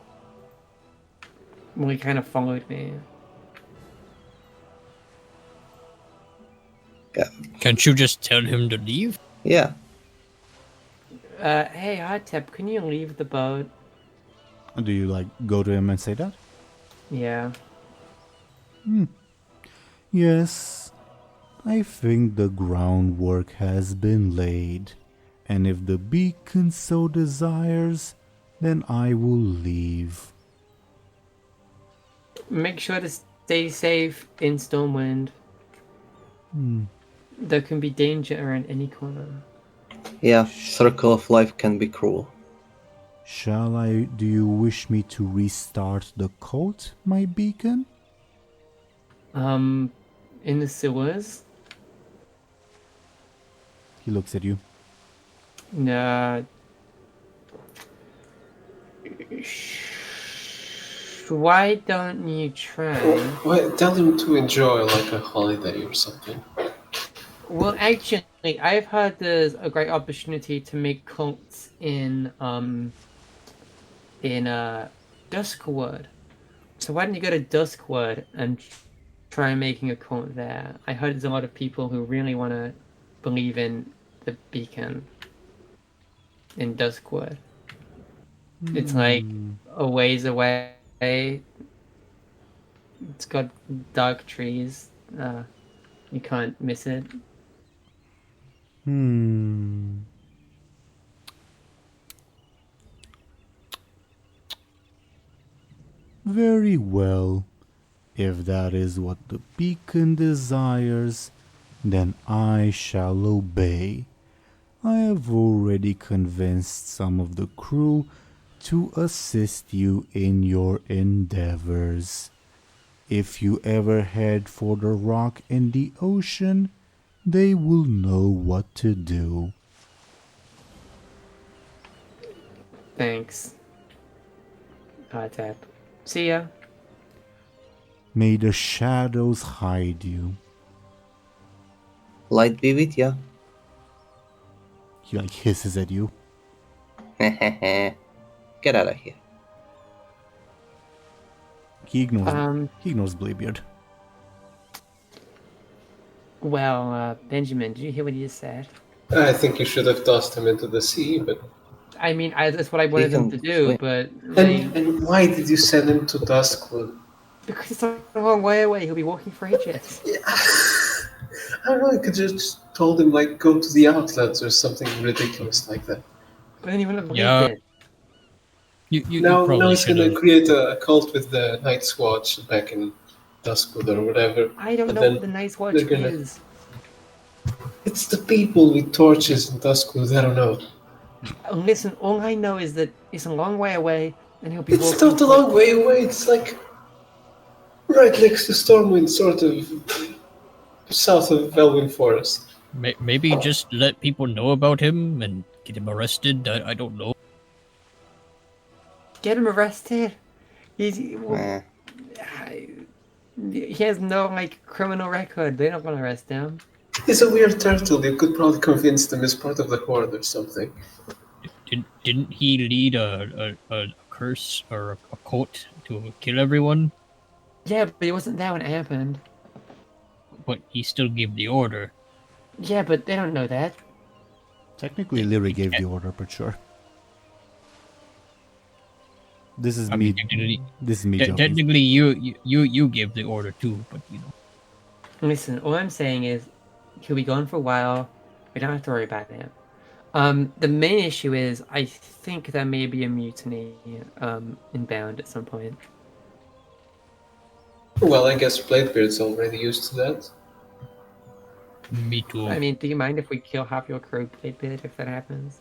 Well, he kind of followed me. Yeah. Can't you just tell him to leave? Yeah. Hey Hartep, can you leave the boat? Do you like go to him and say that? Yeah. Yes, I think the groundwork has been laid, and if the beacon so desires, then I will leave. Make sure to stay safe in Stormwind. There can be danger around any corner. Yeah, Circle of Life can be cruel. Do you wish me to restart the cult, my beacon? In the sewers? He looks at you. Nah. Why don't you try? Well, tell him to enjoy like a holiday or something. Well, actually, I've heard there's a great opportunity to make cults in Duskwood. So why don't you go to Duskwood and try making a cult there? I heard there's a lot of people who really want to believe in the beacon in Duskwood. It's like a ways away. It's got dark trees. You can't miss it. Very well. If that is what the beacon desires, then I shall obey. I have already convinced some of the crew to assist you in your endeavors. If you ever head for the rock in the ocean, they will know what to do. Thanks. Tap. See ya. May the shadows hide you. Light be with ya. He like hisses at you. Get out of here. He ignores Bladebeard. Well, Benjamin, did you hear what he just said? I think you should have tossed him into the sea, but... I mean, that's what I wanted them to do, swim. but... And why did you send him to Duskwood? Because it's a long way away, he'll be walking for ages. Yeah. I don't know, I could just told him, like, go to the outlets or something ridiculous like that. But then he wouldn't have believed Yeah. it. You Now probably he's should gonna have. create a cult with the Night's Watch back in Duskwood or whatever. I don't And know then what the Night's Watch they're gonna- is. It's the people with torches in Duskwood. I don't know. Listen, all I know is that it's a long way away, and he'll be It's walking. not a long way away. It's like right next to Stormwind, sort of south of Velwyn Forest. Maybe just let people know about him and get him arrested. I don't know. Get him arrested. He's Eh. he has no like criminal record. They're not gonna arrest him. He's a weird turtle. You could probably convince them he's part of the Horde or something. Didn't he lead a curse or a cult to kill everyone? Yeah, but he wasn't there when it happened. But he still gave the order. Yeah, but they don't know that. Technically, Lyri gave the order, but sure. This is I me. mean, technically, This is me joking. technically you gave the order too, but you know. Listen, all I'm saying is he'll be gone for a while. We don't have to worry about him. The main issue is I think there may be a mutiny inbound at some point. Well, I guess Bladebeard's already used to that. Me too. I mean, do you mind if we kill half your crew, Bladebeard, if that happens?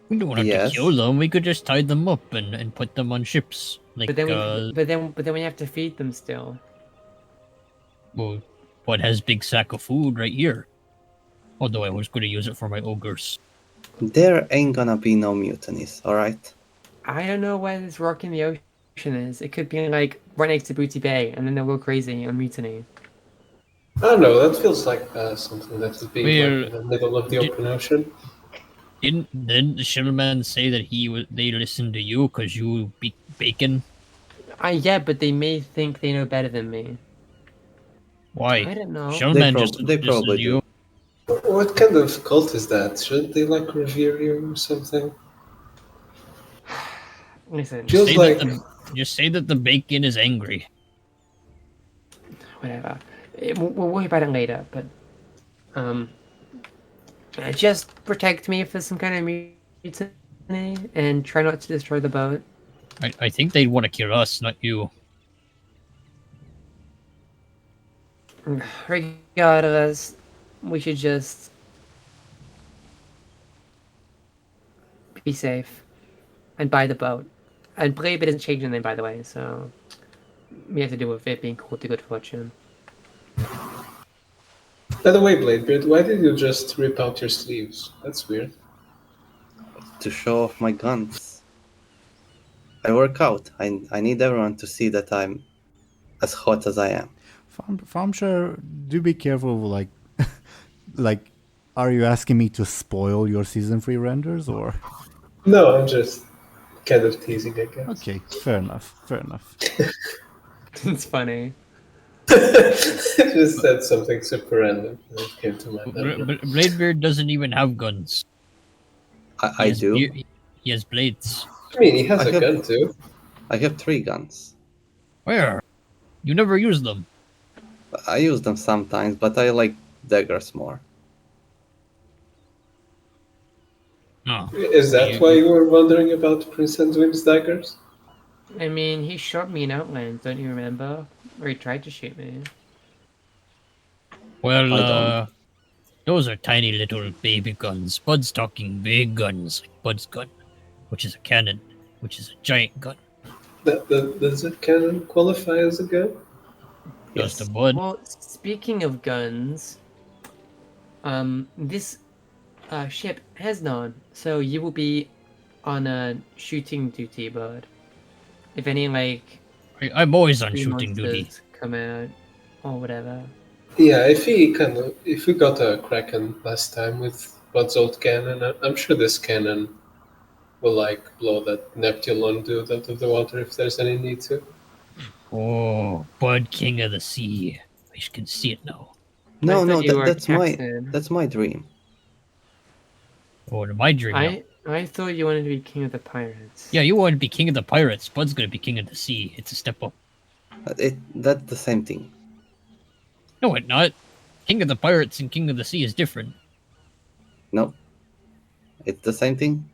We don't have Yes. to kill them. We could just tie them up and put them on ships. Like, But then we have to feed them still. well, what has big sack of food right here? Although I was going to use it for my ogres. There ain't gonna be no mutinies, alright? I don't know where this rock in the ocean is. It could be like right next to Booty Bay, and then they'll go crazy on mutiny. I don't know. That feels like something that would be Well, like in the middle of the open ocean. Didn't the shellman say that they listened to you because you beat bacon? Yeah, but they may think they know better than me. Why? I don't know. Shellman They just they listened probably to you. What kind of cult is that? Shouldn't they like revere you or something? Listen, Feels Say like just say that the bacon is angry. whatever. We'll worry about it later, but just protect me if there's some kind of mutiny, and try not to destroy the boat. I think they'd want to kill us, not you. Regardless, we should just be safe and buy the boat. And Bladebeard isn't changing anything, by the way, so we have to deal with it being called to good fortune. By the way, Bladebeard, why did you just rip out your sleeves? That's weird. To show off my guns. I work out. I need everyone to see that I'm as hot as I am. Thompshire, do be careful. Like, like, are you asking me to spoil your season 3 renders, or? No, I'm just kind of teasing, I guess. Okay, fair enough. Fair enough. It's funny. I just said something super random and it came to my mind. Bladebeard doesn't even have guns. I do. He has blades. I mean, he has I a have- gun too. I have 3 guns. Where? You never use them. I use them sometimes, but I like daggers more. No. Is that why you were wondering about Prince Anduin's daggers? I mean, he shot me in Outlands, don't you remember? Or he tried to shoot me. Well, I don't. those are tiny little baby guns. Bud's talking big guns, like Bud's gun, which is a cannon, which is a giant gun. Does a cannon qualify as a gun? Just Yes. a Bud. Well, speaking of guns, this ship has none, so you will be on a shooting duty, Buhd. If any, like, I'm always on free shooting duty. monsters come out, or whatever. Yeah, if we got a Kraken last time with Bud's old cannon, I'm sure this cannon will like blow that Neptulon dude out of the water if there's any need to. Oh, Bud, King of the Sea. I can see it now. No, I no, thought you were that's my captain. that's my dream. Oh, my dream. now. I thought you wanted to be king of the pirates. Yeah, you want to be King of the Pirates. Bud's gonna be King of the Sea. It's a step up. That's the same thing. No, it's not. King of the Pirates and King of the Sea is different. No, it's the same thing.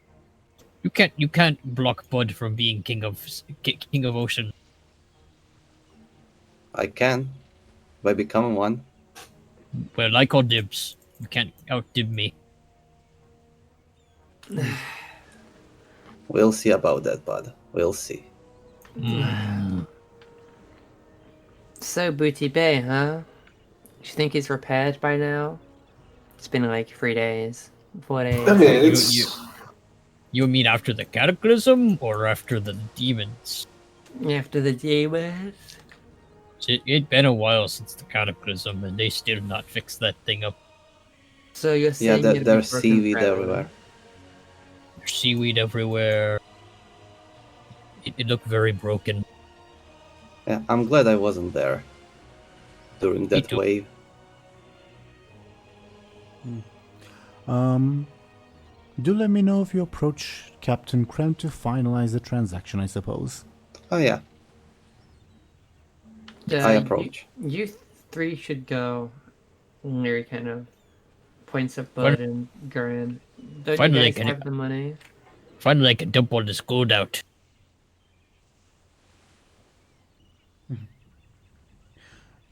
You can't block Buhd from being king of ocean. I can, by becoming one. Well, I call dibs. You can't outdib me. We'll see about that, bud. We'll see. So, Booty Bay, huh? Do you think he's repaired by now? It's been like 3 days, 4 days. I mean, it's You mean after the cataclysm or after the demons? After the demons? It's been a while since the cataclysm, and they still not fixed that thing up. So you're Yeah, saying it'll be there's broken seaweed forever. everywhere. There's seaweed everywhere. It looked very broken. Yeah, I'm glad I wasn't there during that too. wave. Do let me know if you approach Captain Krem to finalize the transaction, I suppose. Oh yeah, I approach. You three should go. Lyri kind of points at Fin- Buhd and Aaran. Don't Finally, you guys can have it- the money? Finally, I can dump all this gold out.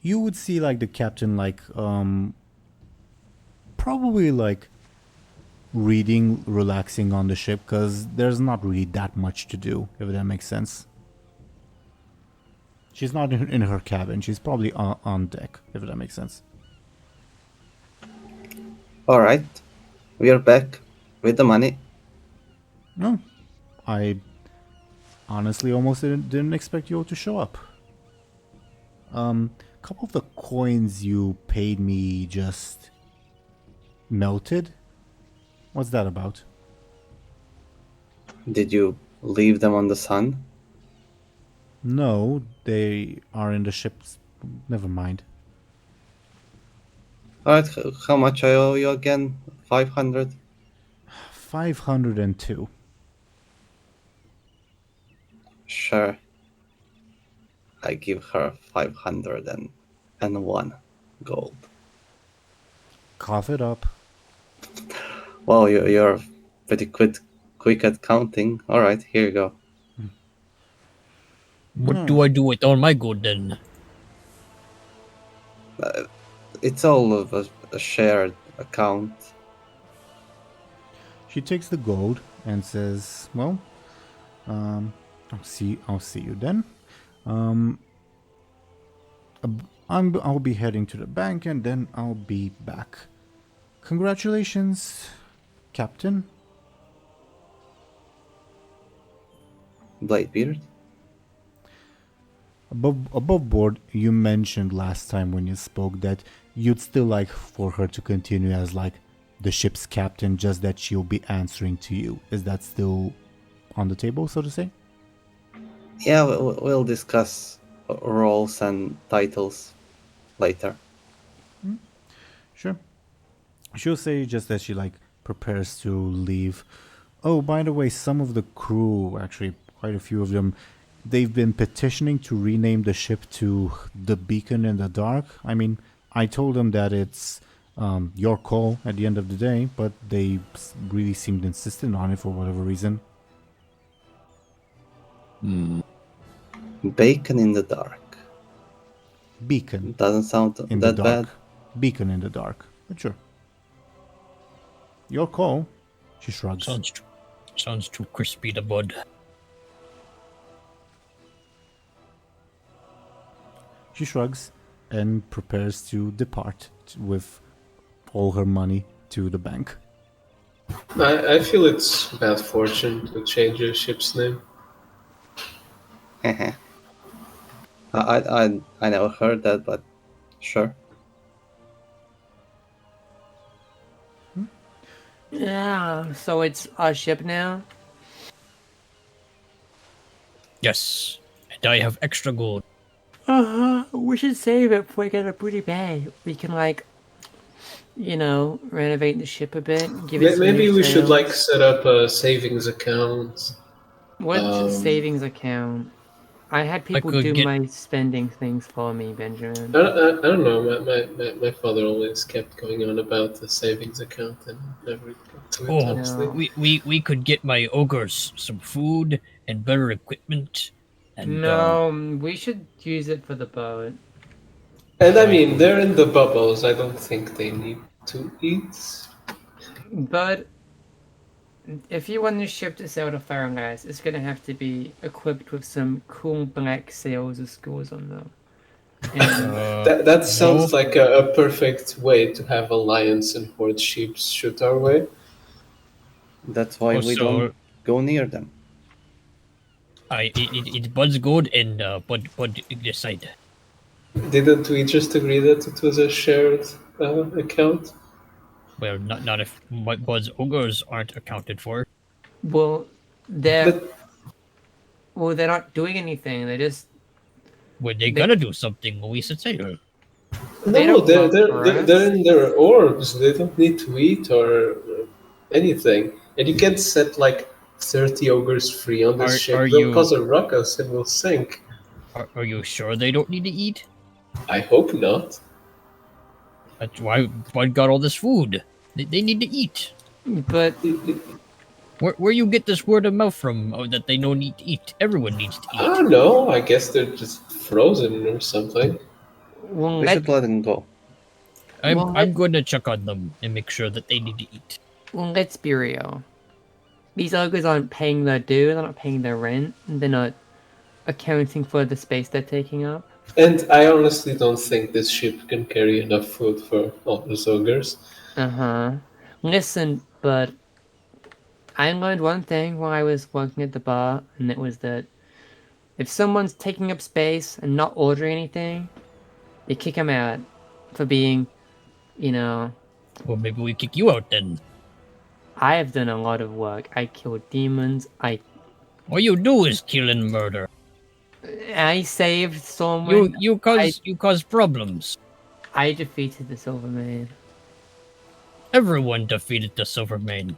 You would see like the captain probably like reading, relaxing on the ship, because there's not really that much to do, if that makes sense. She's not in her cabin, she's probably on deck, if that makes sense. Alright, we are back with the money. No, I honestly almost didn't expect you all to show up. Couple of the coins you paid me just melted. What's that about? Did you leave them on the sun? No, they are in the ships. Never mind. Alright, how much I owe you again? 500? 502. Sure. I give her 501 gold. Cough it up. Wow, you're pretty quick at counting. Alright, here you go. What do I do with all my gold then? It's all of a shared account. She takes the gold and says, "Well, I'll see you then. I'll be heading to the bank and then I'll be back. Congratulations, Captain." Bladebeard? Above board, you mentioned last time when you spoke that you'd still like for her to continue as like the ship's captain, just that she'll be answering to you. Is that still on the table, so to say? Yeah, we'll discuss roles and titles later. Sure. She'll say just as she like prepares to leave. Oh, by the way, some of the crew, actually quite a few of them, they've been petitioning to rename the ship to the Beacon in the Dark. I mean, I told them that it's your call at the end of the day, but they really seemed insistent on it for whatever reason. Bacon in the dark. Beacon Doesn't sound in the that dark. bad. Beacon in the dark. But sure. Your call. She shrugs. Sounds too crispy to Buhd. She shrugs and prepares to depart with all her money to the bank. I feel it's bad fortune to change your ship's name. I never heard that, but sure. Yeah, so it's our ship now? Yes, and I have extra gold. We should save it before we get a pretty bad. We can renovate the ship a bit. Give it some Maybe new we should sails. set up a savings account. What's a savings account? I had people could do get- my spending things for me, Benjamin. I don't know. My father always kept going on about the savings account and never got to it, Oh, honestly. No. we could get my ogres some food and better equipment. And No, we should use it for the boat. And I mean, they're in the bubbles. I don't think they need to eat. But if you want the ship to sail to Farangas, it's gonna have to be equipped with some cool black sails or scores on them. And That sounds no. like a perfect way to have alliance and horde ships shoot our way. That's why we Also- don't go near them. It's Bud's good and Bud decide. Didn't we just agree that it was a shared account? Well, not if Bud's ogres aren't accounted for. well, they're But they're not doing anything. They just When they gonna do something, we should say. They no, don't they're, want they're, for they're, us. they're in their orbs. They don't need to eat or anything. And you can't set like 30 ogres free on this Are- ship. are They'll you- cause a ruckus and we'll sink. Are you sure they don't need to eat? I hope not. That's why Bud got all this food. They need to eat. but Where you get this word of mouth from that they don't need to eat? Everyone needs to I eat. don't know. I guess they're just frozen or something. well, We should let them go. I'm going to check on them and make sure that they need to eat. let's be real. These ogres aren't paying their due. They're not paying their rent. They're not accounting for the space they're taking up. And I honestly don't think this ship can carry enough food for all those ogres. Listen, but I learned one thing while I was working at the bar, and it was that if someone's taking up space and not ordering anything, you kick them out for being, Well, maybe we kick you out then. I have done a lot of work. I killed demons. All you do is kill and murder. I saved Stormwind. You cause problems. I defeated the Silvermane. Everyone defeated the Silvermane.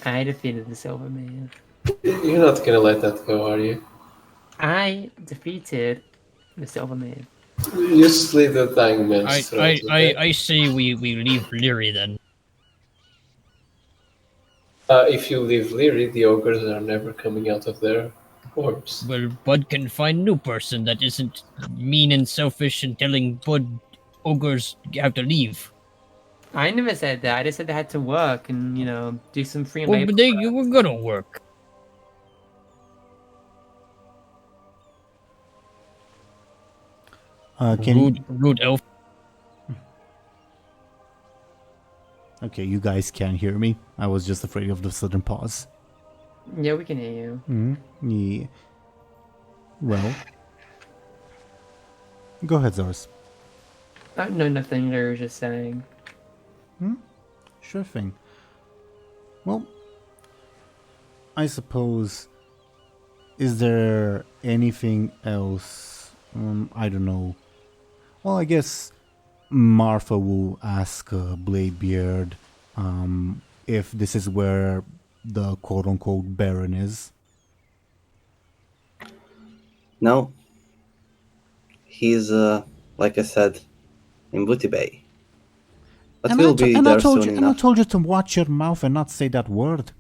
I defeated the Silvermane. You're not gonna let that go, are you? I defeated the Silvermane. You slit the dying man's throat. okay? I say we leave Lyri then. If you leave Lyri, the ogres are never coming out of their orbs. Well, Bud can find new person that isn't mean and selfish and telling Bud ogres have to leave. I never said that. I just said they had to work and, do some free Well, labor. but you were gonna work. Rude elf. Okay, you guys can't hear me. I was just afraid of the sudden pause. Yeah, we can hear you. Yeah. Well, go ahead, Zars. No, nothing. They were just saying. Sure thing. Well, I suppose. Is there anything else? I don't know. Well, I guess Martha will ask Bladebeard if this is where the quote-unquote Baron is. No. He's, like I said, in Booty Bay. But we'll be there soon And I enough. told you to watch your mouth and not say that word.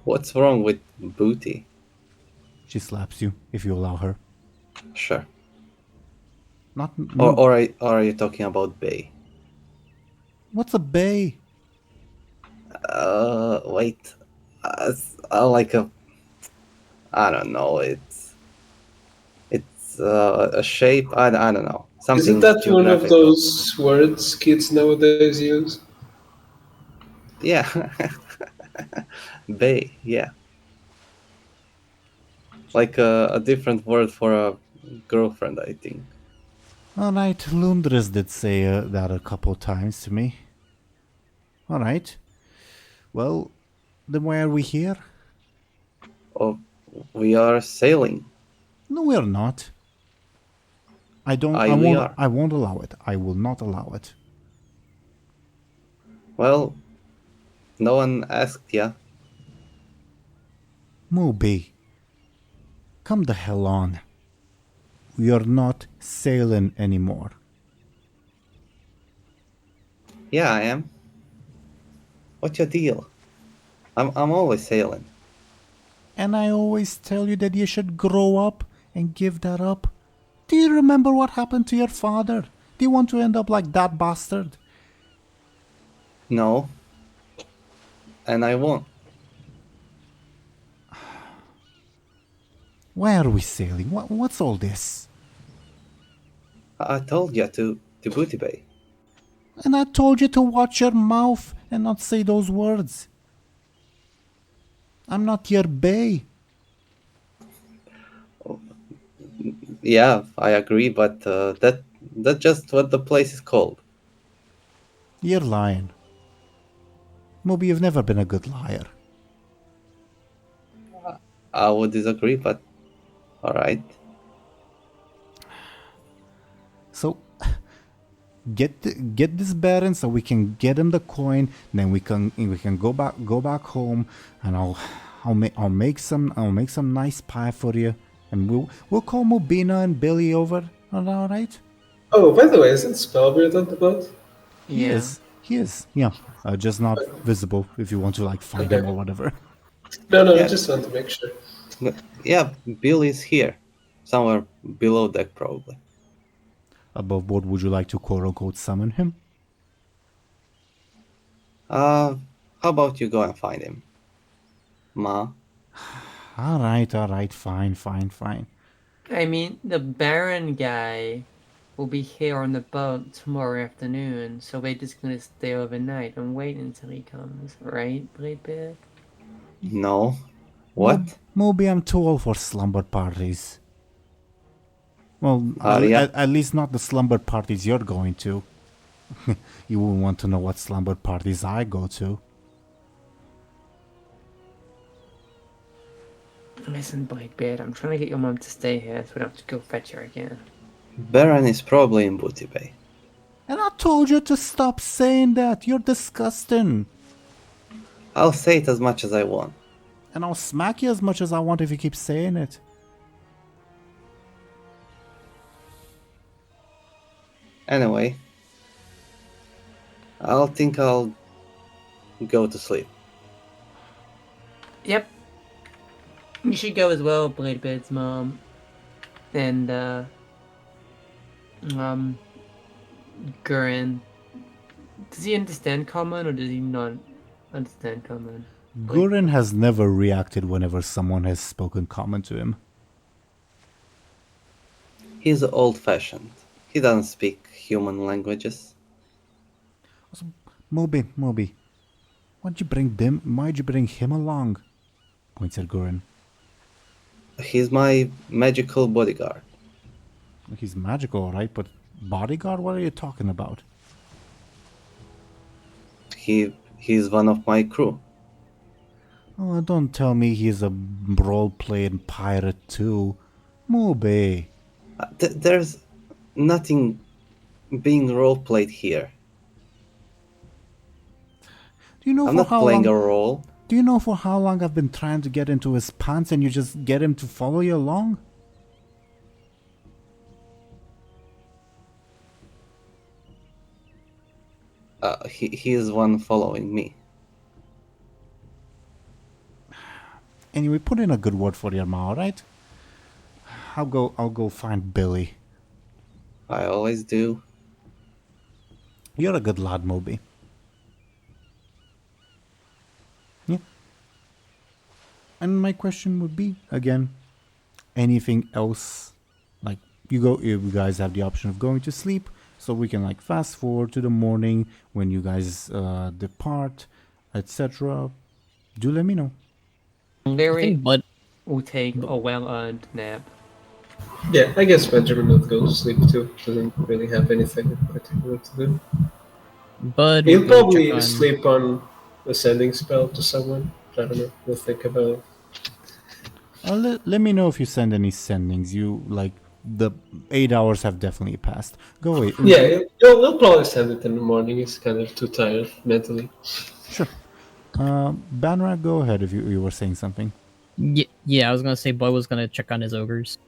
What's wrong with Booty? She slaps you if you allow her. Sure. Not. Or are you talking about Bay? What's a bay? Wait. I like a. I don't know. It's a shape. I don't know. Something. Isn't that one of geographical. those words kids nowadays use? Yeah. Bay. Yeah. Like a different word for a girlfriend, I think. Alright, Lundres did say that a couple times to me. Alright. Well, then why are we here? Oh, we are sailing. No, we are not. I don't. Aye, I we won't. are. I won't allow it. I will not allow it. Well, no one asked ya. Moby. come the hell on. You're not sailing anymore. Yeah, I am. What's your deal? I'm always sailing. And I always tell you that you should grow up and give that up. Do you remember what happened to your father? Do you want to end up like that bastard? No. And I won't. Why are we sailing? What's all this? I told you to Buhd Bay. And I told you to watch your mouth and not say those words. I'm not your bae. Yeah, I agree, but that's just what the place is called. You're lying. Moby, you've never been a good liar. I would disagree, but alright. So, get this Baron so we can get him the coin. Then we can go back home, and I'll make some nice pie for you, and we'll call Mobina and Billy over. All right? Oh, by the way, isn't Spellbeard on the boat? He is. Yeah. Just not visible if you want to like find him or whatever. No, Yeah. I just want to make sure. Yeah, Billy's here. Somewhere below deck, probably. Above board, would you like to quote-unquote summon him? How about you go and find him? Ma? All right, fine. I mean, the Baron guy will be here on the boat tomorrow afternoon, so we're just gonna stay overnight and wait until he comes, right, Bladebeard? No. What? Moby, I'm too old for slumber parties. Well, Yeah. at least not the slumber parties you're going to. You wouldn't want to know what slumber parties I go to. Listen, Bladebeard, I'm trying to get your mom to stay here so we don't have to go fetch her again. Baron is probably in Buhd Bay. And I told you to stop saying that. You're disgusting. I'll say it as much as I want. And I'll smack you as much as I want if you keep saying it. Anyway, I'll go to sleep. Yep. You should go as well, Bladebeard's mom. And, Gurren. Does he understand common or does he not understand common? Gurren has never reacted whenever someone has spoken common to him. He's old-fashioned. He doesn't speak human languages. Moby, why'd you bring him along? Points at Gurren. He's my magical bodyguard. He's magical, right? But bodyguard? What are you talking about? He's one of my crew. Oh, don't tell me he's a role-playing pirate too. Moby. There's nothing being role-played here. Do you know I'm for not how playing long? a role. Do you know for how long I've been trying to get into his pants and you just get him to follow you along? He is one following me. Anyway, put in a good word for your ma, alright? I'll go find Billy. I always do. You're a good lad, Moby. Yeah. And my question would be, again, anything else? Like, you guys have the option of going to sleep, so we can like fast forward to the morning when you guys depart, etc. Do let me know. Lyri But will take a well-earned nap. Yeah, I guess Benjamin would go to sleep too. Doesn't really have anything in particular to do. Bud, He'll will probably check on- sleep on a sending spell to someone. I don't know. We'll think about it. Let me know if you send any sendings. You like the 8 hours have definitely passed. Go away. Yeah, he'll probably send it in the morning. He's kind of too tired mentally. Sure. Banra, go ahead if you were saying something. Yeah, I was gonna say Bud was gonna check on his ogres.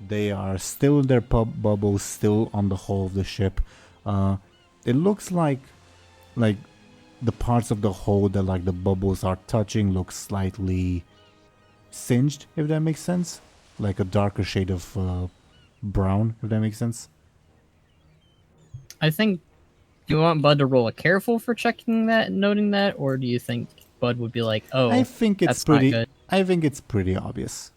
They are still in their bubbles, still on the hull of the ship. It looks like the parts of the hull that like the bubbles are touching look slightly singed, if that makes sense. Like a darker shade of brown, if that makes sense. I think. Do you want Bud to roll a careful for checking that and noting that, or do you think Bud would be like, "Oh, I think it's that's not pretty. good"? I think it's pretty obvious.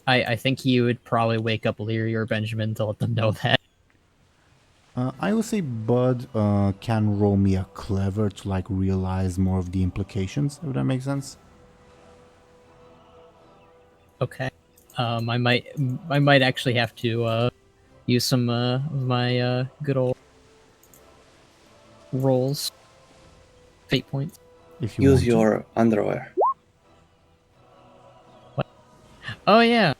I think he would probably wake up Lyri or Benjamin to let them know that. I would say Bud can roll me a clever to like realize more of the implications, if that makes sense. Okay. I might actually have to use some of my good old rolls, fate points. If you Use want to. your underwear. Oh yeah.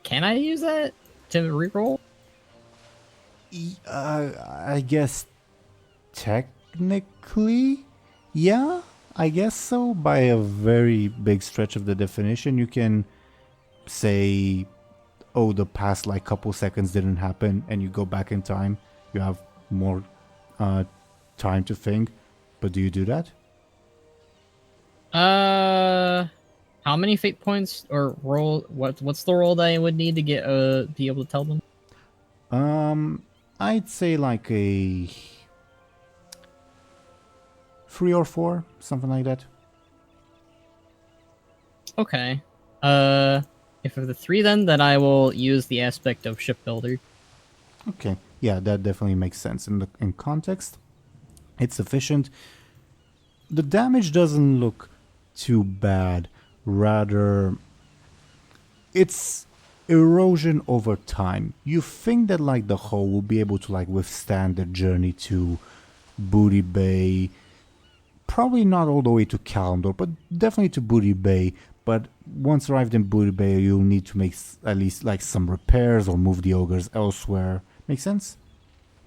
Can I use that to reroll? I guess technically, yeah, I guess so. By a very big stretch of the definition, you can say, "Oh, the past like couple seconds didn't happen," and you go back in time. You have more time to think. But do you do that? How many fate points or roll? What's the roll that I would need to get be able to tell them? I'd say like a 3 or 4, something like that. Okay. If of the 3, then I will use the aspect of shipbuilder. Okay, yeah, that definitely makes sense in context. It's sufficient. The damage doesn't look too bad. Rather, it's erosion over time. You think that like the hull will be able to like withstand the journey to Buhd Bay. Probably not all the way to Kalimdor, but definitely to Buhd Bay. But once arrived in Buhd Bay, you'll need to make at least like some repairs or move the ogres elsewhere. Make sense?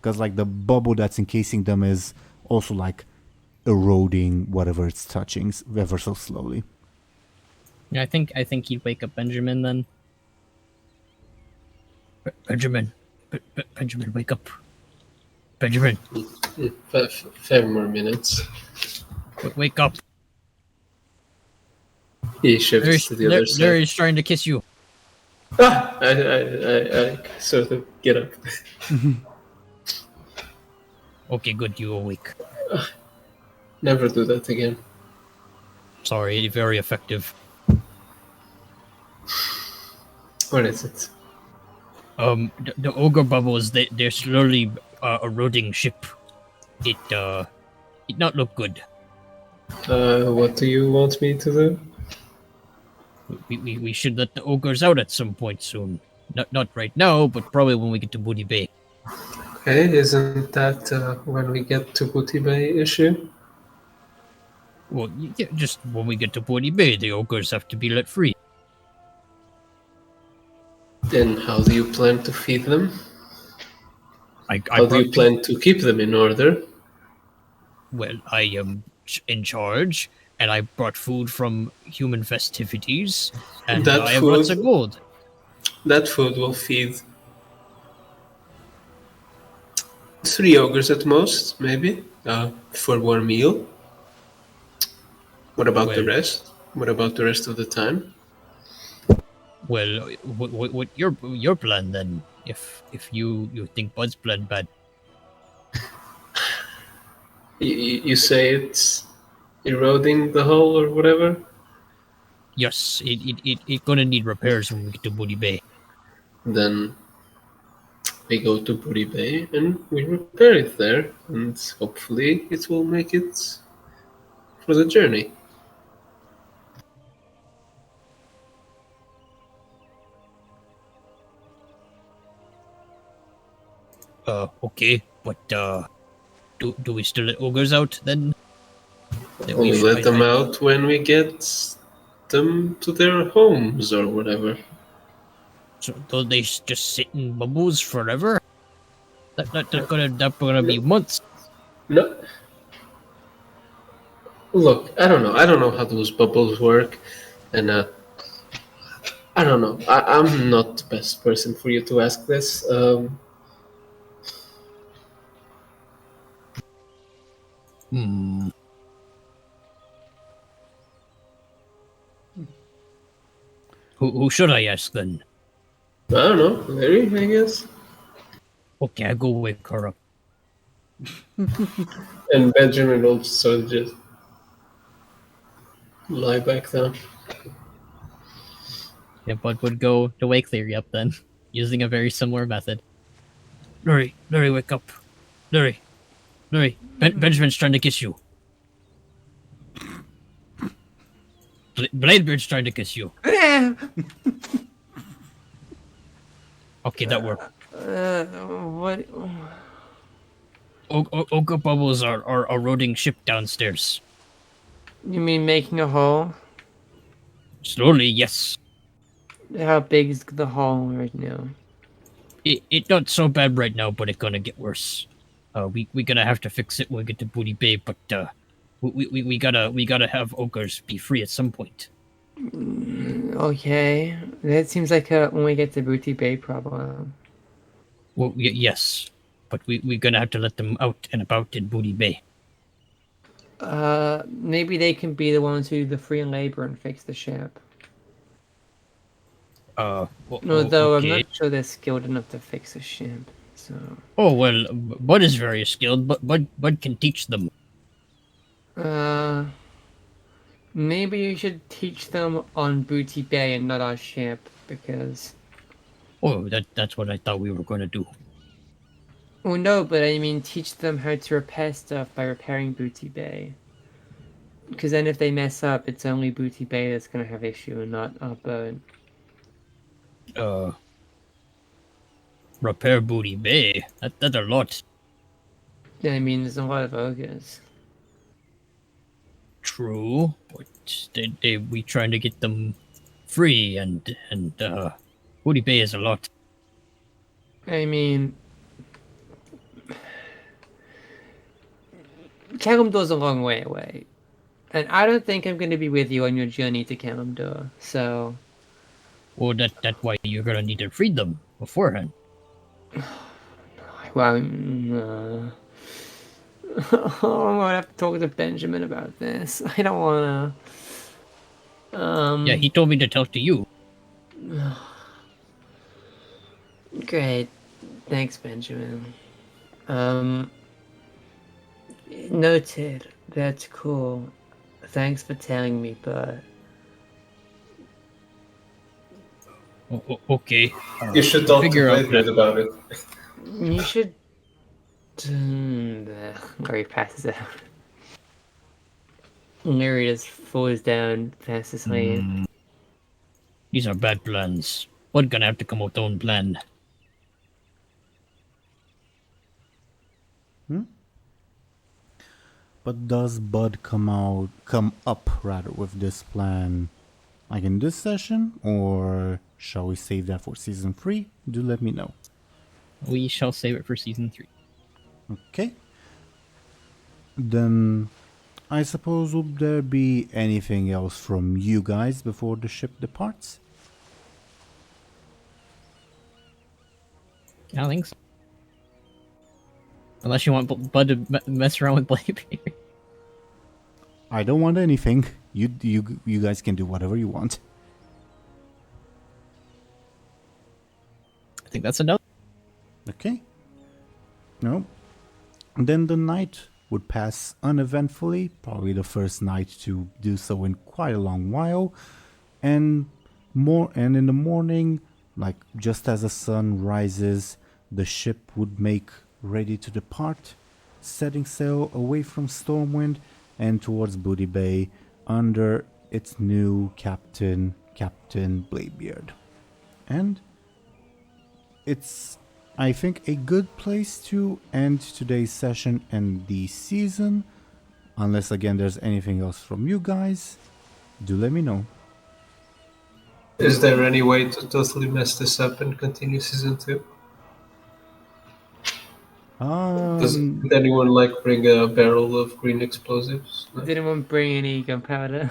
Because like the bubble that's encasing them is also like eroding whatever it's touching ever so slowly. Yeah, I think he'd wake up Benjamin then. Benjamin, Benjamin, wake up! Benjamin, 5 more minutes. wake up! He shifts to the other side. Lyri's trying to kiss you. Ah! I sort of get up. Okay, good, you awake. Never do that again. Sorry, very effective. What is it? The ogre bubbles, they're slowly eroding ship. It not look good. What do you want me to do? We should let the ogres out at some point soon. Not right now, but probably when we get to Buhd Bay. Okay, isn't that when we get to Buhd Bay issue? Well, yeah, just when we get to Buhd Bay, the ogres have to be let free. Then how do you plan to feed them? I How do you plan to keep them in order? Well, I am in charge, and I brought food from human festivities, and That I have lots food- of gold. That food will feed 3 ogres at most, maybe, for one meal. What about the Well- rest? What about the rest of the time? Well, what your plan then? If you think Bud's plan bad, You say it's eroding the hull or whatever? yes, it gonna need repairs when we get to Buhd Bay. Then we go to Buhd Bay and we repair it there, and hopefully it will make it for the journey. Okay, but do we still let ogres out then? Then We should- let them out when we get them to their homes or whatever. So do they just sit in bubbles forever? That's gonna be months. No. Look, I don't know. I don't know how those bubbles work, and I don't know. I'm not the best person for you to ask this. Hmm. Who should I ask then? I don't know. Lyri, I guess. Okay, I go wake her up. And Benjamin will sort of just lie back down. Yeah, Bud would go to wake Lyri up then, using a very similar method. Lyri, wake up. Lyri, Benjamin's trying to kiss you. Bladebeard's trying to kiss you. Okay, that worked. What? Ogre bubbles are eroding ship downstairs. You mean making a hole? Slowly, yes. How big is the hole right now? It not so bad right now, but it's gonna get worse. We gonna have to fix it when we get to Booty Bay, but we gotta have ogres be free at some point. Okay, that seems like a when we get to Booty Bay problem. Well, yes, but we gonna have to let them out and about in Booty Bay. Maybe they can be the ones who do the free labor and fix the ship. Although I'm not sure they're skilled enough to fix a ship. So. Oh well, Bud is very skilled, but Bud can teach them. Maybe you should teach them on Booty Bay and not our ship, because... Oh, that's what I thought we were going to do. Oh no, but I mean teach them how to repair stuff by repairing Booty Bay. Because then if they mess up, it's only Booty Bay that's going to have issue and not our boat. Repair Booty Bay? That's a lot. I mean, there's a lot of ogres. True, but we trying to get them free, and Booty Bay is a lot. I mean, Kalimdor's a long way away, and I don't think I'm going to be with you on your journey to Kalimdor. So, well, that's why you're gonna need to free them beforehand. well, I'm gonna have to talk to Benjamin about this. I don't wanna. Yeah, he told me to talk to you. Great, thanks, Benjamin. Noted. That's cool. Thanks for telling me, but. Okay. You should talk to Figure out Bladebeard about it. You should. Larry passes out. Larry just falls down, fast asleep. These are bad plans. We're gonna have to come up with our own plan. But does Bud come up with this plan like in this session, or shall we save that for season 3? Do let me know. We shall save it for season 3. Okay. Then I suppose will there be anything else from you guys before the ship departs? I don't think so. Unless you want Bud to mess around with Bladebeard. I don't want anything. You guys can do whatever you want. I think that's enough. Okay. No. Then the night would pass uneventfully, probably the first night to do so in quite a long while, and in the morning, like just as the sun rises, the ship would make ready to depart, setting sail away from Stormwind and towards Booty Bay under its new captain, Captain Bladebeard. And it's, I think, a good place to end today's session and the season. Unless, again, there's anything else from you guys, do let me know. Is there any way to totally mess this up and continue season 2? Did anyone like bring a barrel of green explosives? No? Did anyone bring any gunpowder?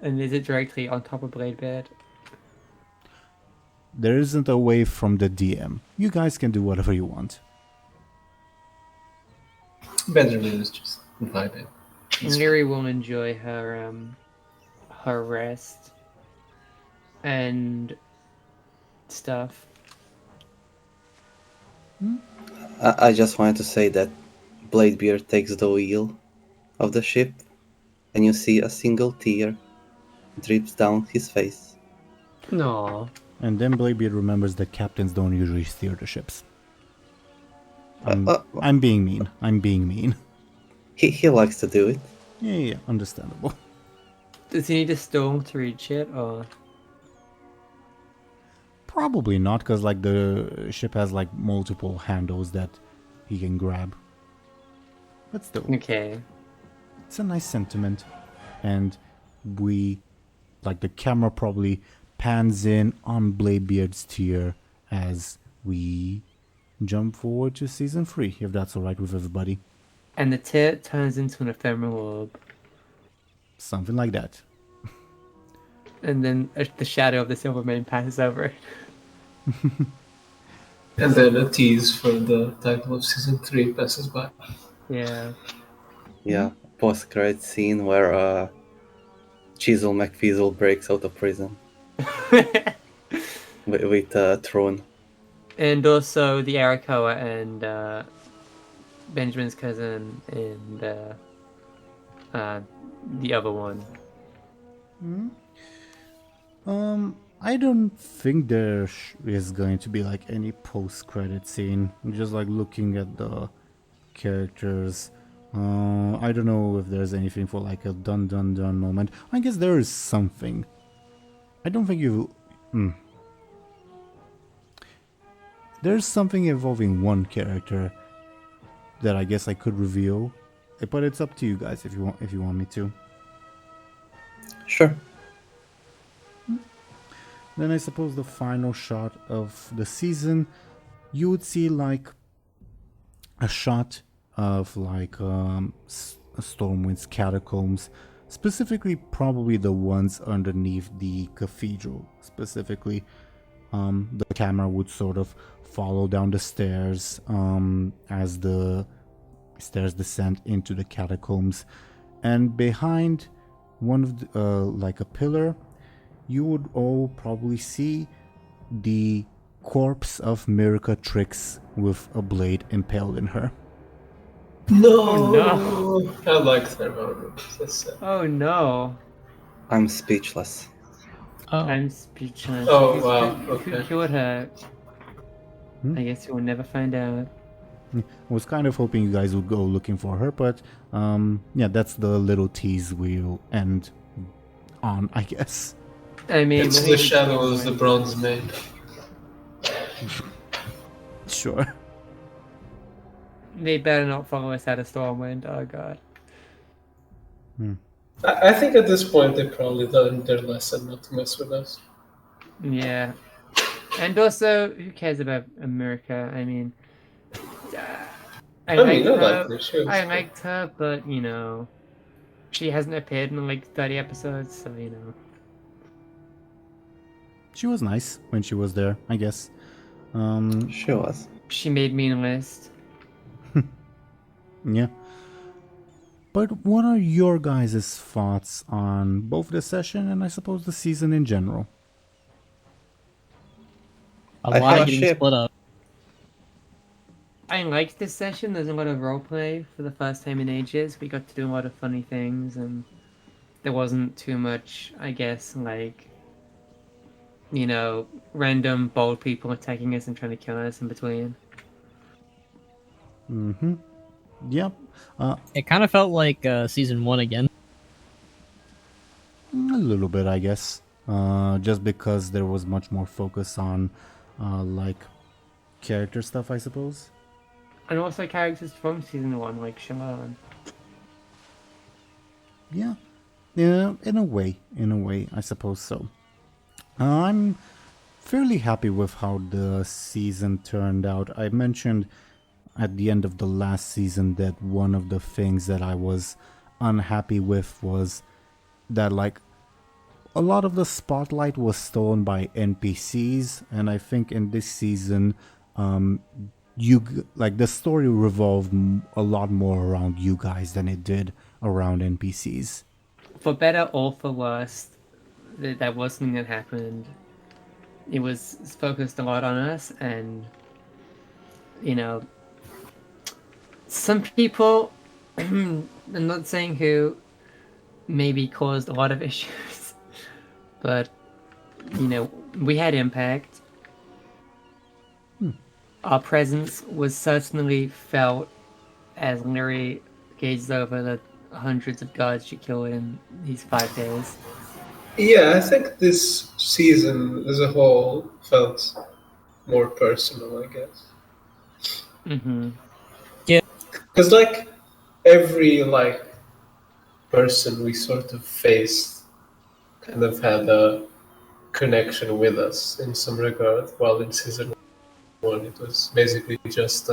And is it directly on top of Bladebeard? There isn't a way from the DM. You guys can do whatever you want. Benjamin is just vibing. Lyri will enjoy her her rest and stuff. I just wanted to say that Bladebeard takes the wheel of the ship, and you see a single tear drips down his face. No. And then Bladebeard remembers that captains don't usually steer the ships. I'm being mean. I'm being mean. He likes to do it. Yeah, understandable. Does he need a storm to reach it, or? Probably not, because like the ship has like multiple handles that he can grab. But still, Okay. it's a nice sentiment. And like the camera probably pans in on Bladebeard's tear as we jump forward to season 3, if that's alright with everybody. And the tear turns into an ephemeral orb, Something like that. and then the shadow of the Silvermane passes over it. And then a tease for the title of season 3 passes by. Yeah. Yeah, post-credit scene where Chisel McFeasel breaks out of prison with throne. And also the Arakoa and Benjamin's cousin and the other one. I don't think there is going to be like any post-credit scene. Just like looking at the characters. I don't know if there's anything for like a dun dun dun moment. I guess there is something. I don't think you. There's something involving one character that I guess I could reveal, but it's up to you guys if you want me to. Sure. Then I suppose the final shot of the season, you would see like a shot of like Stormwind's catacombs, specifically probably the ones underneath the cathedral. Specifically, the camera would sort of follow down the stairs as the stairs descend into the catacombs, and behind one of the, like a pillar, you would all probably see the corpse of Mirica Trix with a blade impaled in her. No! no. I like Teeironor. That's sad. Oh no. I'm speechless. Oh, I'm speechless. Oh, wow, Who okay. killed her? I guess you will never find out. I was kind of hoping you guys would go looking for her, but yeah, that's the little tease we'll end on, I guess. I mean, It's the shadow of the bronze maid. Sure. They better not follow us out of Stormwind. Oh god. I think at this point they probably learned their lesson not to mess with us. Yeah. And also, who cares about America? I mean, I liked her. I liked her, but you know, she hasn't appeared in like 30 episodes, so you know. She was nice when she was there, I guess. She was. She made me a list. Yeah. But what are your guys' thoughts on both the session and I suppose the season in general? a lot of getting split up. I liked this session. There's a lot of roleplay for the first time in ages. We got to do a lot of funny things, and there wasn't too much, I guess, like, you know, random bold people attacking us and trying to kill us in between. Mm-hmm. Yep. It kind of felt like season 1 again. A little bit, I guess. Just because there was much more focus on, like, character stuff, I suppose. And also characters from season 1, like Shaman. Yeah. Yeah, in a way, I suppose so. I'm fairly happy with how the season turned out. I mentioned at the end of the last season that one of the things that I was unhappy with was that like a lot of the spotlight was stolen by NPCs, and I think in this season, the story revolved a lot more around you guys than it did around NPCs. For better or for worse, that was something that happened. It was focused a lot on us, and some people, I'm not saying who, maybe caused a lot of issues, but we had impact. Our presence was certainly felt as Lyri gazed over the hundreds of guards she killed in these 5 days. Yeah, I think this season as a whole felt more personal, I guess. Mm-hmm. Because every person we sort of faced kind of had a connection with us in some regard, while in season 1 it was basically just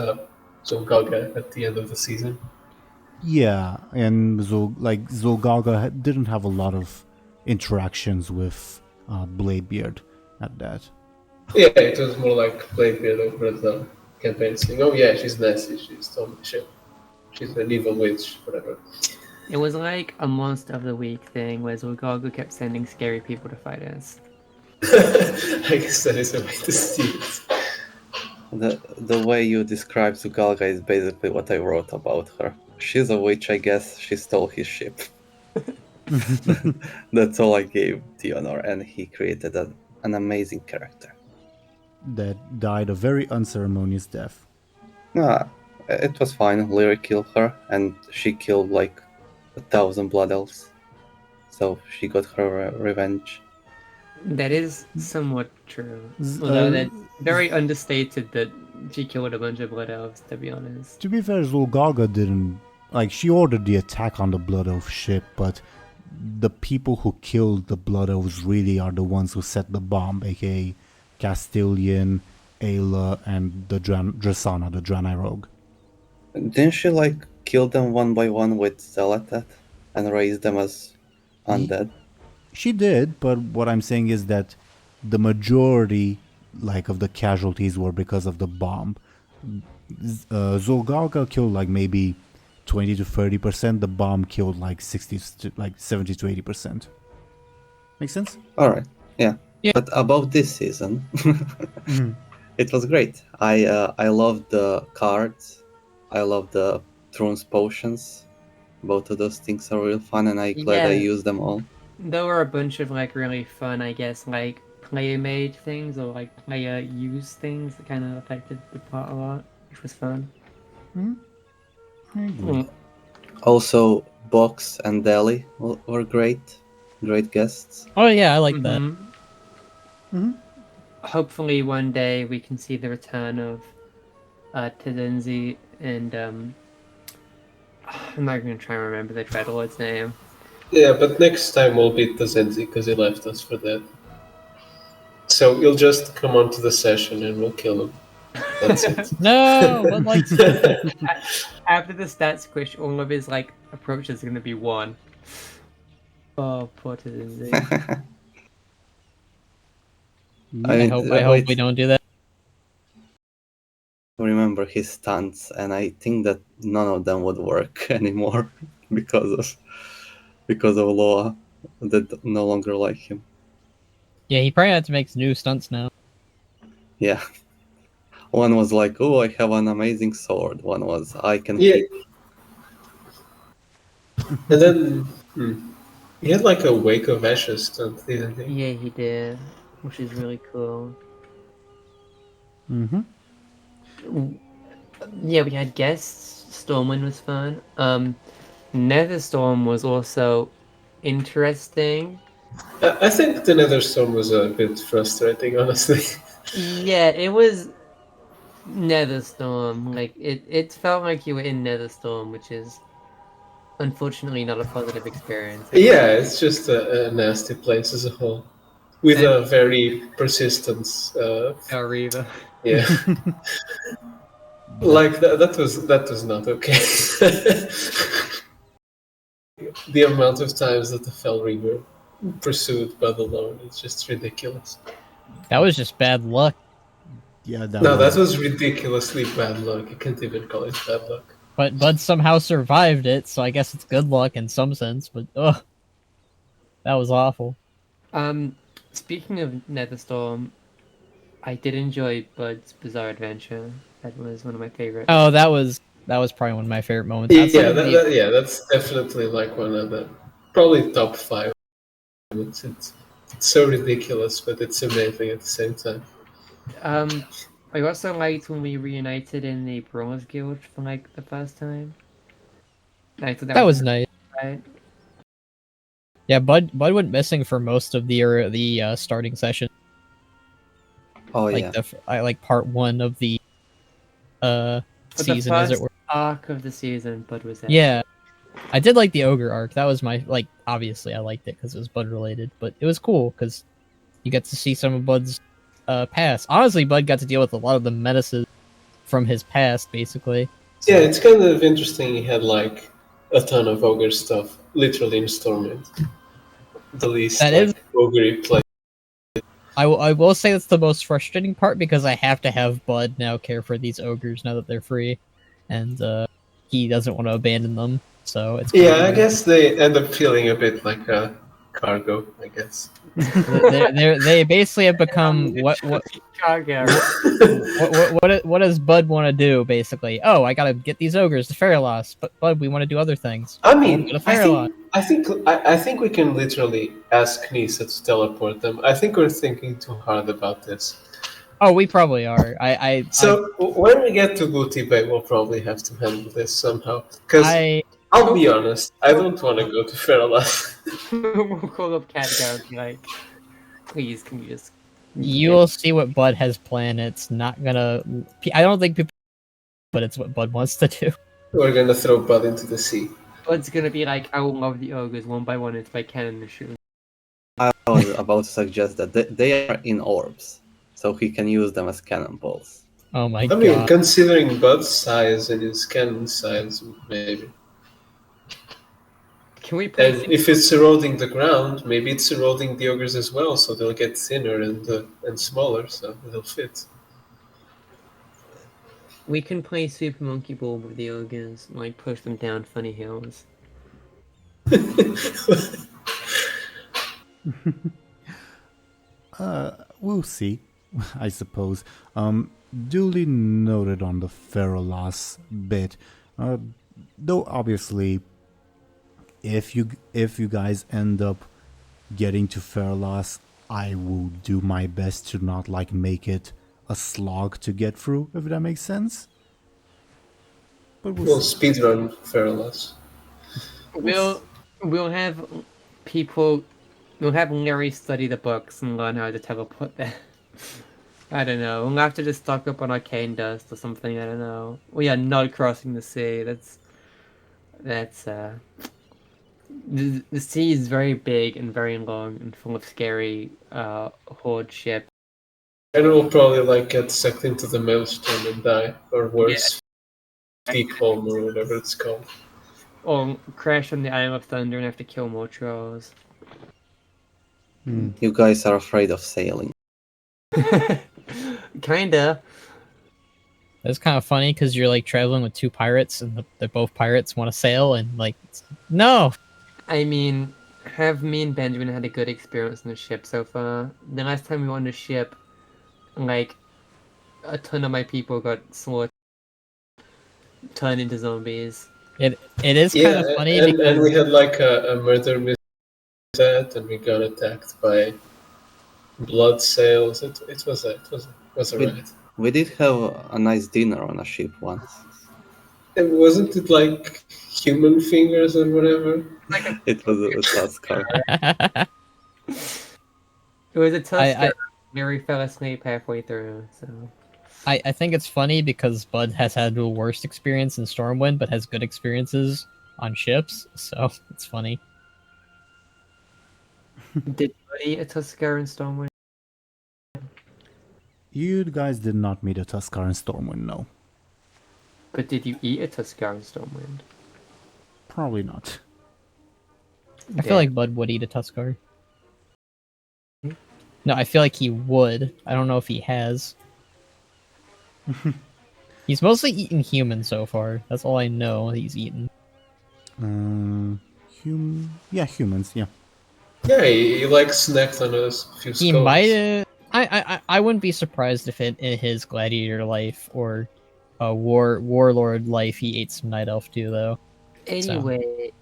Zul'Gurga at the end of the season. Yeah, and Zul'Gurga didn't have a lot of interactions with Bladebeard at that. Yeah, it was more like Bladebeard over the campaign saying, oh yeah, she's nasty, she's Thompshire, she's an evil witch, whatever. It was like a Monster of the Week thing where Zul'Gurga kept sending scary people to fight us. I guess that is a way to see it. The way you describe Zul'Gurga is basically what I wrote about her. She's a witch, I guess. She stole his ship. That's all I gave Teeironor, and he created an amazing character. That died a very unceremonious death. It was fine. Lyri killed her, and she killed 1,000 blood elves. So she got her revenge. That is somewhat true. Although that's very understated that she killed a bunch of blood elves, to be honest. To be fair, Zul'Gurga didn't... she ordered the attack on the Blood Elf ship, but the people who killed the Blood Elves really are the ones who set the bomb, aka Castilian, Ayla, and the Drasana, the Draenei Rogue. Didn't she kill them one by one with Xal'atath and raise them as undead? She did, but what I'm saying is that the majority of the casualties were because of the bomb. Zul'Gurga killed maybe 20 to 30%. The bomb killed 70 to 80%. Make sense? All right. Yeah. But about this season, it was great. I loved the cards. I love the Thrones potions. Both of those things are real fun, and I'm glad I used them all. There were a bunch of really fun, I guess, player-made things or player-used things that kind of affected the plot a lot, which was fun. I agree. Also, Box and Deli were great guests. Oh yeah, I like that. Hopefully one day we can see the return of Tezenzi and I'm not going to try and remember the Dreadlord's name. Yeah, but next time we'll beat the Zenzi because he left us for that. So you'll just come onto the session and we'll kill him. That's it. No, After the stats squish, all of his approaches are going to be 1. Oh, poor Tezenzi. I hope we don't do that. Remember his stunts, and I think that none of them would work anymore because of Loa that no longer like him. Yeah, he probably had to make new stunts now. Yeah. One was oh, I have an amazing sword. One was, I can... Yeah. And then he had a Wake of Ashes stunt, didn't he? Yeah, he did, which is really cool. Mm-hmm. Yeah, we had guests. Stormwind was fun. Netherstorm was also interesting. I think the Netherstorm was a bit frustrating, honestly. Yeah, it was Netherstorm. It felt like you were in Netherstorm, which is unfortunately not a positive experience. Yeah, it's just a nasty place as a whole. With a very persistent... Reaver. Yeah. Like that was not okay. The amount of times that the Fell Reaver pursued Bud alone is just ridiculous. That was just bad luck. Yeah, No, that was ridiculously bad luck. I can't even call it bad luck. But Bud somehow survived it, so I guess it's good luck in some sense. But ugh, that was awful. Speaking of Netherstorm, I did enjoy Bud's Bizarre Adventure. That was one of my favorites. Oh, that was probably one of my favorite moments. That's definitely like one of the probably top 5 moments. It's so ridiculous, but it's amazing at the same time. I also liked when we reunited in the Brawlers Guild for like the first time. I thought that was nice. Right? Yeah, Bud went missing for most of the starting session. Oh Like yeah. like part 1 of the season, as it were. Arc of the season, Bud was there. Yeah, I did like the ogre arc. That was my obviously I liked it because it was Bud related, but it was cool because you get to see some of Bud's past. Honestly, Bud got to deal with a lot of the menaces from his past, basically. So, yeah, it's kind of interesting. He had like a ton of ogre stuff, literally in Stormwind. The least ogre play. I will say that's the most frustrating part because I have to have Bud now care for these ogres now that they're free, and he doesn't want to abandon them. So it's I guess they end up feeling a bit like a cargo. I guess they basically have become what does Bud want to do? Basically, oh, I gotta get these ogres to Feralos, but Bud, we want to do other things. I mean, I think we can literally ask Nisa to teleport them. I think we're thinking too hard about this. Oh, we probably are. When we get to Booty Bay, we'll probably have to handle this somehow. Because I'll be honest, I don't want to go to Feralos. We'll call up Catgar and be like, please, can you just... You will see what Bud has planned. It's not gonna... I don't think people... But it's what Bud wants to do. We're gonna throw Bud into the sea. Bud's gonna be like, I will love the ogres one by one if I can in the shoot. I was about to suggest that they are in orbs, so he can use them as cannonballs. Oh my god. I mean, considering Bud's size and his cannon size, maybe. Can we play? And if it's eroding the ground, maybe it's eroding the ogres as well, so they'll get thinner and smaller, so they'll fit. We can play Super Monkey Ball with the ogres, like push them down funny hills. We'll see, I suppose. Duly noted on the Feralos bit. Though obviously, if you guys end up getting to Feralos, I will do my best to not like make it a slog to get through, if that makes sense. But we'll speedrun Feralos. We'll have people. We'll have Lyri study the books and learn how to teleport there. I don't know. We'll have to just stock up on arcane dust or something. I don't know. We are not crossing the sea. That's the sea is very big and very long and full of scary horde ships. And we'll probably get sucked into the maelstrom and die, or worse, peak home or whatever it's called. Or crash on the Isle of Thunder and have to kill more trolls. You guys are afraid of sailing. Kinda. That's kind of funny because you're traveling with 2 pirates and they're both pirates want to sail and no. I mean, have me and Benjamin had a good experience on the ship so far? The last time we were on the ship, a ton of my people got slaughtered, turned into zombies. It is kind of funny. And we had a murder mystery and we got attacked by blood sails. It was a ride. We did have a nice dinner on a ship once. And wasn't it human fingers or whatever? It was a Tuskar. It was a Tuskar. Mary fell asleep halfway through, so... I think it's funny because Bud has had the worst experience in Stormwind, but has good experiences on ships, so it's funny. Did you eat a Tuskar in Stormwind? You guys did not meet a Tuskar in Stormwind, no. But did you eat a Tuskar in Stormwind? Probably not. I feel like Bud would eat a Tuskar. No, I feel like he would. I don't know if he has. He's mostly eaten humans so far. That's all I know he's eaten. Yeah, humans. Yeah. Yeah, he like snacked on a few skulls. He might. I wouldn't be surprised if in his gladiator life or warlord life he ate some night elf too, though. Anyway,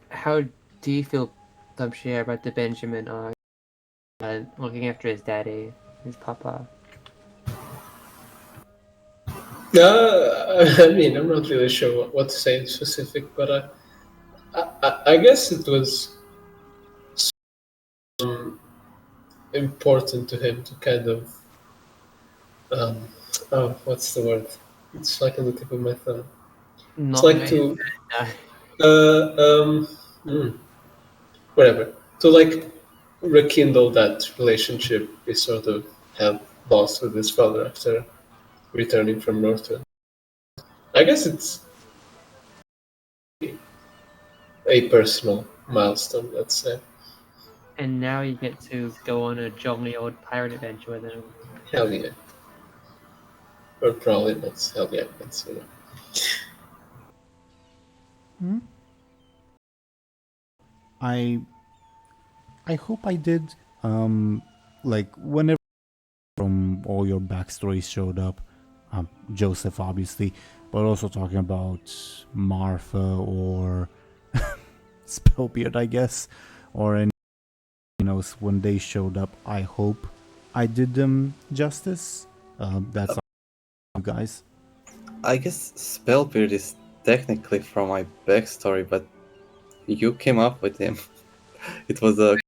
how do you feel, Thompshire, about the Benjamin arc? Looking after his daddy, his papa. I mean, I'm not really sure what to say in specific, but I guess it was important to him to kind of what's the word? It's like on the tip of my tongue. Not It's like whatever, to like rekindle that relationship he sort of had lost with his father after returning from Northwind. I guess it's a personal milestone, let's say. And now you get to go on a jolly old pirate adventure with him. Hell yeah. Or probably not hell yeah, but you know. I hope I did. Like whenever from all your backstories showed up, Joseph obviously, but also talking about Martha or Spellbeard, I guess, or any, when they showed up. I hope I did them justice. That's you guys. I guess Spellbeard is technically from my backstory, but you came up with him. It was a.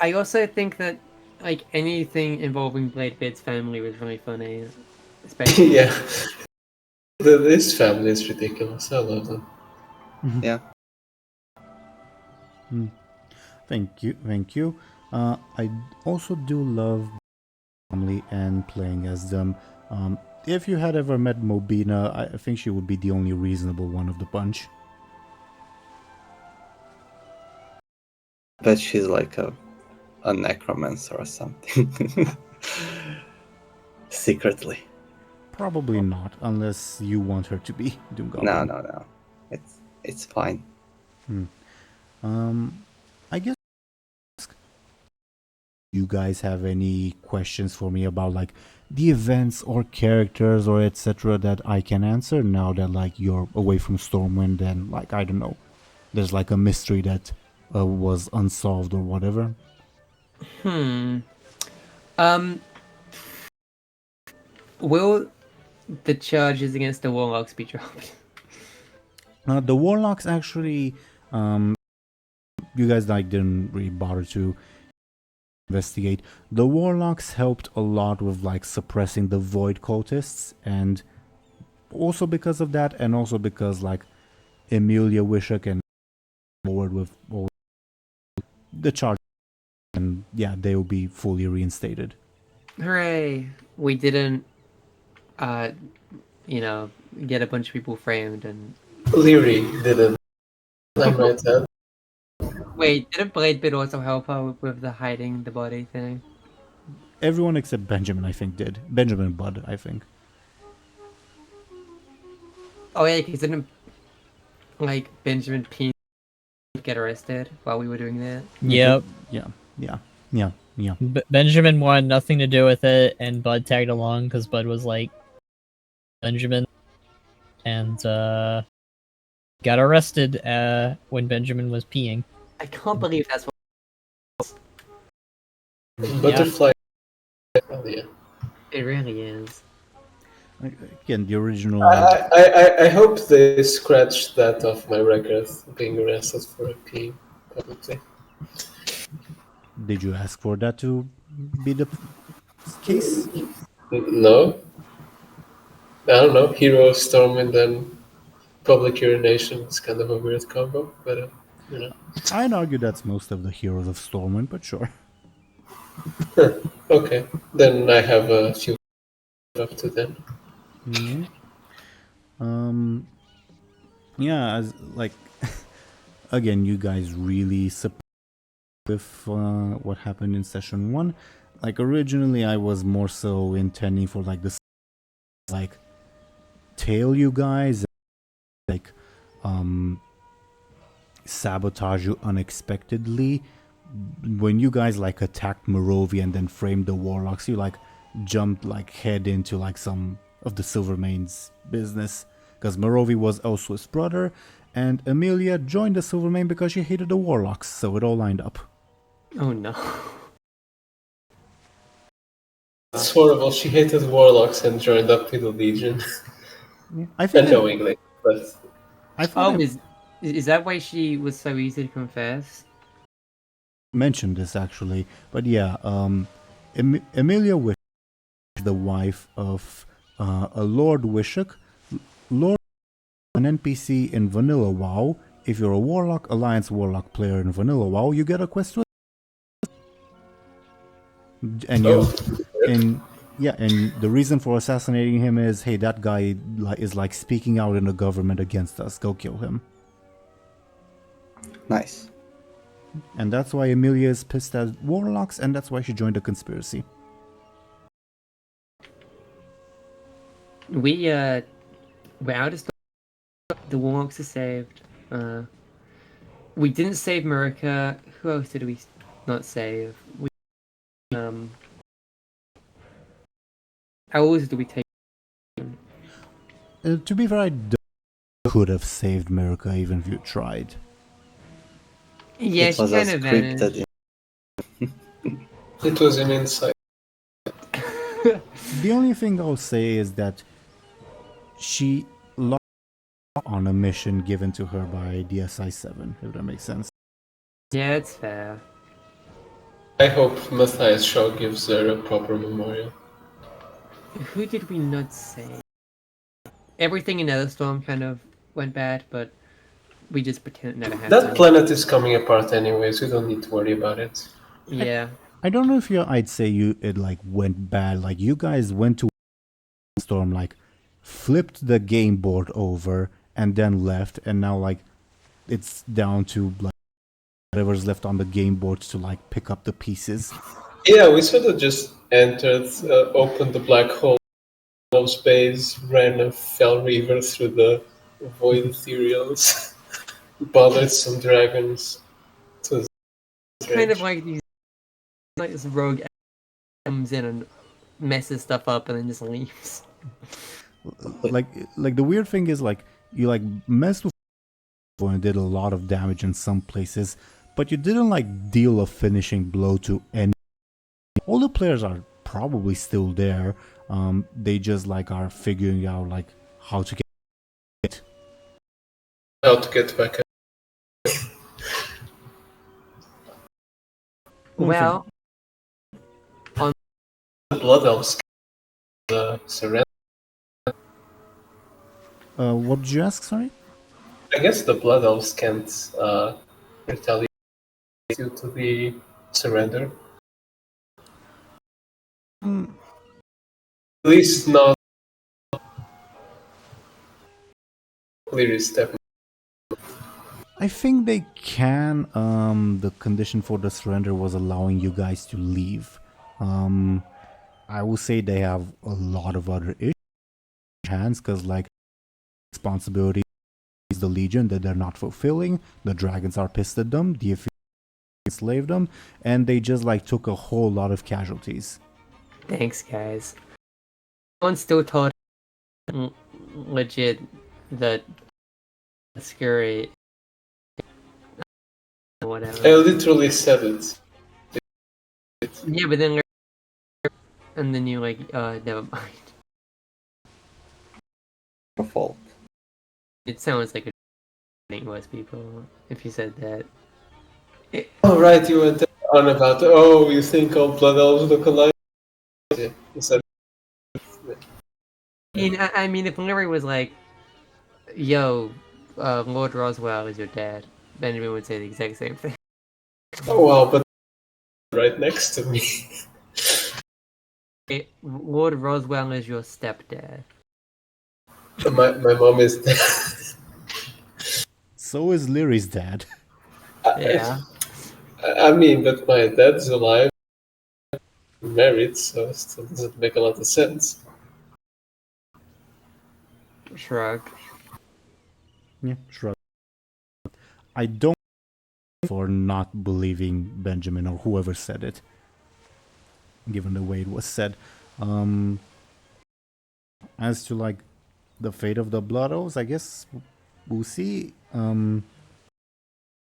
I also think that like anything involving Bladebeard's family was really funny, especially Yeah. This family is ridiculous. I love them. Yeah. Thank you. I also do love family and playing as them. If you had ever met Mobina, I think she would be the only reasonable one of the bunch. Bet she's like a necromancer or something. Secretly. Probably not, unless you want her to be DoomGoblin. No. It's fine. I guess you guys have any questions for me about like the events or characters or etc. that I can answer now that like you're away from Stormwind and like I don't know, there's like a mystery that was unsolved or whatever. Will the charges against the warlocks be dropped? The warlocks actually, you guys like didn't really bother to investigate. The warlocks helped a lot with like suppressing the void cultists, and also because of that, and also because like Emilia Wishak and forward with all the charge, and yeah, they will be fully reinstated. Hooray! We didn't, get a bunch of people framed and. Lyri didn't. I might add. Wait, didn't Bladebeard also help her with the hiding the body thing? Everyone except Benjamin, I think, did. Benjamin and Buhd, I think. Oh yeah, because didn't like Benjamin P get arrested while we were doing that? Yep. Yeah. Benjamin wanted nothing to do with it, and Bud tagged along because Bud was like Benjamin, and got arrested when Benjamin was peeing. I can't believe that's what Butterfly. Oh, yeah. it really is. Again, the original. I hope they scratched that off my record, being arrested for a pee publicly. Did you ask for that to be the case? No. I don't know. Hero of Stormwind and public urination is kind of a weird combo, but I'd argue that's most of the heroes of Stormwind, but sure. Okay, then I have a few up to them. Yeah. Um. Yeah. As like, again, you guys really surprised with what happened in session one. Like originally, I was more so intending for like this, like, tail you guys, like, sabotage you unexpectedly. When you guys like attacked Morovia and then framed the warlocks, you like jumped like head into like some of the Silvermane's business, because Morovia was Elswith's brother, and Amelia joined the Silvermane because she hated the warlocks, so it all lined up. Oh no. It's horrible. She hated warlocks and joined up with the Legion. I think Unknowingly, but I thought Oh, I is that why she was so easy to confess? mentioned this actually, but yeah, Amelia Wish, the wife of a Lord Wishuk. Lord, an NPC in Vanilla WoW. If you're a Warlock, Alliance Warlock player in Vanilla WoW, you get a quest with, and you, and yeah, and the reason for assassinating him is, hey, that guy is like speaking out in the government against us. Go kill him. Nice. And that's why Amelia is pissed at Warlocks, and that's why she joined the conspiracy. We're out of stock. The Warlocks are saved. We didn't save Marika. Who else did we not save? We how else did we take? To be fair, I could have saved America even if you tried. Yeah, It she was kind as of scripted. vanished. it was an insight. The only thing I'll say is that she lost on a mission given to her by DSI-7, if that makes sense. Yeah, it's fair. I hope Matthias Shaw gives her a proper memorial. Who did we not save? Everything in Netherstorm kind of went bad, but we just pretend it never happened. That planet is coming apart anyways. We don't need to worry about it. Yeah. I don't know if I'd say it like went bad. Like you guys went to Storm, like flipped the game board over and then left, and now like it's down to like whatever's left on the game board to like pick up the pieces. Yeah, we sort of just entered, opened the black hole of space, ran a fell river through the void ethereals, bothered some dragons. It was Kind of strange. like this rogue comes in and messes stuff up and then just leaves. Like the weird thing is like you like messed with and did a lot of damage in some places, but you didn't like deal a finishing blow to any. All the players are probably still there. They just like are figuring out like how to get. How to get back. Well, Blood Elves surrender. What did you ask? Sorry. I guess the Blood Elves can't retaliate due to the surrender. At least not Lyri's definitely. I think they can. The condition for the surrender was allowing you guys to leave. I will say they have a lot of other issues hands, because like responsibility is the Legion that they're not fulfilling. The dragons are pissed at them. The enslaved them, and they just like took a whole lot of casualties. thanks, guys. Someone still told legit that scurry. Whatever. I literally said it. Yeah, but then and then you like, never mind. Your fault. It sounds like it most people if you said that. Oh right, you went on about you think all Blood Elves look alike? Yeah, you said. I mean, if Lyri was like, "Yo, Lord Roswell is your dad," Benjamin would say the exact same thing. Oh wow, but right next to me. Lord Roswell is your stepdad. My mom is dead. So is Lyri's dad. Yeah. I mean, but my dad's alive, married, so it still doesn't make a lot of sense. Shrug. Yeah, shrug. I don't for not believing Benjamin or whoever said it, given the way it was said. As to like the fate of the Blood Oaths, I guess we'll see.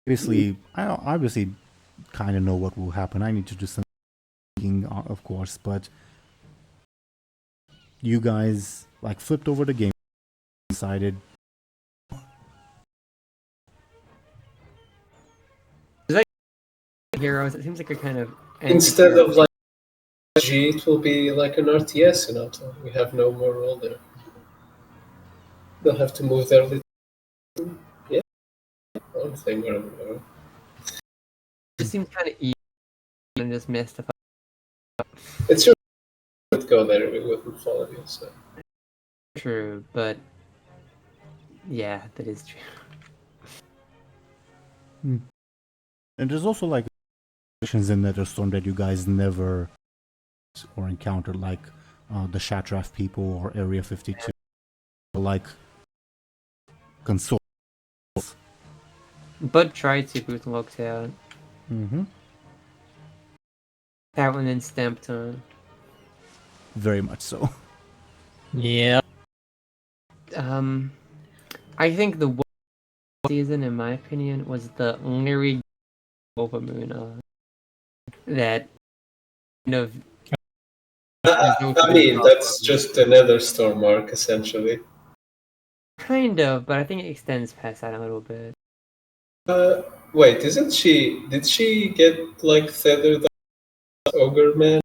Obviously, I obviously kind of know what will happen. I need to do some thinking, of course, but you guys like flipped over the game, decided. Heroes, it seems like a kind of Instead of like G, it will be like an RTS in Auto. We have no more role there. They'll have to move their little one thing or whatever. It seems kind of easy and just missed. It's true. We would go there, we wouldn't follow you. So True, but yeah, that is true. And there's also like missions in Netherstorm that you guys never or encountered, like the Shatraf people or Area 52, like console. Bud tried to boot locked out. Mm-hmm. That one then stamped on. Very much so. Yeah. I think the worst season, in my opinion, was the Lyri Overmoon. That kind of. I mean, that's just another storm arc, essentially. Kind of, but I think it extends past that a little bit. Wait, isn't she? Did she get like feathered ogre man?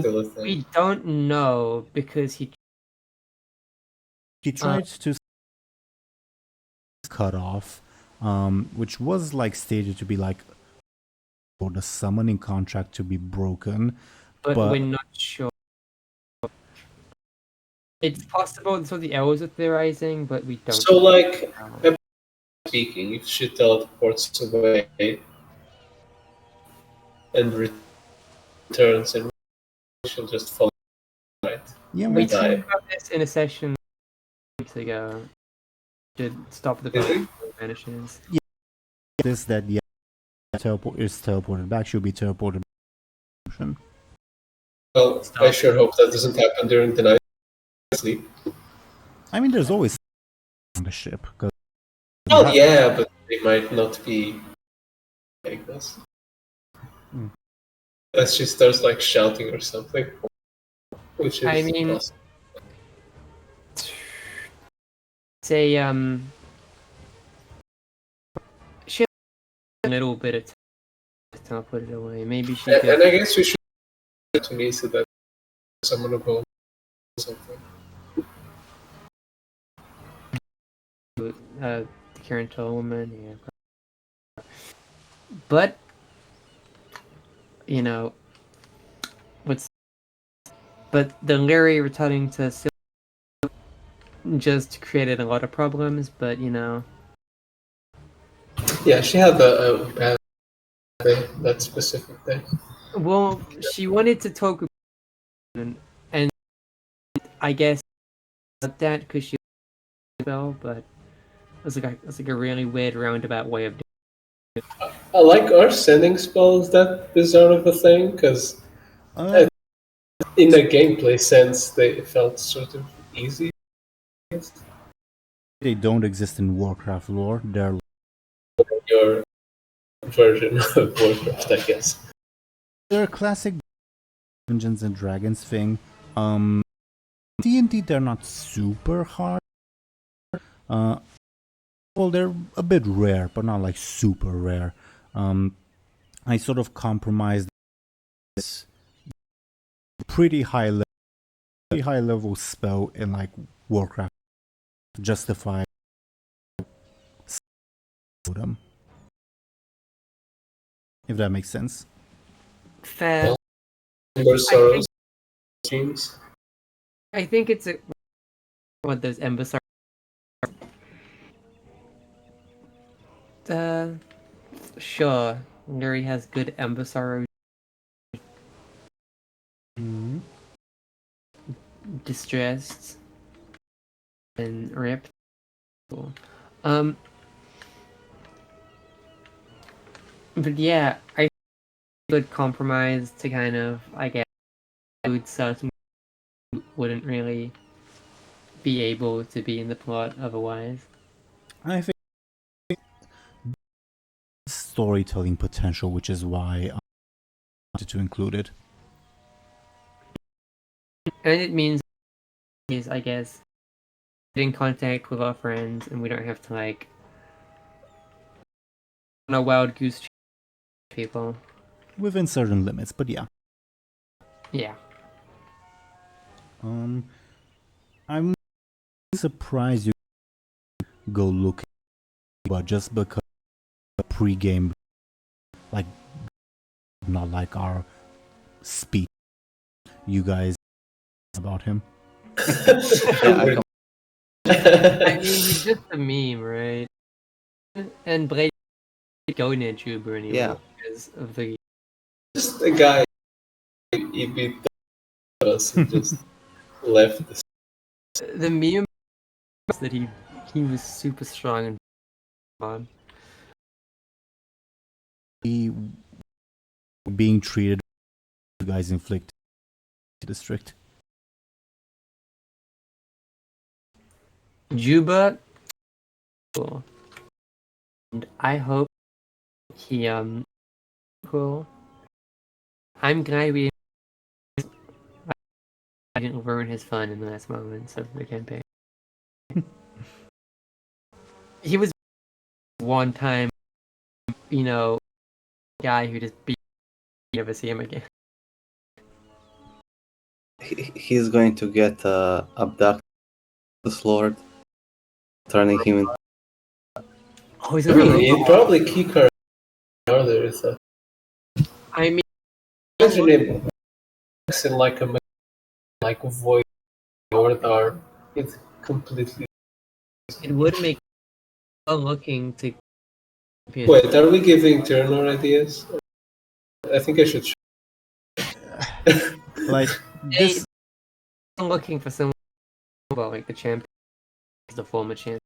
Still a thing. We don't know because he tried to cut off, which was like stated to be like for the summoning contract to be broken, but we're not sure. It's possible that's what the elves are theorizing, but we don't. So, like, speaking, if she teleports away and returns, and she'll just fall, right? Yeah, we die. talked about this in a session weeks ago. To stop the vanishes. Yeah, this that is teleported back. She'll be teleported back. Well, I sure hope that doesn't happen during the night sleep. I mean, there's always on the ship. Well, yeah, but they might not be like this. Unless she starts like shouting or something, which is I mean, awesome. Say she a little bit of time. I'll put it away. Maybe she. And I guess we should to me so that someone will go something. The current woman, yeah. But you know, but the Lyri returning to just created a lot of problems. But you know, yeah, she had a bad day, that specific day. Well, she wanted to talk with and I guess that because she well, but it was like a really weird roundabout way of doing it. I like our sending spells that bizarre of a thing because in a gameplay sense they felt sort of easy. They don't exist in Warcraft lore. They're your version of Warcraft, I guess. They're a classic Dungeons and Dragons thing. D&D, they're not super hard. Well, they're a bit rare, but not like super rare. I sort of compromised this pretty high level spell in like Warcraft to justify them. If that makes sense. Fair. Embersorrow teams. I think it's what those Embersorrow. Sure. Lyri has good Embersorrow. Mhm. Distressed and ripped. Um, but yeah, I think a good compromise to kind of, I guess, include certain who wouldn't really be able to be in the plot otherwise. I think storytelling potential, which is why I wanted to include it. And it means, is I guess, get in contact with our friends, and we don't have to like on a wild goose chase people. Within certain limits, but yeah. Yeah. I'm surprised you go looking, but just because the pre-game, like, not like our speech, you guys about him. Yeah, I mean, he's just a meme, right? And Blade go near Juba anymore Yeah. because of the. Just a guy, he beat us and just left this. The meme is that he was super strong and fun. He being treated, you guys inflict district. Juba, cool. And I hope he cool. I'm glad we didn't ruin his fun in the last moments of the campaign. He was one time, guy who just beat. You never see him again. he's going to get abducted, this lord, turning him into. Oh, he's I gonna mean, he'd probably kick her harder. So. I mean, Imagine him in like a void Nordar. It's completely. it would make fun looking to. Wait, are we giving Teeironor ideas? I think I should. Like this, I'm looking for someone about like the champion, the former champion.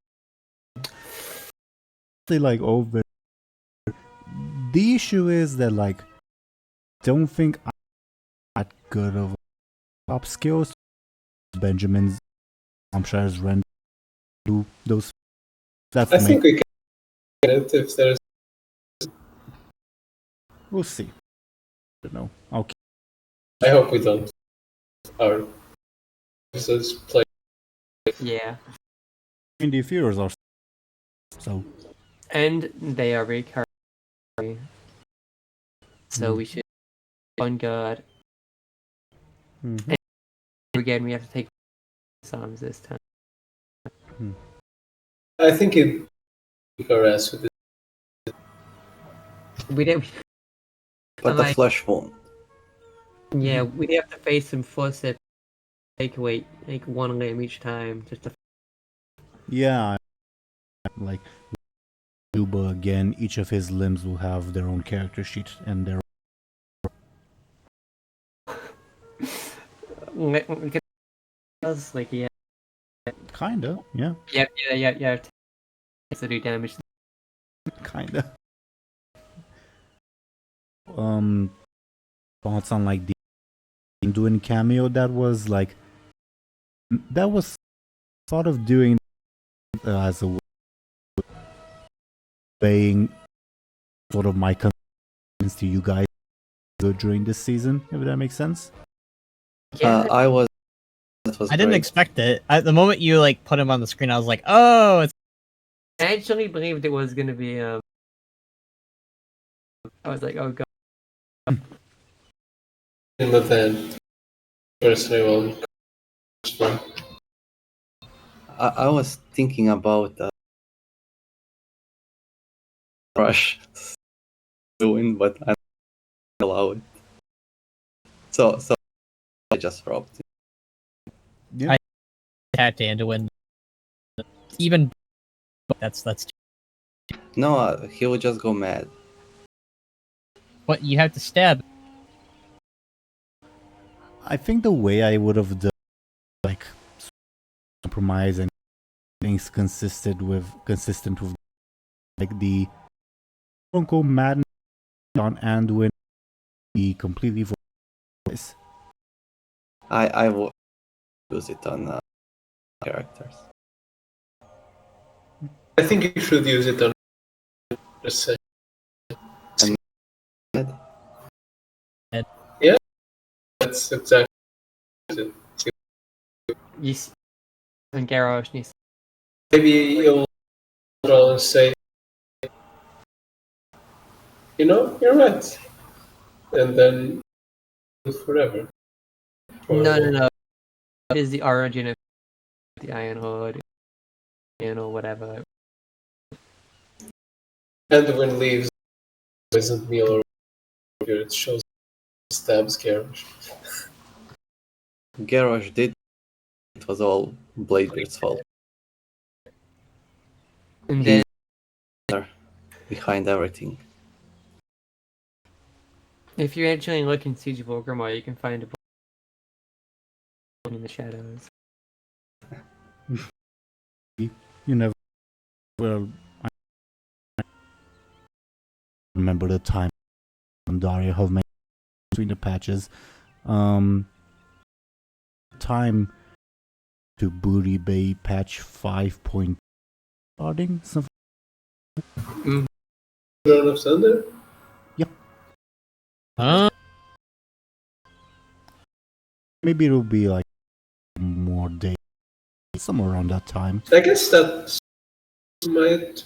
they like over. The issue is that like, don't think I'm that good of up skills. Benjamin's, Thompshire's render do those. That's I the main. think we can get it if there's. We'll see. I don't know. Okay. I hope we don't. Our episodes play. Yeah, The Fears are so. and they are recurring, so we should be on guard. Mhm. Again, we have to take Psalms this time. I think it kick our ass with it. We didn't. But the like- flesh won't. Yeah, we have to face some forceps. Take away like one limb each time, just to. Yeah, like Juba again. Each of his limbs will have their own character sheet and their. Like yeah, Kinda, yeah, yeah. To do damage. kinda. Thoughts on like the doing cameo that was thought of doing as a paying sort of my concerns to you guys good during this season, if that makes sense. Yeah, I was. That was I didn't great. expect it. At the moment you like put him on the screen, I was like, oh, it's I actually believed it was gonna be. I was like, oh god. In the van. Personally, well, I was thinking about Rush doing, but I don't allow it. So I just robbed. Yeah. had to win. Even that's No, he would just go mad. what you have to stab. I think the way I would have done, like, compromise and things consistent with like the quote unquote madness on Anduin be completely voice. I will use it on characters. I think you should use it on just say. Yeah, that's exactly it. Yes. And Garrosh needs. Maybe you'll draw and say, you know, you're right. And then forever. No. It is the origin of the Iron Horde, or whatever. And when leaves, isn't meal or whatever, it shows stabs Garrosh. Garrosh did. It was all Bladebeard's fault. And He's then, behind everything. if you actually look in Siege of Orgrimmar, you can find a in the shadows. You never. Well, I remember the time when Daria have made between the patches. Time to Booty Bay patch 5. Starting something. Throne of Thunder? Huh? Maybe it'll be like more days, somewhere around that time. I guess that might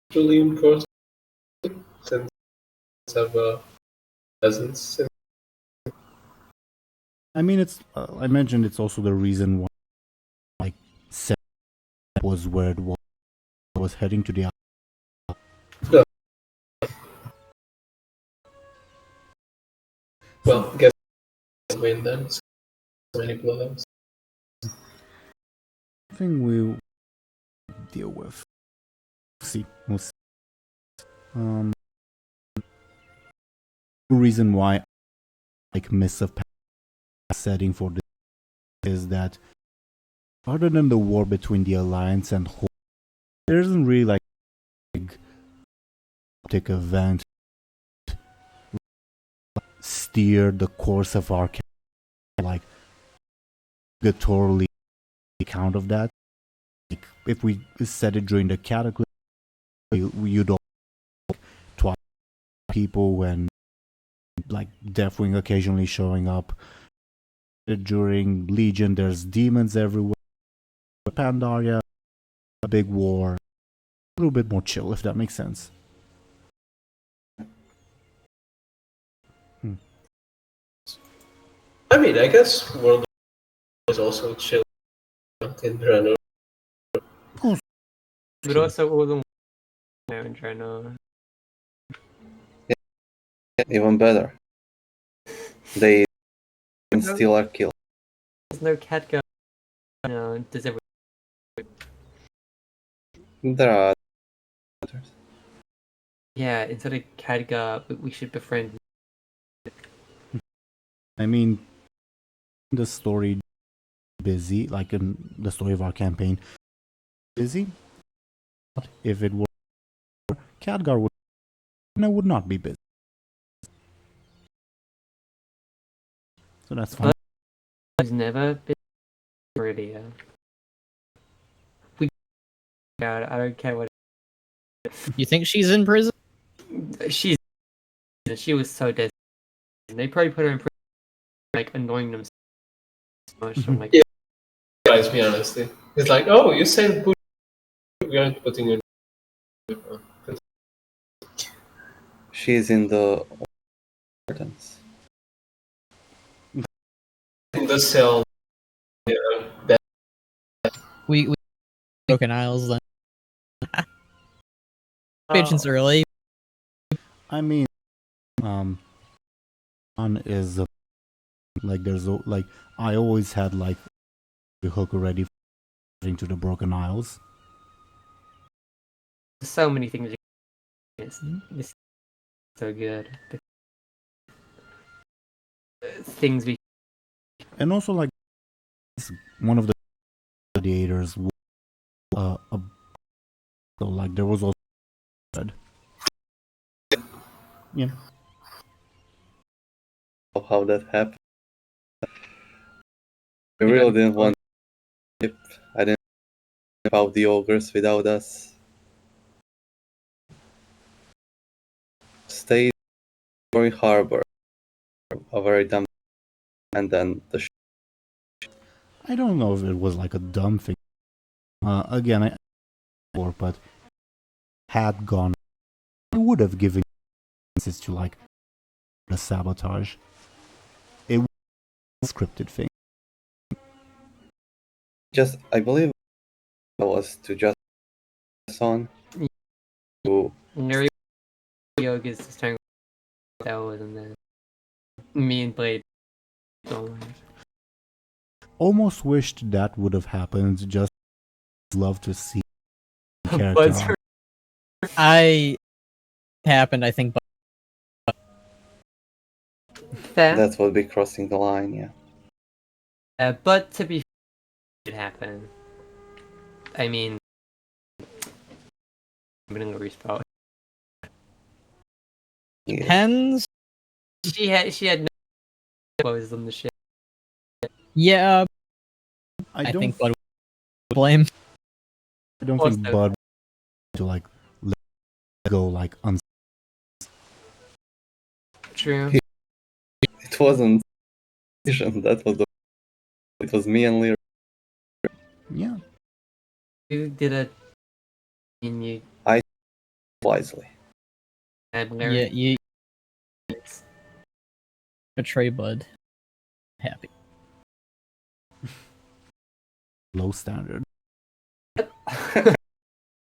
be really important since have peasants. I mean, it's. I mentioned it's also the reason why, like, Seth was where it was heading to the. Well, I guess win then. So many blowouts. Thing we'll deal with. We'll see. The reason why I like Mists of Past setting for this is that other than the war between the Alliance and Horde, there isn't really like a big optic event steer the course of our character, like totally account of that. Like, if we set it during the Cataclysm, you don't twice people when like Deathwing occasionally showing up. During Legion, there's demons everywhere. Pandaria, a big war, a little bit more chill, if that makes sense. I mean, I guess World is also chill in Draenor. But also all the now in Draenor. Even better. They still are killed. There's no Khadgar. No, does everyone? There are others. Yeah, instead of Khadgar, we should befriend. I mean, the story busy, like in the story of our campaign, busy. If it were Khadgar would not be busy. So that's fine. He's never been really. We. God, I don't care what. You think she's in prison? She was so dead. They probably put her in prison, like annoying them so much. I'm like, Yeah. Surprised me honestly. It's like, oh, you said we aren't putting in. She's in the gardens. In the cell. Yeah, that We Broken Isles then. Patience early. I mean, one is like there's like I always had like the hook already to the Broken Isles. So many things. It's so good. Things we. And also, like, one of the gladiators, so like there was also yeah. How that happened. I really didn't want to. I didn't know about the ogres without us. Stayed in harbor, a very dumb, and then the I don't know if it was like a dumb thing. Again, but had gone, I would have given chances to like the sabotage. It was a scripted thing. just I believe it was to just on to Lyri Yoga is the strangle. That wasn't there. Me and Blade. Almost wished that would have happened. Just love to see the character. Buzzer. I happened, I think, but Fair. that would be crossing the line, yeah. But to be fair, it happened. I mean, I'm gonna respell. Yeah. depends. She had no clothes on the ship. Yeah, I I don't think Bud would blame. I don't Also- think Bud to like let go like True. It wasn't that was it was me and Lyri. yeah. You did a. And you Wisely. had Yeah, Larry. you betray Bud. Happy. Low standard.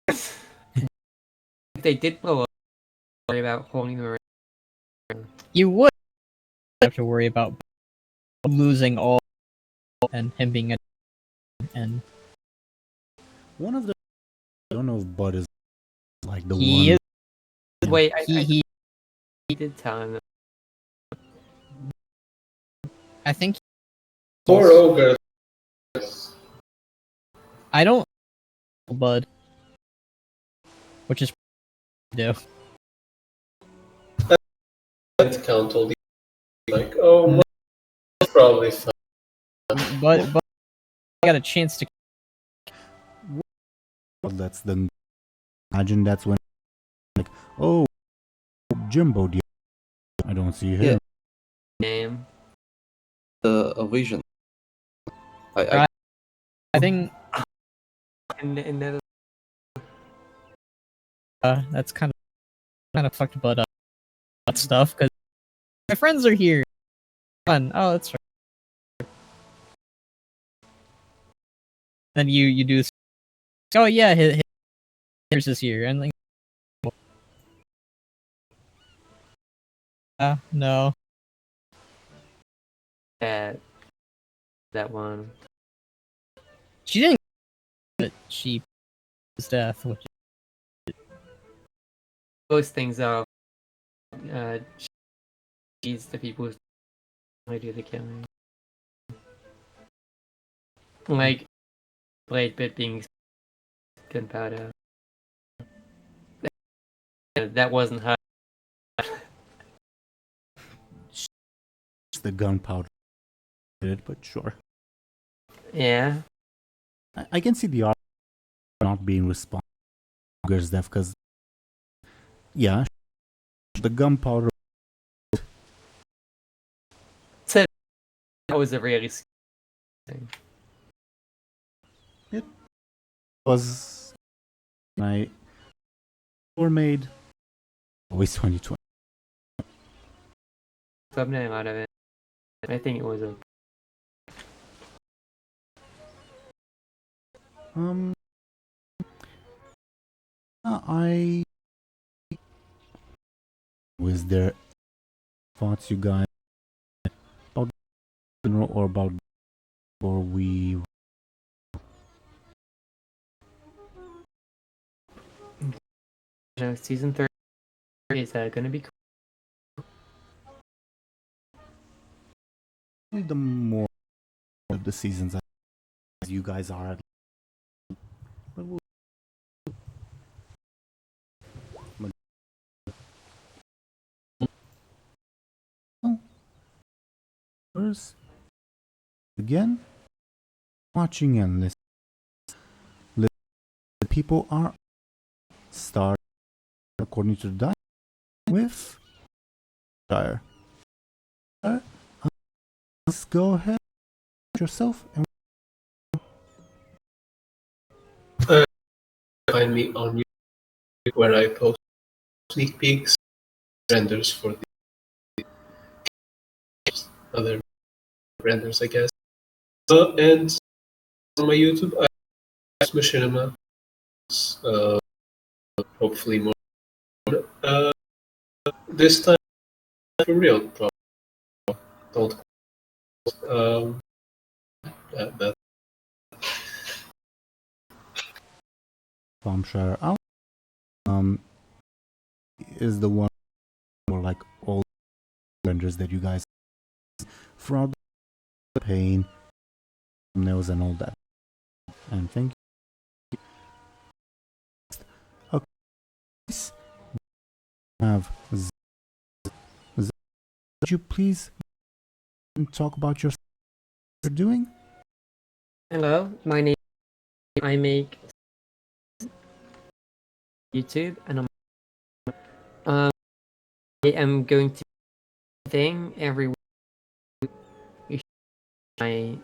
If they did blow up, worry about holding them around. You would have to worry about losing all and him being a and One of the I don't know if Bud is like the he one. is Wait, he he did tell him. I think Poor ogre. I don't Bud, which is do. Can't count all the like, oh, my probably fine. But I got a chance to. Well, that's the imagine that's when like oh Jimbo dear. I don't see him. Yeah. Name. A vision. I Right. I think And then that's kind of fucked Bud up that stuff because my friends are here. Fun. Oh, that's right. Then you do. Oh yeah, here's this year and like. No. that one. She didn't. But she was death, which Most things are. She's the people who do the killing. Like Bladebeard being gunpowder. That wasn't her. It's the gunpowder, but sure. Yeah. I can see the art not being responsible for Ogre's death because yeah, the gunpowder. So that was a really thing. Was my were made always 2020. Thumbnail out of it. I think it was a. I was there thoughts you guys about or about or we season 3 is going to be cool. The more of the seasons as you guys are at. But we'll first, again, watching and listening. The people are start according to the dice with Shire. Let's go ahead yourself and Find me on YouTube where I post sneak peeks, renders for the other renders, I guess. And on my YouTube, I have machinima. Hopefully more. This time for real, probably. Don't. That. Thompshire out. Is the one more like all renders that you guys throughout the pain, thumbnails and all that. And thank you. Okay. Have would you please talk about your you're doing? Hello, my name I make YouTube and I am going to thing every week. You my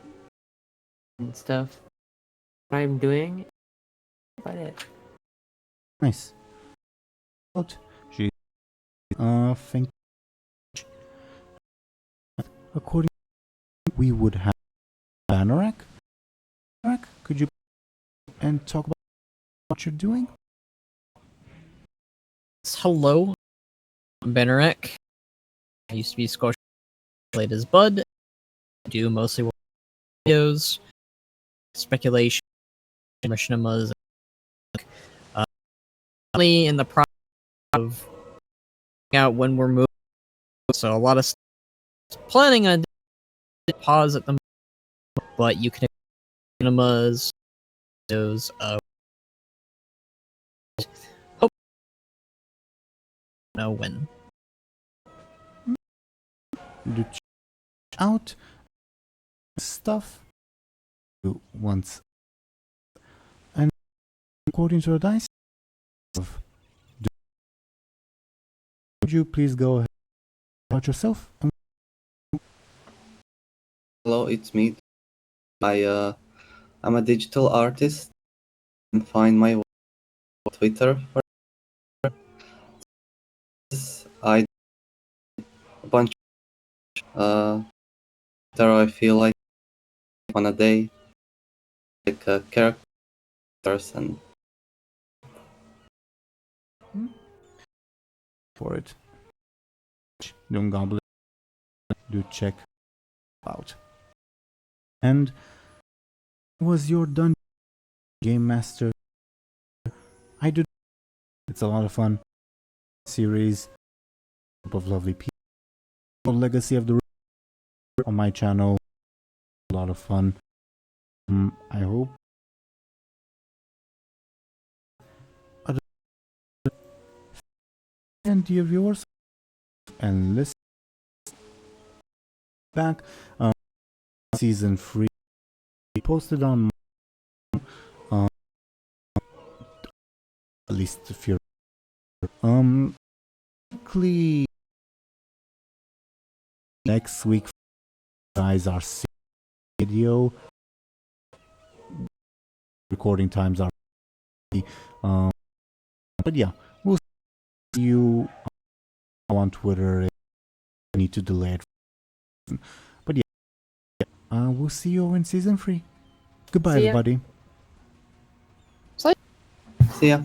stuff. What I'm doing. About it. Nice. Out. She think according we would have Banorak. Could you and talk about what you're doing? Hello, I'm Benarek. I used to be Squash, played as Buhd. I do mostly videos, speculation, machinimas. Only in the process of figuring out when we're moving, so a lot of stuff planning on pause at the moment, but you can machinimas, those hope know when. Do check out stuff once, and according to the dice, would you please go ahead about yourself? Hello, it's me. I'm a digital artist. You can find my Twitter for this. I do a bunch of Twitter I feel like on a day, like characters and For it, DoomGoblin, do check out. And was your dungeon game master? I do. It's a lot of fun. Series, group of lovely people. Legacy of the Root on my channel. A lot of fun. I hope. And dear viewers, and listen back. Season 3 posted on at least if you're next week guys are video recording times are but yeah, we'll see you on Twitter. I need to delay it, but yeah, we'll see you in season 3. Goodbye, See ya. everybody. see ya.